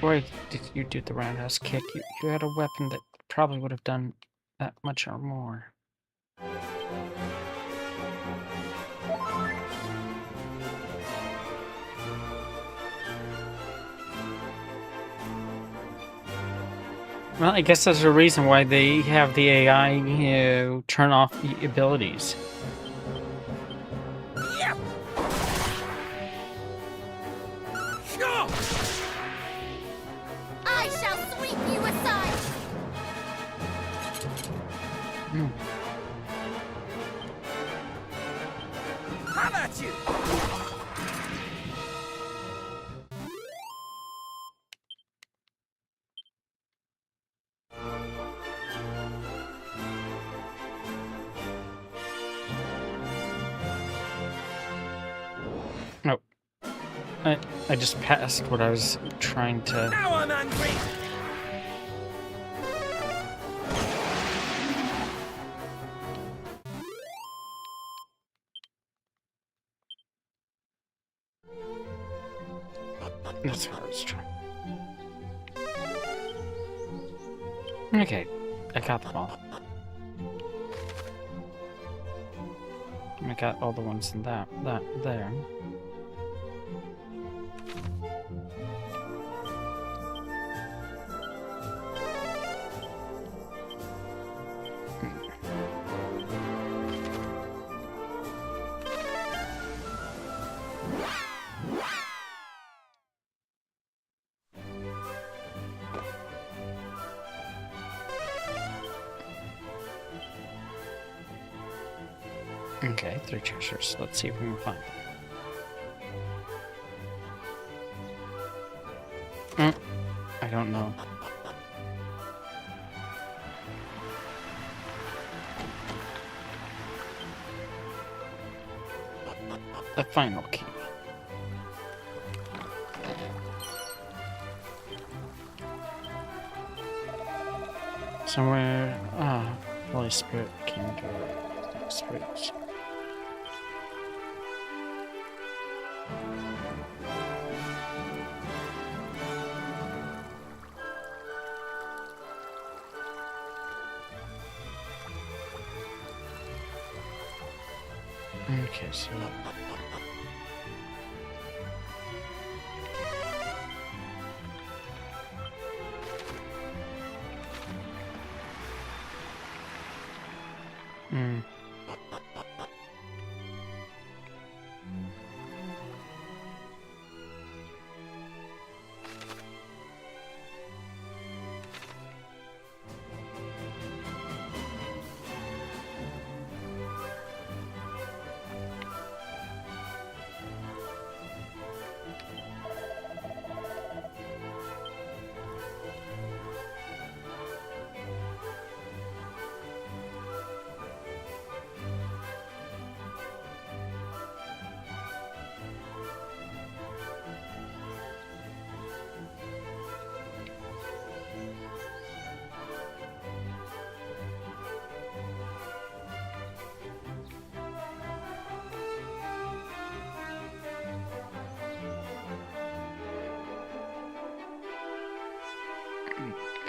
Why did you do the roundhouse kick? You had a weapon that probably would have done that much or more. Well, I guess there's a reason why they have the AI, you know, turn off the abilities. I shall sweep you aside. How about you? Oh. I just passed what I was trying to... Now I'm angry. That's what I was trying. Okay, I got them all. I got all the ones in that there. Okay, 3 treasures. Let's see if we can find them. I don't know. The final key. Somewhere. Holy Spirit came to Spirit. Okay, so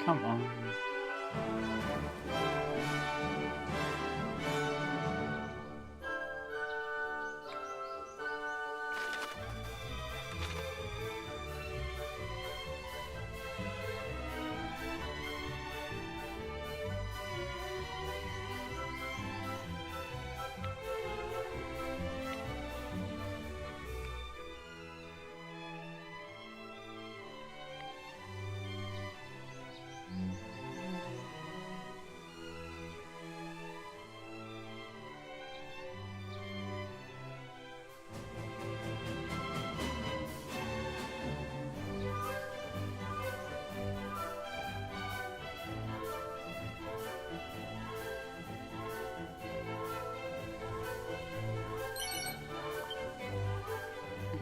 come on.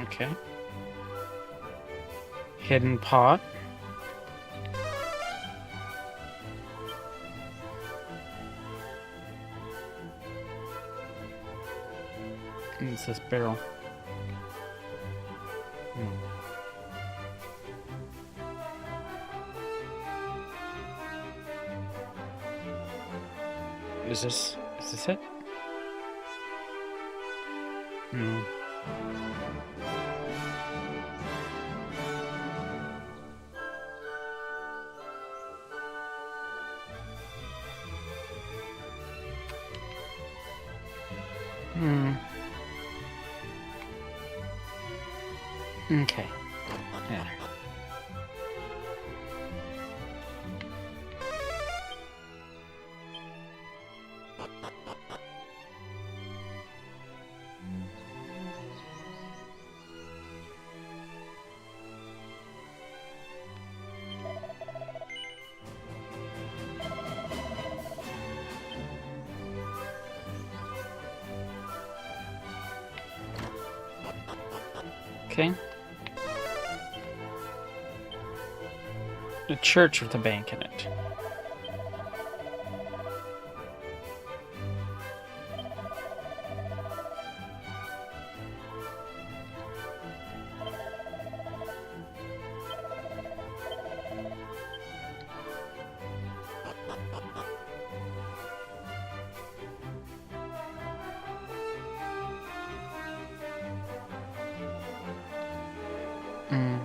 Okay. Hidden pot. And it's this barrel. Is this it? No. Okay. Yeah. Okay. A church with a bank in it. Mm.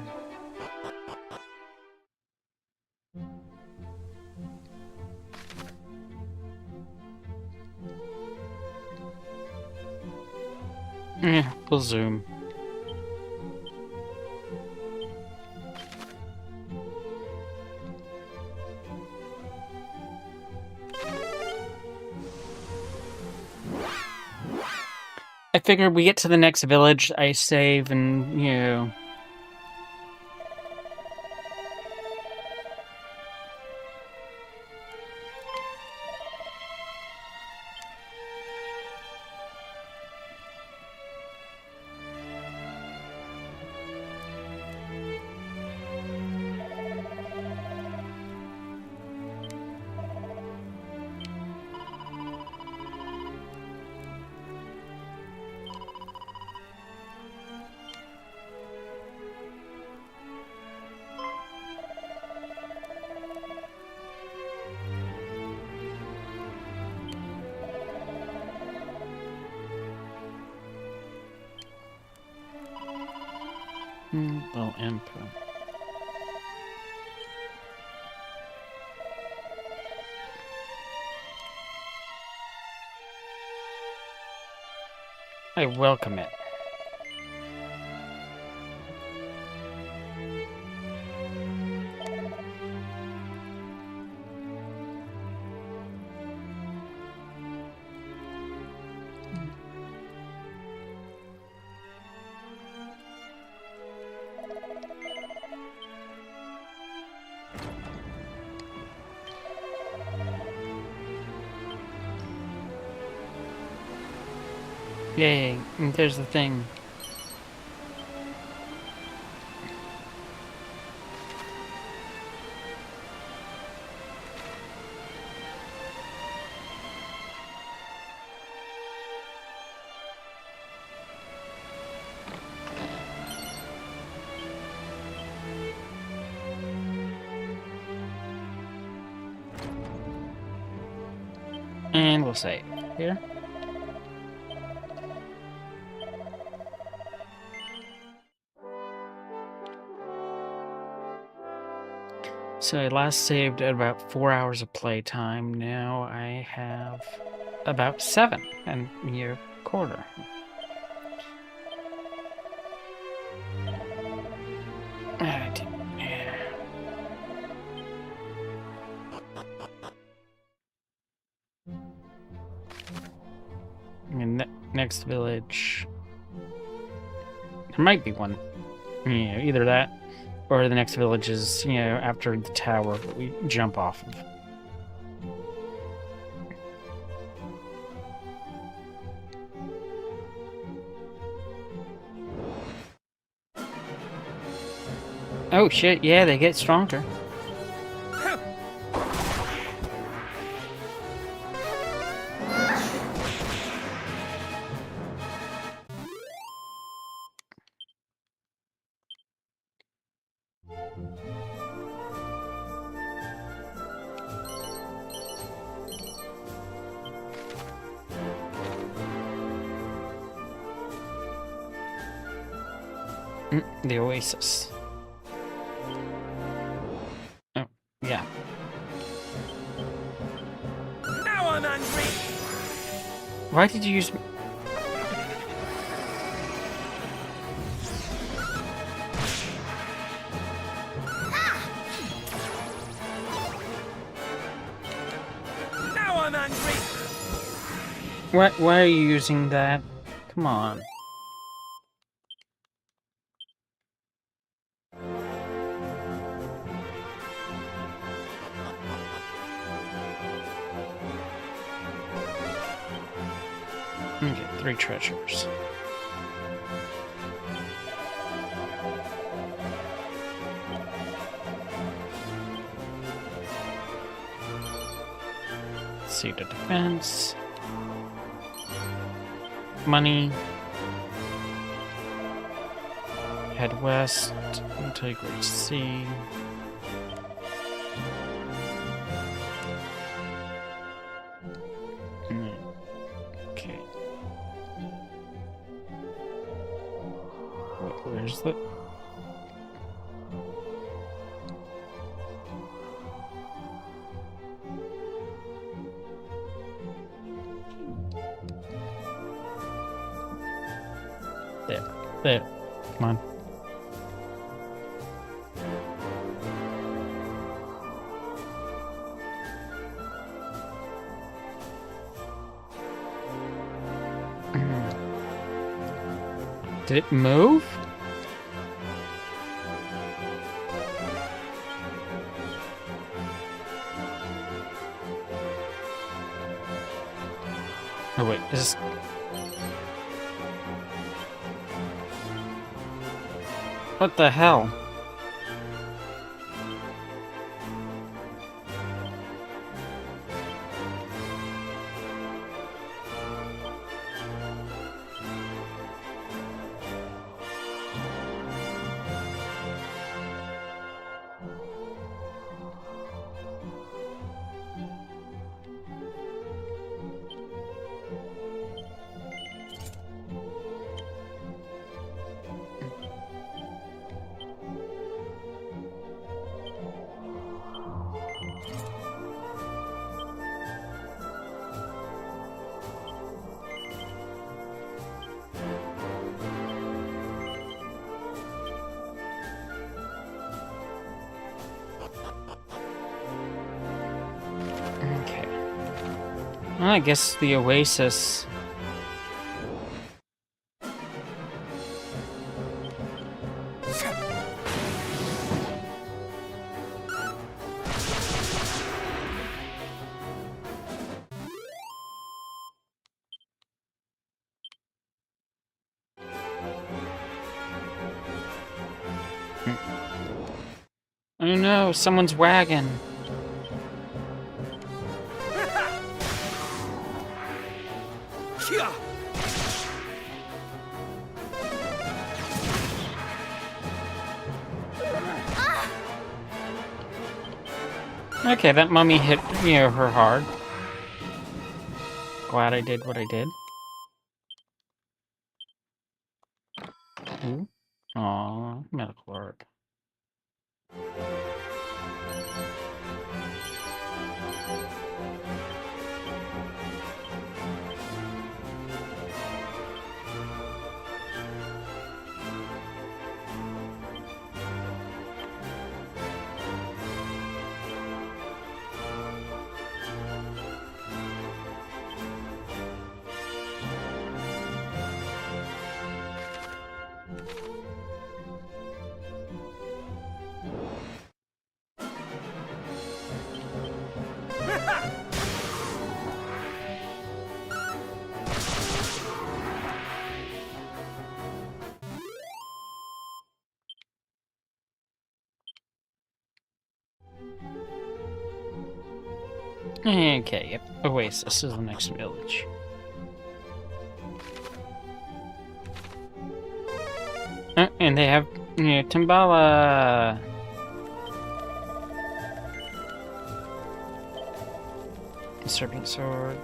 Yeah, we'll zoom. I figured we get to the next village, I save, and, you know... Little input. I welcome it. Yay, and there's the thing. And we'll save here. So I last saved at about 4 hours of playtime. Now I have about 7 and a quarter. And next village. There might be one. Either that. Or the next village is, after the tower that we jump off of. Oh shit, yeah, they get stronger. The Oasis. Oh, yeah. Now I'm angry! Why did you use... Now I'm angry! Why are you using that? Come on. Okay, 3 treasures. Seat of defense. Money. Head west until you reach sea. Okay. Where's the... There. There. Come on. Did it move? Oh wait, is this... What the hell? Okay. Well, I guess the Oasis... Oh no, someone's wagon. Okay, that mummy hit, her hard. Glad I did what I did. Ooh. Aw, medical herb. Okay, yep. Oasis is the next village. And they have, Timbala. Serpent sword.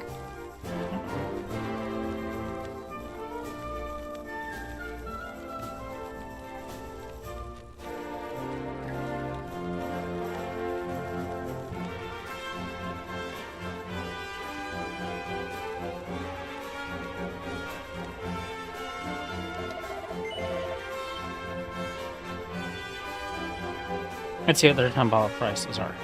Let's see what their Timbala prices are.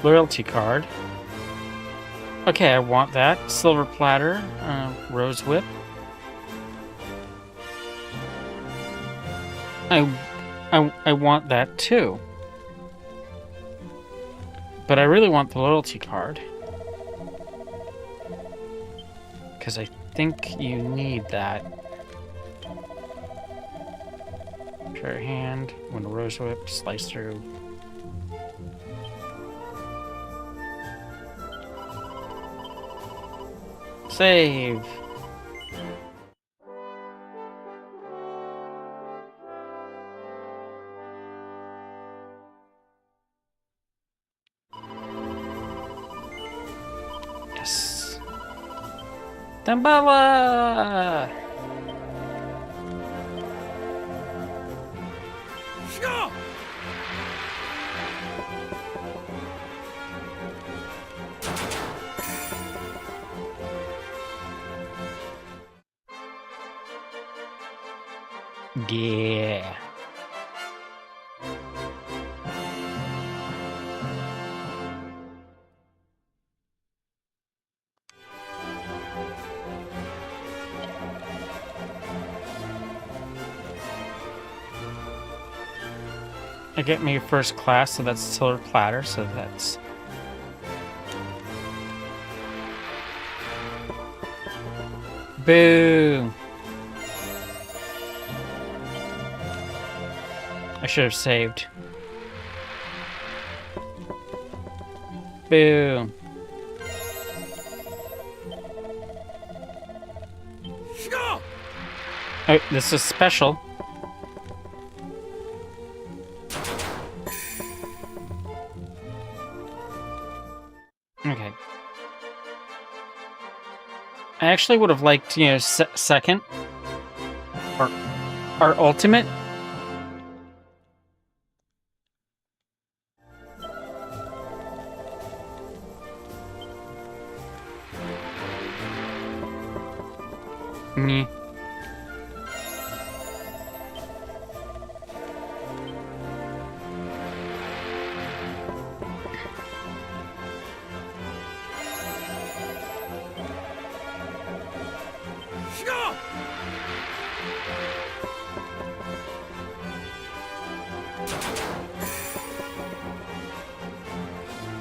Loyalty card. Okay, I want that. Silver platter. Rose whip. I want that too. But I really want the loyalty card. Because I think you need that. Prayer hand. When a rose whip, slice through. Save. Yes. Timbala! Yeah. I get me first class, so that's silver platter, so that's... Boo! I should have saved. Boo! Oh, this is special. Okay. I actually would have liked, you know, second. Or our ultimate. Meh.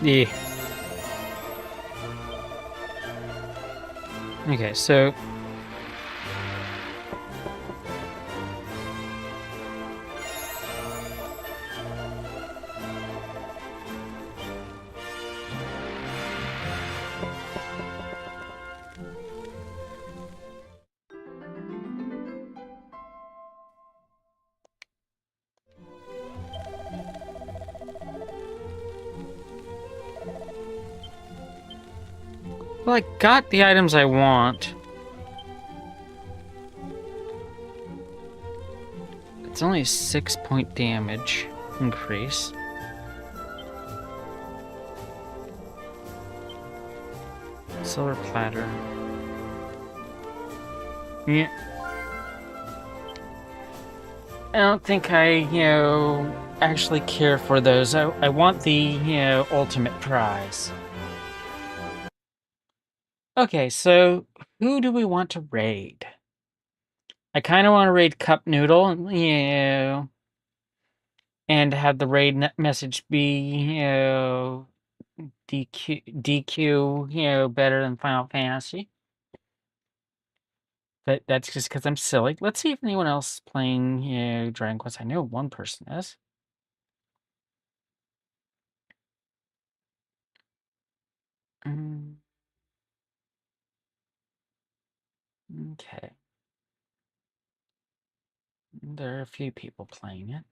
Yeah. Okay, so... Well, I got the items I want. It's only a 6-point damage increase. Silver platter. Yeah. I don't think I, you know, actually care for those. I want the, you know, ultimate prize. Okay, so who do we want to raid? I kind of want to raid Cup Noodle, you know, and have the raid message be, you know, DQ, you know, better than Final Fantasy. But that's just because I'm silly. Let's see if anyone else is playing, you know, Dragon Quest. I know one person is. Okay. There are a few people playing it.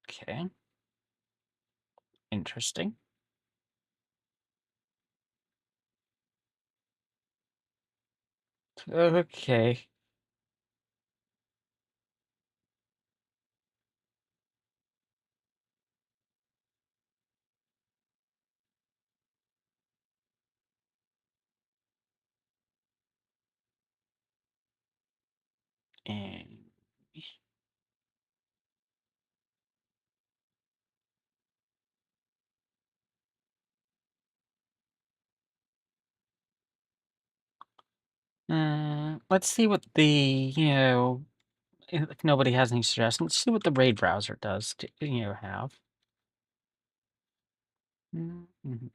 Okay. Interesting. Okay. And let's see what the, you know, if nobody has any suggestions, let's see what the raid browser does to, you know, have. Mhm.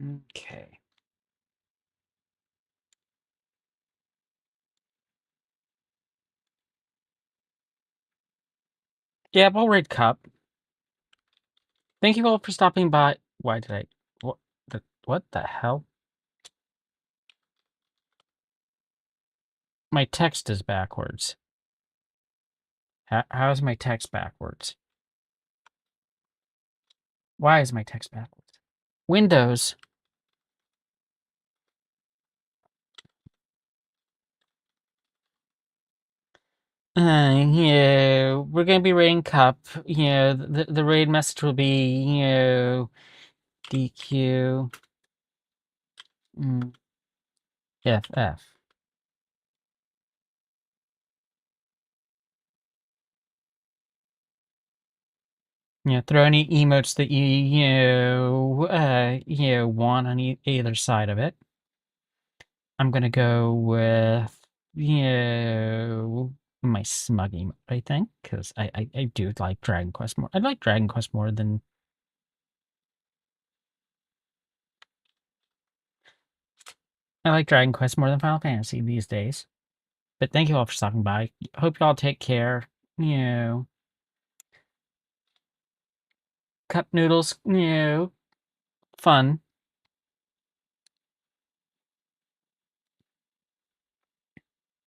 Okay. Yeah, we'll raid Cup. Thank you all for stopping by. Why did I? What? What the hell? My text is backwards. How is my text backwards? Why is my text backwards? Windows. Yeah, we're gonna be raiding Cup. You know, the raid message will be, you know, DQ. FF. You know, throw any emotes that you want on either side of it. I'm gonna go with, you know, my smug emote, I think, because I do like Dragon Quest more. I like Dragon Quest more than... I like Dragon Quest more than Final Fantasy these days. But thank you all for stopping by. Hope y'all take care. You know, cup noodles, you know, fun.